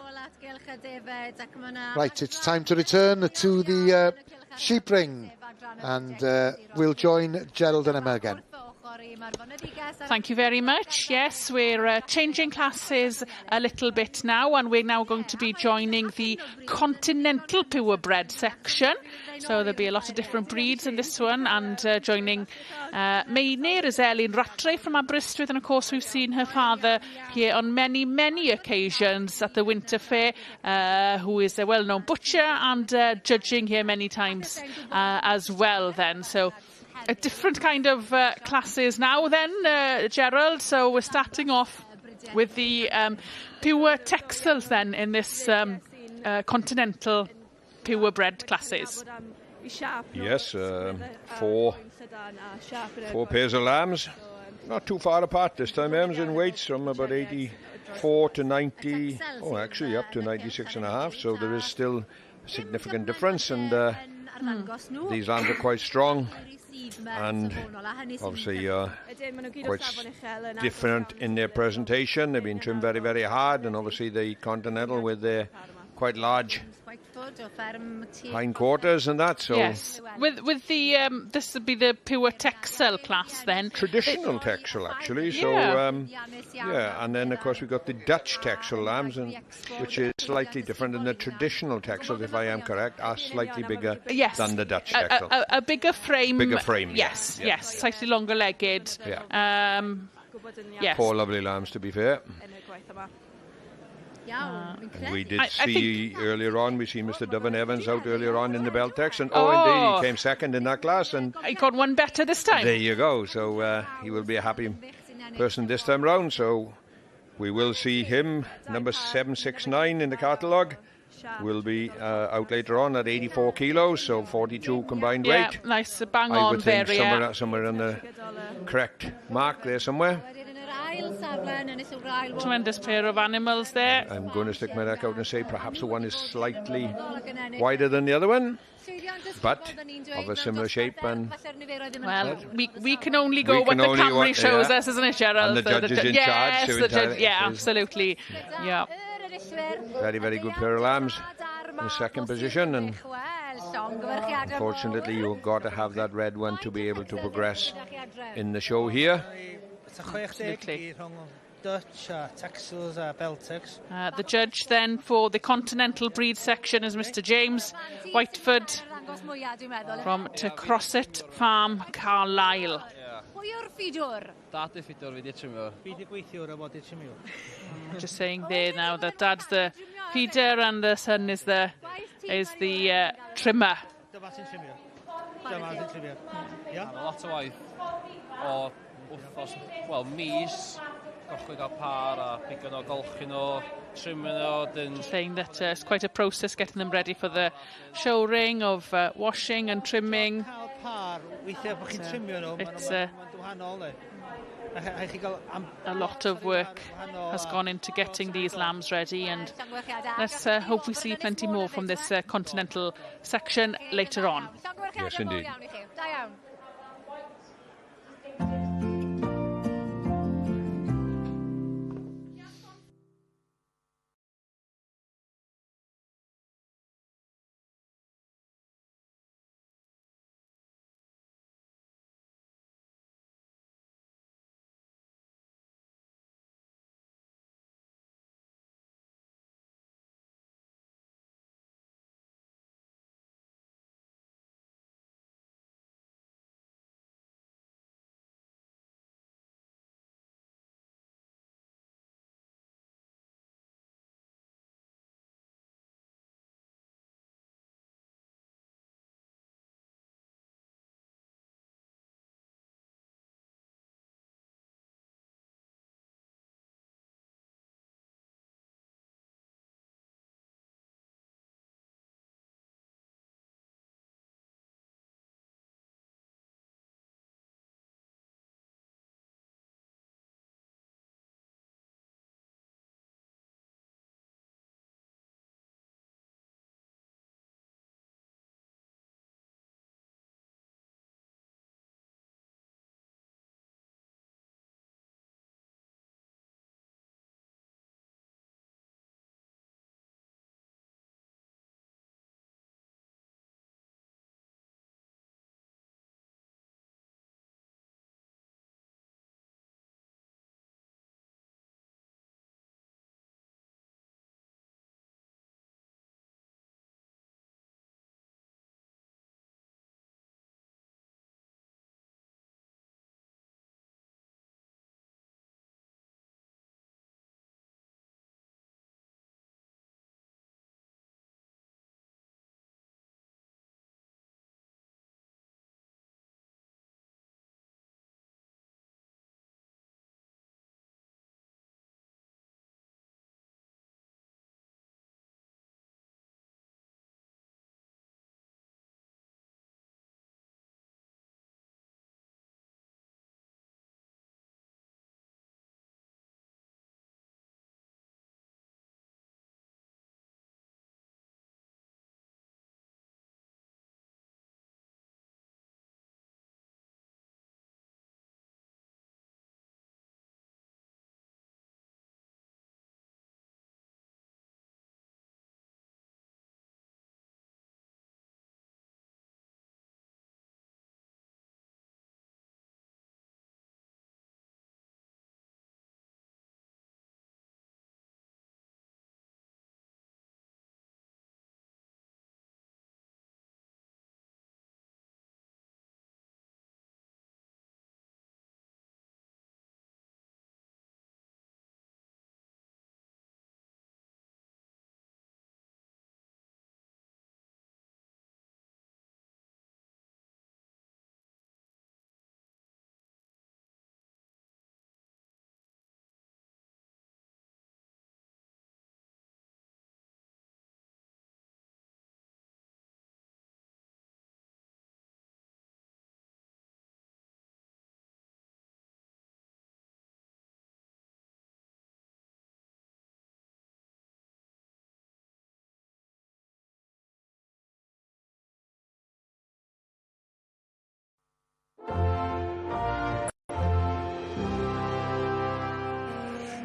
Right, it's time to return to the sheep ring, and we'll join Gerald and Emma again. Thank you very much. Yes, we're changing classes a little bit now, and we're now going to be joining the continental purebred section. So there'll be a lot of different breeds in this one, and joining Meinir is Elin Rattray from Aberystwyth, and of course we've seen her father here on many, many occasions at the Winter Fair, who is a well-known butcher and judging here many times as well then. So a different kind of classes now then, Gerald. So we're starting off with the pure Texels then in this continental purebred classes. Yes, four pairs of lambs. Not too far apart this time. Lambs in weights from about 84 to 90, oh actually up to 96.5, so there is still a significant difference, and these lambs are quite strong and obviously quite different in their presentation. They've been trimmed very, very hard, and obviously the Continental with their quite large hindquarters and that. So yes, with the this would be the pure Texel class then. Traditional Texel actually. So yeah, and then of course we've got the Dutch Texel lambs, and which is slightly different than the traditional Texels, if I am correct, are slightly bigger than the Dutch Texel. A bigger frame. Bigger frame. Yes, yeah. yes, slightly longer legged. Yeah. Yes. Poor lovely lambs, to be fair. And we did see earlier on, we see Mr. Duvan Evans out earlier on in the Beltex, and indeed, he came second in that class, and he got one better this time. There you go. So he will be a happy person this time round. So we will see him, number 769 in the catalogue. Will be out later on at 84 kilos, so 42 combined weight. Yeah, nice bang I on would think there, somewhere on the correct mark there somewhere. Tremendous pair of animals there. I'm going to stick my neck out and say perhaps the one is slightly wider than the other one, but of a similar shape. And well, we can only go what the Camry shows us, isn't it, Gerald? And the judge is in charge. Yes, so the judge, yeah, absolutely. Yeah. Very, very good pair of lambs in second position, and unfortunately you've got to have that red one to be able to progress in the show here. Absolutely. Dutch, Texels, Beltex. The judge then for the continental breed section is Mr. James Whiteford from To Crosset Farm, Carlisle. Just saying there now that Dad's the feeder and the son is the trimmer. Lot o waith o wrthos, wel, mis, gochwyd a par a pigo nhw, golchi nhw, trimio nhw, then... Saying that it's quite a process getting them ready for the show ring of washing and trimming. It's a lot of work has gone into getting these lambs ready, and let's hope we see plenty more from this continental section later on. Yes, indeed.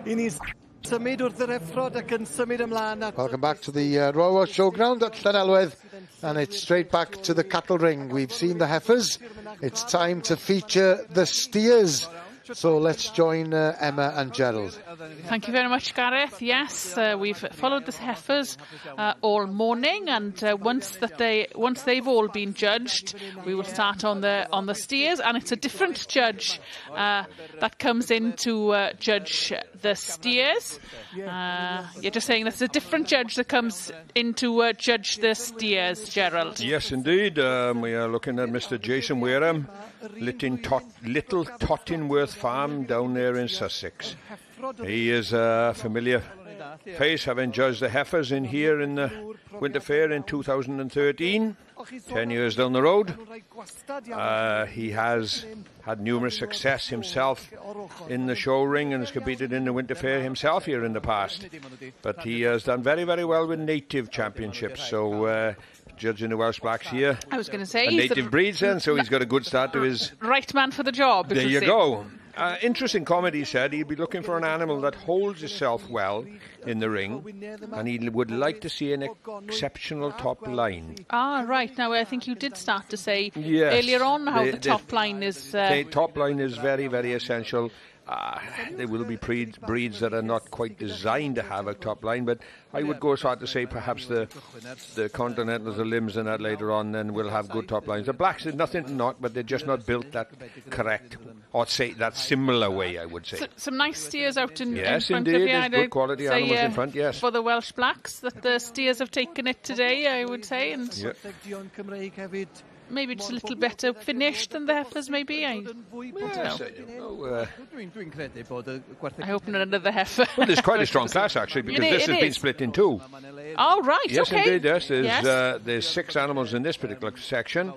I ni symud wrth yr effrod ac yn symud ymlaen. Welcome back to the Royal Welsh Showground at Llanelwedd, and it's straight back to the cattle ring. We've seen the heifers. It's time to feature the steers. So let's join Emma and Gerald. Thank you very much, Gareth. Yes, we've followed the heifers all morning, and once they've all been judged, we will start on the steers, and it's a different judge that comes in to judge the steers. You're just saying that's a different judge that comes in to judge the steers, Gerald. Yes, indeed. We are looking at Mr. Jason Wareham, Little Tottenworth Farm down there in Sussex. He is a familiar face, having judged the heifers in here in the Winter Fair in 2013, 10 years down the road. He has had numerous success himself in the show ring and has competed in the Winter Fair himself here in the past. But he has done very, very well with native championships, so judging the Welsh Blacks here. I was going to say, a native breeds then, so he's got a good start to his... Right man for the job. There you go. Interesting comment, he said. He'd be looking for an animal that holds itself well in the ring, and he would like to see an exceptional top line. Ah, right. Now, I think you did start to say earlier on how the top line is... The top line is very, very essential. There will be breeds that are not quite designed to have a top line, but I would go as far to say perhaps the Continentals, the Limbs and that later on then will have good top lines. The Blacks is nothing not, but they're just not built that correct, or say that similar way, I would say. Some nice steers out in front indeed, of you. Yes, indeed, good quality animals in front, yes. For the Welsh Blacks, that the steers have taken it today, I would say, and... Maybe just a little better finished than the heifers, maybe. I don't know. I hope none of the heifer. Well, there's quite a strong class, actually, because this has been split in two. Oh, right, yes, okay. Indeed, yes. There's 6 animals in this particular section,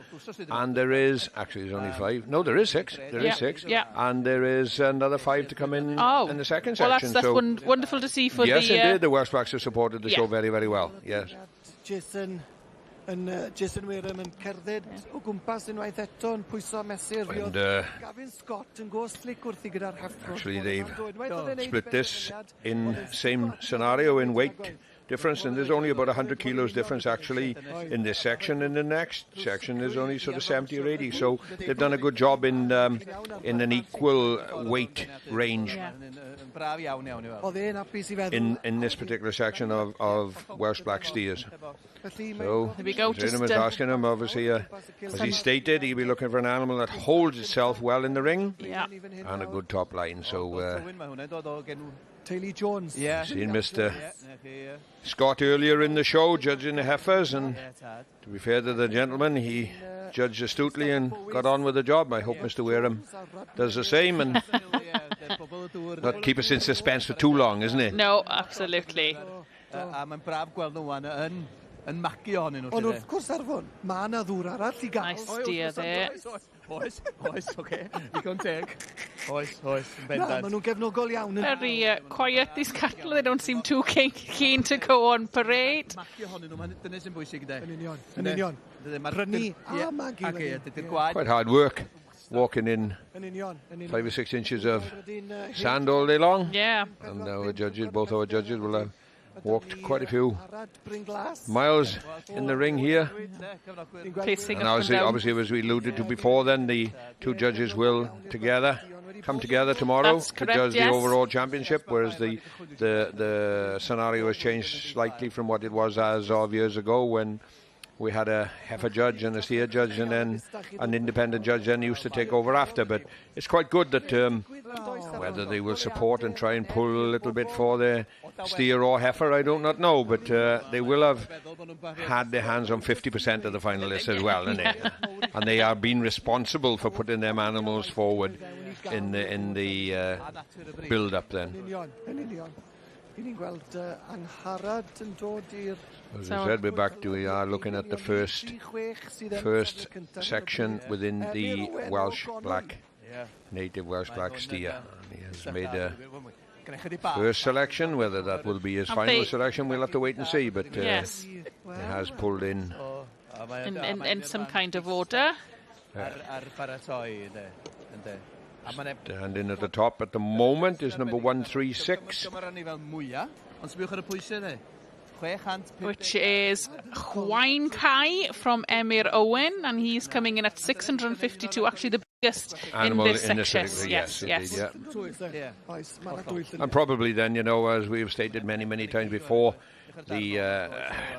and there is... Actually, there's only 5. No, there is 6. There is 6. Yeah. And there is another 5 to come in the second section. Well, that's wonderful to see for yes, indeed, the Welsh Blacks have supported the show very, very well. Yes. Jason Wareham yn cerdded o gwmpas unwaith eto yn pwyso mesur. Gavin Scott yn go slick wrthi gyda'r heffro. Actually, they've split this in same scenario in weight difference, and there's only about 100 kilos difference actually in this section. In the next section there's only sort of 70 or 80, so they've done a good job in an equal weight range in this particular section of Welsh Black steers. So there we go. Just asking him, obviously, as he stated, he'll be looking for an animal that holds itself well in the ring and a good top line. So Taylor Jones. Seen Mr. Scott earlier in the show judging the heifers, and to be fair to the gentleman, he judged astutely and got on with the job. I hope Mr. Wareham does the same and not keep us in suspense for too long, isn't it? No, absolutely. Ond wrth gwrs Arfon, mae yna ddŵr arall I gael. Nice steer there. Oes, okay. Digon teg. Oes, Na, maen nhw'n gefnogol iawn. Very quiet, these cattle. They don't seem too keen to go on parade. Dyna sy'n bwysig, de. Yn union. Prynu a magu. Quite hard work, walking in 5 or 6 inches of sand all day long. Yeah. And both our judges will have walked quite a few miles in the ring here. Pacing and obviously, as we alluded to before, then the 2 judges will come together tomorrow to judge the overall championship, whereas the scenario has changed slightly from what it was as of years ago, when we had a heifer judge and a steer judge, and then an independent judge then used to take over after. But it's quite good that whether they will support and try and pull a little bit for their steer or heifer, I do not know, but they will have had their hands on 50% of the finalists as well, and they are being responsible for putting them animals forward in the build-up then. As I said, we are looking at the first section within the Welsh Black, native Welsh Black steer. He has made a first selection. Whether that will be his final selection, we'll have to wait and see, but he has pulled in some kind of order. Standing at the top at the moment is number 136. Which is Chwain Kai from Emyr Owen, and he's coming in at 652, actually the biggest animal in this section. Yes, yes. Indeed, yeah. And probably then, you know, as we've stated many times before, the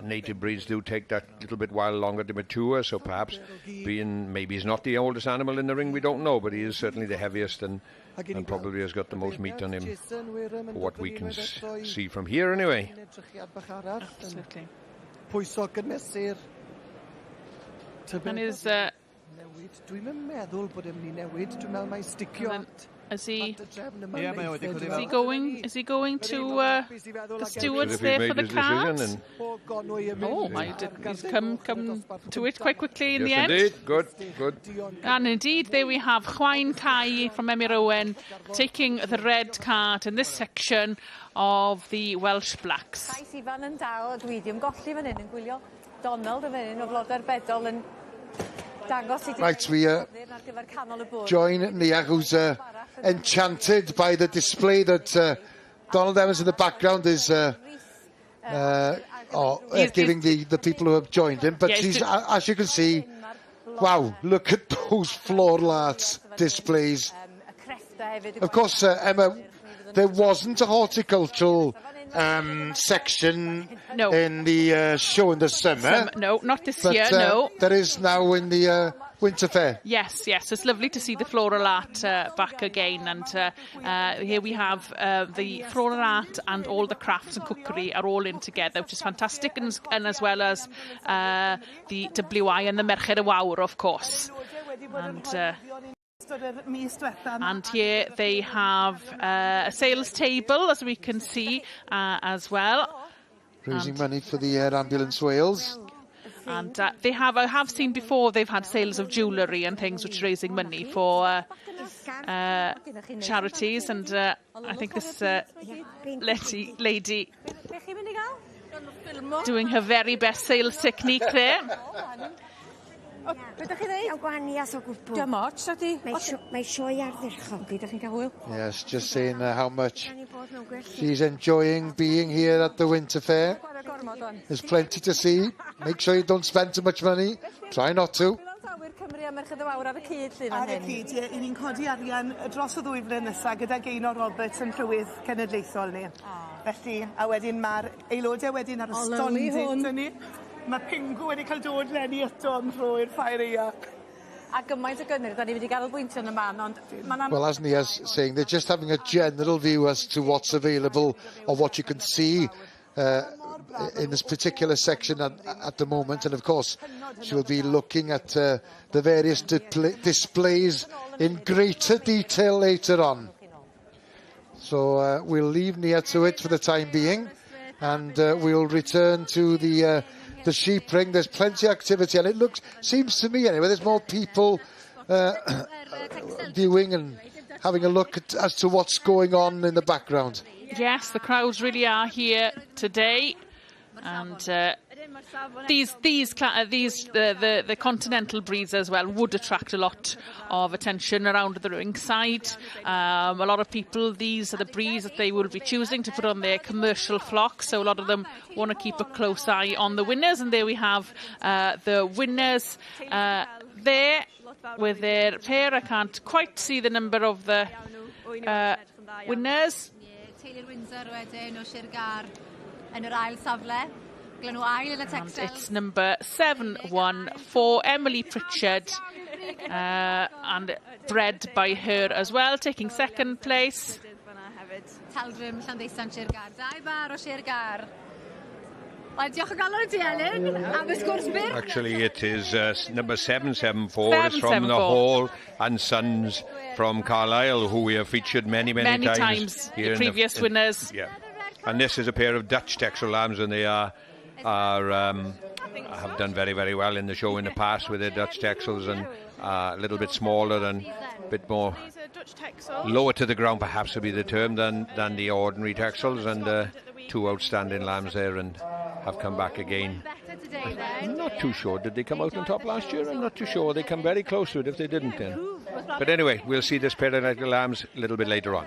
native breeds do take that little bit while longer to mature, so perhaps maybe he's not the oldest animal in the ring, we don't know, but he is certainly the heaviest and probably has got the most meat on him, for what we can see from here anyway. Absolutely. And his Is he going to the stewards there for the cards? Oh, he's come to it quite quickly in the end. Indeed. Good. And indeed, there we have Chwain Kai from Emyr Owen taking the red card in this section of the Welsh Blacks. Right, we join Nia, who's enchanted by the display that Donald Evans in the background is giving the people who have joined him. But she's, as you can see, wow, look at those floral art displays. Of course, Emma, there wasn't a horticultural section in the show in the summer. No, not this year, no. There is now in the Winter Fair. Yes, it's lovely to see the floral art back again, and here we have the floral art and all the crafts and cookery are all in together, which is fantastic, and as well as the WI and the Merched y Wawr, of course. And here they have a sales table, as we can see, as well. Raising money for the Air Ambulance Wales. And I have seen before, they've had sales of jewellery and things which are raising money for charities. And I think this lady doing her very best sales technique there. Yes, just saying how much she's enjoying being here at the Winter Fair. There's plenty to see. Make sure you don't spend too much money. Try not to. Ni'n codi arian dros y ddwy flynedd nesaf gyda Gaynor Roberts yn Llywydd Cenedlaethol ni. Felly, a wedyn mae'r aelodau wedyn ar y stondin ni. Mae Pingu wedi cael dod lenni eto yn rhoi'r Ffair Aeaf. A gymaint o gynnydd, da ni wedi ganolbwyntio yn y man, ond... Well, as Nia's saying, they're just having a general view as to what's available or what you can see in this particular section at the moment. And of course, she'll be looking at the various displays in greater detail later on. So we'll leave Nia to it for the time being, and we'll return to the sheep ring. There's plenty of activity, and it seems to me anyway, there's more people viewing and having a look as to what's going on in the background. Yes, the crowds really are here today, and the continental breeds as well would attract a lot of attention around the ringside. A lot of people, these are the breeds that they will be choosing to put on their commercial flocks, so a lot of them want to keep a close eye on the winners. And there we have the winners there with their pair. I can't quite see the number of the winners. And it's number 714, Emily Pritchard, and bred by her as well, taking second place. Actually, it is number 774. It's from the Hall and Sons from Carlisle, who we have featured many times here the previous winners. Yeah, and this is a pair of Dutch Texel lambs, and they have done very well in the show in the past with their Dutch Texels, and a little bit smaller and a bit more lower to the ground, perhaps would be the term, than the ordinary Texels, and two outstanding lambs there, and have come back again. I'm not too sure. Did they come out on top last year? I'm not too sure. They come very close to it if they didn't then. But anyway, we'll see this pair of Nightingale lambs a little bit later on.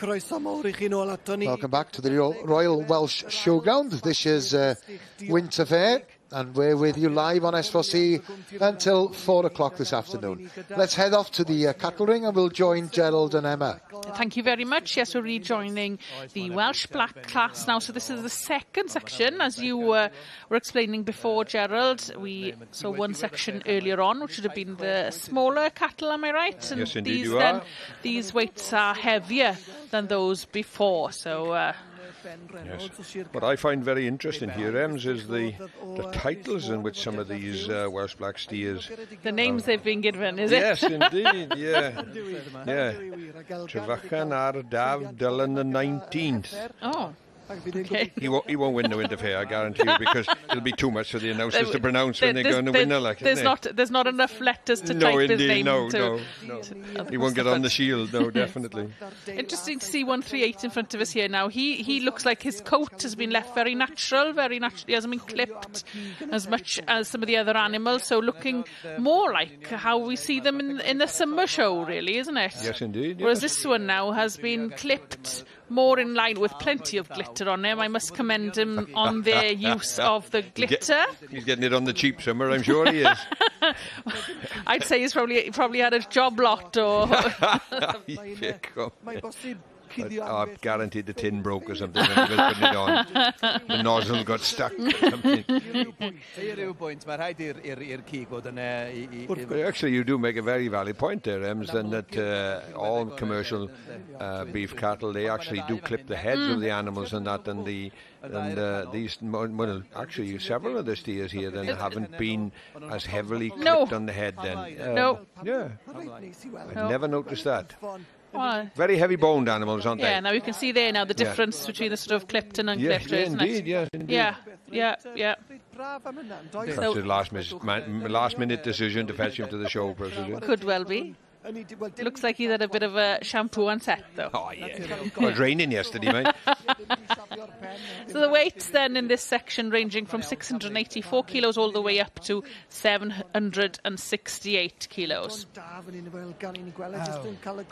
Welcome back to the Royal Welsh Showground. This is Winter Fair, and we're with you live on S4C until 4 o'clock this afternoon. Let's head off to the cattle ring and we'll join Gerald and Emma. Thank you very much. Yes, we're rejoining the Welsh Black class now. So this is the second section, as you were explaining before, Gerald. We saw one section earlier on, which would have been the smaller cattle, am I right? And yes, indeed you are. These weights are heavier than those before, so... Yes. What I find very interesting here, Ems, is the titles in which some of these Welsh Black steers... The names they've been given, is it? Yes, indeed, yeah. Yeah. Trefachan ar Daf Dylan the 19th. Oh. Okay. He won't win the Winter Fair, I guarantee you, because it'll be too much for the announcers to pronounce when they're going to win. There's not enough letters to type his name. No. He won't get on the shield, no, definitely. Interesting to see 138 in front of us here now. He looks like his coat has been left very natural. He hasn't been clipped as much as some of the other animals, so looking more like how we see them in the summer show, really, isn't it? Yes, indeed. Yes. Whereas this one now has been clipped more in line with plenty of glitter on him. I must commend him on their use of the glitter. He's getting it on the cheap somewhere, I'm sure he is. I'd say he's probably had a job lot or... I've guaranteed the tin broke or something when he was putting it on. The nozzle got stuck or something. Actually, you do make a very valid point there, Ems, then that all commercial beef cattle, they actually do clip the heads of the animals and that, and these, well, actually several of the steers here then haven't been as heavily clipped on the head then. No. Yeah. I've never noticed that. Well, very heavy boned animals, aren't they? Yeah, now you can see there now the difference between the sort of clipped and unclipped, isn't it? Yes, indeed. Yeah. Perhaps a last minute decision to fetch him to the show, possibly. Could well be. Looks like he's had a bit of a shampoo on set, though. Oh, yeah. It was raining yesterday, mate. So the weights then in this section ranging from 684 kilos all the way up to 768 kilos.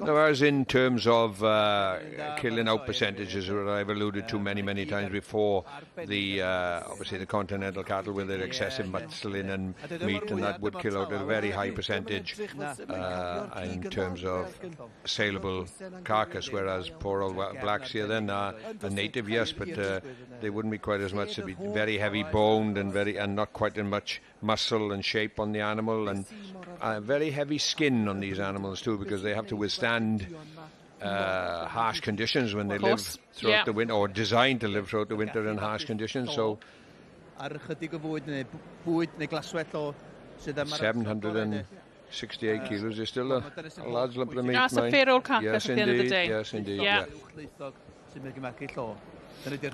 Now, as in terms of killing out percentages, that I've alluded to many times before, obviously the continental cattle with their excessive muscling and meat, and that would kill out a very high percentage in terms of saleable carcass, whereas poor old blacks here then are a native, yes, but they wouldn't be quite as much. They'd be very heavy boned and not quite as much muscle and shape on the animal, and very heavy skin on these animals too, because they have to withstand harsh conditions when they live throughout the winter, or designed to live throughout the winter in harsh conditions. So 768 kilos is still a large lump of meat. That's a fair old carcass at the end of the day. Yes, indeed. Yeah. A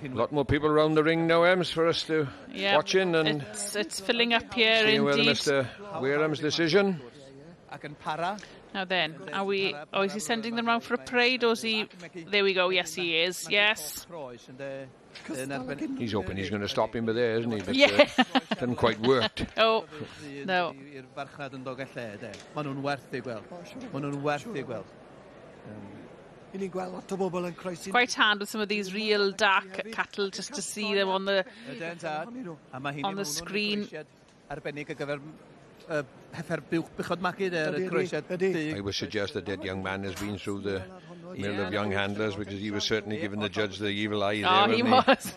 lot more people around the ring now, Ems, for us to watch in, and it's filling up here indeed. Whether Mr. Wareham's decision. Now then, is he sending them round for a parade, or is he... There we go, yes he is, yes. He's hoping he's going to stop him by there, isn't he? But hasn't quite worked. Oh, no. Quite hard with some of these real dark cattle, just to see them on the screen. I would suggest that young man has been through the mill of young handlers, because he was certainly giving the judge the evil eye there. Oh, he was.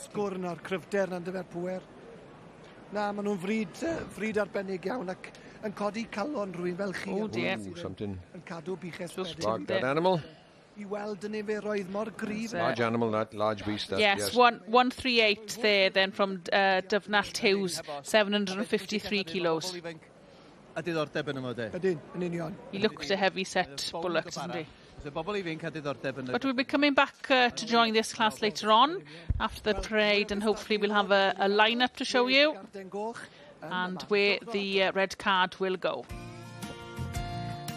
Sgwr yna'r cryfder na'n dyfer pwer. Na, maen nhw'n fryd arbennig iawn ac yn codi calon rhywun fel chi. Oh dear. Something yn cadw biches spark that animal. I weld yn efo'r mor gryf. Large animal, that large beast. That, yes, 138 there then from Dyfnall Hughes, 753 kilos. Ydyn, yn union. He looked a heavy set bullock, didn't he? But we'll be coming back to join this class later on after the parade, and hopefully we'll have a line-up to show you and where the red card will go.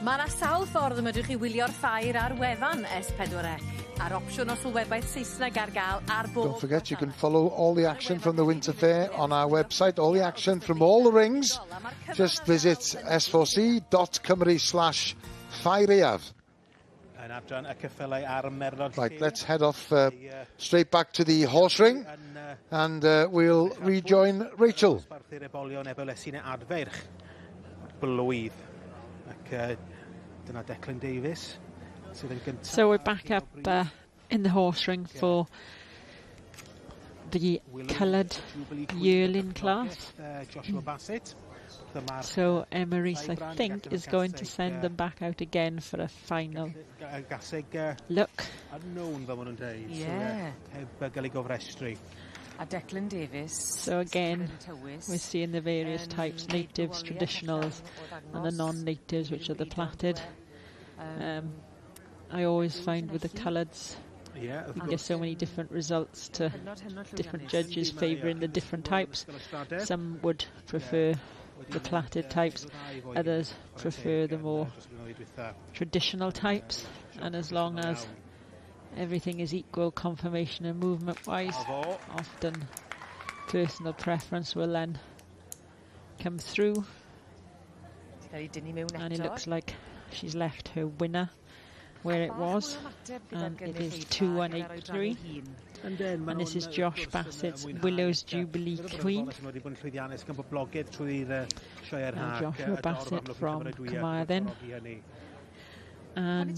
Mae yna sawl ffordd y medrwch chi wylio'r ffair ar wefan S4C, a'r opsiwn o Sylwebaeth Saesneg ar gael ar bob... Don't forget you can follow all the action from the Winter Fair on our website, all the action from all the rings. Just visit s4c.cymru/Ffair. Right, let's head off straight back to the horse ring, and we'll rejoin Rachel. So we're back up in the horse ring for the coloured yearling class. So Emmaris, I think, is going to send them back out again for a final look. Yeah. Declan Davis. So again, we're seeing the various types, natives, traditionals, and the non-natives, which are the platted. I always find with the coloureds, You can get so many different results to different judges favouring the different types. Some would prefer the plaited types, others prefer the more traditional types, and as long as everything is equal conformation and movement wise, often personal preference will then come through. And it looks like she's left her winner where it was, and it is 2-1-8-3. And this is Josh Bassett's Willow's Jubilee Queen. Joshua Bassett from Carmarthen. And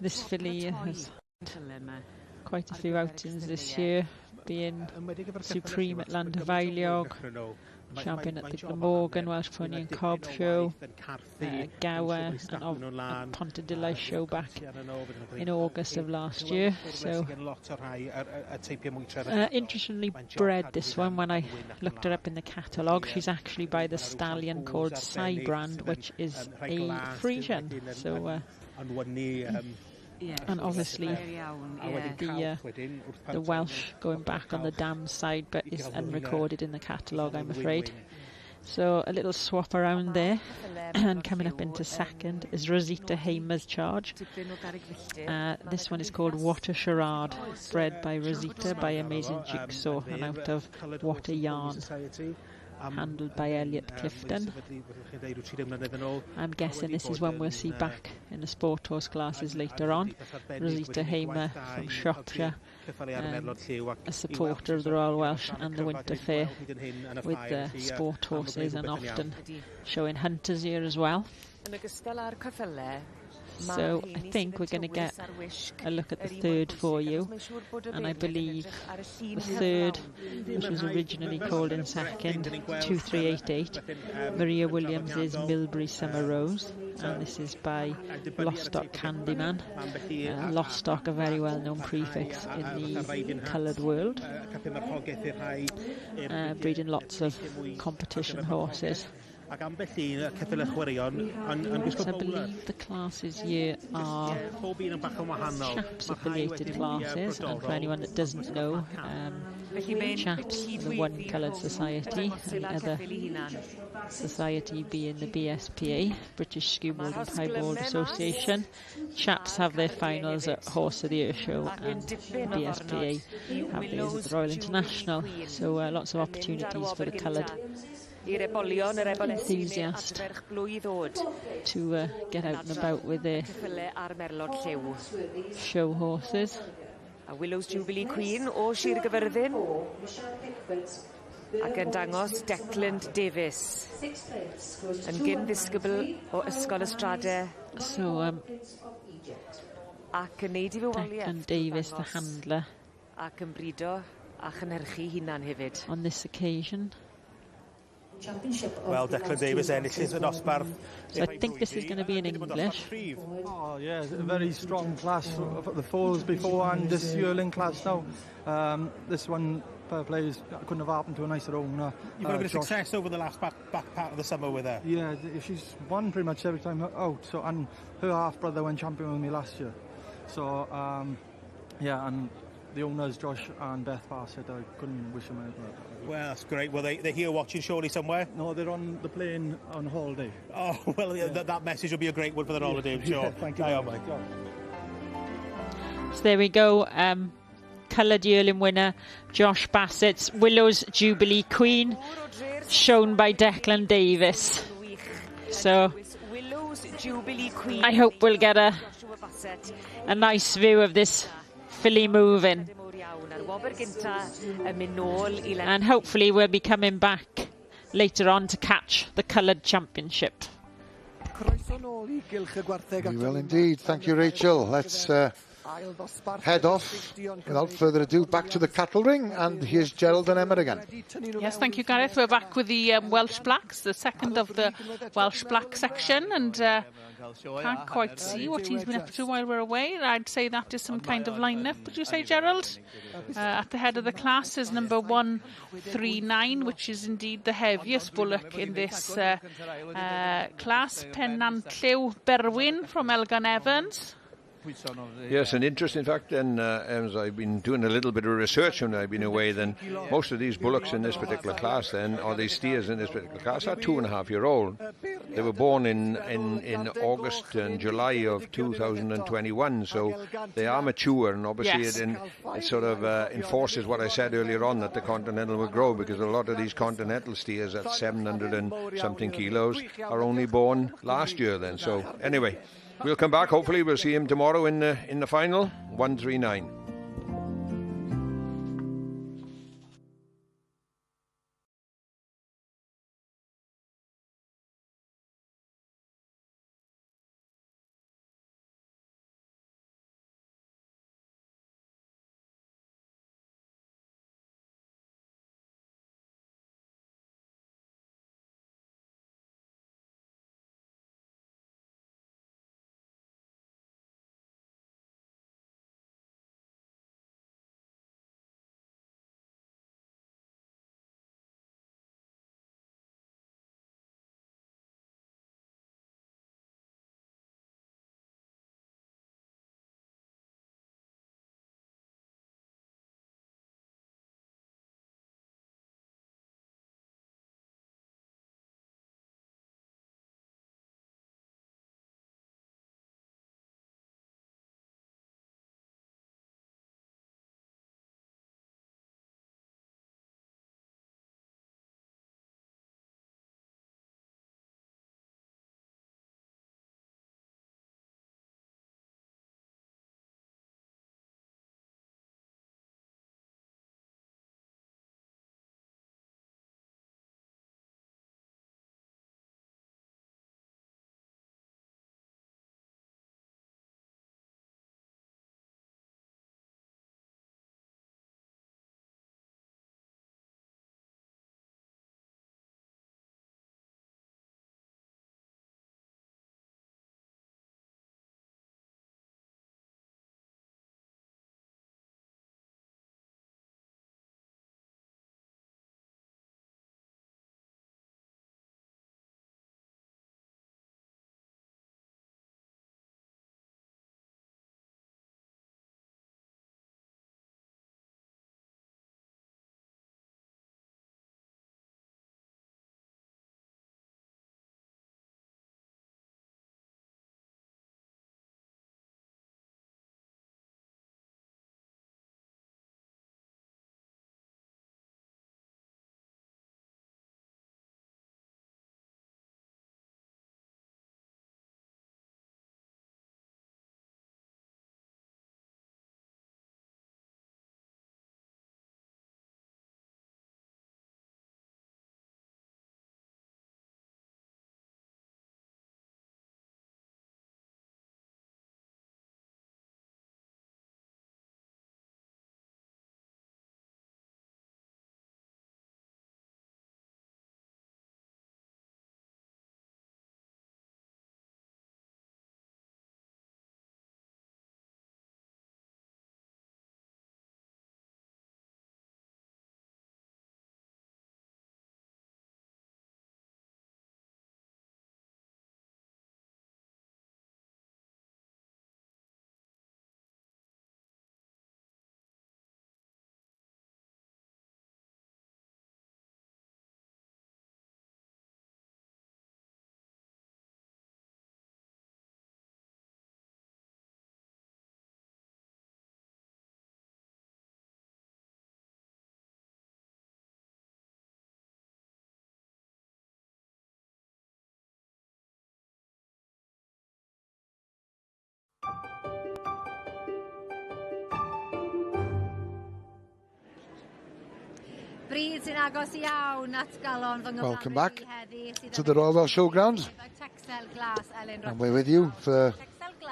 this filly has had quite a few outings this year, being supreme at Gwylio, champion at the Glamorgan, Welsh Pony and Cob show, Gower, and at Pontedilla show back in August of last year. So interestingly bred, this one. When I looked her up in the catalogue, she's actually by the stallion called Cybrand, which is a Frisian. So and obviously the Welsh going back on the dam side, but is unrecorded in the catalogue, I'm afraid. So a little swap around there. And coming up into second is Rosita Hamer's Charge. This one is called What a Charade, bred by Rosita by Amazing Jigsaw and out of What a Yarn, handled by Elliot Clifton. I'm guessing this is one we'll see back in the sport horse classes later on. Rosita Hamer from Shropshire, a supporter of the Royal Welsh and the Winter Fair with the sport horses, and often showing hunters here as well. So I think we're going to get a look at the third for you, and I believe the third, which was originally called in second, 2388, Maria Williams is Milbury Summer Rose, and this is by Lostock Candyman. Lostock, a very well-known prefix in the coloured world, breeding lots of competition horses. So I believe the classes here are Chaps affiliated classes, and for anyone that doesn't know, Chaps, the one coloured society, and the other society being the BSPA, British Skewbald and Piebald Association. Chaps have their finals at Horse of the Year show, and BSPA have theirs at the Royal International, so lots of opportunities for the coloured enthusiast to get out and about with their show horses. A Willow's Jubilee Queen o Sir Gyfyrddin ac yn dangos Declan Davies yn gyn-ddisgybl o Ysgol Ystrade. So ac yn neud I fy waliaeth Declan Davies, the handler, ac yn brido a chynhyrchu hunan hefyd. On this occasion. Well, Declan Davies enillydd y dosbarth. So I think this is going to be in English. Oh, yeah, a very strong class for the foals before and this yearling class now. This one, fair play, couldn't have happened to a nicer owner. You've had a bit of success over the last back part of the summer with her. Yeah, she's won pretty much every time out. So, and her half-brother went champion with me last year. So, yeah, and the owners, Josh and Beth Bassett, I couldn't wish them anything. Well, that's great. Well, they're here watching surely somewhere? No, they're on the plane on holiday. Oh, well, yeah. that message will be a great one for the holiday, I'm sure. Yeah, thank you. Mike. So there we go. Coloured yearling winner, Josh Bassett's Willow's Jubilee Queen, shown by Declan Davies. So I hope we'll get a nice view of this filly moving, and hopefully we'll be coming back later on to catch the coloured championship. We will indeed. Thank you, Rachel. Let's head off without further ado back to the cattle ring, and here's Gerald and Emma again. Yes, thank you, Gareth. We're back with the Welsh Blacks, the second of the Welsh Black section, and can't quite see what he's been up to while we're away. I'd say that is some kind of lineup, would you say, Gerald? At the head of the class is number 139, which is indeed the heaviest bullock in this class, Pennant Lliw Berwyn from Elgan Evans. Yes, an interesting fact then, as I've been doing a little bit of research when I've been away, then most of these bullocks in this particular class then, or these steers in this particular class, are 2.5-year-old. They were born in August and July of 2021, so they are mature, and obviously it sort of enforces what I said earlier on, that the Continental will grow, because a lot of these Continental steers at 700 and something kilos are only born last year then. So anyway, we'll come back. Hopefully we'll see him tomorrow in the final. 139. Welcome back to the Royal Welsh Showground, and we're with you for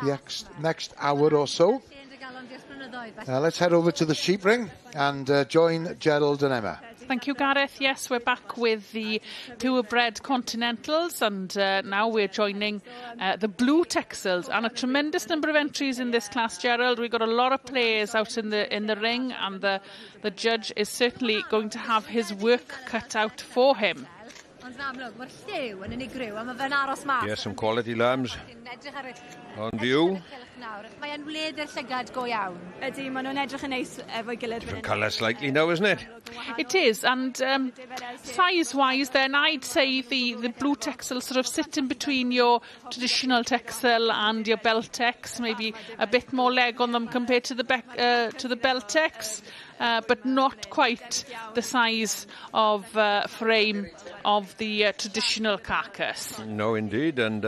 the next hour or so. Let's head over to the sheep ring and join Gerald and Emma. Thank you, Gareth. Yes, we're back with the purebred Continentals, and now we're joining the Blue Texels, and a tremendous number of entries in this class, Gerald. We've got a lot of players out in the ring, and the judge is certainly going to have his work cut out for him. Yes, some quality lambs on view. Different colour slightly now, isn't it? It is, and size-wise then I'd say the blue tex will sort of sit in between your traditional texel and your belt tex, maybe a bit more leg on them compared to the belt tex, but not quite the size of frame of the traditional carcass. No, indeed, and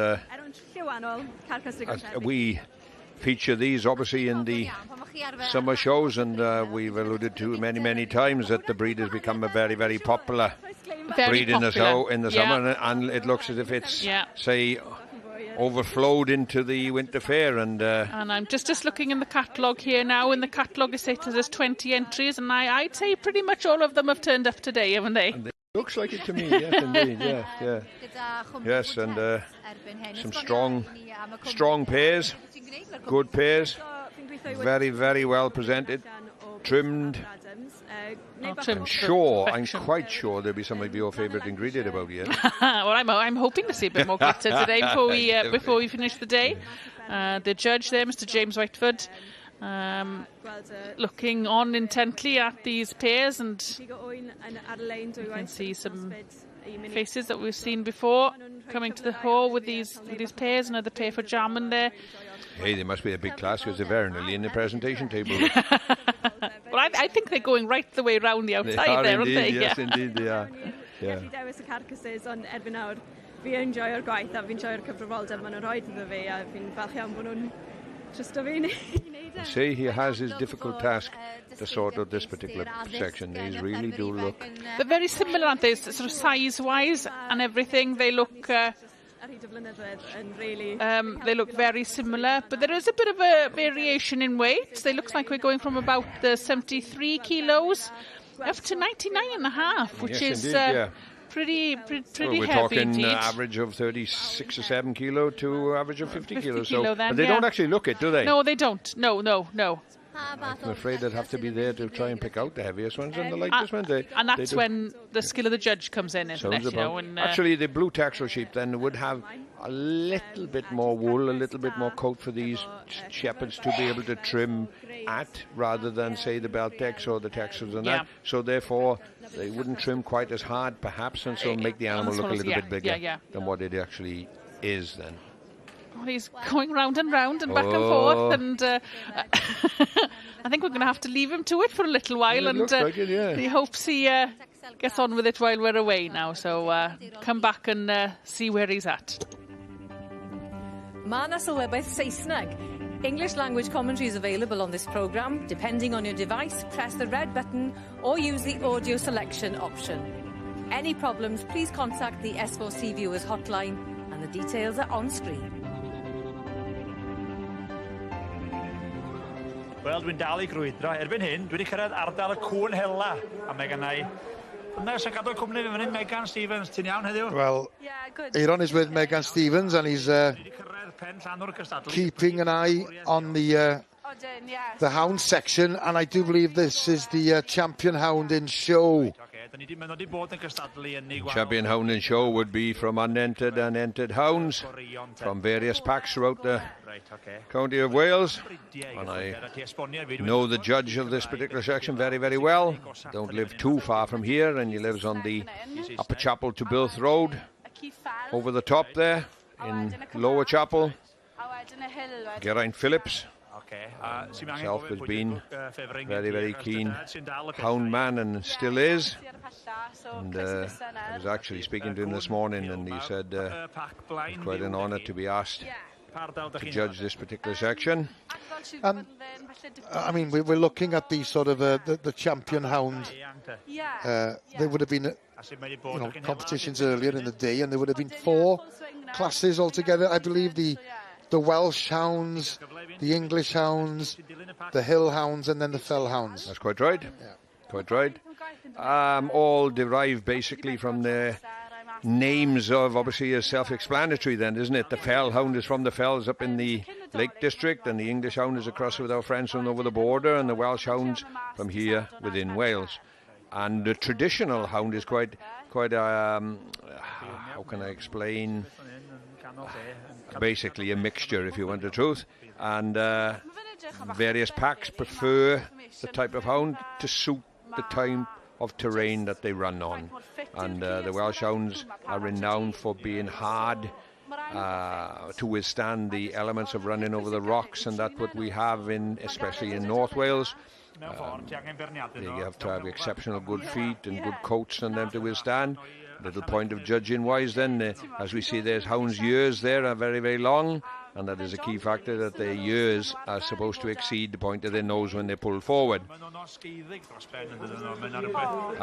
we feature these obviously in the summer shows, and we've alluded to many times that the breed has become a very, very popular breed in the summer, and it looks as if it's say overflowed into the winter fair. And I'm just looking in the catalogue here now. In the catalogue it says there's 20 entries, and I'd say pretty much all of them have turned up today, haven't they? Looks like it to me, yes, indeed, yeah. Yes, and some strong pairs, good pairs, very, very well presented, trimmed. I'm quite sure there'll be some of your favourite ingredient about here. Well, I'm hoping to see a bit more glitter today before we finish the day. The judge there, Mr. James Whiteford, looking on intently at these pairs, and you can see some faces that we've seen before coming to the hall with these pairs. Another pair for Jarman there. Hey, they must be a big class because they're very nearly in the presentation table. Well, I think they're going right the way round the outside there, aren't they? Yes, indeed they are. Yeah. See, he has his difficult task to sort out this particular section. These really do look... They're very similar, aren't they? Sort of size-wise and everything. They look very similar, but there is a bit of a variation in weight. They look like we're going from about the 73 kilos up to 99.5, which is pretty we're heavy talking indeed. Average of 36 or 7 kilo to average of 50 kilos. Kilo then, and they don't actually look it, do they? No, they don't. No. I'm afraid they'd have to be there to try and pick out the heaviest ones and the lightest ones. And that's when the skill of the judge comes in, isn't it? Actually, the blue taxel sheep then would have a little bit more wool, a little bit more coat for these shepherds to be able to trim at, rather than, say, the belt tex or the texels and that. So therefore, they wouldn't trim quite as hard, perhaps, and so make the animal look a little bit bigger than what it actually is then. Well, he's going round and round and back and forth, and I think we're going to have to leave him to it for a little while, and he hopes he gets on with it while we're away now, so come back and see where he's at. Mana Sylwebaeth Saesneg. English language commentary is available on this programme. Depending on your device, press the red button or use the audio selection option. Any problems, please contact the S4C Viewers hotline, and the details are on screen. Wel, dwi'n dal I grwydro. Erbyn hyn, dwi wedi cyrraedd ardal y cwn hela. A mae gennau... Dyna sy'n gadw'r cwmni fi fan hyn, Megan Stevens. Ti'n iawn heddiw? Well, Aaron is with Megan Stevens, and he's keeping an eye on the hound section, and I do believe this is the champion hound in show. Champion hound in show would be from unentered and entered hounds from various packs throughout the county of Wales, and I know the judge of this particular section very, very well. Don't live too far from here, and he lives on the Upper Chapel to Birth Road, over the top there in Lower Chapel. Geraint Phillips himself has been very, very keen hound man and still is. And I was actually speaking to him this morning, and he said it's quite an honour to be asked to judge this particular section. I mean, we're looking at the sort of the champion hound. There would have been competitions earlier in the day, and there would have been 4 classes altogether. I believe the Welsh hounds, the English hounds, the hill hounds, and then the fell hounds. That's quite right. Quite right. All derived basically from the names of, obviously, is self-explanatory then, isn't it? The fell hound is from the fells up in the Lake District, and the English hound is across with our friends from over the border, and the Welsh hounds from here within Wales. And the traditional hound is quite how can I explain? Basically a mixture, if you want the truth. And various packs prefer the type of hound to suit the time of terrain that they run on. And the Welsh hounds are renowned for being hard to withstand the elements of running over the rocks, and that's what we have especially in North Wales. You have to have exceptional good feet and good coats on them to withstand. Little point of judging wise then, as we see there's hounds' ears there are very, very long, and that is a key factor, that their ears are supposed to exceed the point of their nose when they pull forward.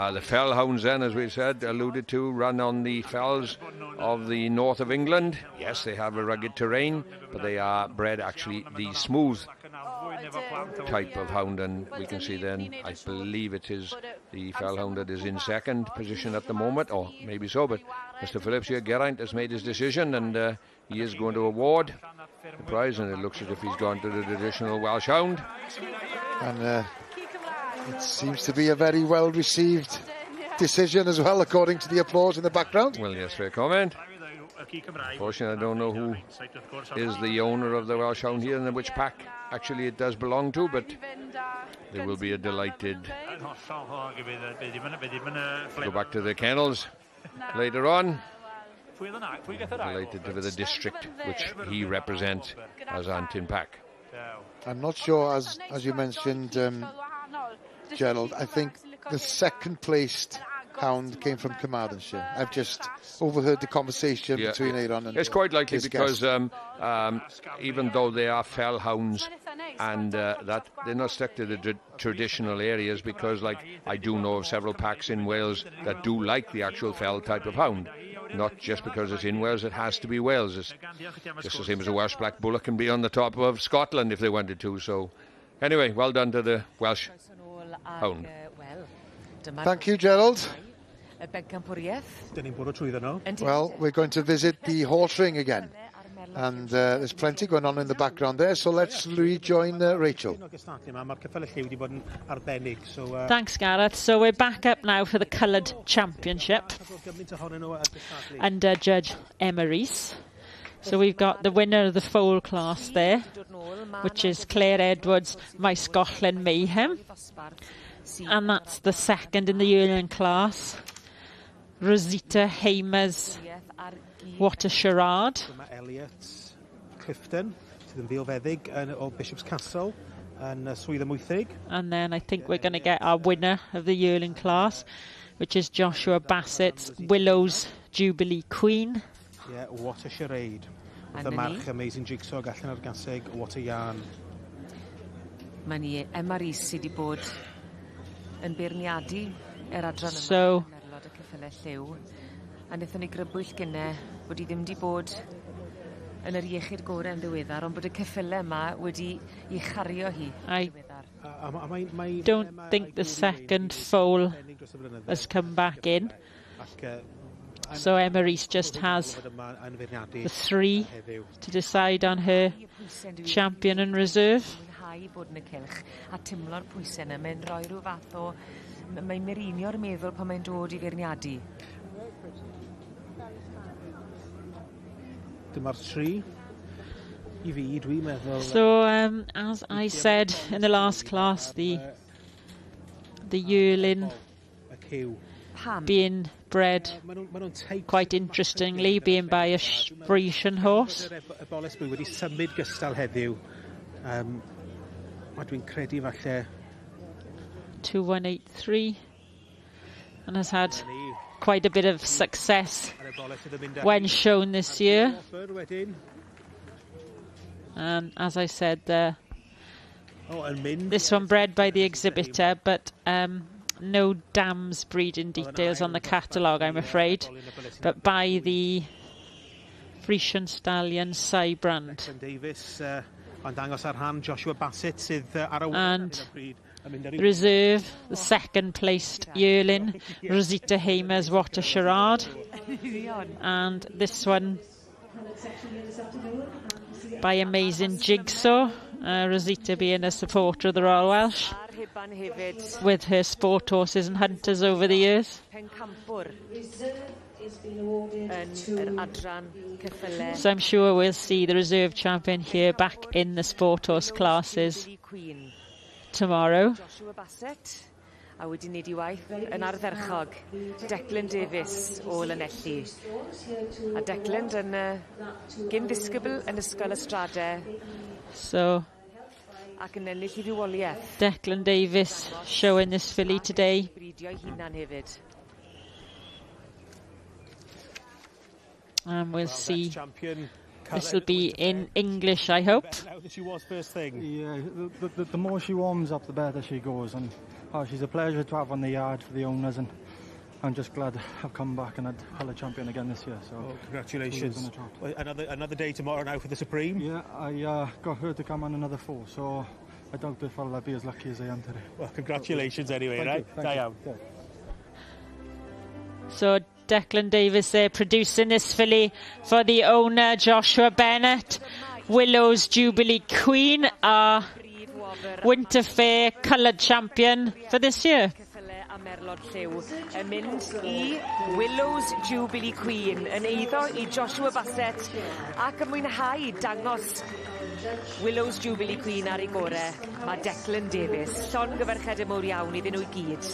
The fell hounds then, as we said, alluded to, run on the fells of the north of England. Yes, they have a rugged terrain, but they are bred actually the smooth type of hound, and we can see then, I believe it is the fell hound that is in second position at the moment, or maybe so, but Mr. Phillips here, Geraint, has made his decision, and he is going to award the prize, and it looks as if he's gone to the traditional Welsh hound. And it seems to be a very well received decision as well, according to the applause in the background. Well, yes, fair comment. Unfortunately, I don't know who is the owner of the Welsh hound here and which pack actually it does belong to, but there will be a delighted go back to the kennels later on. Related to the district which he represents as Antin Pack. I'm not sure, as you mentioned, Gerald, I think the second placed hound came from Carmarthenshire. I've just overheard the conversation between Aaron and it's quite likely because even though they are fell hounds, and that they're not stuck to the traditional areas, because like I do know of several packs in Wales that do like the actual fell type of hound. Not just because it's in Wales, it has to be Wales. It's just the same as a Welsh Black Bullock can be on the top of Scotland if they wanted to. So anyway, well done to the Welsh hound. Thank you, Gerald. Well, Well, we're going to visit the horse ring again, and there's plenty going on in the background there, so let's rejoin Rachel. Thanks, Gareth. So we're back up now for the Coloured Championship under Judge Emma Rees. So we've got the winner of the foal class there, which is Claire Edwards, My Scotland Mayhem. And that's the second in the yearling class. Rosita Hamer's What a Charade. Elliot Clifton, sydd yn ddiolfeddig o Bishop's Castle and Swydd y Mwythig. And then I think we're going to get our winner of the yearling class, which is Joshua Bassett's Willow's Jubilee Queen. Yeah, What a Charade. The march Amazing Jigsaw gallen ar gaseg, What a Yarn. Mae ni Emma Rees sydd wedi bod yn beirniadu adran yma. So Merlod y ceffylau lliw. A wnaethon ni grybwyll gynne bod I ddim wedi bod yn yr iechyd gorau yn ddiweddar, ond bod y ceffylau yma wedi I chario hi I don't think the second foal has come back in. So Emma Rees just has the 3 to decide on her champion and reserve. I bod yn y cylch a timlo'r pwysau yna, mae'n rhoi rhyw fath o, mae'n mirinio'r meddwl pan mae'n dod I feirniadu. Dyma'r 3 I fi, dwi'n meddwl. So as I said in the last class, the yearling being bred quite interestingly, being by a Frisian horse. Y boles bwy wedi symud gystal heddiw. Dwi'n credu falle 2183, and has had quite a bit of success when shown this year. As I said, this one bred by the exhibitor, but no dams breeding details on the catalogue, I'm afraid, but by the Frisian stallion Cybrand. And reserve, the second placed yearling, Rosita Hamer's What a Charade. And this one by Amazing Jigsaw, Rosita being a supporter of the Royal Welsh. with her sport horses and hunters over the years. So I'm sure we'll see the reserve champion here back in the sport horse classes tomorrow. A wedi wneud I waith yn ardderchog, Declan Davies o Lanelli. A Declan yn gyn ddisgybl yn ysgol Ystrade. So, ac yn ennill I fywoliaeth. Declan Davies showing this filly today. And we'll see. This will be in English, I hope. Yeah, the more she warms up, the better she goes. And she's a pleasure to have on the yard for the owners. And I'm just glad I've come back and had Hella champion again this year. So congratulations. Another day tomorrow now for the Supreme. Yeah, I got her to come on another 4. So I doubt if I'll be as lucky as I am today. Well, congratulations anyway, right? Thank you. So Declan Davies there producing this filly for the owner, Joshua Bennett. Willow's Jubilee Queen, our Winter Fair coloured champion for this year. Merlod Lliw yn mynd I Willow's Jubilee Queen yn eiddo I Joshua Bassett ac yn mwynhau dangos Willow's Jubilee Queen ar ei gore. Mae Declan Davies. Llongyfarched y mawr iawn iddyn nhw I gyd.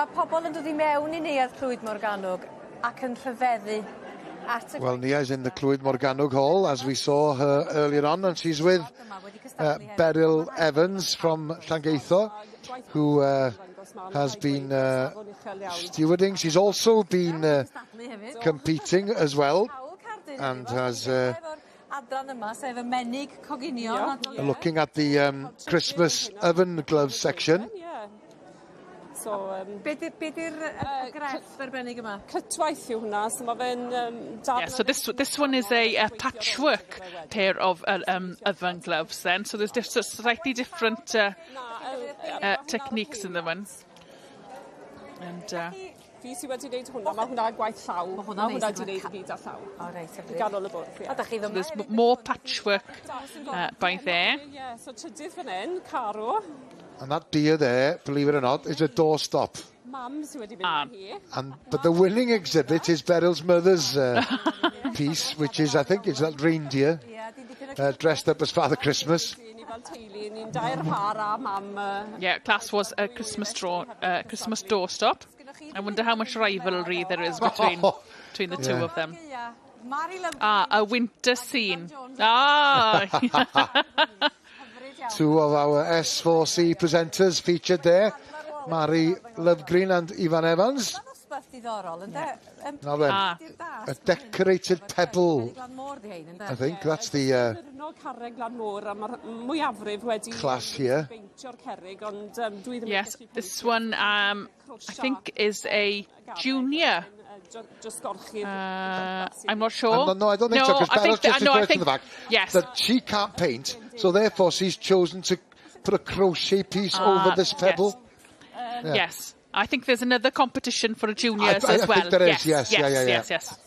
mae pobl yn dod I mewn I neuadd Clwyd Morgannwg ac yn rhyfeddu at y... Well, Nia's in the Clwyd Morgannwg Hall, as we saw her earlier on, and she's with Beryl Evans from Llangeitho, who has been stewarding. She's also been competing as well, and has looking at the Christmas oven glove section. So, yeah, so this one is a patchwork pair of oven gloves then, so there's slightly different techniques in the one. And so there's more patchwork by there. And that deer there, believe it or not, is a doorstop. But the winning exhibit is Beryl's mother's piece, which is, I think, is that reindeer dressed up as Father Christmas. Yeah, class was a Christmas doorstop. I wonder how much rivalry there is between the two of them. A winter scene. Two of our S4C presenters featured there, Mary Lovegreen and Ivan Evans. Now then, a decorated pebble. I think that's the class here. Yes, this one I think is a junior. I'm not sure. No, I don't think so, because Beryl's just refers to the fact yes. that she can't paint, so therefore she's chosen to put a crochet piece over this pebble. Yes. Yes. I think there's another competition for juniors as well. I think there is, yes. Yes.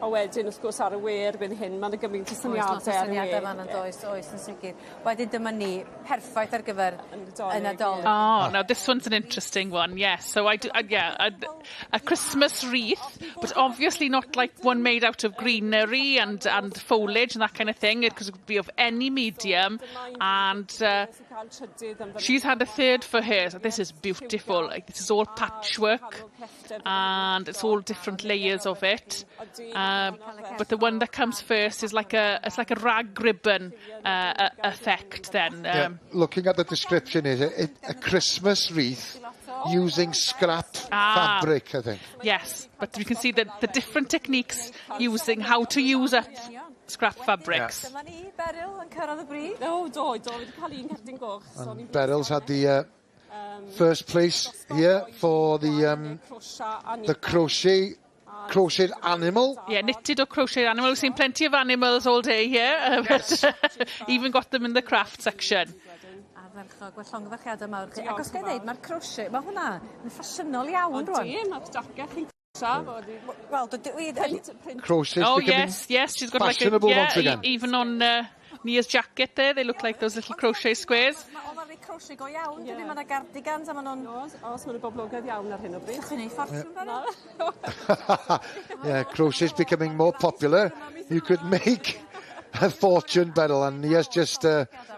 A wedyn, wrth gwrs, ar y we erbyn hyn, mae'n gymaint o syniadau ar y we. Oes, yn sicr. Wedyn dyma ni, perffaith ar gyfer y Nadolig. Oh, now this one's an interesting one, yes. So a Christmas wreath, but obviously not like one made out of greenery and foliage and that kind of thing, because it could be of any medium. And she's had a third for hers. This is beautiful. Like, this is all patchwork, and it's all different layers of it. But the one that comes first is like a rag ribbon effect then. Looking at the description, is it a Christmas wreath using scrap fabric, I think. Yes, but you can see the different techniques using how to use up scrap fabrics. And Beryl's had the first place here for the crocheted animal. Yeah, knitted or crocheted animal. We've seen plenty of animals all day here. Yes. Even got them in the craft section. Ac os gael dweud, mae'r crochet, mae hwnna yn ffasiynol iawn rwan. Crochet. Oh, yes, she's got like a, even on Nia's jacket there, they look like those little crochet squares. Crochet go iawn, dydy mae yna gardigans a mae nhw'n... Os mae'n boblogaidd iawn ar hyn o bryd. Chi'n ei ffortiwn Beryl? Yeah, crochet's becoming more popular. You could make a fortune, Beryl, and Nia's just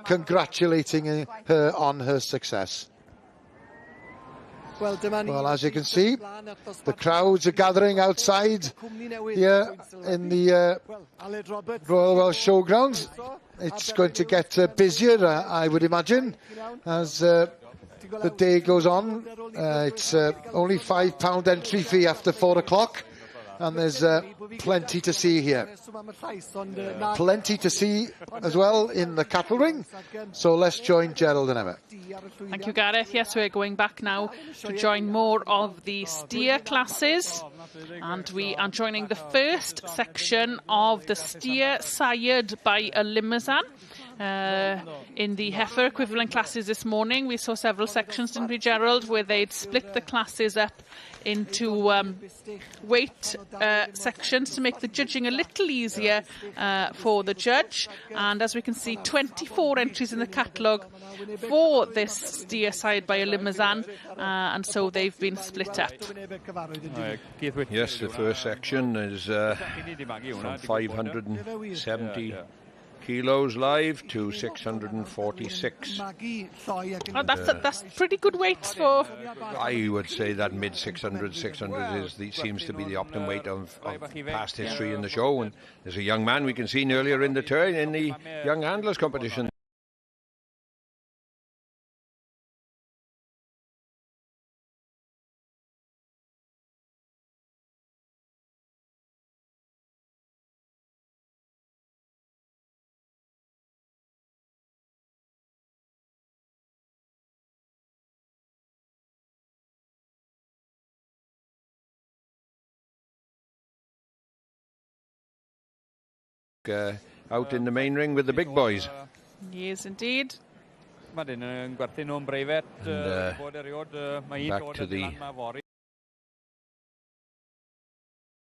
congratulating her on her success. Well, as you can see, the crowds are gathering outside here in the Royal Welsh Showgrounds. It's going to get busier, I would imagine, as the day goes on. It's only £5 entry fee after 4 o'clock. And there's plenty to see here. Plenty to see as well in the cattle ring. So let's join Gerald and Emma. Thank you, Gareth. Yes, we're going back now to join more of the steer classes. And we are joining the first section of the steer sired by a limousin. In the heifer equivalent classes this morning, we saw several sections, didn't we, Gerald, where they'd split the classes up into weight sections to make the judging a little easier for the judge. And as we can see, 24 entries in the catalogue for this steer sired by a limousin, and so they've been split up. Yes, the first section is from 570 kilos live to 646. Oh, that's pretty good weights for. I would say that mid 600 seems to be the optimum weight of past history in the show. And there's a young man we can see earlier in the turn in the young handlers competition. Out in the main ring with the big boys. Yes, indeed. And, back to the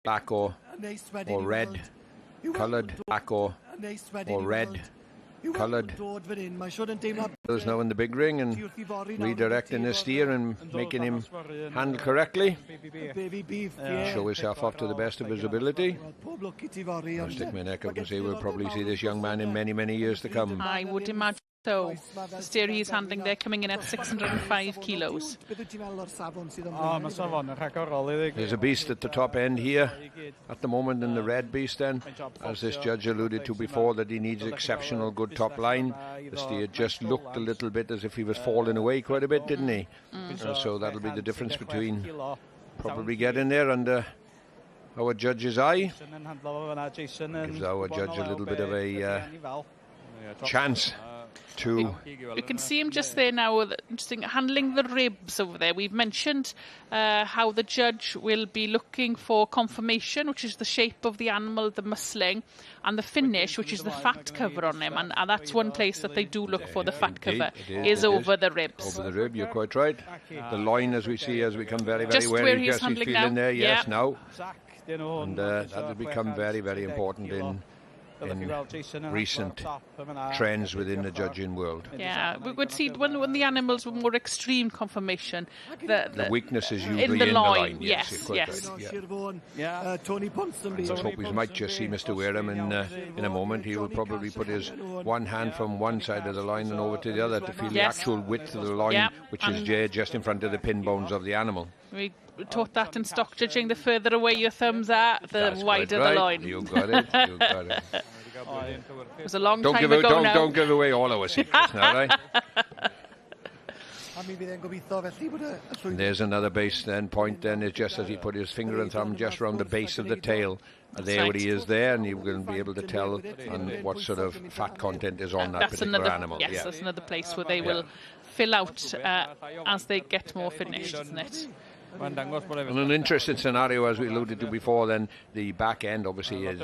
black or red coloured, black or red coloured. There's now in the big ring and redirecting his steer and making him handle correctly. Show himself off to the best of his ability. I'll stick my neck up and say we'll probably see this young man in many, many years to come. I would imagine so. The steer he's handling there coming in at 605 kilos. There's a beast at the top end here at the moment in the red beast then. As this judge alluded to before, that he needs exceptional good top line. The steer just looked a little bit as if he was falling away quite a bit, didn't he? So that'll be the difference between probably getting there and our judge's eye. Gives our judge a little bit of a chance to. You can see him just there now, interesting, handling the ribs over there. We've mentioned how the judge will be looking for conformation, which is the shape of the animal, the muscling, and the finish, which is the fat cover on him. And that's one place that they do look for, the fat cover, is over the ribs. Over the rib, you're quite right. The loin, as we see, has become very, very just wary. Where he's handling feeling now. there, yes, now. And that will become very, very important in recent trends within the judging world. Yeah, we would see when the animals were more extreme conformation, the weakness is usually in the loin. Yes. Yes. Let's hope we might just see Mr. Wareham in a moment. He will probably put his one hand from one side of the line and over to the other to feel the actual width of the loin, which is just in front of the pin bones of the animal. We taught that in stock judging. The further away your thumbs are, the wider the loin. You got it. You got it. It was a long time ago now. Don't give away all our secrets now, right? And there's another base then point then. It's just as he put his finger and thumb just around the base of the tail. There he is there, and you're going to be able to tell what sort of fat content is on that particular animal. Yes, that's another place where they will fill out as they get more finished, isn't it? And an interesting scenario, as we alluded to before, then the back end obviously is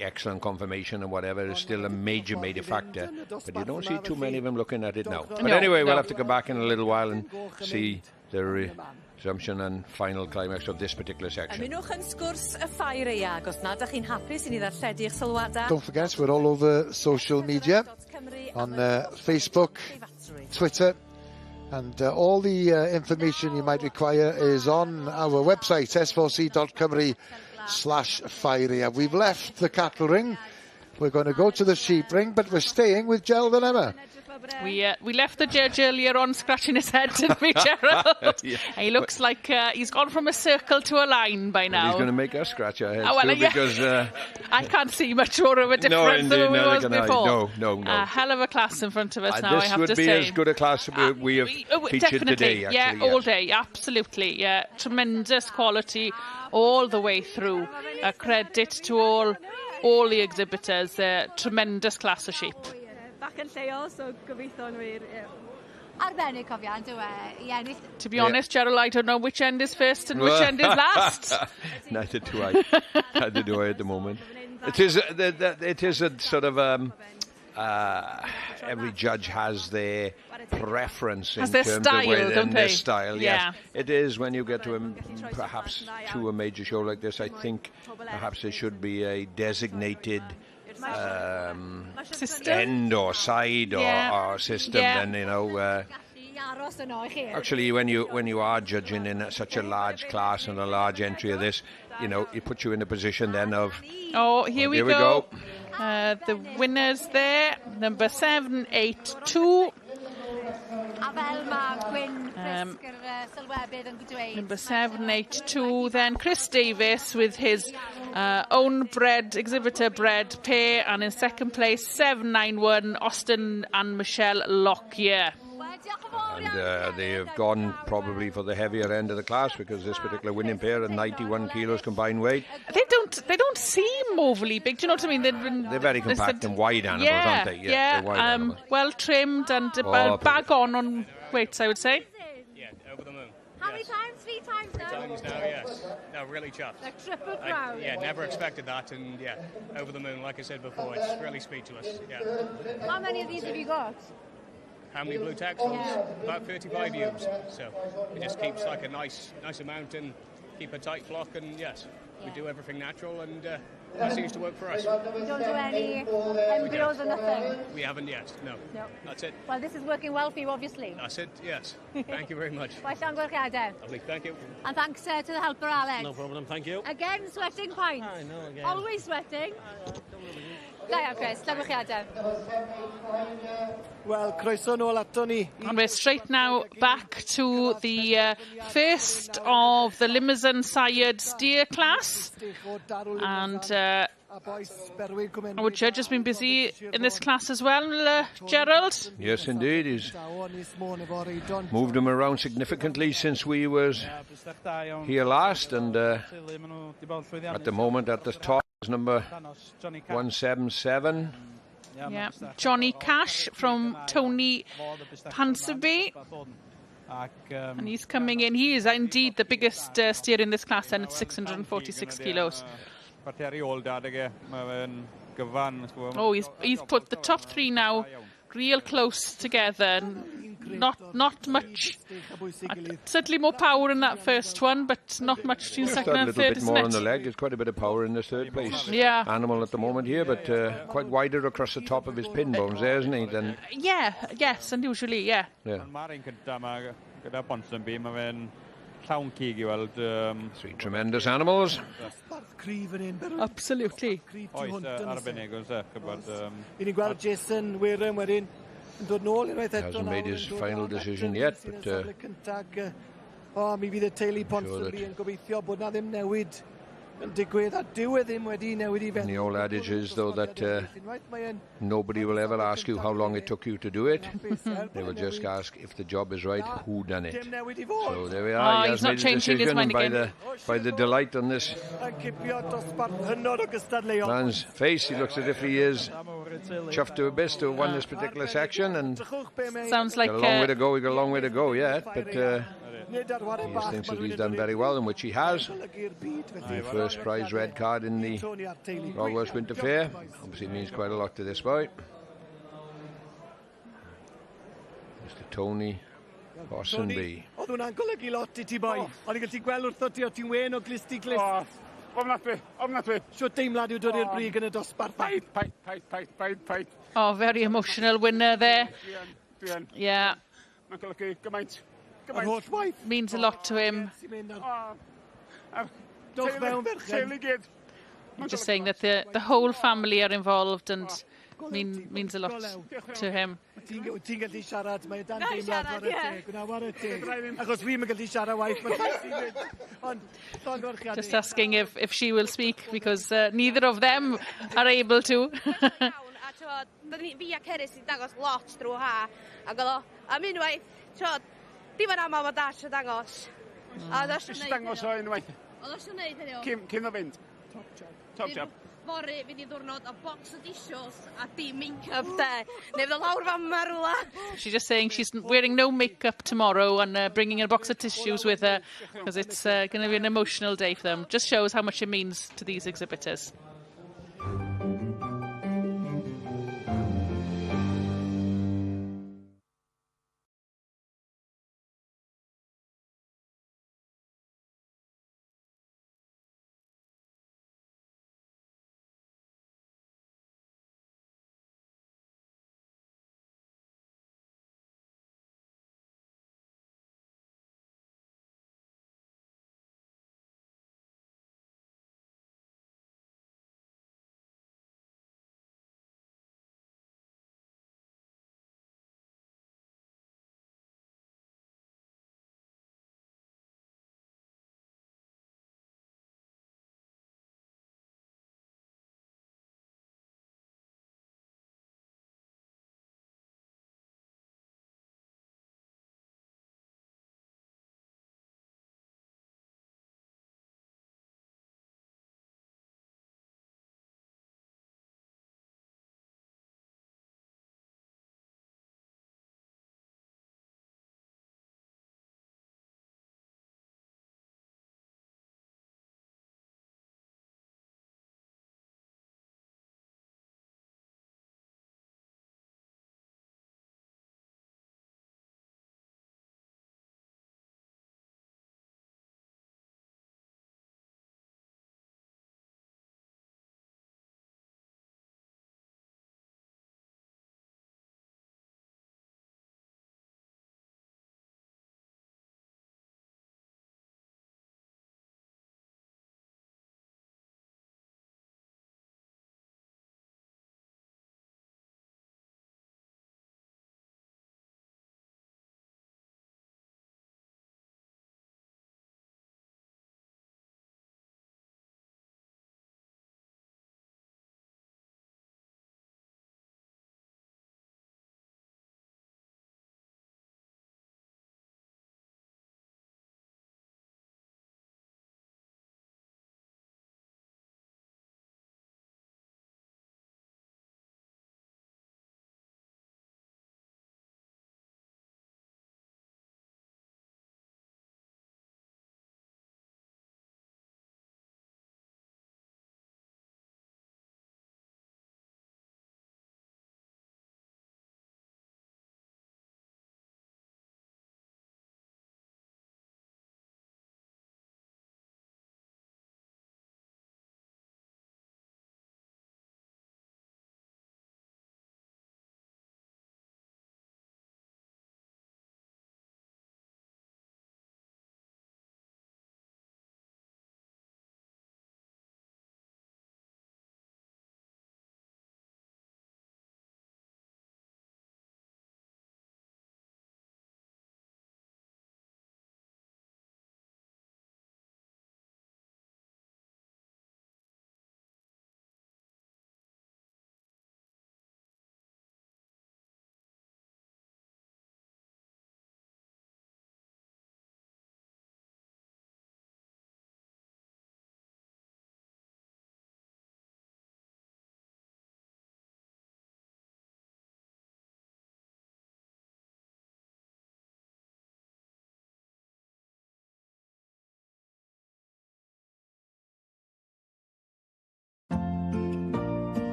excellent conformation and whatever is still a major factor, but you don't see too many of them looking at it now. But anyway, we'll have to go back in a little while and see the resumption and final climax of this particular section. Ymunwch yn sgwrs y Ffair Aeaf, os nad ych chi'n hapus i ni ddarlledu'ch sylwadau. Don't forget, we're all over social media, on Facebook, Twitter, and all the information you might require is on our website, s4c.cymru/Ffair. We've left the cattle ring. We're going to go to the sheep ring, but we're staying with Gerald and Emma. We left the judge earlier on scratching his head, didn't we, Gerald? He looks like he's gone from a circle to a line by now. He's going to make us scratch our heads because I can't see much more of a difference than we was before. No. A hell of a class in front of us now, I have to say. This would be as good a class we have featured today, actually. All day, absolutely. Yeah, tremendous quality all the way through. Credit to all the exhibitors. Tremendous class of sheep. Bach yn lleol, so gobeithio yn wir. Arbennig cofian, dwi i ennill. To be honest, Gerald, I don't know which end is first and which end is last. Neither do I. Neither do I at the moment. It is a sort of every judge has their preference in terms of their style. Yes, it is when you get to perhaps to a major show like this. I think perhaps there should be a designated end or side or system, then Actually, when you are judging in such a large class and a large entry of this, you know, it puts you in a position then of... Oh, here we go. The winners there, number 782. Number 782, then Chris Davis with his own exhibitor bred pair, and in second place 791 Austin and Michelle Lockyer. And they have gone probably for the heavier end of the class, because this particular winning pair at 91 kilos combined weight. They don't seem overly big. Do you know what I mean? They're very compact and wide animals, aren't they? Yeah. Well trimmed and bag on weights, I would say. Yeah, over the moon. How many times? 3 times now? 3 times now, yes. No, really chuffed. Like triple crown. Yeah, never expected that, and yeah, over the moon, like I said before, it's really speechless. Yeah. How many of these have you got? How many blue tax ones? Yeah. About 35 ewes. So it just keeps like a nice amount and keep a tight flock, and yes, we do everything natural, and that seems to work for us. You don't do any embryos or nothing? We haven't yet, no. That's it. Well, this is working well for you, obviously. That's it, yes. Thank you very much. Lovely, thank you. And thanks to the helper, Alex. No problem, thank you. Again, sweating pints. I know, again. Always sweating. Da iawn, Chris. Llongyfarchiadau. Well, croeso nôl ato ni. And we're straight now back to the first of the Limousin sired steer class. And our judge has been busy in this class as well, Gerald. Yes, indeed. He's moved him around significantly since we was here last, and at the moment at the top is number 177. Yeah, Johnny Cash from Tony Panseby. And he's coming in. He is indeed the biggest steer in this class, and it's 646 kilos. Oh, he's put the top 3 now real close together. Not much. Certainly more power in that first one, but not much between second and third. A little bit more on the leg. There's quite a bit of power in this third place animal at the moment here, but quite wider across the top of his pin bones there, isn't he? Then yes, unusually, yeah. Three tremendous animals. Absolutely. Jason Wareham wedyn yn dod nôl unwaith eto. Hasn't made his final decision yet, but mi fydd y teulu Ponsonby yn gobeithio bod na ddim newid yn digwydd a dyw e ddim wedi newid I feddwl. The old adage is, though, that nobody will ever ask you how long it took you to do it. They will just ask if the job is right, who done it. So there we are. He has made a decision by the delight on this man's face. He looks as if he is chuffed to a bit to have won this particular section, and sounds like got a long way to go. We got a long way to go yet, but he just thinks that he's done very well, in which he has. The first prize red card in the Royal Welsh Winter Fair obviously means quite a lot to this boy. Mr. Tony Ponsonby. Oedd hwnna'n golygu lot I ti boi. Oedd i'n gallu gweld wrtho ti o ti'n wen o glisti glist. Ofnadwy. Sio deimlad yw dod i'r brig yn y dosbarth. Paid. Oh, very emotional winner there. Yeah. Means a lot to him. Just saying that the whole family are involved and means a lot to him. Just asking if she will speak, because neither of them are able to. Fi a Cerys I dangos lot drwy ha, ac oedd o, am unwaith, dim yn aml mae dash o dangos. Dangos o unwaith. Oedd o eisiau gwneud heddiw? Cyn o fynd. Top job. Fori fydd I ddwrnod a box o dishes a dim make-up de. Neu fydd o lawr fan yma rwla. She's just saying she's wearing no makeup tomorrow and bringing a box of tissues with her, because it's going to be an emotional day for them. Just shows how much it means to these exhibitors.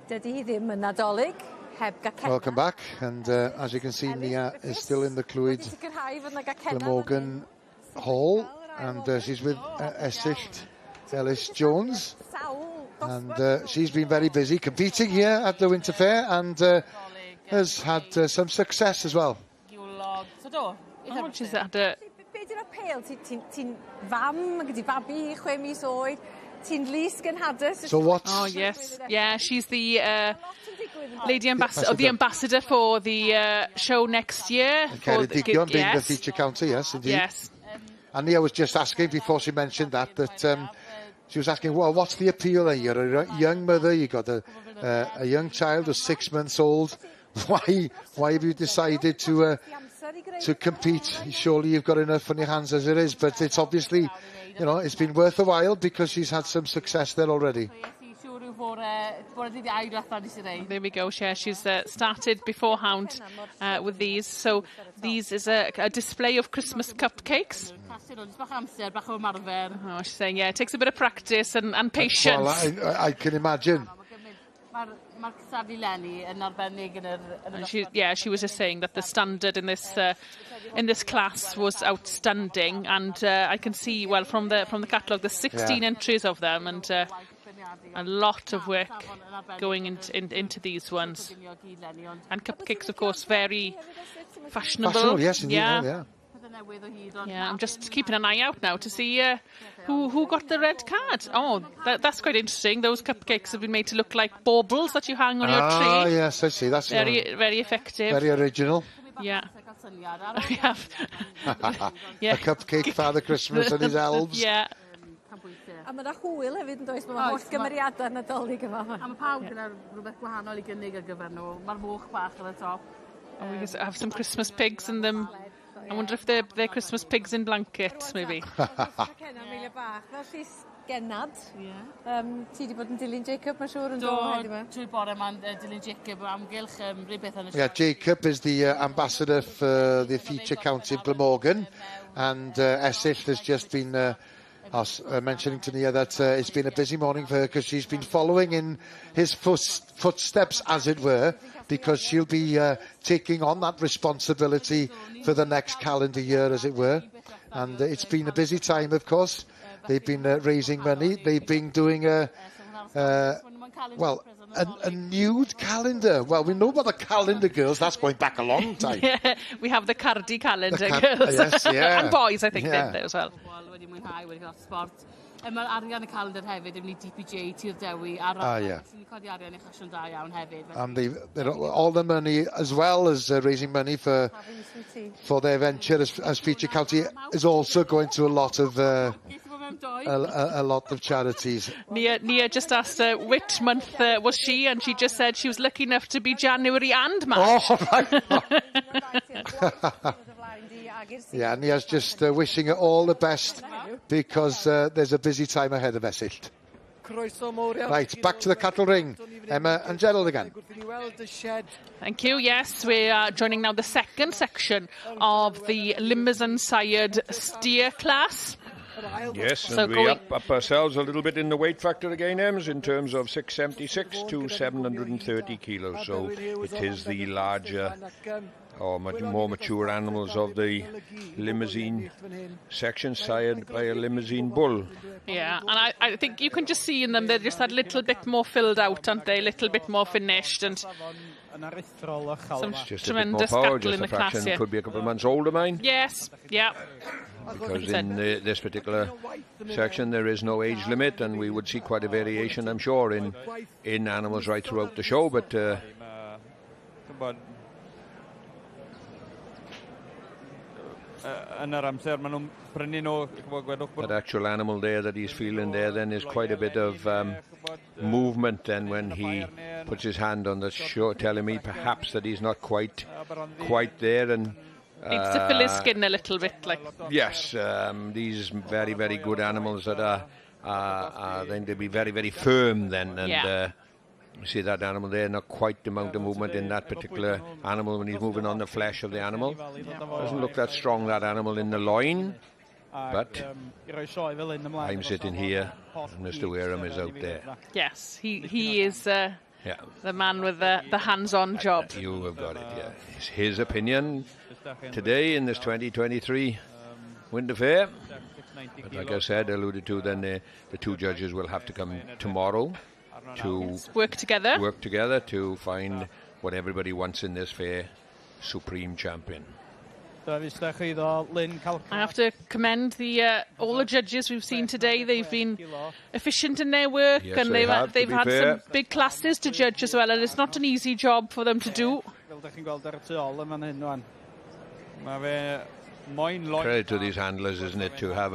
Dydy hi ddim yn Nadolig, heb gacennau. Welcome back, and as you can see, Nia is still in the Clwyd Glamorgan Hall, and she's with Esyllt Ellis-Jones, and she's been very busy competing here at the Winter Fair, and has had some success as well. She's had a... Be di'r apel? Ti'n fam, gyda babi, 6 mis oed, ti'n lys gynhadus. So what? Oh, yes. Yeah, she's the lady ambassador, the ambassador for the show next year. Ceredigion being the feature counter, yes, indeed. Yes. And Nia was just asking, before she mentioned that she was asking, well, what's the appeal there? You're a young mother, you've got a young child who's 6 months old. Why have you decided to compete? Surely you've got enough on your hands as it is, but it's obviously, you know, it's been worth a while because she's had some success there already. There we go, yeah, she's started beforehand with these. So these is a display of Christmas cupcakes. Oh, she's saying, yeah, it takes a bit of practice and patience. Well, I can imagine. And she was just saying that the standard in this class was outstanding, and I can see, well, from the catalogue, there's 16 entries of them, and a lot of work going into these ones. And cupcakes, of course, very fashionable. Yes, indeed. Yeah. Yeah, I'm just keeping an eye out now to see who got the red card. Oh, that's quite interesting. Those cupcakes have been made to look like baubles that you hang on your tree. Ah, yes, I see. That's very effective. Very original. Yeah. We have a cupcake Father Christmas and his elves. Yeah. A mae yna hwyl hefyd yn does, mae holl gymeriadau Nadolig yma. A mae pawb gyda rhywbeth gwahanol I gynnig ar gyfer nhw. Mae'r moch bach ar y top. Oh, we have some Christmas pigs in them. I wonder if they're Christmas pigs in blankets, maybe. Genad. Ti wedi bod yn dilyn Jacob, mae'n siŵr yn dod heddiw yma? Trwy bore mae'n dilyn Jacob amgylch rhywbeth yn y Yeah, Jacob is the ambassador for the feature county of Glamorgan, and Esyllt has just been mentioning to Nia that it's been a busy morning for her because she's been following in his footsteps, as it were, because she'll be taking on that responsibility for the next calendar year, as it were. And it's been a busy time, of course. They've been raising money. They've been doing a nude calendar. Well, we know about the calendar girls. That's going back a long time. Yeah, we have the Cardi calendar girls. Yes, yeah. And boys, I think, they're there as well. Mae'r arian y calendar hefyd yn mynd I DPJ, Tir Dewi, sy'n codi arian I chasiwn da iawn hefyd. And all the money, as well as raising money for their venture as feature county, is also going to a lot of charities. Nia just asked which month was she, and she just said she was lucky enough to be January and March. Oh, right. Yeah, Nia's just wishing her all the best because there's a busy time ahead of Esyllt. Right, back to the cattle ring. Emma and Gerald again. Thank you. Yes, we are joining now the second section of the Limousin sired steer class. Yes, and we up ourselves a little bit in the weight factor again, Ems, in terms of 676 to 730 kilos. So it is the larger or more mature animals of the Limousin section sired by a Limousin bull. Yeah, and I think you can just see in them they're just a little bit more filled out, aren't they? A little bit more finished, and some tremendous cattle in the class here. Could be a couple of months older, mine. Yes, yeah. Because in this particular section there is no age limit, and we would see quite a variation, I'm sure, in animals right throughout the show, but that actual animal there that he's feeling there then is quite a bit of movement then when he puts his hand on the show, telling me perhaps that he's not quite there, and needs to fill his skin a little bit, like. Yes, these very, very good animals that are then to be very, very firm then, and you see that animal there, not quite the amount of movement in that particular animal when he's moving on the flesh of the animal. Doesn't look that strong, that animal in the loin, but I'm sitting here and Mr. Wareham is out there. Yes, he is the man with the hands-on job. You have got it, yeah. It's his opinion today in this 2023 Winter Fair. But like I said, alluded to, then the two judges will have to come tomorrow to work together to find what everybody wants in this fair, supreme champion. I have to commend all the judges we've seen today. They've been efficient in their work, and they've had some big classes to judge as well, and it's not an easy job for them to do. Credit to these handlers, isn't it, to have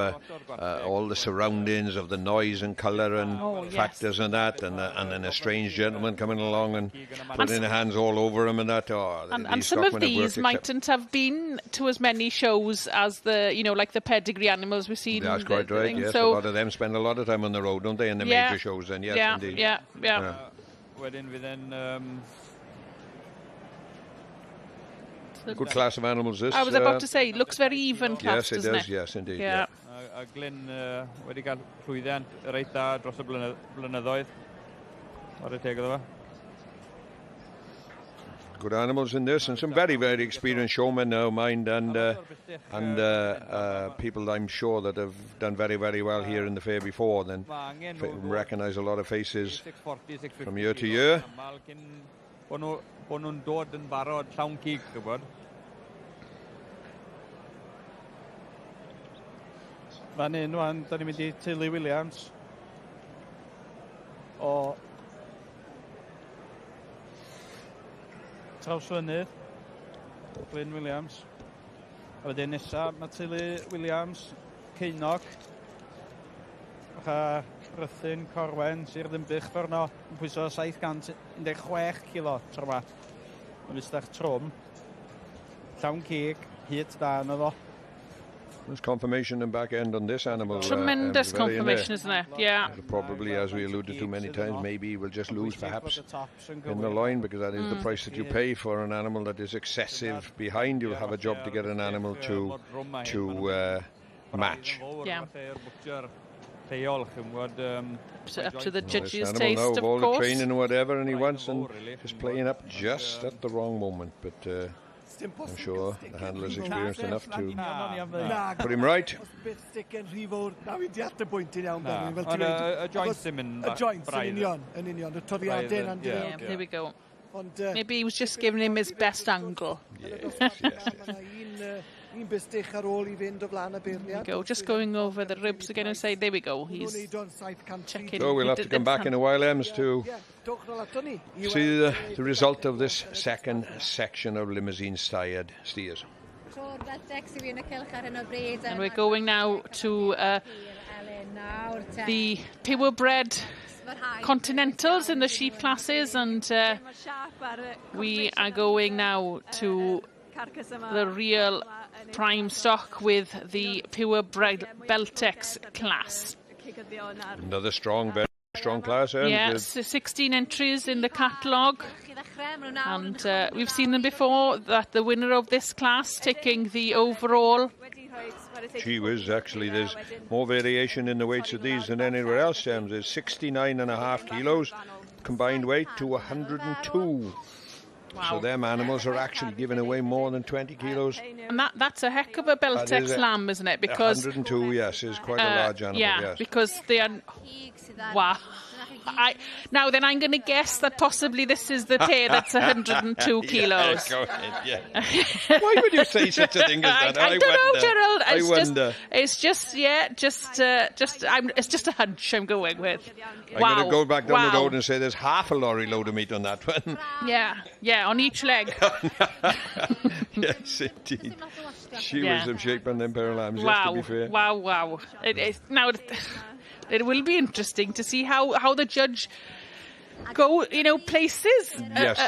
all the surroundings of the noise and colour and factors and that, and then a strange gentleman coming along and putting their hands all over him and that. And some of these mightn't have been to as many shows as like the pedigree animals we've seen. That's quite right. Yes, so a lot of them spend a lot of time on the road, don't they, in the major shows? Then yes, indeed. Yeah. Good class of animals, this. I was about to say, looks very even class, yes, it does. Yes, indeed. Yeah. Glyn wedi cael llwyddiant reit dda dros y blynyddoedd. Ar y teg iddo fe. Good animals in this, and some very, very experienced showmen now, mind, and people I'm sure that have done very, very well here in the fair before. Then recognise a lot of faces from year to year. Bod nhw'n dod yn barod llawn cig, gwybod. Fan hyn, wan, da ni'n mynd i teulu Williams o Trawsfynydd, Glyn Williams. A wedyn nesaf, mae teulu Williams, Ceinog, a Rhythyn, Corwen, Sir Ddinbych Fyrno, yn pwyso 716 kilo tro ma. Yn ystach trwm, llawn cig, hyd da yna ddo. There's confirmation and back end on this animal. Tremendous confirmation, isn't it? Yeah. Probably, as we alluded to many times, maybe we'll just lose perhaps in the line, because that is the price that you pay for an animal that is excessive behind. You'll have a job to get an animal to match. Yeah. Up to the judge's taste, now, of all course. The training and whatever, and he wants, and just playing up just at the wrong moment. But I'm sure the handler's experienced enough to put him right. There we go. Maybe he was just giving him his best angle. There we go, just going over the ribs again and say, there we go, he's checking. So we'll have to come back in a while, Ems, to see the result of this second section of limousine steers. And we're going now to the purebred continentals in the sheep classes, and we are going now to the real prime stock with the purebred Beltex class. Another very strong class. Yeah, 16 entries in the catalogue, and we've seen them before. That the winner of this class taking the overall. Gee whiz, actually there's more variation in the weights of these than anywhere else, James. There's 69.5 kilos combined weight to 102. Wow. So them animals are actually giving away more than 20 kilos. And that's a heck of a Beltex lamb, isn't it? Because 102, yes, is quite a large animal. Yeah, yes. Because they are. Wow. Now then, I'm going to guess that possibly this is the tail that's 102 kilos. Go ahead, yeah. Why would you say such a thing as that? I don't know, Gerald. I wonder. It's just it's just a hunch I'm going with. I'm going to go back down the road and say there's half a lorry load of meat on that one. Yeah, on each leg. Yes, indeed. She was in shape on them pair of lambs, yes, to be fair. Wow. It will be interesting to see how the judge places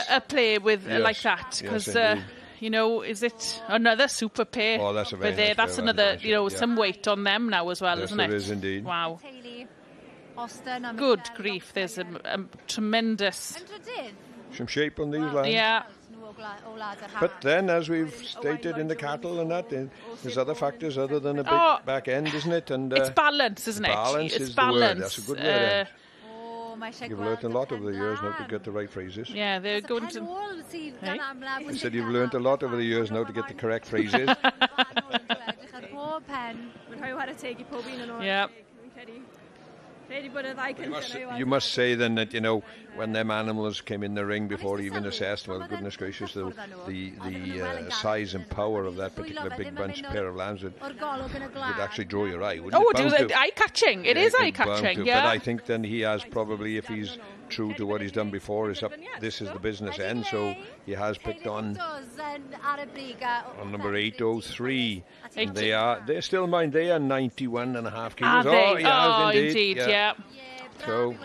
a play with like that, because is it another super pair? Oh, that's a very nice that's another some weight on them now as well, isn't it? Yes, it is indeed. Wow. Good grief! There's a tremendous some shape on these lambs. Yeah. But then, as we've stated in the cattle and that, there's other factors other than a big back end, isn't it? And it's balance, isn't it? Balance is the word. That's a good word. You've learnt a lot over the years now to get the right phrases. Yeah, they're going to... I said you've learnt a lot over the years now to get the correct phrases. Yeah. You must say then that, you know, when them animals came in the ring before even assessed, well, goodness gracious, the size and power of that particular big bunch pair of lambs would actually draw your eye, wouldn't it? Oh, it is eye-catching. It is eye-catching, yeah. But I think then he has probably, if he's true to what he's done before, this is the business end, so he has picked on number 803. And they're still mine, they are 91.5 kilos. Are they? Oh, indeed, yeah. So,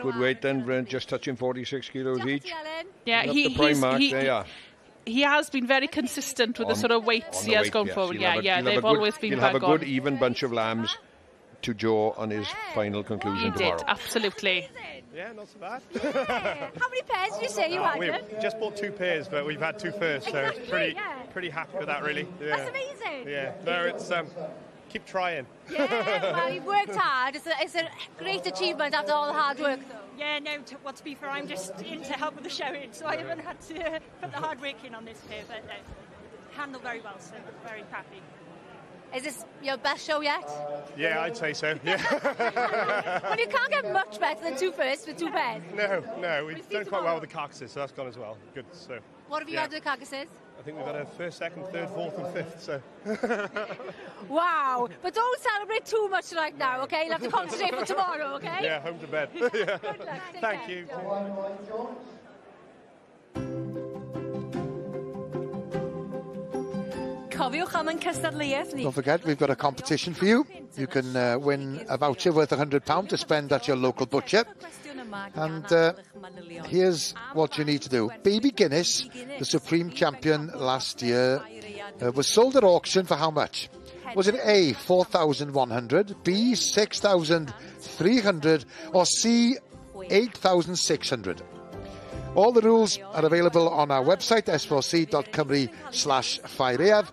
good weight then, just touching 46 kilos each. Yeah, he has been very consistent with the sort of weights he has gone forward. Yeah, they've always been He'll have a good even bunch of lambs to jaw on his final conclusion tomorrow. He did, absolutely. Yeah, not so bad. How many pairs did you say you had? We've just bought 2 pairs, but we've had 2 first, so it's pretty happy with that, really. Yeah. That's amazing. Yeah, no, it's keep trying. Yeah, well, you've worked hard. It's a great achievement after all the hard work, though. Yeah, no, to be fair, I'm just in to help with the showing, so I haven't had to put the hard work in on this pair, but handled very well, so very happy. Is this your best show yet? Yeah, I'd say so, yeah. Well, you can't get much better than 2 firsts with 2 pairs. No, we've done quite well with the carcasses, so that's gone as well. Good, so. What have you had with the carcasses? I think we've got a 1st, 2nd, 3rd, 4th and 5th, so. Wow, but don't celebrate too much right now, okay? You'll have to concentrate for tomorrow, okay? Yeah, home to bed. Yeah. Good luck. Thank you. Don't forget, we've got a competition for you. You can win a voucher worth £100 to spend at your local butcher. And here's what you need to do. Baby Guinness, the Supreme Champion last year, was sold at auction for how much? Was it A, 4,100, B, 6,300, or C, 8,600? All the rules are available on our website, s4c.cymru/Ffair,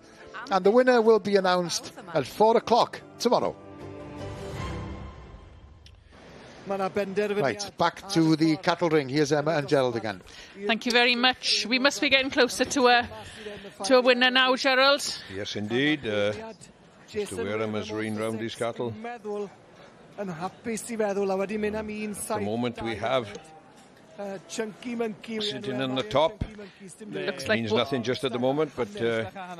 and the winner will be announced at 4 o'clock tomorrow. Right, back to the cattle ring. Here's Emma and Gerald again. Thank you very much. We must be getting closer to a winner now, Gerald. Yes, indeed. Just to wear him as ring round these cattle. The moment we have sitting on the top, looks means nothing just at the moment, but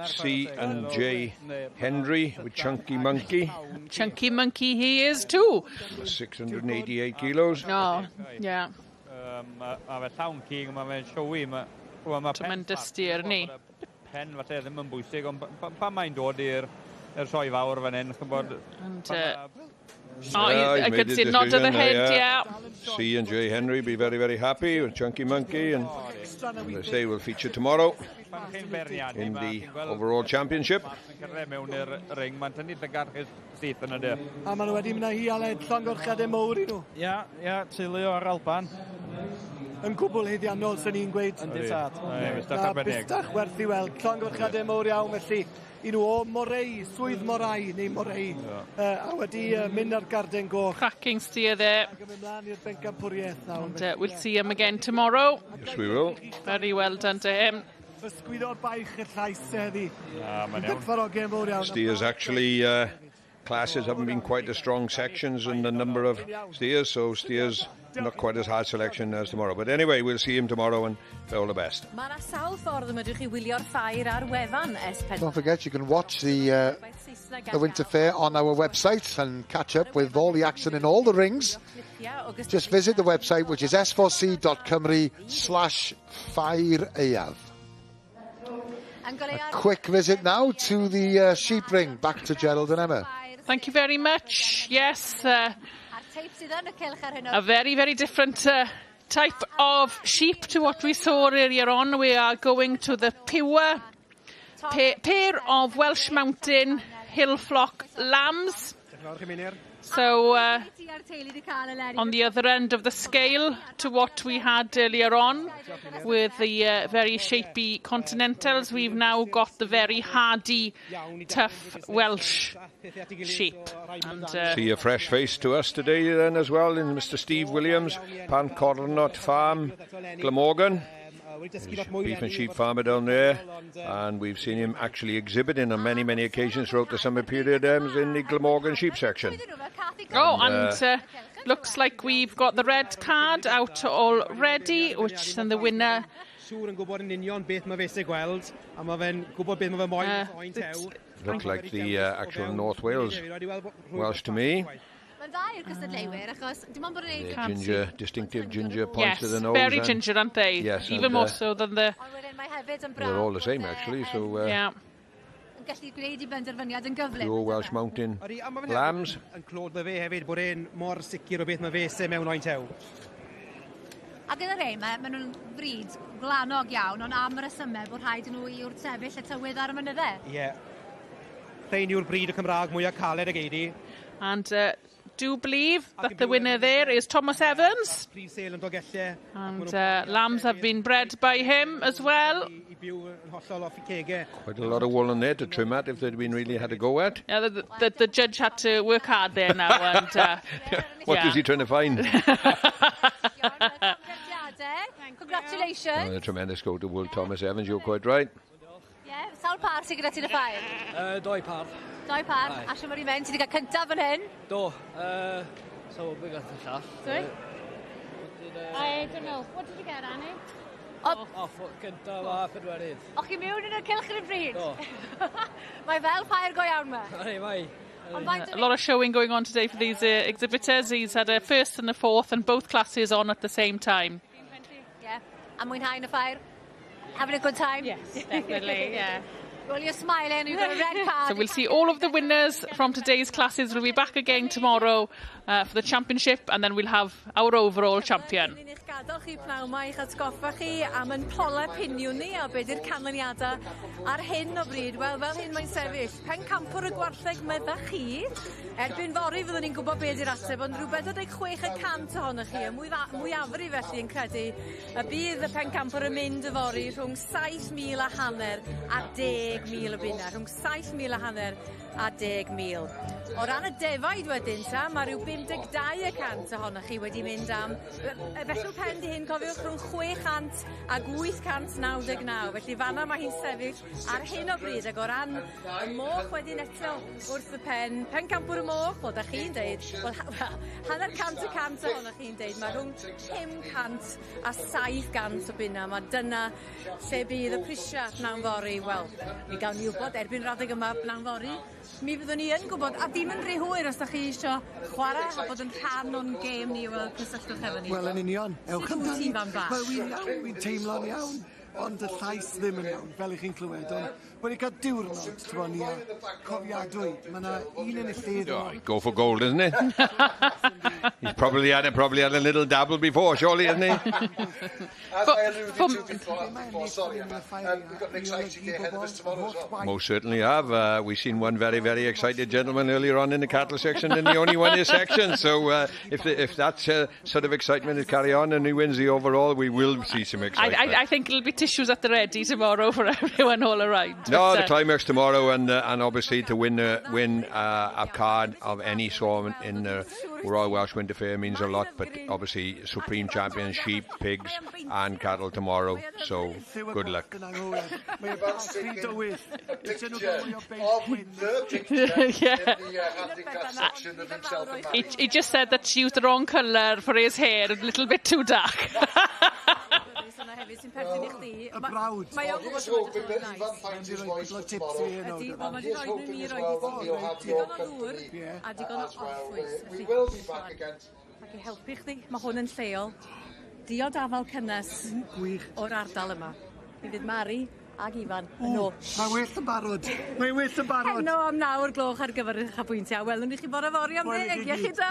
C and J Henry with Chunky Monkey. Chunky Monkey he is too. 688 kilos. No, yeah. Tremendous steer ni. Pen falle ddim yn bwysig, ond pan mae'n dod i'r sioe fawr fan hyn, and I could see a nod of the head, yeah. C and J Henry be very, very happy with Chunky Monkey, and as I say, will feature tomorrow in the overall championship. A maen nhw wedi mynd â hi Aled llongorchadau mowr I nhw. Ia, teulu o'r Alban. Yn gwbl heddiannol, sy'n ni'n gweud. Yn dithad. Bystach werth I weld, llongorchadau mowr iawn, felly I nhw o Morei, swydd Morau, neu Morei, a wedi mynd ar garden goch. Cracking steer there. And we'll see him again tomorrow. Yes, we will. Very well done to him. Ysgwyddo'r baich y llais heddi. Steers actually, classes haven't been quite as strong sections in the number of steers, so steers not quite as hard selection as tomorrow. But anyway, we'll see him tomorrow and all the best. Don't forget, you can watch the Winter Fair on our website and catch up with all the action in all the rings. Just visit the website, which is s4c.cymru/Ffair. A quick visit now to the sheep ring. Back to Gerald and Emma. Thank you very much. Yes, a very, very different type of sheep to what we saw earlier on. We are going to the pure pair of Welsh Mountain hill flock lambs. So, on the other end of the scale to what we had earlier on with the very shapy Continentals, we've now got the very hardy, tough Welsh sheep. And, see a fresh face to us today then as well in Mr. Steve Williams, Pancornot Farm, Glamorgan. Beef and sheep farmer down there, and we've seen him actually exhibiting on many occasions throughout the summer period in the Glamorgan sheep section. And looks like we've got the red card out already, which then the winner... Looks like the actual North Wales Welsh to me. Ginger, distinctive ginger points to the nose. Very ginger, aren't they? Yes, even more so than the... They're all the same actually, so... yeah. Pure Welsh Mountain lambs. A gyda rei, maen nhw'n bryd glanog iawn, ond am yr ysymau bod rhaid nhw i wrth sefyll y tywydd ar y mynyddau. Ie. Rhaid yw'r bryd y Cymraeg mwyaf caled ag eidi. And do believe that the winner there is Thomas Evans. And lambs have been bred by him as well. Quite a lot of wool on there to trim at if they'd been really had to go at. Yeah, the judge had to work hard there now. And, what was he trying to find? Congratulations. A tremendous go to Will Thomas Evans, you're quite right. Yeah, sawl par sy'n gyda ti yn y ffair? Doi par. Doi par. A sy'n mynd i mynd, ti wedi cael cyntaf yn hyn? Do. So, we got the llall. Sorry? I don't know. What did you get, Annie? Off cyntaf a pedwerydd. Och chi mewn yn y cylch yn y bryd? Do. Mae fel ffair go iawn ma. Mae. A lot of showing going on today for these exhibitors. He's had a first and a fourth and both classes on at the same time. Yeah. A mwynhau'n y ffair? Having a good time? Yes, definitely, yeah. Well, you're smiling, you've got a red card. So we'll see all of the winners from today's classes. We'll be back again tomorrow for the championship, and then we'll have our overall champion. Gadwch chi pnawn ma i'ch atgoffa chi am yn pola piniwn ni a beth yw'r canlyniadau ar hyn o bryd. Wel, fel hyn mae'n sefyll. Pencampwr y gwartheg meddach chi. Erbyn fori fyddwn ni'n gwybod beth yw'r ateb, ond rhywbeth o 6% ohonych chi, mwyafrif felly yn credu, y bydd y pencampwr yn mynd y fori rhwng 7,500 a 10,000 o bunna. Rhwng 7,500 a 10,000. O ran y defaid wedyn ta, mae rhyw 52% ohonych chi wedi mynd am... Felly pen di hyn, cofiwch, rhwng 600 a 899. Felly fanna mae hi'n sefyll ar hyn o bryd. Ac o ran y moch wedyn eto wrth y pen campwr y moch, fel da chi'n deud, hanner 100% ohonych chi'n deud, mae rhwng 500 a 700 o bunna. Mae dyna lle bydd y prisiau pnawn fori. Wel, mi gawn ni wybod erbyn radeg yma pnawn fori. Mi fyddwn ni yn gwybod, a dim yn rhy hwyr os da chi eisiau chwarae a bod yn rhan o'n gêm ni, wel, cysylltwch efo ni. Wel, yn union. Ewch amdani. Wel, wi'n teimlo'n iawn, ond y llais ddim yn iawn, fel i chi'n clywed. Ond wedi cael diwrnod, ti'n ni, cofiadwy. Mae yna un yn y lled. Go for gold, isn't it? He's probably had a little dabble before, surely, isn't he? As I alluded to before, sorry, we've got an exciting day ahead of us tomorrow as well. Most certainly have. We've seen one very, very excited gentleman earlier on in the cattle section and he only won his section. So if that sort of excitement is carry on and he wins the overall, we will see some excitement. I think it'll be tissues at the ready tomorrow for everyone all around. No, the climax tomorrow and obviously to win a card of any sort in the Royal Welsh Winter Fair means a lot, but obviously Supreme Champion, sheep, pigs and cattle tomorrow, so good luck. He just said that she used the wrong colour for his hair, a little bit too dark. Y brawd. He's hoping that Ivan finds his voice for tomorrow. He's hoping as well that he'll have your company as well. We will be back again. Ac i helpu chdi, mae hwn yn lleol. Diodafal cynnes o'r ardal yma. Mi fydd Mari ag Ifan yn ôl. Mae well yn barod. Mae well yn barod. Heno am 9 o'r gloch ar gyfer eich apwyntiau. Welwn ni chi bore fori am 10. Iechyd da.